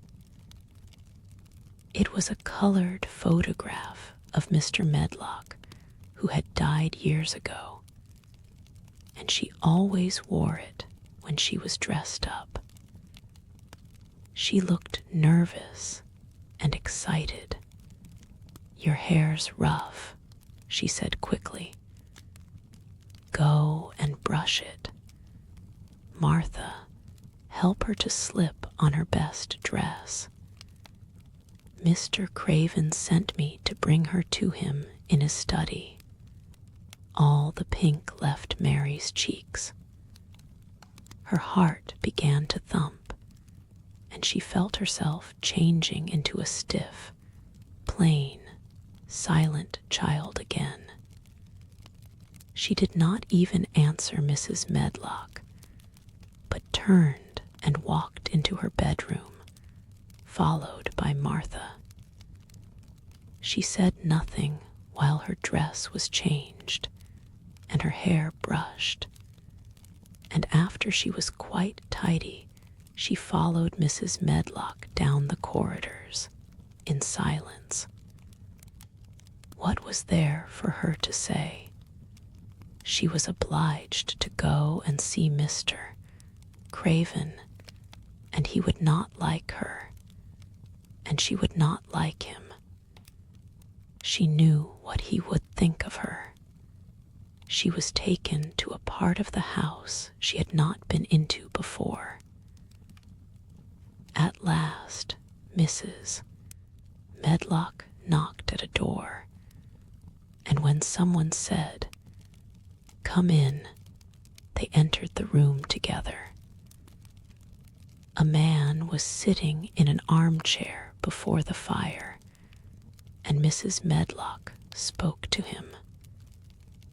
It was a colored photograph of Mr. Medlock, who had died years ago, and she always wore it when she was dressed up. She looked nervous and excited. Your hair's rough, she said quickly. Go and brush it. Martha, help her to slip on her best dress. Mr. Craven sent me to bring her to him in his study. All the pink left Mary's cheeks. Her heart began to thump, and she felt herself changing into a stiff, plain, silent child again. She did not even answer Mrs. Medlock, but turned and walked into her bedroom, followed by Martha. She said nothing while her dress was changed and her hair brushed, and after she was quite tidy, she followed Mrs. Medlock down the corridors in silence. What was there for her to say? She was obliged to go and see Mr. Craven, and he would not like her, and she would not like him. She knew what he would think of her. she was taken to a part of the house she had not been into before. At last, Mrs. Medlock knocked at a door, and when someone said, "Come in," they entered the room together. A man was sitting in an armchair before the fire, and Mrs. Medlock spoke to him.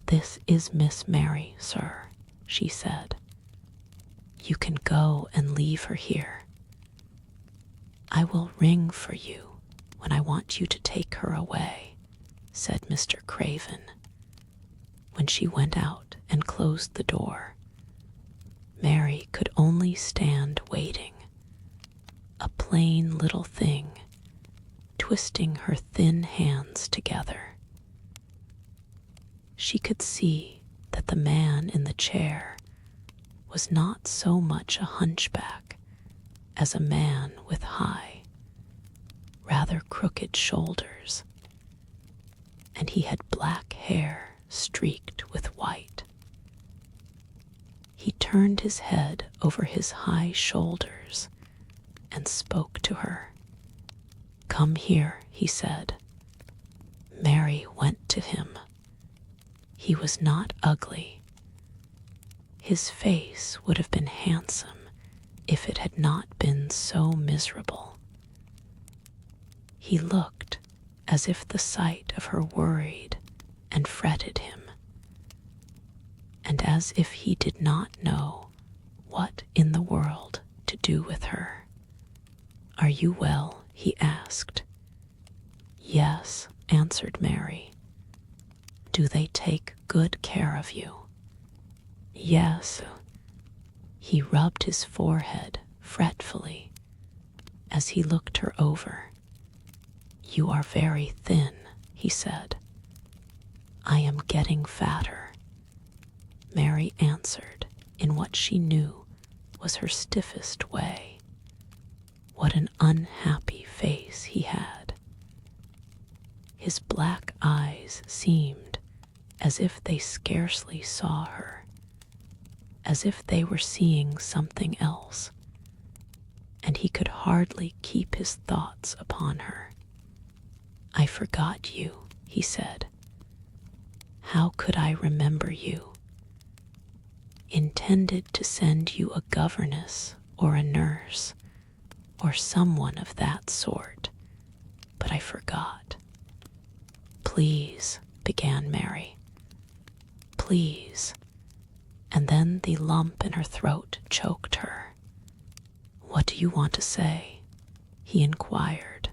"This is Miss Mary, sir," she said. "You can go and leave her here. I will ring for you when I want you to take her away," said Mr. Craven. When she went out and closed the door, Mary could only stand waiting, a plain little thing, twisting her thin hands together. She could see that the man in the chair was not so much a hunchback as a man with high, rather crooked shoulders, and he had black hair streaked with white. He turned his head over his high shoulders and spoke to her. "Come here," he said. Mary went to him. He was not ugly. His face would have been handsome if it had not been so miserable. He looked as if the sight of her worried and fretted him, and as if he did not know what in the world to do with her. "Are you well?" he asked. "Yes," answered Mary. "Do they take good care of you?" "Yes." He rubbed his forehead fretfully as he looked her over. "You are very thin," he said. "I am getting fatter," Mary answered in what she knew was her stiffest way. What an unhappy face he had. His black eyes seemed as if they scarcely saw her, as if they were seeing something else, and he could hardly keep his thoughts upon her. "I forgot you," he said. "How could I remember you? Intended to send you a governess or a nurse or someone of that sort, but I forgot." "Please," began Mary. "Please," and then the lump in her throat choked her. "What do you want to say?" he inquired.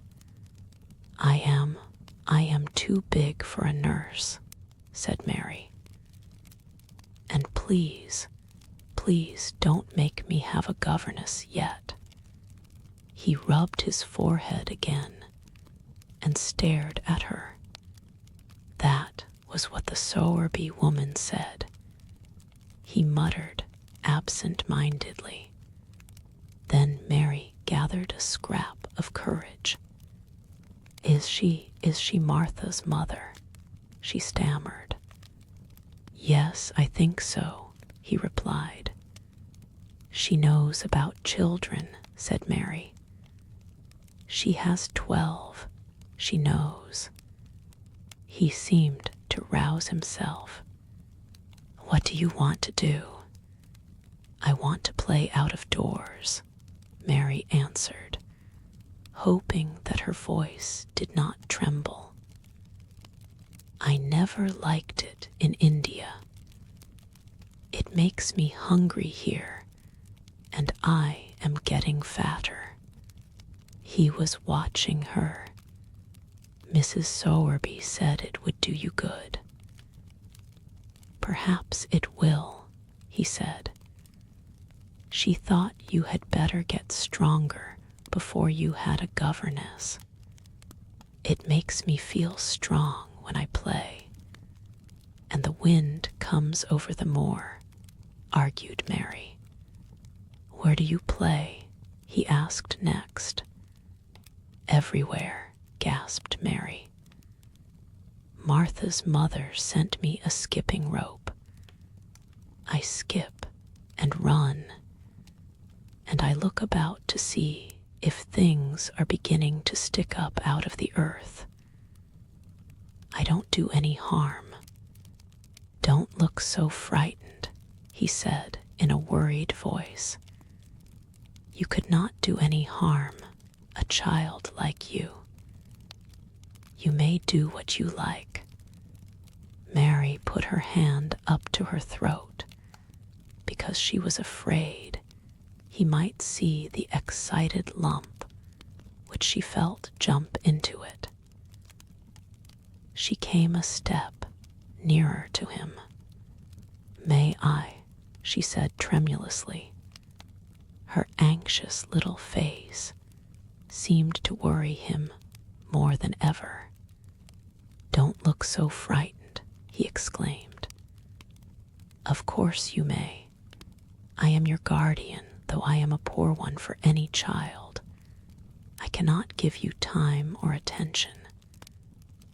I am too big for a nurse," said Mary. "And please don't make me have a governess yet." He rubbed his forehead again and stared at her. That was what the Sowerby woman said. He muttered absent-mindedly. Then Mary gathered a scrap of courage. Is she Martha's mother?" she stammered. "Yes, I think so," he replied. "She knows about children," said Mary. "She has 12. She knows." He seemed to rouse himself. "What do you want to do?" "I want to play out of doors," Mary answered, hoping that her voice did not tremble. "I never liked it in India. It makes me hungry here, and I am getting fatter." He was watching her. "Mrs. Sowerby said it would do you good." "Perhaps it will," he said. "She thought you had better get stronger before you had a governess. It makes me feel strong when I play. And the wind comes over the moor," argued Mary. "Where do you play?" he asked next. "Everywhere," gasped Mary. "Martha's mother sent me a skipping rope. I skip and run, and I look about to see if things are beginning to stick up out of the earth. I don't do any harm. Don't look so frightened, he said in a worried voice. You could not do any harm, a child like you. You may do what you like. Mary put her hand up to her throat because she was afraid he might see the excited lump which she felt jump into it. She came a step nearer to him. May I? She said tremulously. Her anxious little face seemed to worry him more than ever. Don't look so frightened, he exclaimed. Of course you may. I am your guardian, though I am a poor one for any child. I cannot give you time or attention.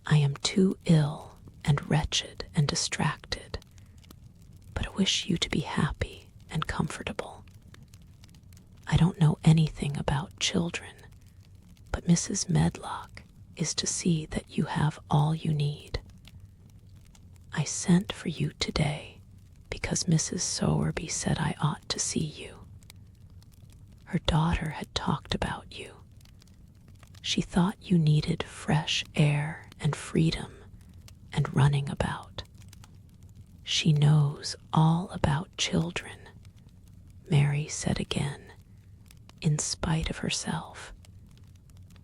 I am too ill and wretched and distracted, but I wish you to be happy and comfortable. I don't know anything about children, but Mrs. Medlock is to see that you have all you need. I sent for you today because Mrs. Sowerby said I ought to see you. Her daughter had talked about you. She thought you needed fresh air and freedom and running about. She knows all about children, Mary said again, in spite of herself.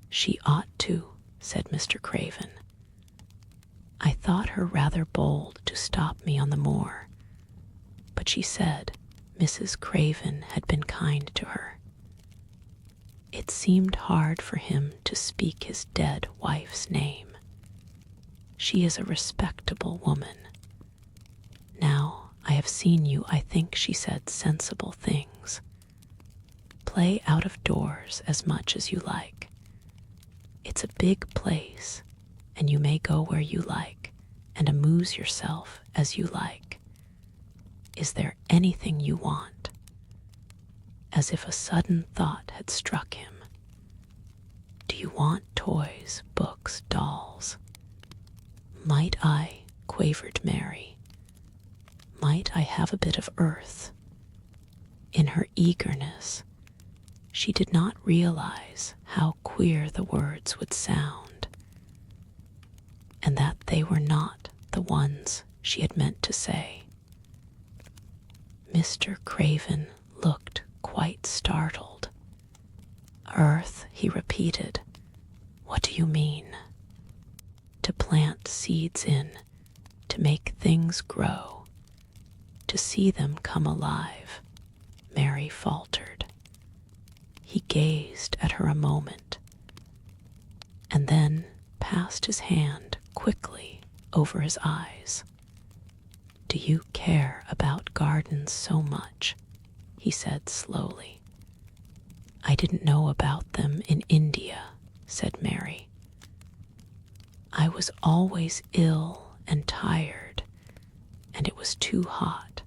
She ought to, said Mr. Craven. I thought her rather bold to stop me on the moor, but she said Mrs. Craven had been kind to her. It seemed hard for him to speak his dead wife's name. She is a respectable woman. Now I have seen you, I think she said sensible things. Play out of doors as much as you like. It's a big place, and you may go where you like and amuse yourself as you like. Is there anything you want? As if a sudden thought had struck him. Do you want toys, books, dolls? Might I, quavered Mary. Might I have a bit of earth? In her eagerness, she did not realize how queer the words would sound, and that they were not the ones she had meant to say. Mr. Craven looked quite startled. Earth, he repeated. What do you mean? To plant seeds in, to make things grow, to see them come alive, Mary faltered. He gazed at her a moment, and then passed his hand quickly over his eyes. Do you care about gardens so much? He said slowly. I didn't know about them in India, said Mary. I was always ill and tired, and it was too hot.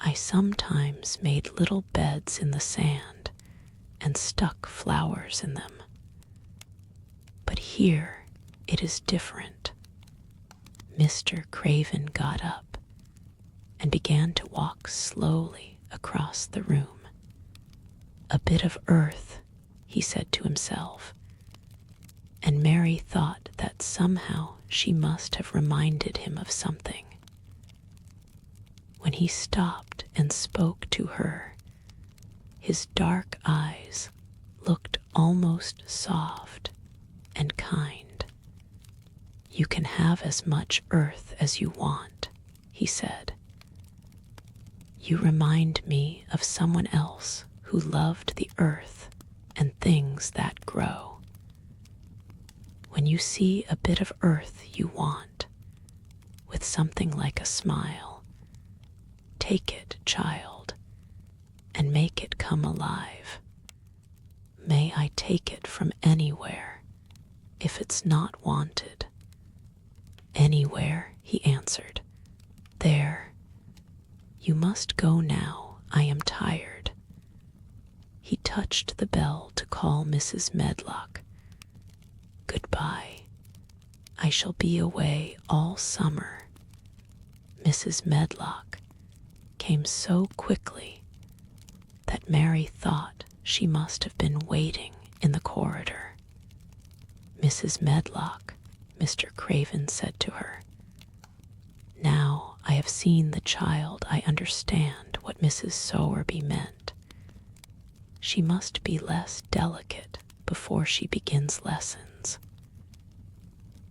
I sometimes made little beds in the sand and stuck flowers in them. But here it is different. Mr. Craven got up and began to walk slowly across the room. A bit of earth, he said to himself, and Mary thought that somehow she must have reminded him of something. When he stopped and spoke to her, his dark eyes looked almost soft and kind. You can have as much earth as you want, he said. You remind me of someone else who loved the earth and things that grow. When you see a bit of earth you want, with something like a smile, take it, child, and make it come alive. May I take it from anywhere, if it's not wanted? Anywhere, he answered. There, You must go now. I am tired. He touched the bell to call Mrs. Medlock. Goodbye. I shall be away all summer. Mrs. Medlock came so quickly that Mary thought she must have been waiting in the corridor. Mrs. Medlock, Mr. Craven said to her, now I have seen the child, I understand what Mrs. Sowerby meant. She must be less delicate before she begins lessons.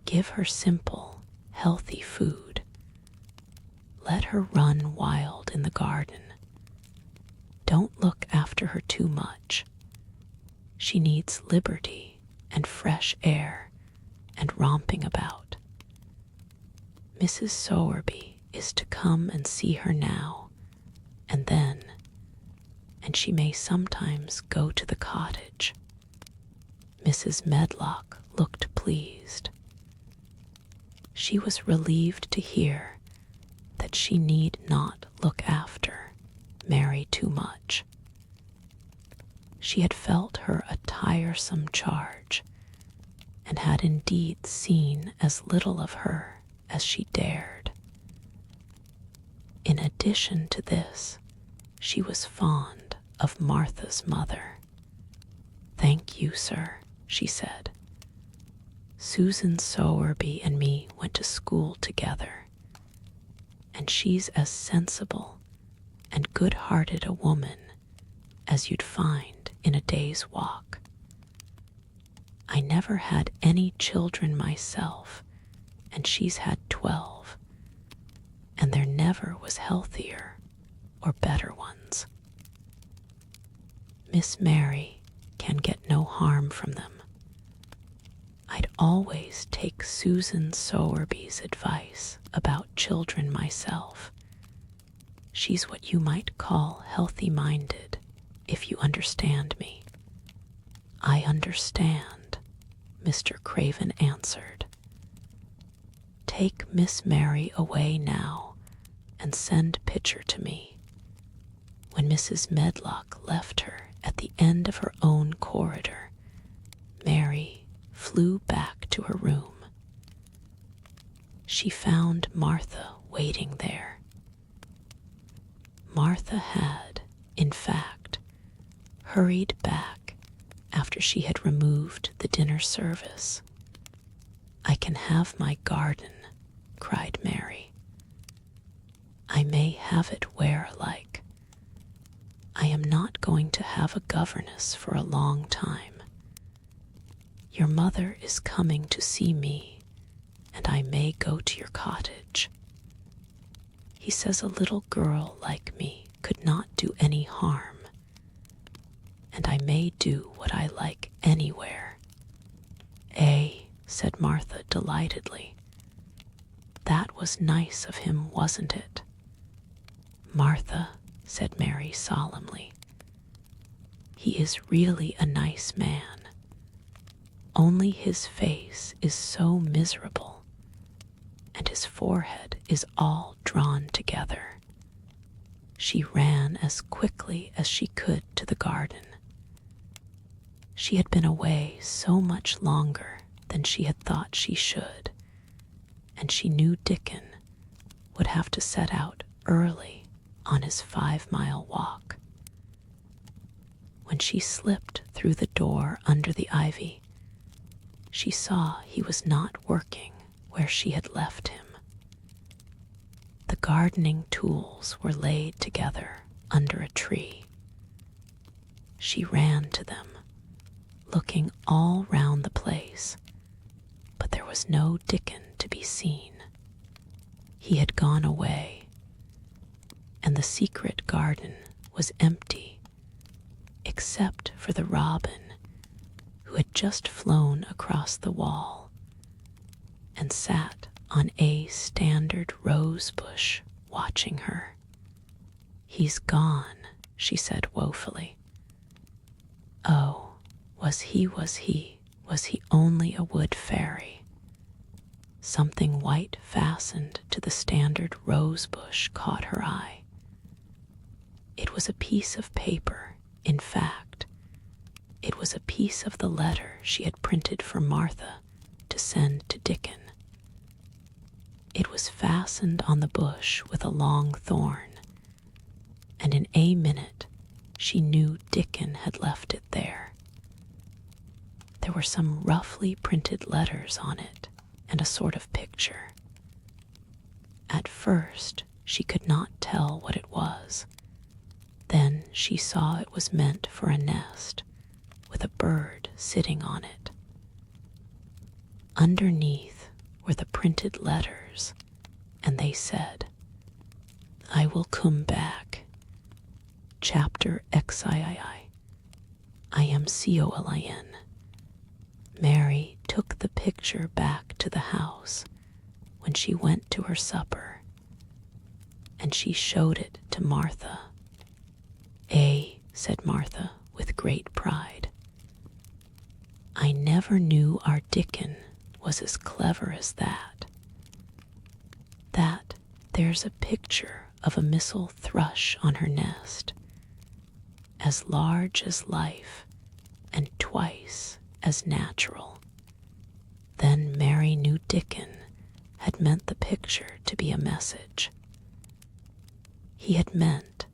Give her simple, healthy food. Let her run wild in the garden. Don't look after her too much. She needs liberty and fresh air and romping about. Mrs. Sowerby is to come and see her now and then, and she may sometimes go to the cottage. Mrs. Medlock looked pleased. She was relieved to hear that she need not look after Mary too much. She had felt her a tiresome charge, and had indeed seen as little of her as she dared. In addition to this, she was fond of Martha's mother. Thank you, sir, she said. Susan Sowerby and me went to school together, and she's as sensible and good-hearted a woman as you'd find in a day's walk. I never had any children myself, and she's had 12, and there never was healthier or better ones. Miss Mary can get no harm from them. I'd always take Susan Sowerby's advice about children myself. She's what you might call healthy-minded, if you understand me. I understand, Mr. Craven answered. Take Miss Mary away now and send Pitcher to me. When Mrs. Medlock left her at the end of her own corridor, Mary flew back to her room. She found Martha waiting there. Martha had, in fact, hurried back after she had removed the dinner service. I can have my garden, cried Mary. I may have it where like. I am not going to have a governess for a long time. Your mother is coming to see me, and I may go to your cottage. He says a little girl like me could not do any harm, and I may do what I like anywhere. Said Martha delightedly. That was nice of him, wasn't it? Martha, said Mary solemnly. He is really a nice man. Only his face is so miserable, and his forehead is all drawn together. She ran as quickly as she could to the garden. She had been away so much longer than she had thought she should, and she knew Dickon would have to set out early on his 5-mile walk. When she slipped through the door under the ivy, she saw he was not working where she had left him. The gardening tools were laid together under a tree. She ran to them, looking all round the place, but there was no Dickon to be seen. He had gone away, and the secret garden was empty, except for the robin who had just flown across the wall and sat on a standard rose bush watching her. He's gone, she said woefully. Oh, was he only a wood fairy? Something white fastened to the standard rose bush caught her eye. It was a piece of paper. In fact, it was a piece of the letter she had printed for Martha to send to Dickon. It was fastened on the bush with a long thorn, and in a minute she knew Dickon had left it there. There were some roughly printed letters on it and a sort of picture. At first she could not tell what it was. Then she saw it was meant for a nest, with a bird sitting on it. Underneath were the printed letters, and they said, "I will come back. Chapter XIII. I am COLIN." Mary took the picture back to the house when she went to her supper, and she showed it to Martha. Said Martha with great pride. "I never knew our Dickon was as clever as that. There's a picture of a MISSEL thrush on her nest, as large as life and twice as natural." Then Mary knew Dickon had meant the picture to be a message. He had meant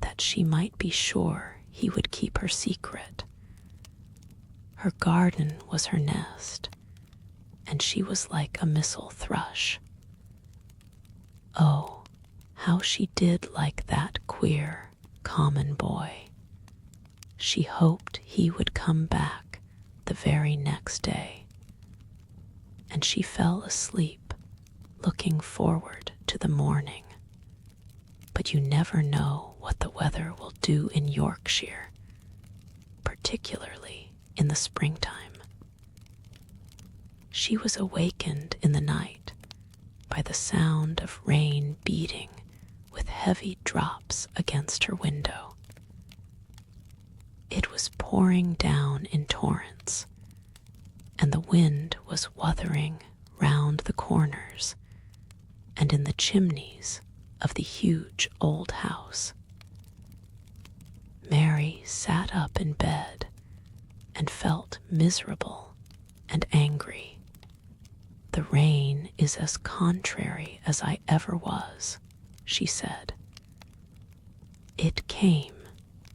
that she might be sure he would keep her secret. Her garden was her nest, and she was like a MISSEL thrush. Oh, how she did like that queer, common boy. She hoped he would come back the very next day, and she fell asleep looking forward to the morning. But you never know what the weather will do in Yorkshire, particularly in the springtime. She was awakened in the night by the sound of rain beating with heavy drops against her window. It was pouring down in torrents, and the wind was wuthering round the corners and in the chimneys of the huge old house. Mary sat up in bed and felt miserable and angry. "The rain is as contrary as I ever was," she said. "It came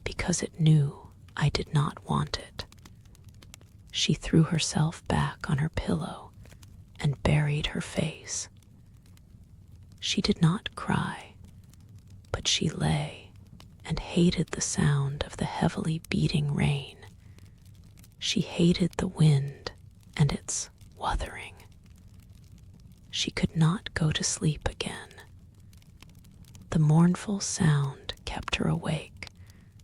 because it knew I did not want it." She threw herself back on her pillow and buried her face. She did not cry, but she lay and hated the sound of the heavily beating rain. She hated the wind and its wuthering. She could not go to sleep again. The mournful sound kept her awake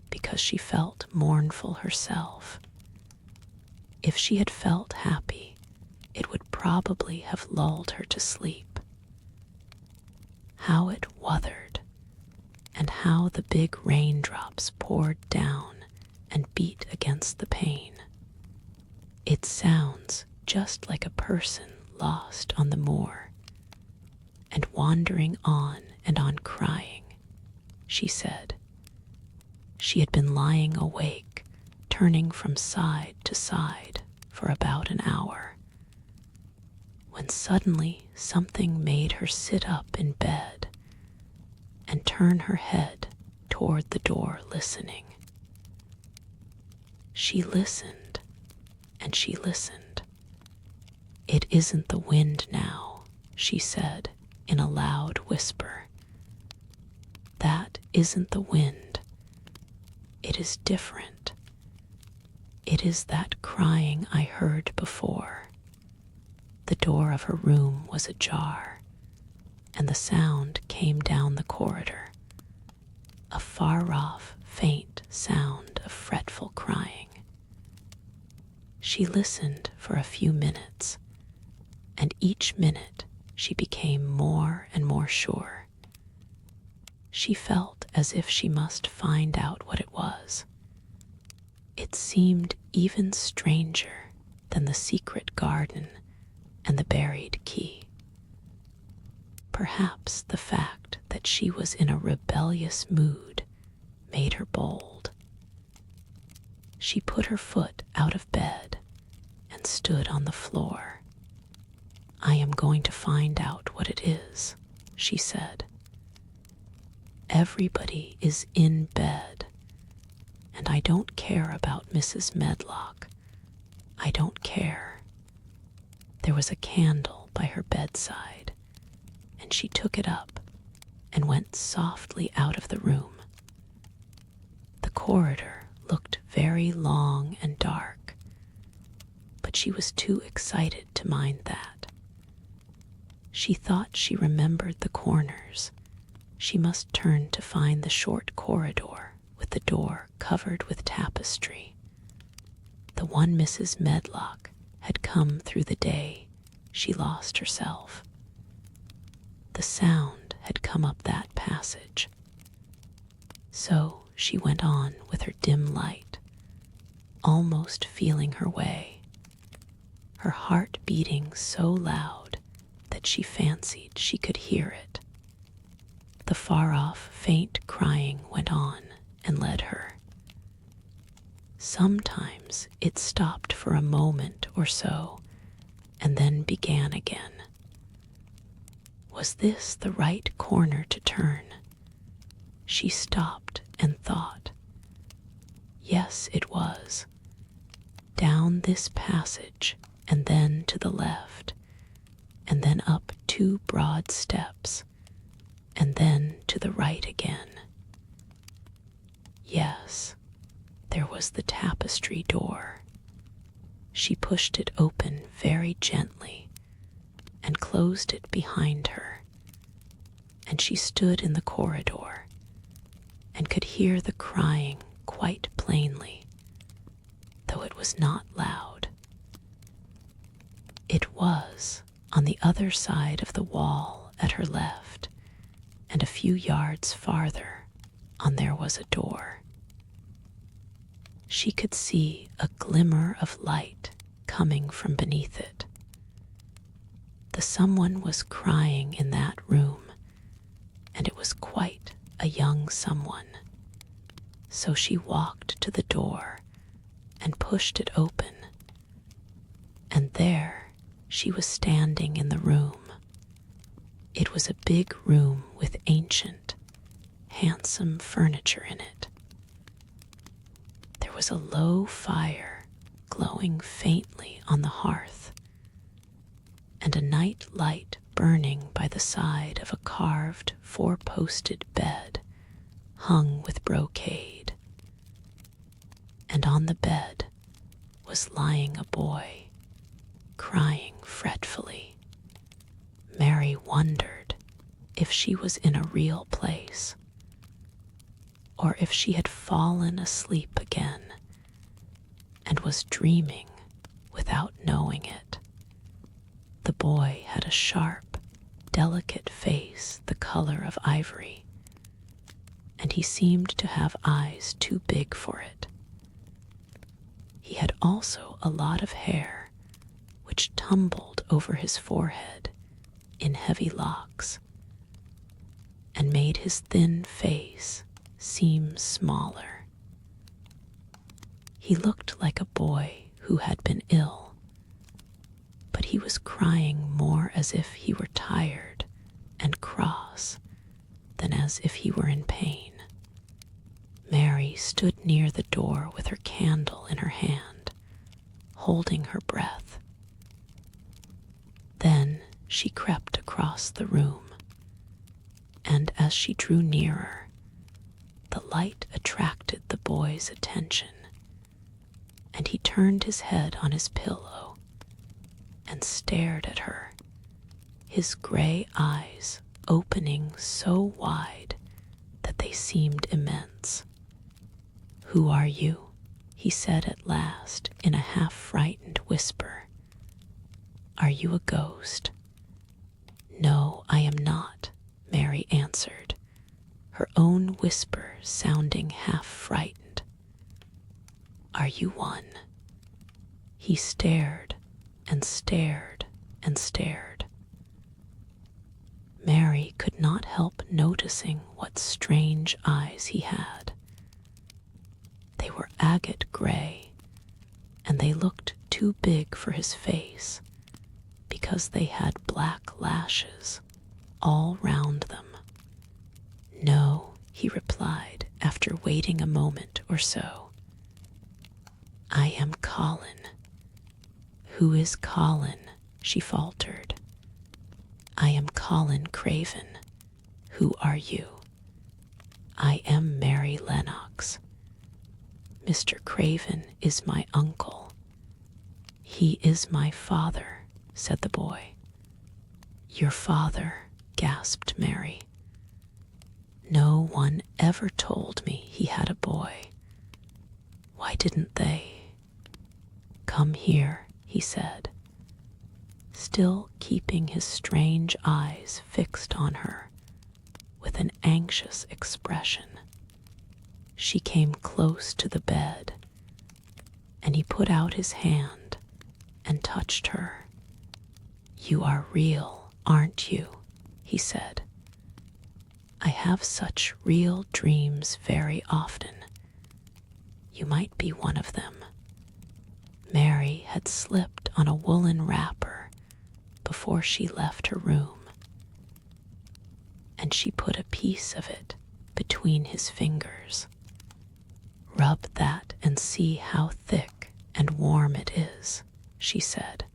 because she felt mournful herself. If she had felt happy, it would probably have lulled her to sleep. How it wuthered, and how the big raindrops poured down and beat against the pane. It sounds just like a person lost on the moor, and wandering on and on crying, she said. She had been lying awake, turning from side to side for about an hour, when suddenly something made her sit up in bed and turn her head toward the door, listening. She listened, and she listened. "It isn't the wind now," she said in a loud whisper. "That isn't the wind. It is different. It is that crying I heard before." The door of her room was ajar, and the sound came down the corridor, a far-off, faint sound of fretful crying. She listened for a few minutes, and each minute she became more and more sure. She felt as if she must find out what it was. It seemed even stranger than the secret garden and the buried key. Perhaps the fact that she was in a rebellious mood made her bold. She put her foot out of bed and stood on the floor. "I am going to find out what it is," she said. "Everybody is in bed, and I don't care about Mrs. Medlock. I don't care." There was a candle by her bedside, and she took it up and went softly out of the room. The corridor looked very long and dark, but she was too excited to mind that. She thought she remembered the corners. She must turn to find the short corridor with the door covered with tapestry, the one Mrs. Medlock had come through the day she lost herself. The sound had come up that passage. So she went on with her dim light, almost feeling her way, her heart beating so loud that she fancied she could hear it. The far-off, faint crying went on and led her. Sometimes it stopped for a moment or so, and then began again. Was this the right corner to turn? She stopped and thought. Yes, it was. Down this passage, and then to the left, and then up 2 broad steps, and then to the right again. Yes, there was the tapestry door. She pushed it open very gently and closed it behind her, and she stood in the corridor and could hear the crying quite plainly, though it was not loud. It was on the other side of the wall at her left, and a few yards farther on there was a door. She could see a glimmer of light coming from beneath it. The someone was crying in that room, and it was quite a young someone. So she walked to the door and pushed it open, and there she was standing in the room. It was a big room with ancient, handsome furniture in it. There was a low fire glowing faintly on the hearth, and a night light burning by the side of a carved 4-posted bed hung with brocade. And on the bed was lying a boy, crying fretfully. Mary wondered if she was in a real place, or if she had fallen asleep again and was dreaming without knowing it. The boy had a sharp, delicate face the color of ivory, and he seemed to have eyes too big for it. He had also a lot of hair, which tumbled over his forehead in heavy locks, and made his thin face seem smaller. He looked like a boy who had been ill, but he was crying more as if he were tired and cross than as if he were in pain. Mary stood near the door with her candle in her hand, holding her breath. Then she crept across the room, and as she drew nearer, the light attracted the boy's attention, and he turned his head on his pillow and stared at her, his gray eyes opening so wide that they seemed immense. "Who are you?" he said at last in a half-frightened whisper. "Are you a ghost?" "No, I am not," Mary answered, her own whisper sounding half-frightened. "Are you one?" He stared and stared and stared. Mary could not help noticing what strange eyes he had, agate gray, and they looked too big for his face because they had black lashes all round them. "No," he replied after waiting a moment or so. "I am Colin." "Who is Colin?" she faltered. "I am Colin Craven. Who are you?" "I am Mary Lennox. Mr. Craven is my uncle." "He is my father," said the boy. "Your father," gasped Mary. "No one ever told me he had a boy. Why didn't they?" "Come here," he said, still keeping his strange eyes fixed on her with an anxious expression. She came close to the bed, and he put out his hand and touched her. "You are real, aren't you?" he said. "I have such real dreams very often. You might be one of them." Mary had slipped on a woolen wrapper before she left her room, and she put a piece of it between his fingers. "Rub that and see how thick and warm it is," she said.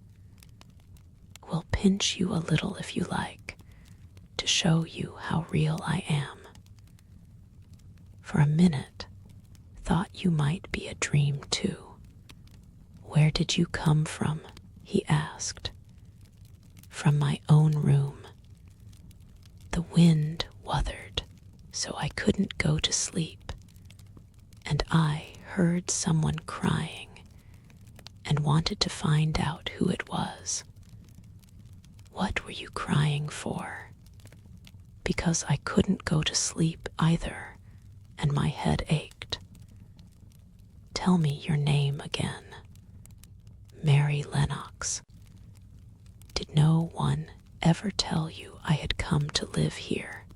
"We'll pinch you a little if you like, to show you how real I am. For a minute, thought you might be a dream too." "Where did you come from?" he asked. "From my own room. The wind wuthered, so I couldn't go to sleep, and I heard someone crying and wanted to find out who it was." "What were you crying for?" "Because I couldn't go to sleep either, and my head ached." "Tell me your name again." "Mary Lennox." "Did no one ever tell you I had come to live here?"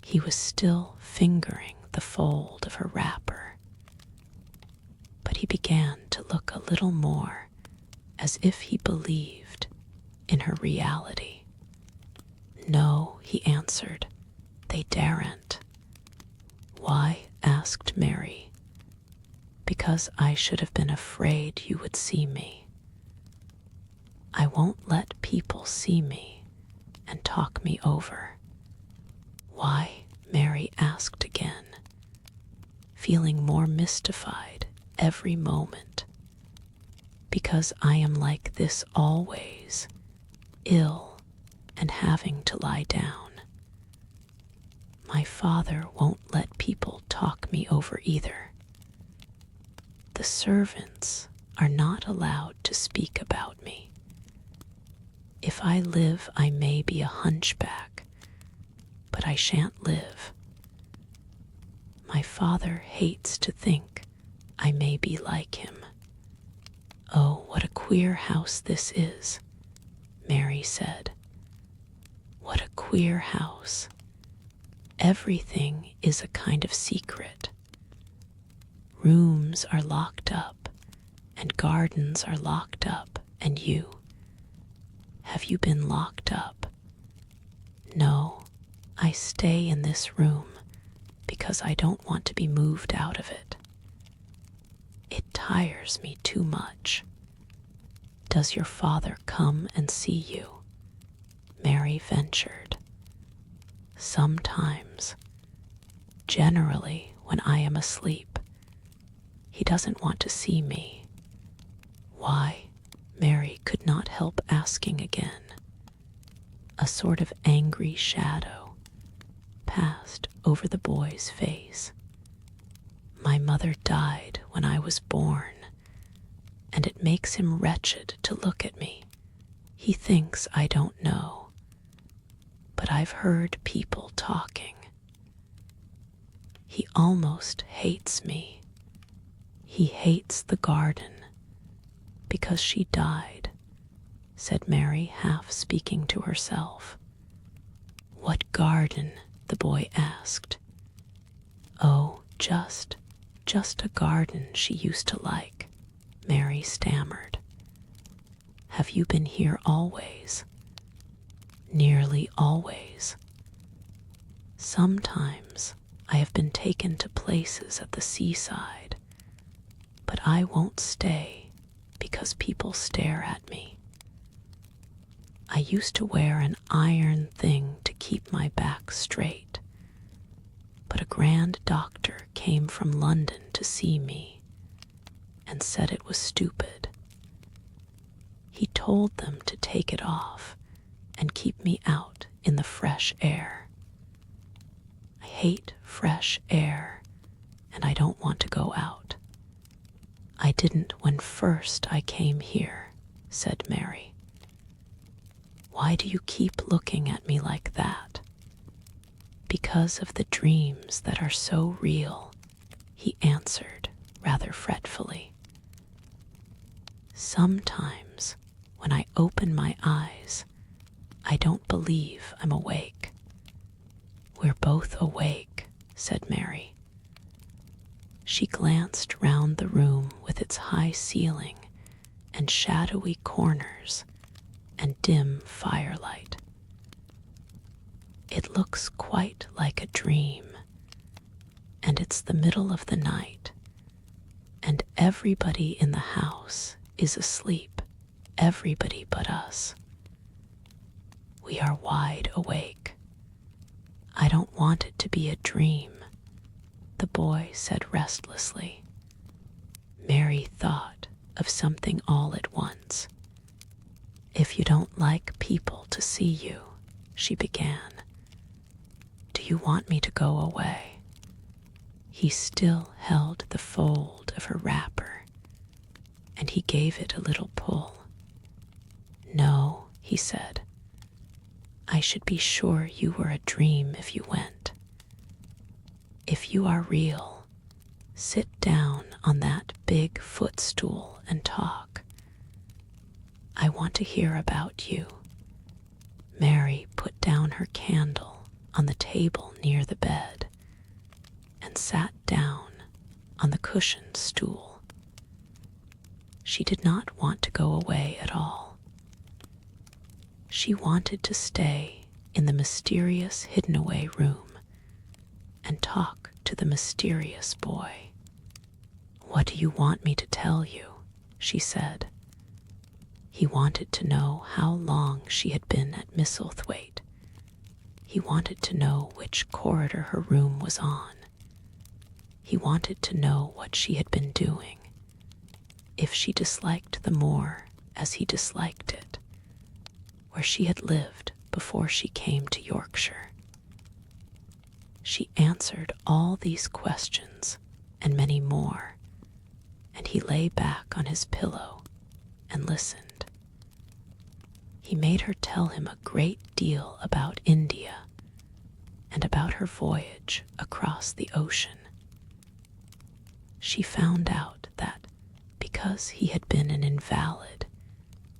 He was still fingering the fold of her wrapper, but he began to look a little more as if he believed in her reality. "No," he answered, "they daren't." "Why?" asked Mary. "Because I should have been afraid you would see me. I won't let people see me and talk me over." "Why?" Mary asked again, feeling more mystified every moment. "Because I am like this always, ill and having to lie down. My father won't let people talk me over either. The servants are not allowed to speak about me. If I live, I may be a hunchback, but I shan't live. My father hates to think I may be like him." "Oh, what a queer house this is," Mary said. "What a queer house. Everything is a kind of secret. Rooms are locked up, and gardens are locked up, and you. Have you been locked up?" "No, I stay in this room because I don't want to be moved out of it. It tires me too much." "Does your father come and see you?" Mary ventured. "Sometimes. Generally when I am asleep. He doesn't want to see me." "Why?" Mary could not help asking again. A sort of angry shadow passed over the boy's face. "My mother died when I was born, and it makes him wretched to look at me. He thinks I don't know, but I've heard people talking. He almost hates me. He hates the garden because she died," said Mary, half speaking to herself. "What garden?" the boy asked. "Oh, just just a garden she used to like," Mary stammered. "Have you been here always?" "Nearly always. Sometimes I have been taken to places at the seaside, but I won't stay because people stare at me. I used to wear an iron thing to keep my back straight, but a grand doctor came from London to see me and said it was stupid. He told them to take it off and keep me out in the fresh air. I hate fresh air, and I don't want to go out. I didn't when first I came here," said Mary. "Why do you keep looking at me like that?" "Because of the dreams that are so real," he answered rather fretfully. "Sometimes when I open my eyes, I don't believe I'm awake." "We're both awake," said Mary. She glanced round the room with its high ceiling and shadowy corners and dim firelight. "It looks quite like a dream, and it's the middle of the night, and everybody in the house is asleep, everybody but us. We are wide awake. I don't want it to be a dream," the boy said restlessly. Mary thought of something all at once. "If you don't like people to see you," she began, "do you want me to go away?" He still held the fold of her wrapper, and he gave it a little pull. "No," he said. "I should be sure you were a dream if you went. If you are real, sit down on that big footstool and talk. I want to hear about you." Mary put down her candle on the table near the bed and sat down on the cushioned stool. She did not want to go away at all. She wanted to stay in the mysterious hidden-away room and talk to the mysterious boy. "What do you want me to tell you?" she said. He wanted to know how long she had been at Misselthwaite. He wanted to know which corridor her room was on. He wanted to know what she had been doing, if she disliked the moor as he disliked it, where she had lived before she came to Yorkshire. She answered all these questions and many more, and he lay back on his pillow and listened. He made her tell him a great deal about India and about her voyage across the ocean. She found out that because he had been an invalid,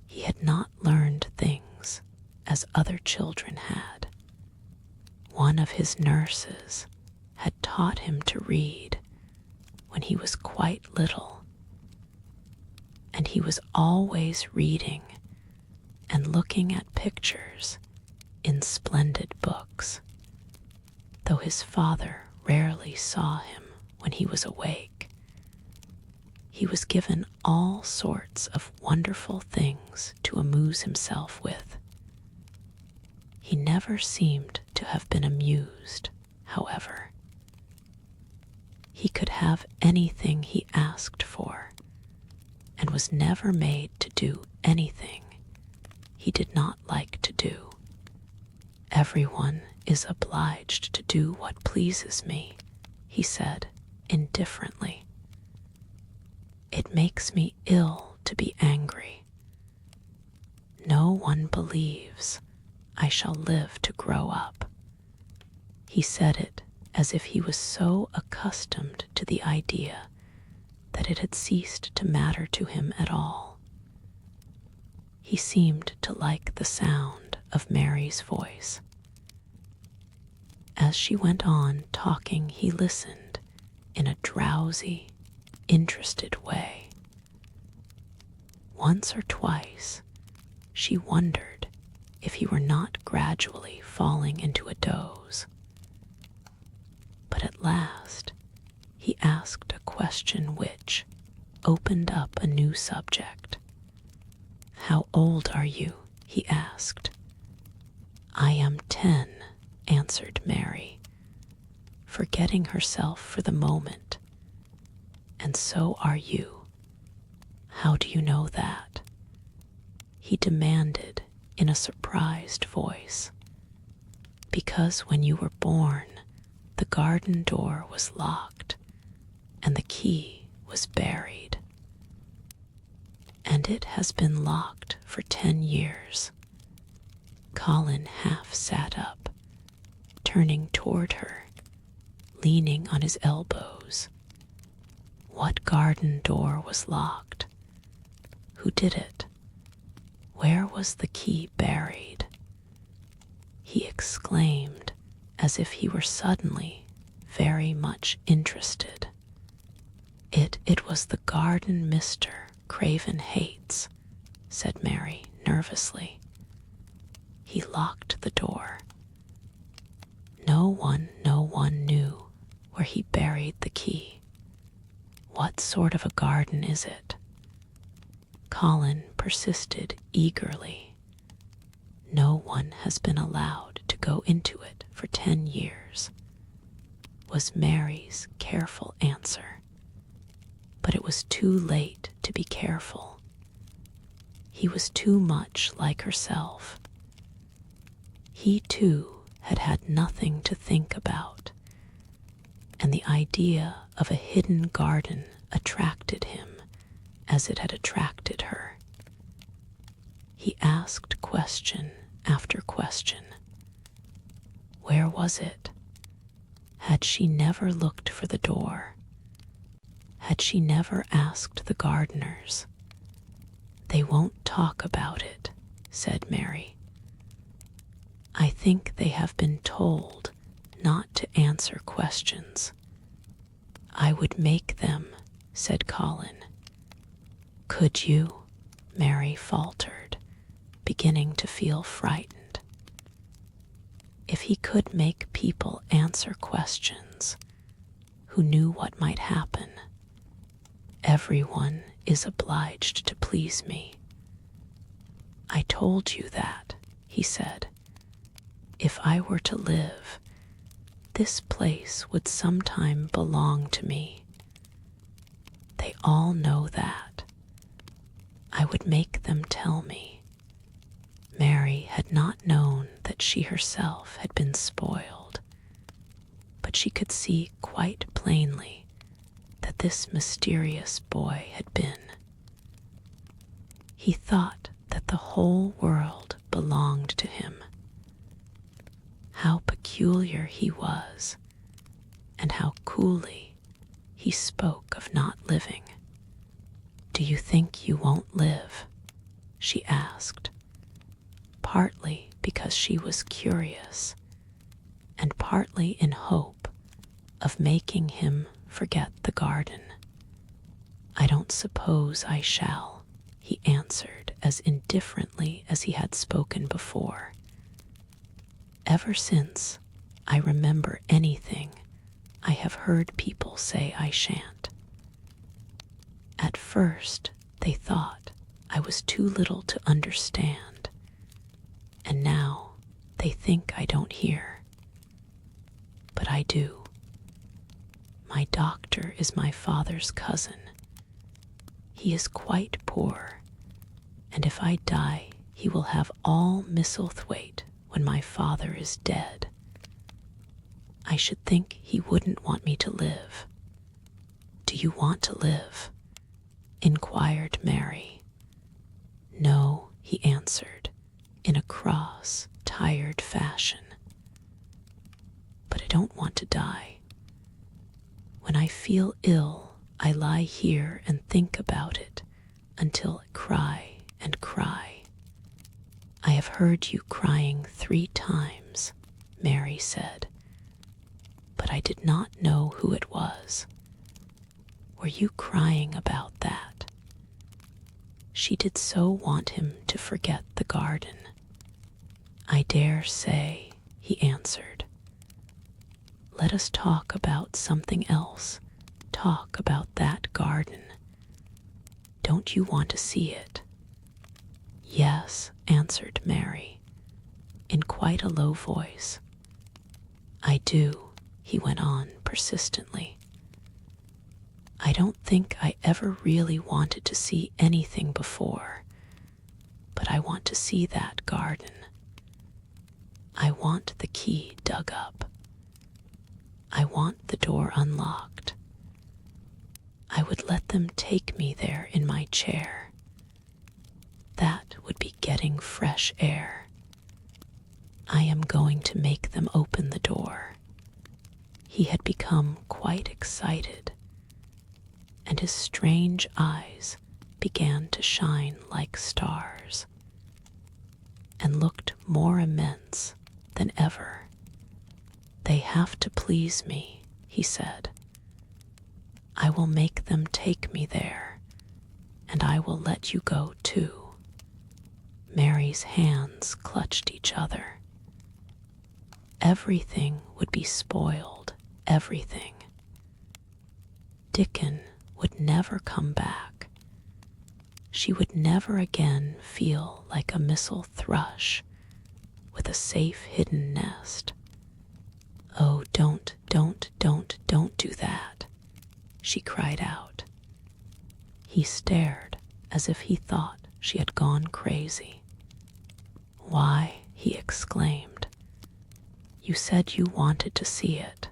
he had not learned things as other children had. One of his nurses had taught him to read when he was quite little, and he was always reading and looking at pictures in splendid books, though his father rarely saw him when he was awake. He was given all sorts of wonderful things to amuse himself with. He never seemed to have been amused, however. He could have anything he asked for, and was never made to do anything he did not like to do. "Everyone is obliged to do what pleases me," he said indifferently. "It makes me ill to be angry. No one believes I shall live to grow up." He said it as if he was so accustomed to the idea that it had ceased to matter to him at all. He seemed to like the sound of Mary's voice. As she went on talking, he listened in a drowsy, interested way. Once or twice, she wondered if he were not gradually falling into a doze. But at last, he asked a question which opened up a new subject. "How old are you?" he asked. "I am 10, answered Mary, forgetting herself for the moment. "And so are you. How do you know that?" he demanded in a surprised voice. "Because when you were born, the garden door was locked and the key was buried. And it has been locked for 10 years. Colin half sat up, turning toward her, leaning on his elbows. What garden door was locked? Who did it? Where was the key buried? He exclaimed as if he were suddenly very much interested. It was the garden Mr. Craven hates," said Mary nervously. "He locked the door. No one knew where he buried the key. What sort of a garden is it?" Colin persisted eagerly. "No one has been allowed to go into it for 10 years, was Mary's careful answer. But it was too late to be careful. He was too much like herself. He too had had nothing to think about, and the idea of a hidden garden attracted him as it had attracted her. He asked question after question. Where was it? Had she never looked for the door? Had she never asked the gardeners? "They won't talk about it," said Mary. "I think they have been told not to answer questions." "I would make them," said Colin. "Could you?" Mary faltered, beginning to feel frightened. If he could make people answer questions, who knew what might happen? "Everyone is obliged to please me." "I told you that," he said. "If I were to live, this place would sometime belong to me. They all know that. I would make them tell me." Mary had not known that she herself had been spoiled, but she could see quite plainly that this mysterious boy had been. He thought that the whole world belonged to him. How peculiar he was, and how coolly he spoke of not living. "Do you think you won't live?" she asked, partly because she was curious, and partly in hope of making him forget the garden. "I don't suppose I shall," he answered as indifferently as he had spoken before. "Ever since I remember anything, I have heard people say I shan't. At first they thought I was too little to understand, and now they think I don't hear. But I do. My doctor is my father's cousin. He is quite poor, and if I die, he will have all MISSEL when my father is dead. I should think he wouldn't want me to live." "Do you want to live?" inquired Mary. "No," he answered, in a cross, tired fashion. "But I don't want to die. When I feel ill, I lie here and think about it until I cry and cry." "I have heard you crying 3 times," Mary said, "but I did not know who it was. Were you crying about that? She did so want him to forget the garden. I dare say, he answered. Let us talk about something else. Talk about that garden. Don't you want to see it? Yes, answered Mary, in quite a low voice. I do, he went on persistently. I don't think I ever really wanted to see anything before, but I want to see that garden. I want the key dug up. I want the door unlocked. I would let them take me there in my chair. That would be getting fresh air. I am going to make them open the door. He had become quite excited, and his strange eyes began to shine like stars, and looked more immense than ever. They have to please me, he said. I will make them take me there, and I will let you go too. Mary's hands clutched each other. Everything would be spoiled, everything. Dickon would never come back. She would never again feel like a missel thrush with a safe hidden nest. Oh, don't do that, she cried out. He stared as if he thought she had gone crazy. Why, he exclaimed. You said you wanted to see it.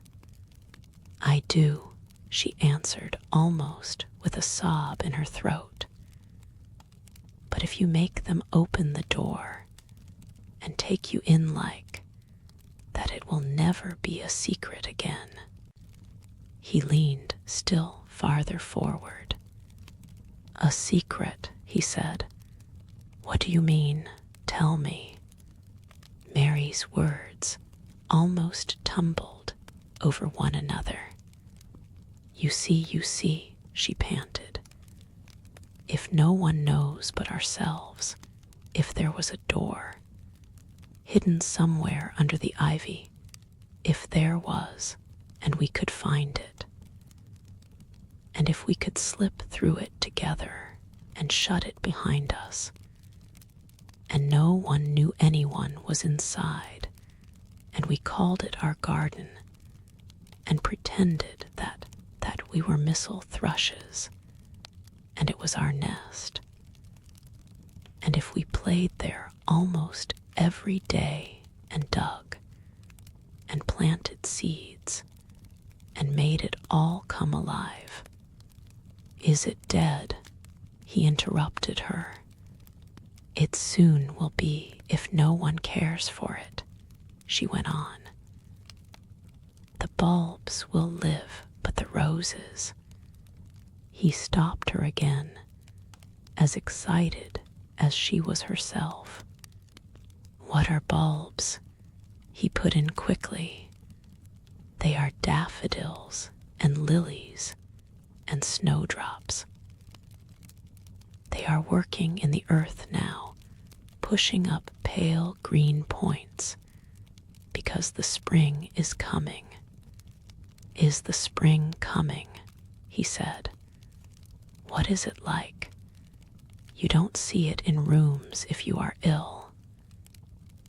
I do, she answered almost with a sob in her throat. But if you make them open the door and take you in like that, it will never be a secret again. He leaned still farther forward. A secret, he said. What do you mean? Tell me. Mary's words almost tumbled over one another. You see, she panted. If no one knows but ourselves, if there was a door, hidden somewhere under the ivy, if there was, and we could find it, and if we could slip through it together and shut it behind us, and no one knew anyone was inside, and we called it our garden, and pretended that we were missel thrushes, and it was our nest, and if we played there almost every day and dug and planted seeds and made it all come alive. Is it dead? He interrupted her. It soon will be if no one cares for it, she went on. The bulbs will live, but the roses. He stopped her again, as excited as she was herself. What are bulbs? He put in quickly. They are daffodils and lilies and snowdrops. They are working in the earth now, pushing up pale green points, because the spring is coming. Is the spring coming? He said. What is it like? You don't see it in rooms if you are ill.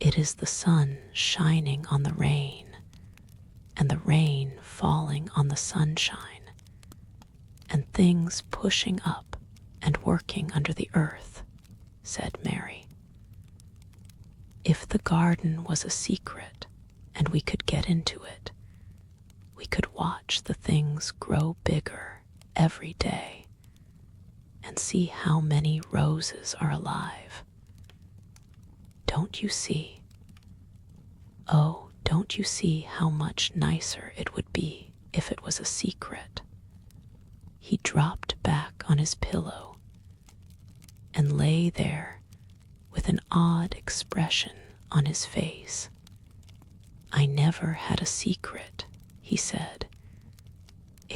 It is the sun shining on the rain, and the rain falling on the sunshine, and things pushing up and working under the earth, said Mary. If the garden was a secret and we could get into it, we could watch the things grow bigger every day and see how many roses are alive. Don't you see? Oh, don't you see how much nicer it would be if it was a secret? He dropped back on his pillow and lay there with an odd expression on his face. I never had a secret, he said,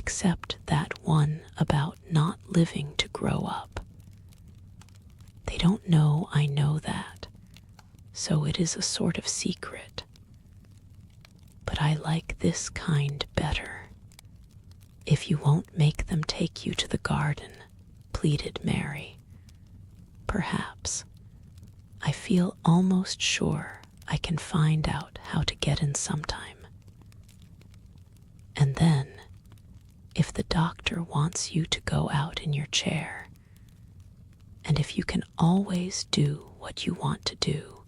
except that one about not living to grow up. They don't know I know that, so it is a sort of secret. But I like this kind better. If you won't make them take you to the garden, pleaded Mary. Perhaps. I feel almost sure I can find out how to get in sometime. And then, if the doctor wants you to go out in your chair, and if you can always do what you want to do,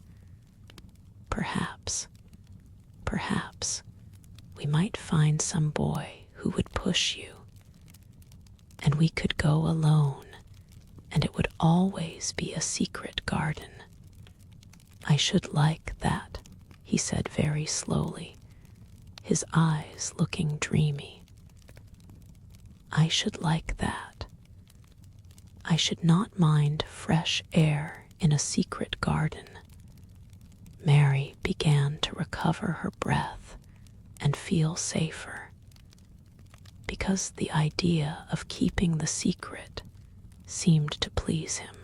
perhaps we might find some boy who would push you, and we could go alone, and it would always be a secret garden. I should like that, he said very slowly, his eyes looking dreamy. I should like that. I should not mind fresh air in a secret garden. Mary began to recover her breath and feel safer, because the idea of keeping the secret seemed to please him.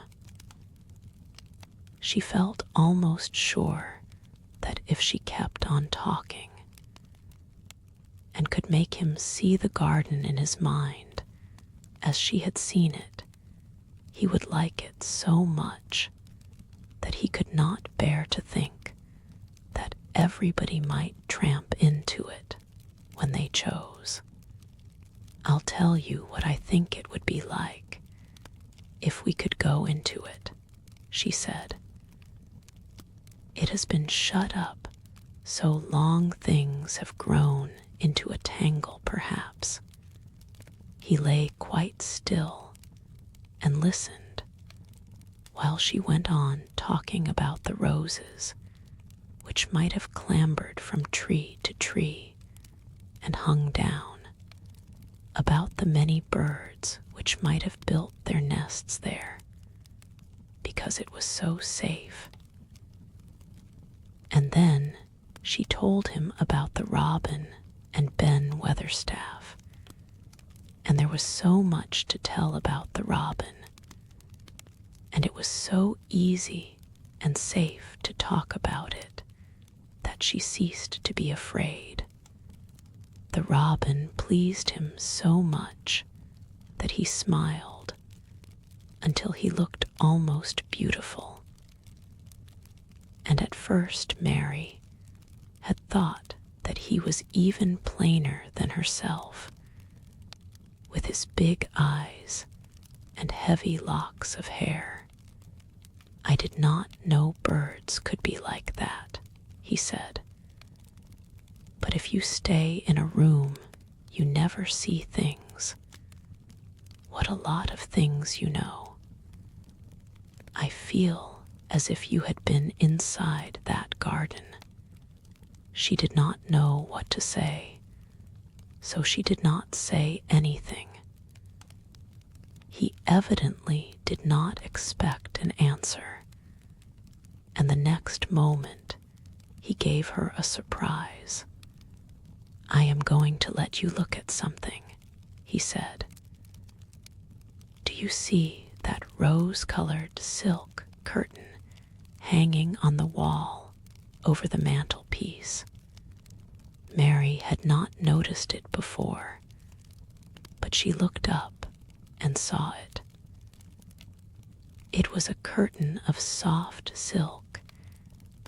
She felt almost sure that if she kept on talking and could make him see the garden in his mind as she had seen it, he would like it so much that he could not bear to think that everybody might tramp into it when they chose. I'll tell you what I think it would be like if we could go into it, she said. It has been shut up so long things have grown into a tangle, perhaps. He lay quite still and listened while she went on talking about the roses, which might have clambered from tree to tree and hung down, about the many birds which might have built their nests there, because it was so safe. And then she told him about the robin and Ben Weatherstaff, and there was so much to tell about the robin, and it was so easy and safe to talk about it that she ceased to be afraid. The robin pleased him so much that he smiled until he looked almost beautiful. And at first Mary had thought that he was even plainer than herself, with his big eyes and heavy locks of hair. I did not know birds could be like that, he said. But if you stay in a room, you never see things. What a lot of things you know. I feel as if you had been inside that garden. She did not know what to say, so she did not say anything. He evidently did not expect an answer, and the next moment he gave her a surprise. I am going to let you look at something, he said. Do you see that rose-colored silk curtain hanging on the wall over the mantelpiece? Mary had not noticed it before, but she looked up and saw it. It was a curtain of soft silk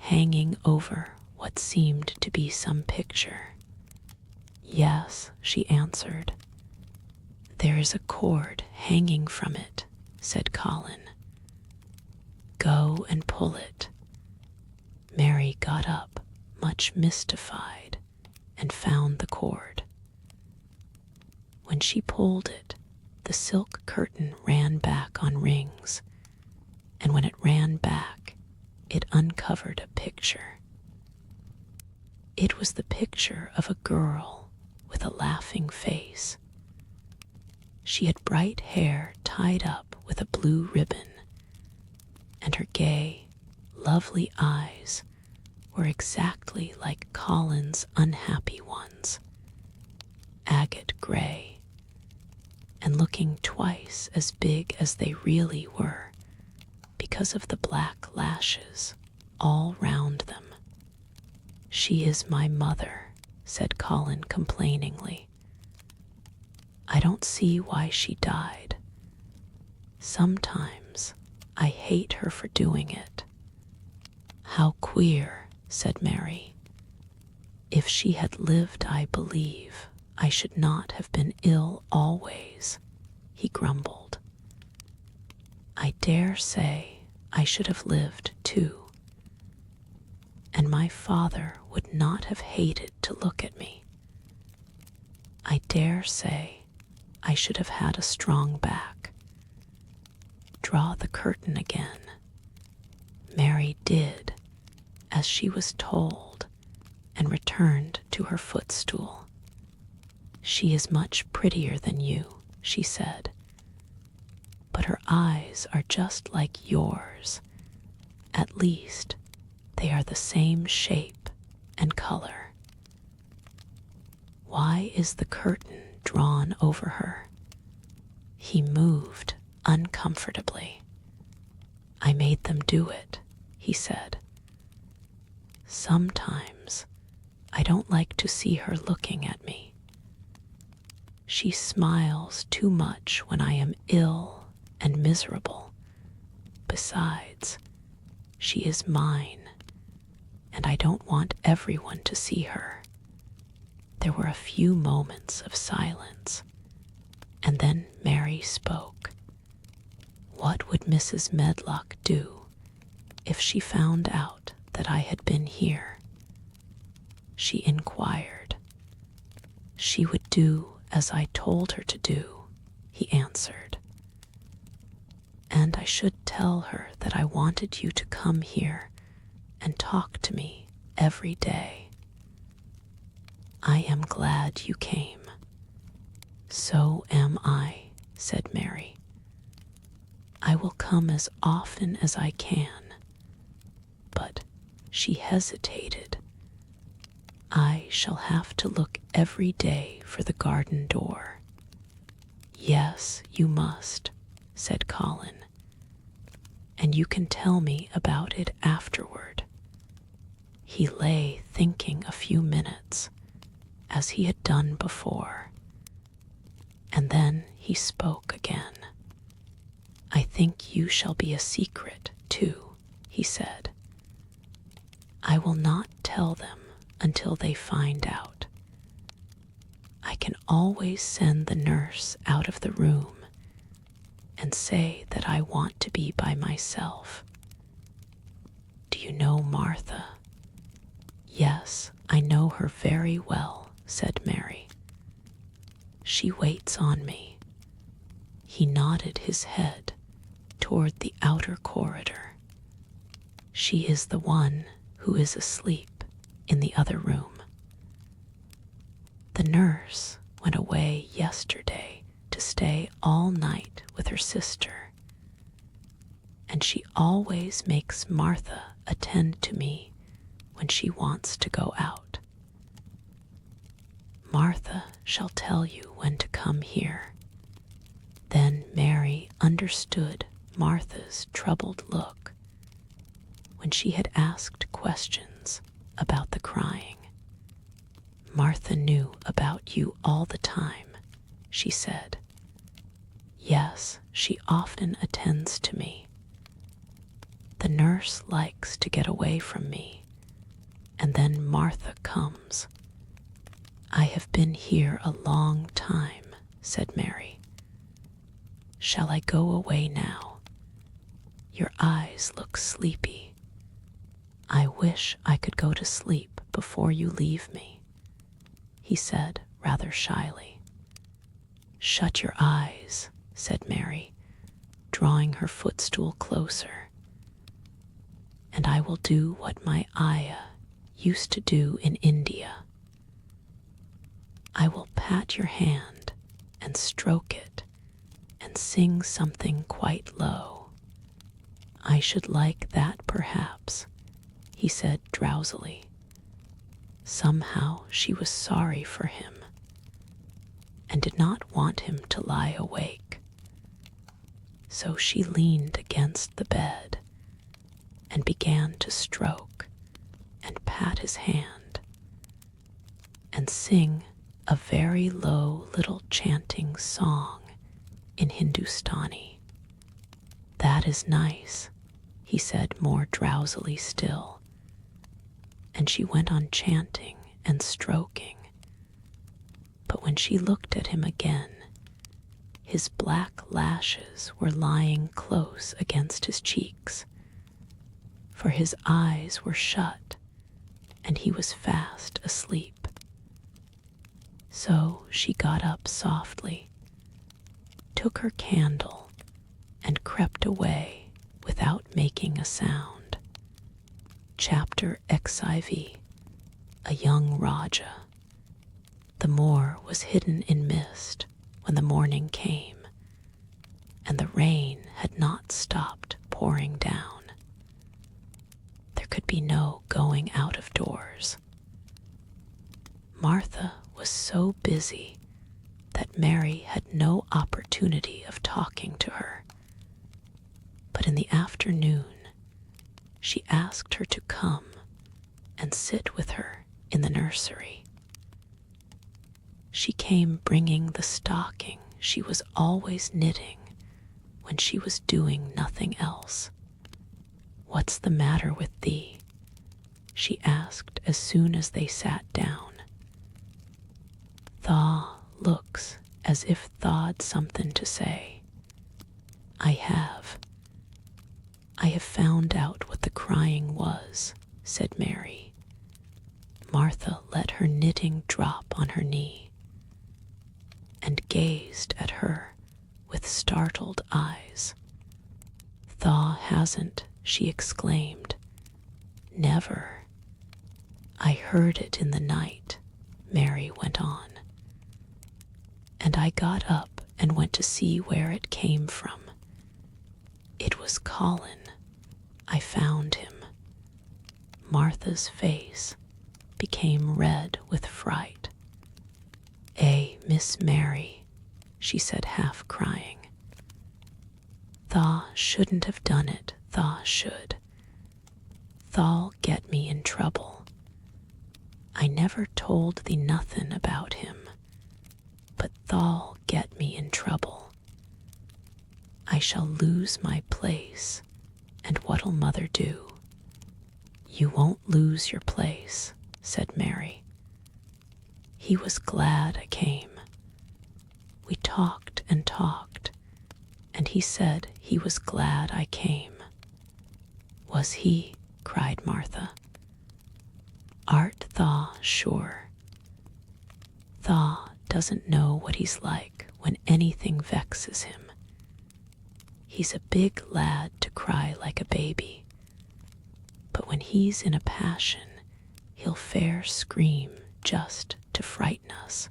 hanging over what seemed to be some picture. Yes, she answered. There is a cord hanging from it, said Colin. Go and pull it. Mary got up, much mystified, and found the cord. When she pulled it, the silk curtain ran back on rings, and when it ran back, it uncovered a picture. It was the picture of a girl with a laughing face. She had bright hair tied up with a blue ribbon, and her gay, lovely eyes were exactly like Colin's unhappy ones, agate gray and looking twice as big as they really were because of the black lashes all round them. "She is my mother," said Colin complainingly. "I don't see why she died. Sometimes I hate her for doing it." "How queer," said Mary. "If she had lived, I believe I should not have been ill always," he grumbled. "I dare say I should have lived too. And my father would not have hated to look at me. I dare say I should have had a strong back." "Draw the curtain again." Mary did as she was told and returned to her footstool. "She is much prettier than you," she said, "but her eyes are just like yours. At least, they are the same shape and color." "Why is the curtain drawn over her?" He moved uncomfortably. "I made them do it," he said. "Sometimes I don't like to see her looking at me. She smiles too much when I am ill and miserable. Besides, she is mine, and I don't want everyone to see her." There were a few moments of silence, and then Mary spoke. "What would Mrs. Medlock do if she found out that I had been here?" she inquired. "She would do as I told her to do," he answered. "And I should tell her that I wanted you to come here and talk to me every day." "I am glad you came." "So am I," said Mary. "I will come as often as I can." But she hesitated. "I shall have to look every day for the garden door." "Yes, you must," said Colin. "And you can tell me about it afterward." He lay thinking a few minutes, as he had done before, and then he spoke again. "I think you shall be a secret, too," he said. "I will not tell them until they find out. I can always send the nurse out of the room and say that I want to be by myself. Do you know Martha?" "Yes, I know her very well," said Mary. "She waits on me." He nodded his head toward the outer corridor. "She is the one who is asleep in the other room. The nurse went away yesterday to stay all night with her sister, and she always makes Martha attend to me when she wants to go out. Martha shall tell you when to come here." Then Mary understood Martha's troubled look when she had asked questions about the crying. "Martha knew about you all the time," she said. "Yes, she often attends to me. The nurse likes to get away from me, and then Martha comes." "I have been here a long time," said Mary. "Shall I go away now? Your eyes look sleepy. I wish I could go to sleep before you leave me," he said rather shyly. "Shut your eyes," said Mary, drawing her footstool closer, "and I will do what my ayah used to do in India. I will pat your hand and stroke it and sing something quite low. I should like that, perhaps," he said drowsily. Somehow she was sorry for him, and did not want him to lie awake. So she leaned against the bed and began to stroke and pat his hand and sing a very low little chanting song in Hindustani. "That is nice," he said more drowsily still, and she went on chanting and stroking. But when she looked at him again, his black lashes were lying close against his cheeks, for his eyes were shut and he was fast asleep. So she got up softly, took her candle, and crept away without making a sound. Chapter XIV. A Young Rajah. The moor was hidden in mist when the morning came, and the rain had not stopped pouring down. There could be no going out of doors. Martha was so busy that Mary had no opportunity of talking to her. But in the afternoon, she asked her to come and sit with her in the nursery. She came bringing the stocking she was always knitting when she was doing nothing else. "What's the matter with thee?" she asked as soon as they sat down. "Thaw looks as if tha'd something to say." I have found out what the crying was," said Mary. Martha let her knitting drop on her knee and gazed at her with startled eyes. "Thaw hasn't," she exclaimed. "Never." "I heard it in the night," Mary went on, "and I got up and went to see where it came from. It was Colin. I found him." Martha's face became red with fright. "Miss Mary," she said, half crying. "Thaw shouldn't have done it, thaw should. Tha'll get me in trouble. I never told thee nothin' about him, but tha'll get me in trouble. I shall lose my place, and what'll mother do?" "You won't lose your place," said Mary. "He was glad I came. We talked and talked, and he said he was glad I came." "Was he?" cried Martha. "Art thaw sure? Thaw doesn't know what he's like when anything vexes him. He's a big lad to cry like a baby, but when he's in a passion, he'll fair scream just to frighten us.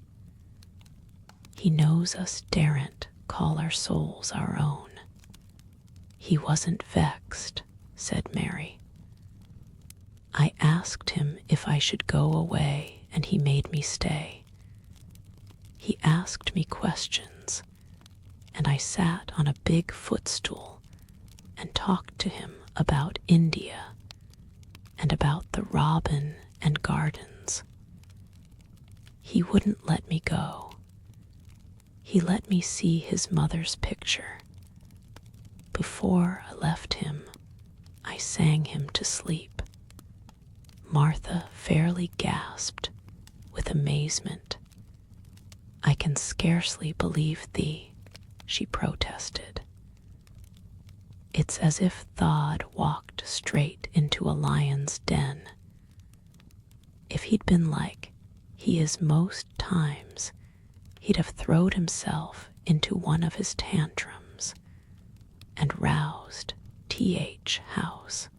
He knows us daren't call our souls our own." "He wasn't vexed," said Mary. "I asked him if I should go away, and he made me stay. He asked me questions, and I sat on a big footstool and talked to him about India and about the robin and gardens. He wouldn't let me go. He let me see his mother's picture. Before I left him, I sang him to sleep." Martha fairly gasped with amazement. "I can scarcely believe thee," she protested. "It's as if tha'd walked straight into a lion's den. If he'd been like he is most times, he'd have throwed himself into one of his tantrums and roused T.H. house.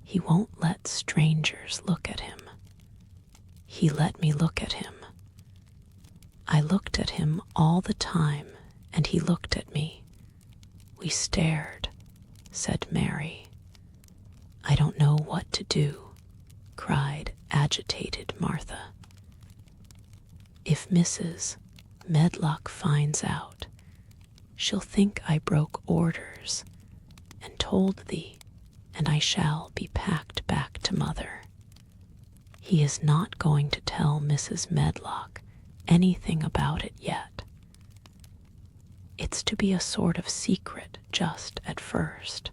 He won't let strangers look at him. He let me look at him. I looked at him all the time, and he looked at me. We stared," said Mary. "I don't know what to do," cried agitated Martha. If Mrs. Medlock finds out, she'll think I broke orders and told thee, and I shall be packed back to mother. He is not going to tell Mrs. Medlock anything about it yet. It's to be a sort of secret just at first,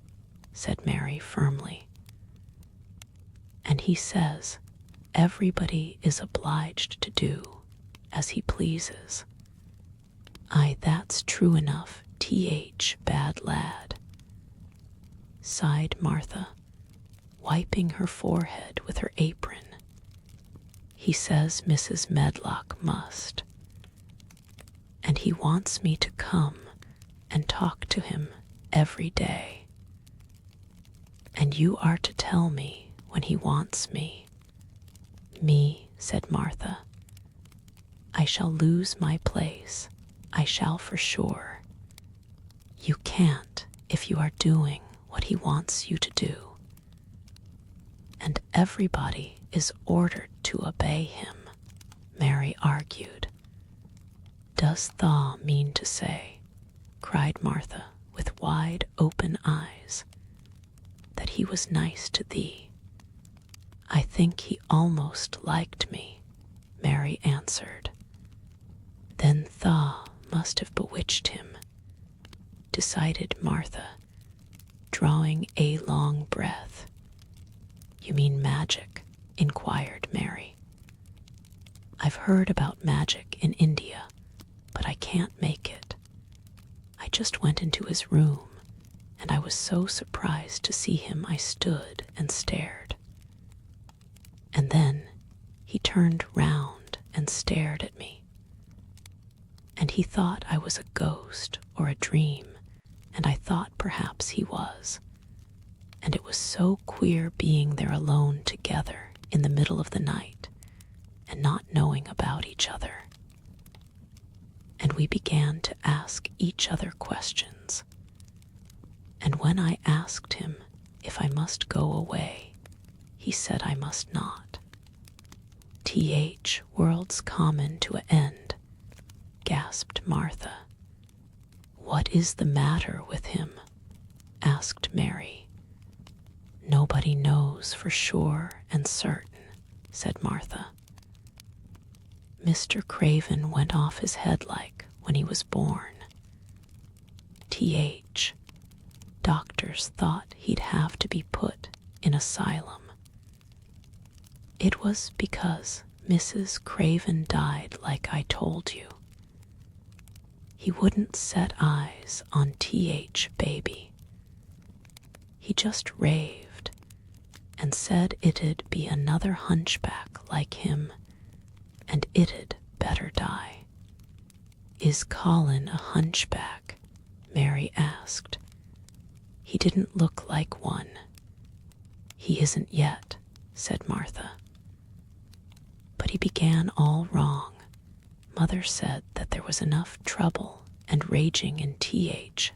said Mary firmly. And he says everybody is obliged to do as he pleases. Aye, that's true enough, bad lad, sighed Martha, wiping her forehead with her apron. He says Mrs. Medlock must, and he wants me to come and talk to him every day. And you are to tell me when he wants me. Me, said Martha. I shall lose my place, I shall for sure. You can't if you are doing what he wants you to do. And everybody is ordered to obey him, Mary argued. Does thaw mean to say, cried Martha with wide open eyes, that he was nice to thee? I think he almost liked me, Mary answered. Then thaw must have bewitched him, decided Martha, drawing a long breath. You mean magic? Inquired Mary. I've heard about magic in India, but I can't make it. I just went into his room, and I was so surprised to see him I stood and stared. And then he turned round and stared at me. And he thought I was a ghost or a dream, and I thought perhaps he was. And it was so queer being there alone together in the middle of the night and not knowing about each other. And we began to ask each other questions. And when I asked him if I must go away, he said I must not. Worlds common to an end, gasped Martha. What is the matter with him? Asked Mary. Nobody knows for sure and certain, said Martha. Mr. Craven went off his head like when he was born. Doctors thought he'd have to be put in asylum. It was because Mrs. Craven died like I told you. He wouldn't set eyes on baby. He just raved and said it'd be another hunchback like him, and it'd better die. Is Colin a hunchback? Mary asked. He didn't look like one. He isn't yet, said Martha. But he began all wrong. Mother said that there was enough trouble and raging in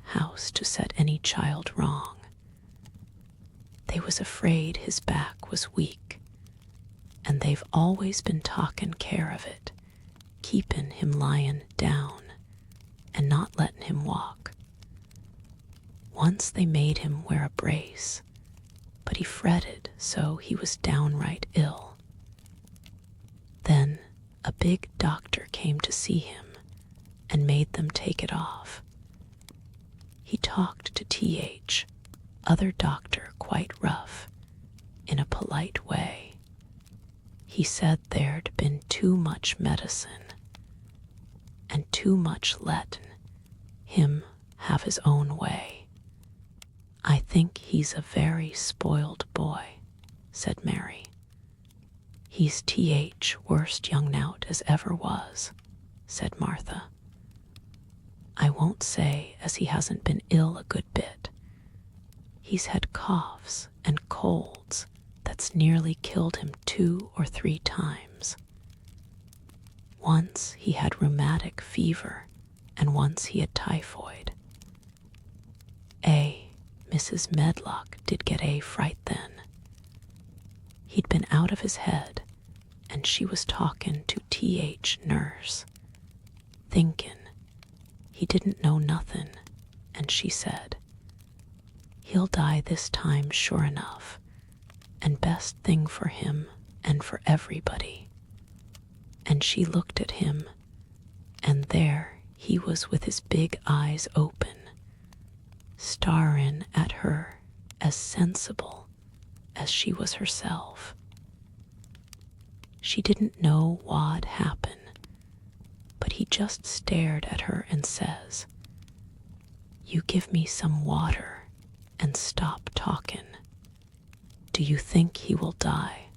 house to set any child wrong. They was afraid his back was weak, and they've always been talkin' care of it, keepin' him lyin' down and not lettin' him walk. Once they made him wear a brace, but he fretted so he was downright ill. Then a big doctor came to see him and made them take it off. He talked to other doctor quite rough, in a polite way. He said there'd been too much medicine and too much lettin' him have his own way. I think he's a very spoiled boy, said Mary. He's worst young knout as ever was, said Martha. I won't say as he hasn't been ill a good bit. He's had coughs and colds that's nearly killed him 2 or 3 times. Once he had rheumatic fever, and once he had typhoid. Mrs. Medlock did get a fright then. He'd been out of his head, and she was talking to T.H. nurse, thinking he didn't know nothing, and she said, "He'll die this time sure enough, and best thing for him and for everybody." And she looked at him, and there he was with his big eyes open, staring at her as sensible as she was herself. She didn't know what'd happen, but he just stared at her and says, "You give me some water and stop talking." "Do you think he will die?"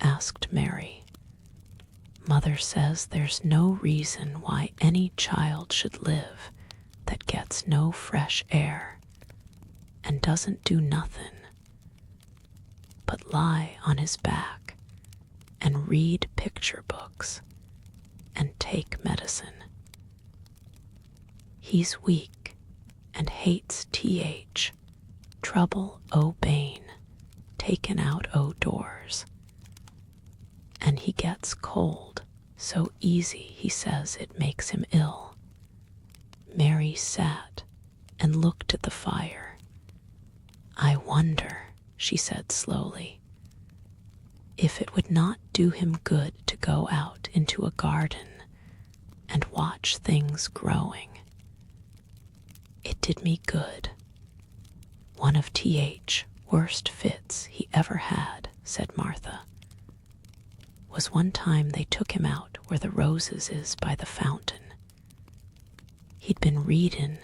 asked Mary. "Mother says there's no reason why any child should live that gets no fresh air and doesn't do nothing but lie on his back and read picture books and take medicine. He's weak and hates T.H. trouble Bane, taken out doors. And he gets cold so easy he says it makes him ill." Mary sat and looked at the fire. "I wonder," she said slowly, "if it would not do him good to go out into a garden and watch things growing." "It did me good. One of T.H. worst fits he ever had," said Martha, "was one time they took him out where the roses is by the fountain. He'd been reading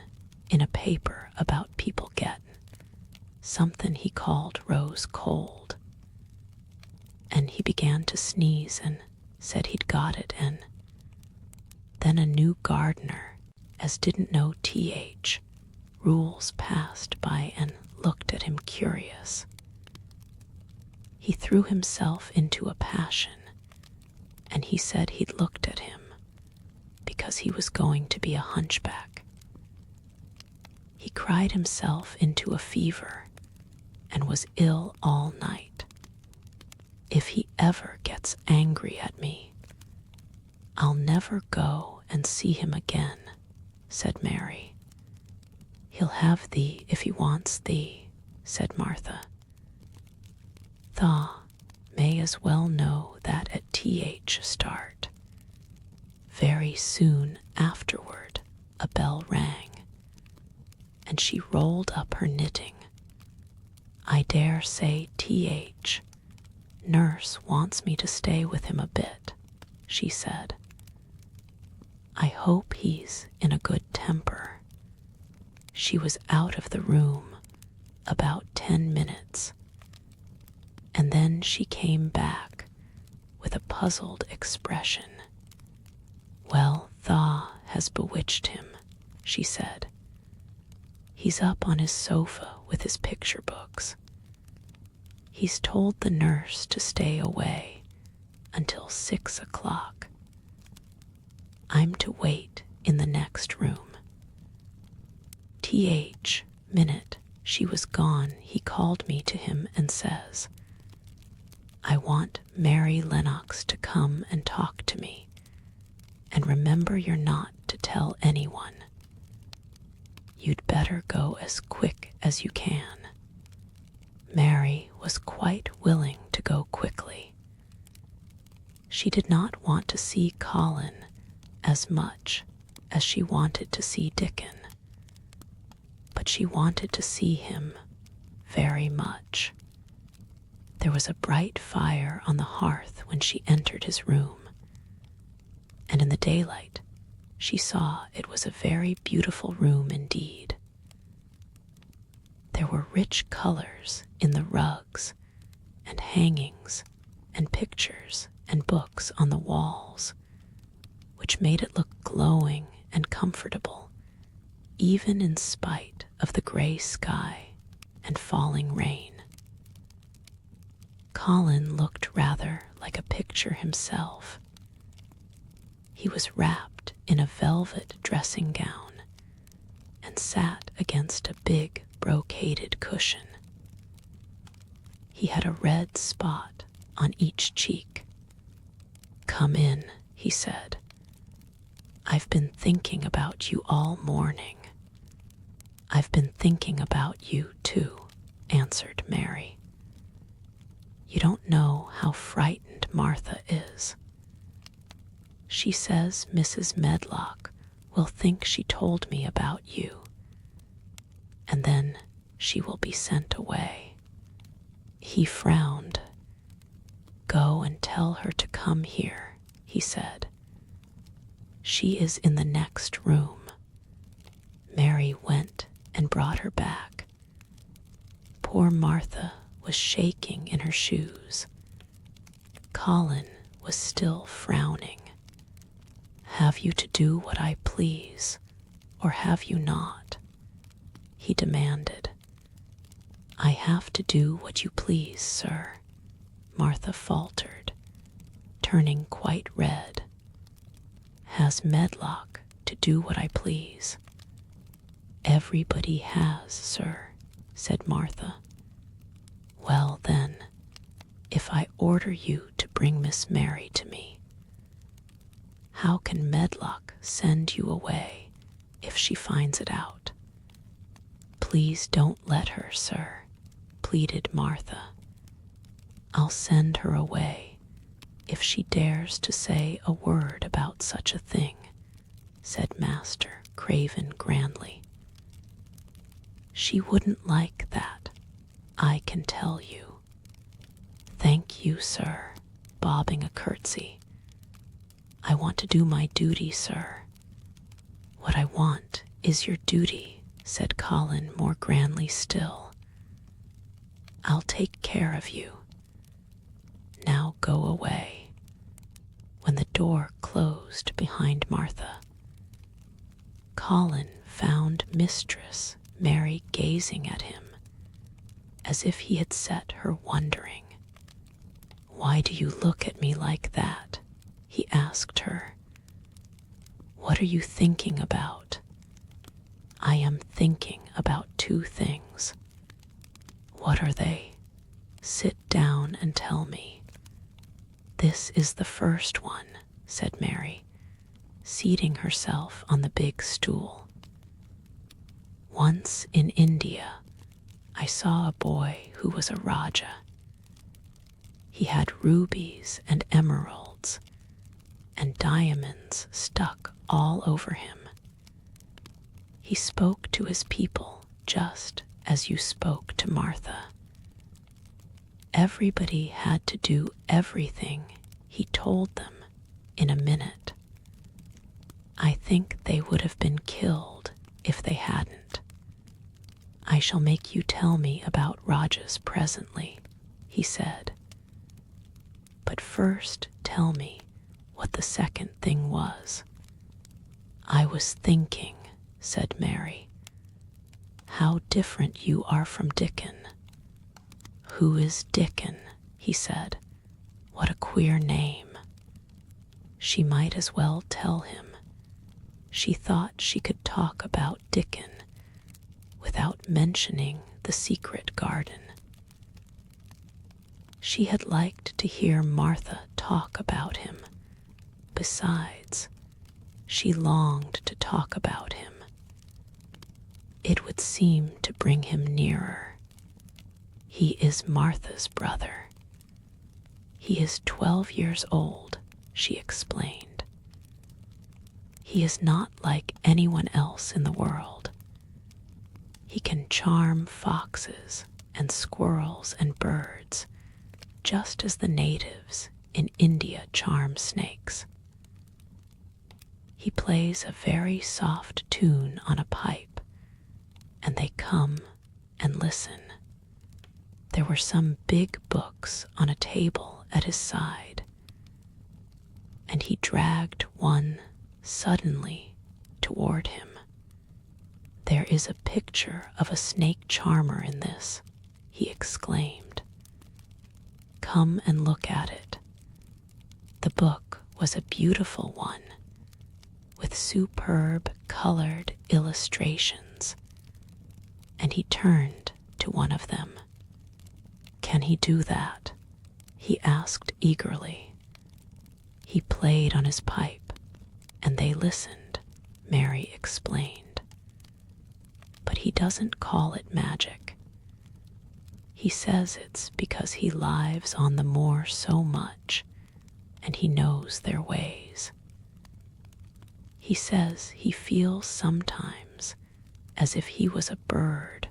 in a paper about people getting something he called rose cold, and he began to sneeze and said he'd got it, and then a new gardener as didn't know T.H. rules passed by and looked at him curious. He threw himself into a passion, and he said he'd looked at him because he was going to be a hunchback. He cried himself into a fever and was ill all night. If he ever gets angry at me, I'll never go and see him again," said Mary. "He'll have thee if he wants thee," said Martha. "Tha may as well know that at T.H. start." Very soon afterward a bell rang, and she rolled up her knitting. "I dare say T.H. nurse wants me to stay with him a bit," she said. "I hope he's in a good temper." She was out of the room about 10 minutes, and then she came back with a puzzled expression. "Well, Tha has bewitched him," she said. "He's up on his sofa with his picture books. He's told the nurse to stay away until 6 o'clock. I'm to wait in the next room. T.H. minute she was gone, he called me to him and says, 'I want Mary Lennox to come and talk to me, and remember you're not to tell anyone. You'd better go as quick as you can.' Mary was quite willing to go quickly. She did not want to see Colin as much as she wanted to see Dickon, but she wanted to see him very much. There was a bright fire on the hearth when she entered his room, and in the daylight she saw it was a very beautiful room indeed. There were rich colors in the rugs and hangings and pictures and books on the walls, which made it look glowing and comfortable, even in spite of the gray sky and falling rain. Colin looked rather like a picture himself. He was wrapped in a velvet dressing gown and sat against a big brocaded cushion. He had a red spot on each cheek, "Come in," he said. "I've been thinking about you all morning." "I've been thinking about you too," answered Mary. "You don't know how frightened Martha is. She says Mrs. Medlock will think she told me about you, and then she will be sent away." He frowned. "Go and tell her to come here," he said. "She is in the next room." Mary went and brought her back. Poor Martha was shaking in her shoes. Colin was still frowning. "Have you to do what I please, or have you not?" he demanded. "I have to do what you please, sir," Martha faltered, turning quite red. "Has Medlock to do what I please?" "Everybody has, sir," said Martha. "Well then, if I order you to bring Miss Mary to me, how can Medlock send you away if she finds it out?" "Please don't let her, sir," pleaded Martha. "I'll send her away if she dares to say a word about such a thing," said Master Craven grandly. "She wouldn't like that, I can tell you." "Thank you, sir," bobbing a curtsy. "I want to do my duty, sir." "What I want is your duty," said Colin more grandly still. "I'll take care of you. Now go away." When the door closed behind Martha, Colin found Mistress Mary gazing at him as if he had set her wondering. "Why do you look at me like that?" he asked her. "What are you thinking about?" "I am thinking about two things." "What are they? Sit down and tell me." "This is the first one," said Mary, seating herself on the big stool. "Once in India, I saw a boy who was a Rajah. He had rubies and emeralds and diamonds stuck all over him. He spoke to his people just as you spoke to Martha. Everybody had to do everything he told them in a minute. I think they would have been killed if they hadn't. I shall make you tell me about Rajahs presently," he said. "But first tell me what the second thing was." "I was thinking," said Mary, "how different you are from Dickon." "Who is Dickon?" he said. "What a queer name." She might as well tell him. She thought she could talk about Dickon without mentioning the secret garden. She had liked to hear Martha talk about him. Besides, she longed to talk about him. It would seem to bring him nearer. "He is Martha's brother. He is 12 years old," she explained. "He is not like anyone else in the world. He can charm foxes and squirrels and birds, just as the natives in India charm snakes. He plays a very soft tune on a pipe, and they come and listen." There were some big books on a table at his side, and he dragged one suddenly toward him. "There is a picture of a snake charmer in this," he exclaimed. "Come and look at it." The book was a beautiful one, with superb colored illustrations, and he turned to one of them. "Can he do that?" he asked eagerly. He played on his pipe, and they listened, Mary explained. But he doesn't call it magic. He says it's because he lives on the moor so much, and he knows their ways. He says he feels sometimes as if he was a bird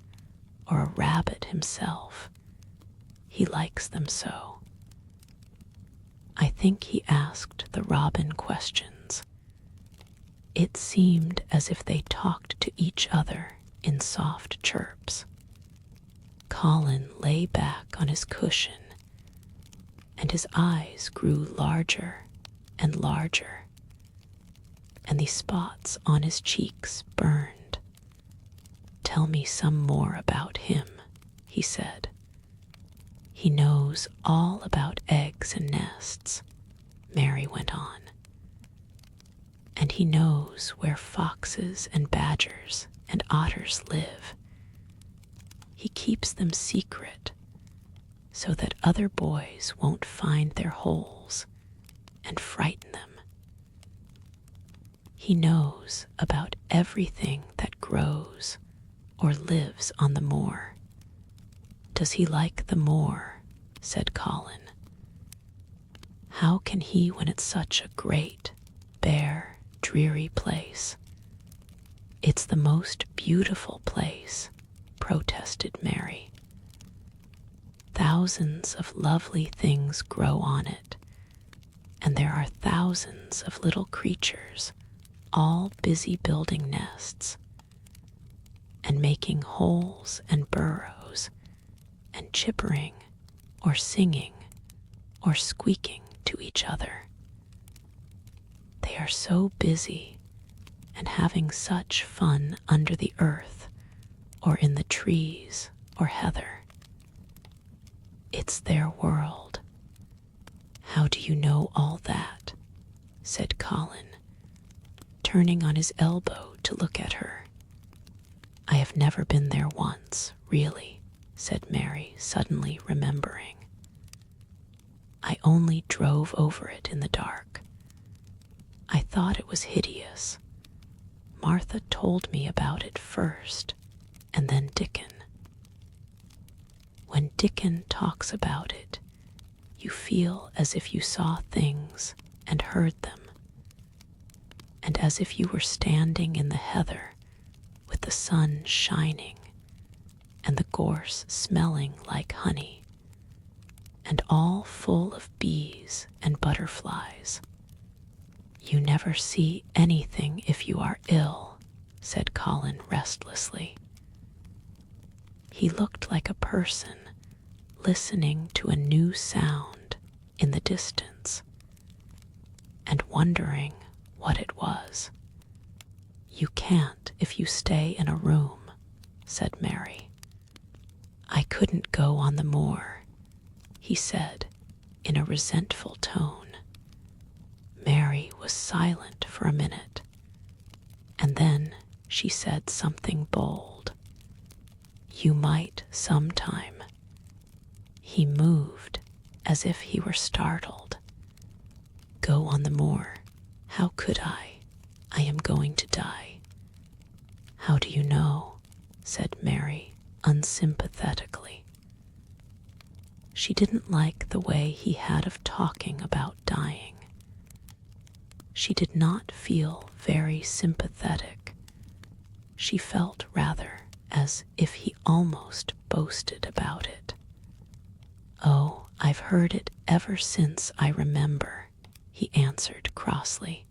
or a rabbit himself. He likes them so. I think he asked the robin questions. It seemed as if they talked to each other in soft chirps. Colin lay back on his cushion, and his eyes grew larger and larger, and the spots on his cheeks burned. "Tell me some more about him," he said. "He knows all about eggs and nests," Mary went on. "And he knows where foxes and badgers and otters live. He keeps them secret so that other boys won't find their holes and frighten them. He knows about everything that grows or lives on the moor." "Does he like the moor?" said Colin. "How can he when it's such a great, bare, dreary place?" "It's the most beautiful place," protested Mary. "Thousands of lovely things grow on it, and there are thousands of little creatures, all busy building nests, and making holes and burrows, and chippering or singing or squeaking to each other. They are so busy and having such fun under the earth or in the trees or heather. It's their world." "How do you know all that?" said Colin, turning on his elbow to look at her. "I have never been there once, really," said Mary, suddenly remembering. "I only drove over it in the dark. I thought it was hideous. Martha told me about it first, and then Dickon. When Dickon talks about it, you feel as if you saw things and heard them, and as if you were standing in the heather with the sun shining and the gorse smelling like honey, and all full of bees and butterflies. You never see anything if you are ill," said Colin restlessly. He looked like a person listening to a new sound in the distance and wondering what it was. "You can't if you stay in a room," said Mary. "I couldn't go on the moor," he said in a resentful tone. Mary was silent for a minute, and then she said something bold. "You might sometime." He moved as if he were startled. "Go on the moor? How could I? I am going to die." "How do you know?" said Mary unsympathetically. She didn't like the way he had of talking about dying. She did not feel very sympathetic. She felt rather as if he almost boasted about it. "Oh, I've heard it ever since I remember," he answered crossly.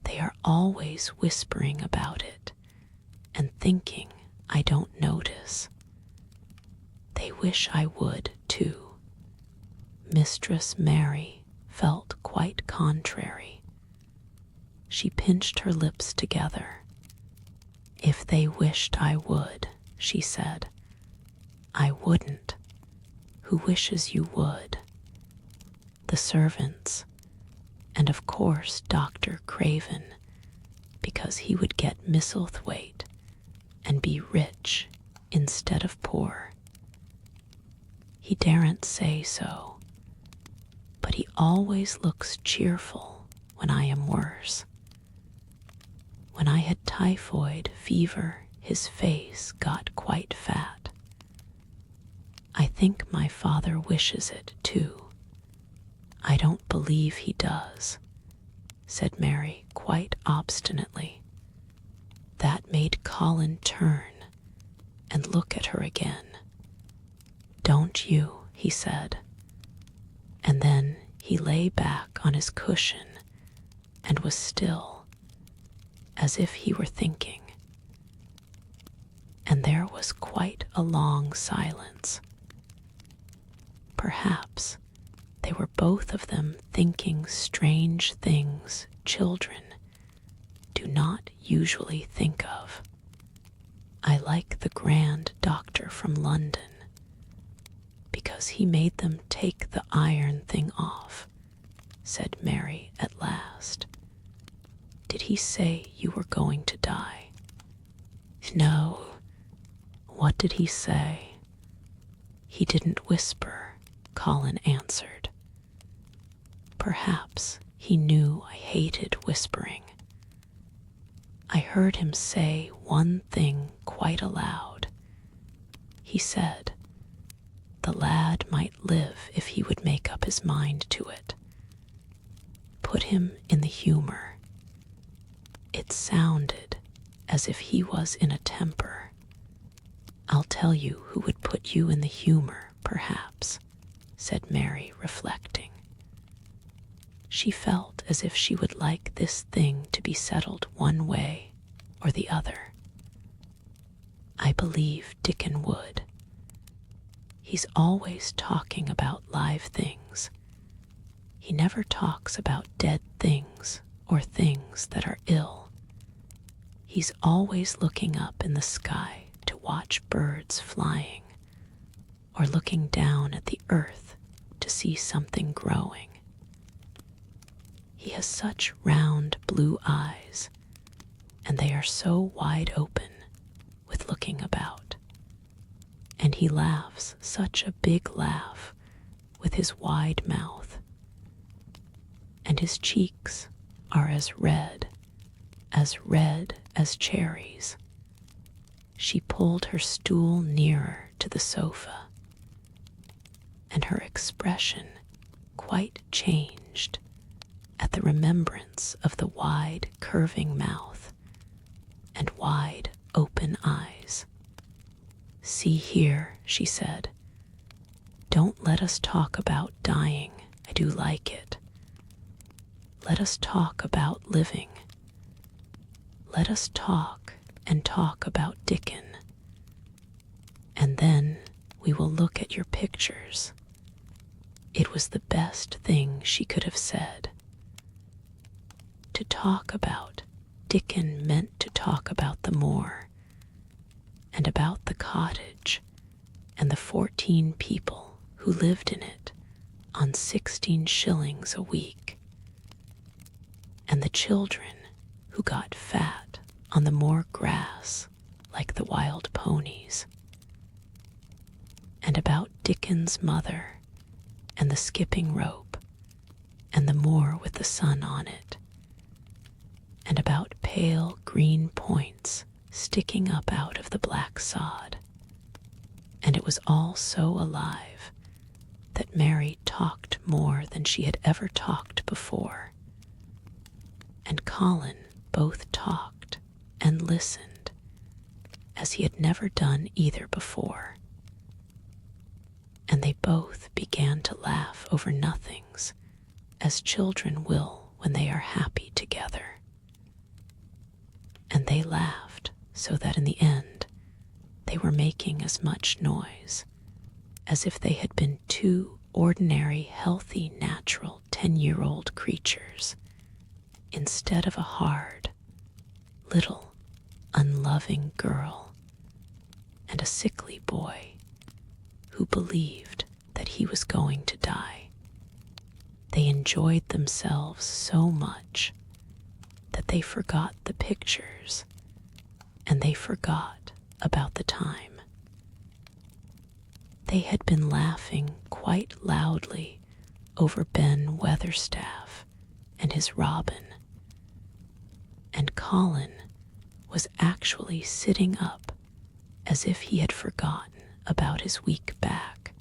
"They are always whispering about it and thinking I don't notice. They wish I would, too." Mistress Mary felt quite contrary. She pinched her lips together. "If they wished I would," she said, "I wouldn't. Who wishes you would?" "The servants, and of course Dr. Craven, because he would get MISSEL and be rich instead of poor. He daren't say so, but but he always looks cheerful when I am worse. When I had typhoid fever, his face got quite fat. I think my father wishes it, too. I don't believe he does, said Mary quite obstinately. That made Colin turn and look at her again. Don't you, he said. And then he lay back on his cushion and was still, as if he were thinking. And there was quite a long silence. Perhaps they were both of them thinking strange things children do not usually think of. I like the grand doctor from London because he made them take the iron thing off, said Mary at last. Did he say you were going to die? No. What did he say? He didn't whisper, Colin answered. Perhaps he knew I hated whispering. I heard him say one thing quite aloud. He said, the lad might live if he would make up his mind to it. Put him in the humor. It sounded as if he was in a temper. I'll tell you who would put you in the humor, perhaps, said Mary, reflecting. She felt as if she would like this thing to be settled one way or the other. I believe Dickon would. He's always talking about live things. He never talks about dead things or things that are ill. He's always looking up in the sky to watch birds flying, or looking down at the earth to see something growing. He has such round blue eyes, and they are so wide open with looking about. And he laughs such a big laugh with his wide mouth. And his cheeks are as red as cherries. She pulled her stool nearer to the sofa, and her expression quite changed at the remembrance of the wide, curving mouth and wide, open eyes. See here, she said. Don't let us talk about dying. I do like it. Let us talk about living. Let us talk and talk about Dickon. And then we will look at your pictures. It was the best thing she could have said. To talk about Dickon meant to talk about the moor, and about the cottage, and the 14 people who lived in it on 16 shillings a week, and the children who got fat on the moor grass like the wild ponies, and about Dickon's mother, and the skipping rope, and the moor with the sun on it, and about pale green points sticking up out of the black sod. And it was all so alive that Mary talked more than she had ever talked before. And Colin both talked and listened as he had never done either before. And they both began to laugh over nothings, as children will when they are happy together. And they laughed so that in the end they were making as much noise as if they had been two ordinary, healthy, natural 10-year-old creatures, instead of a hard, little, unloving girl and a sickly boy who believed that he was going to die. They enjoyed themselves so much that they forgot the pictures, and they forgot about the time. They had been laughing quite loudly over Ben Weatherstaff and his robin, and Colin was actually sitting up as if he had forgotten about his weak back,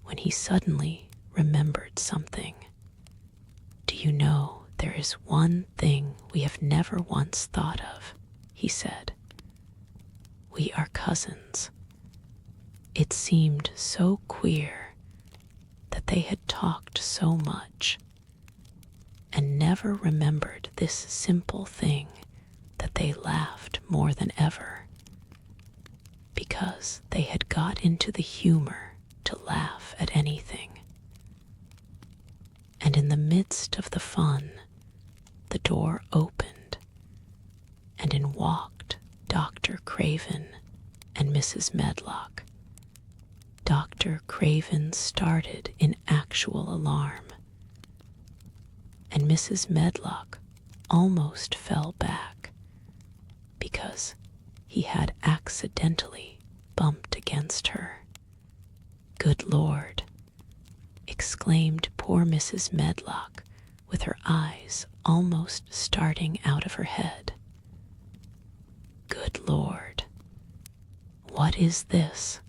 when he suddenly remembered something. "Do you know, there is one thing we have never once thought of," he said. "We are cousins." It seemed so queer that they had talked so much and never remembered this simple thing, that they laughed more than ever, because they had got into the humor to laugh at anything. And in the midst of the fun, the door opened, and in walked Dr. Craven and Mrs. Medlock. Dr. Craven started in actual alarm, and Mrs. Medlock almost fell back because he had accidentally bumped against her. "Good Lord," exclaimed poor Mrs. Medlock, with her eyes almost starting out of her head. "Good Lord, what is this?"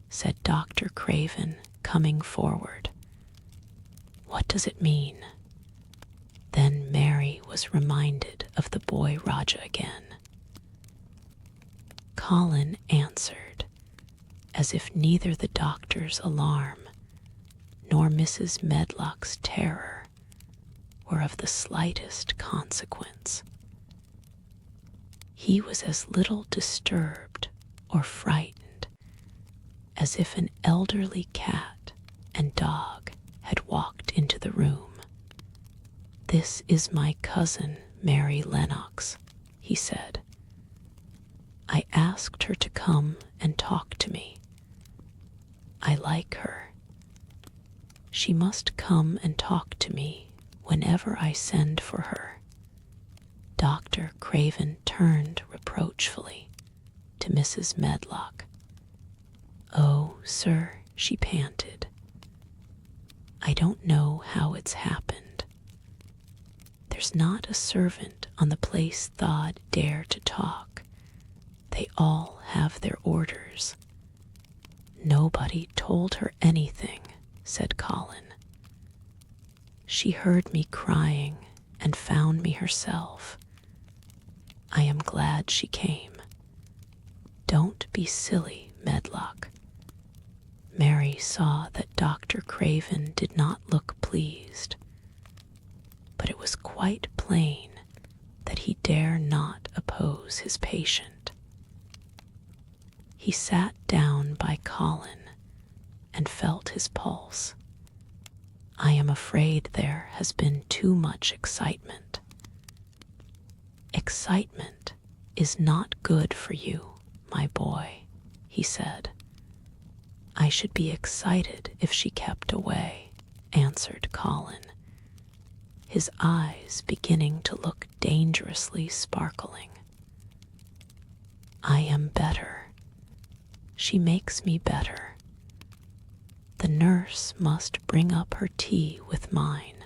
said Dr. Craven, coming forward. "What does it mean?" Then Mary was reminded of the boy Rajah again. Colin answered, as if neither the doctor's alarm nor Mrs. Medlock's terror were of the slightest consequence. He was as little disturbed or frightened as if an elderly cat and dog had walked into the room. "This is my cousin, Mary Lennox," he said. "I asked her to come and talk to me. I like her. She must come and talk to me whenever I send for her." Dr. Craven turned reproachfully to Mrs. Medlock. "Oh, sir," she panted, "I don't know how it's happened. There's not a servant on the place thou'd dare to talk. They all have their orders." "Nobody told her anything," said Colin. "She heard me crying and found me herself. I am glad she came. Don't be silly, Medlock." Mary saw that Dr. Craven did not look pleased, but it was quite plain that he dare not oppose his patient. He sat down by Colin and felt his pulse. "I am afraid there has been too much excitement." "Excitement is not good for you, my boy," he said. "I should be excited if she kept away," answered Colin, his eyes beginning to look dangerously sparkling. "I am better. She makes me better. The nurse must bring up her tea with mine.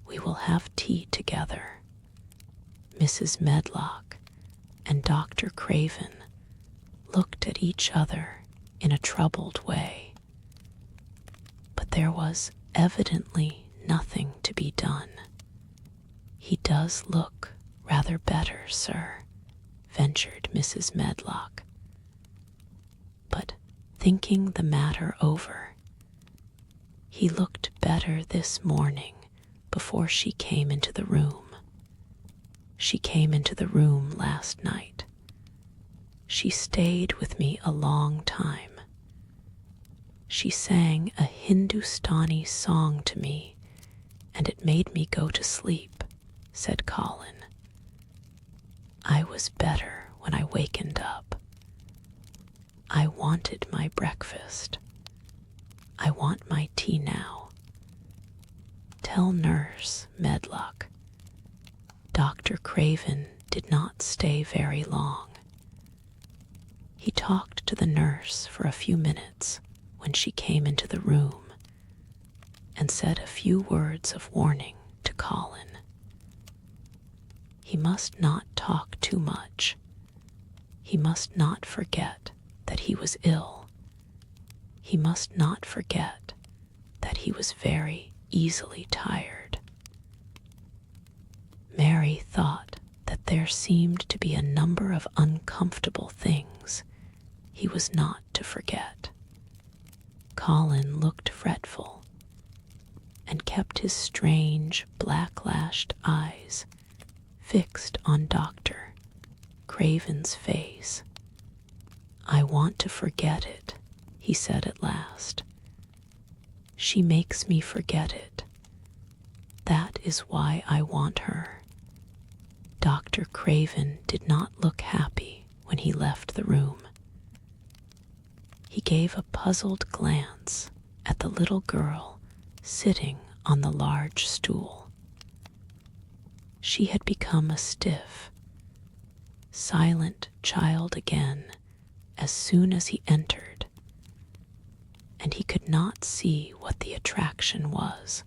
We will have tea together." Mrs. Medlock and Dr. Craven looked at each other in a troubled way, but there was evidently nothing to be done. "He does look rather better, sir," ventured Mrs. Medlock. But thinking the matter over, "He looked better this morning before she came into the room. She came into the room last night. She stayed with me a long time. She sang a Hindustani song to me, and it made me go to sleep," said Colin. "I was better when I wakened up. I wanted my breakfast. I want my tea now. Tell Nurse Medlock." Dr. Craven did not stay very long. He talked to the nurse for a few minutes when she came into the room, and said a few words of warning to Colin. He must not talk too much. He must not forget that he was ill. He must not forget that he was very easily tired. Mary thought that there seemed to be a number of uncomfortable things he was not to forget. Colin looked fretful and kept his strange, black-lashed eyes fixed on Dr. Craven's face. "I want to forget it," he said at last. "She makes me forget it. That is why I want her." Dr. Craven did not look happy when he left the room. He gave a puzzled glance at the little girl sitting on the large stool. She had become a stiff, silent child again as soon as he entered, and he could not see what the attraction was.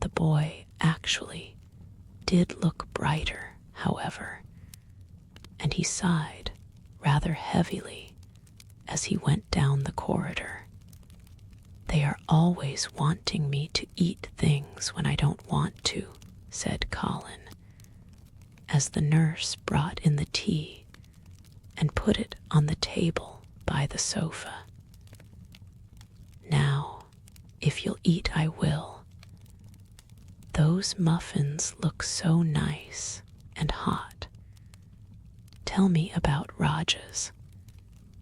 The boy actually did look brighter, however, and he sighed rather heavily as he went down the corridor. "They are always wanting me to eat things when I don't want to," said Colin, as the nurse brought in the tea and put it on the table by the sofa. "Now, if you'll eat, I will. Those muffins look so nice and hot. Tell me about Rajah's."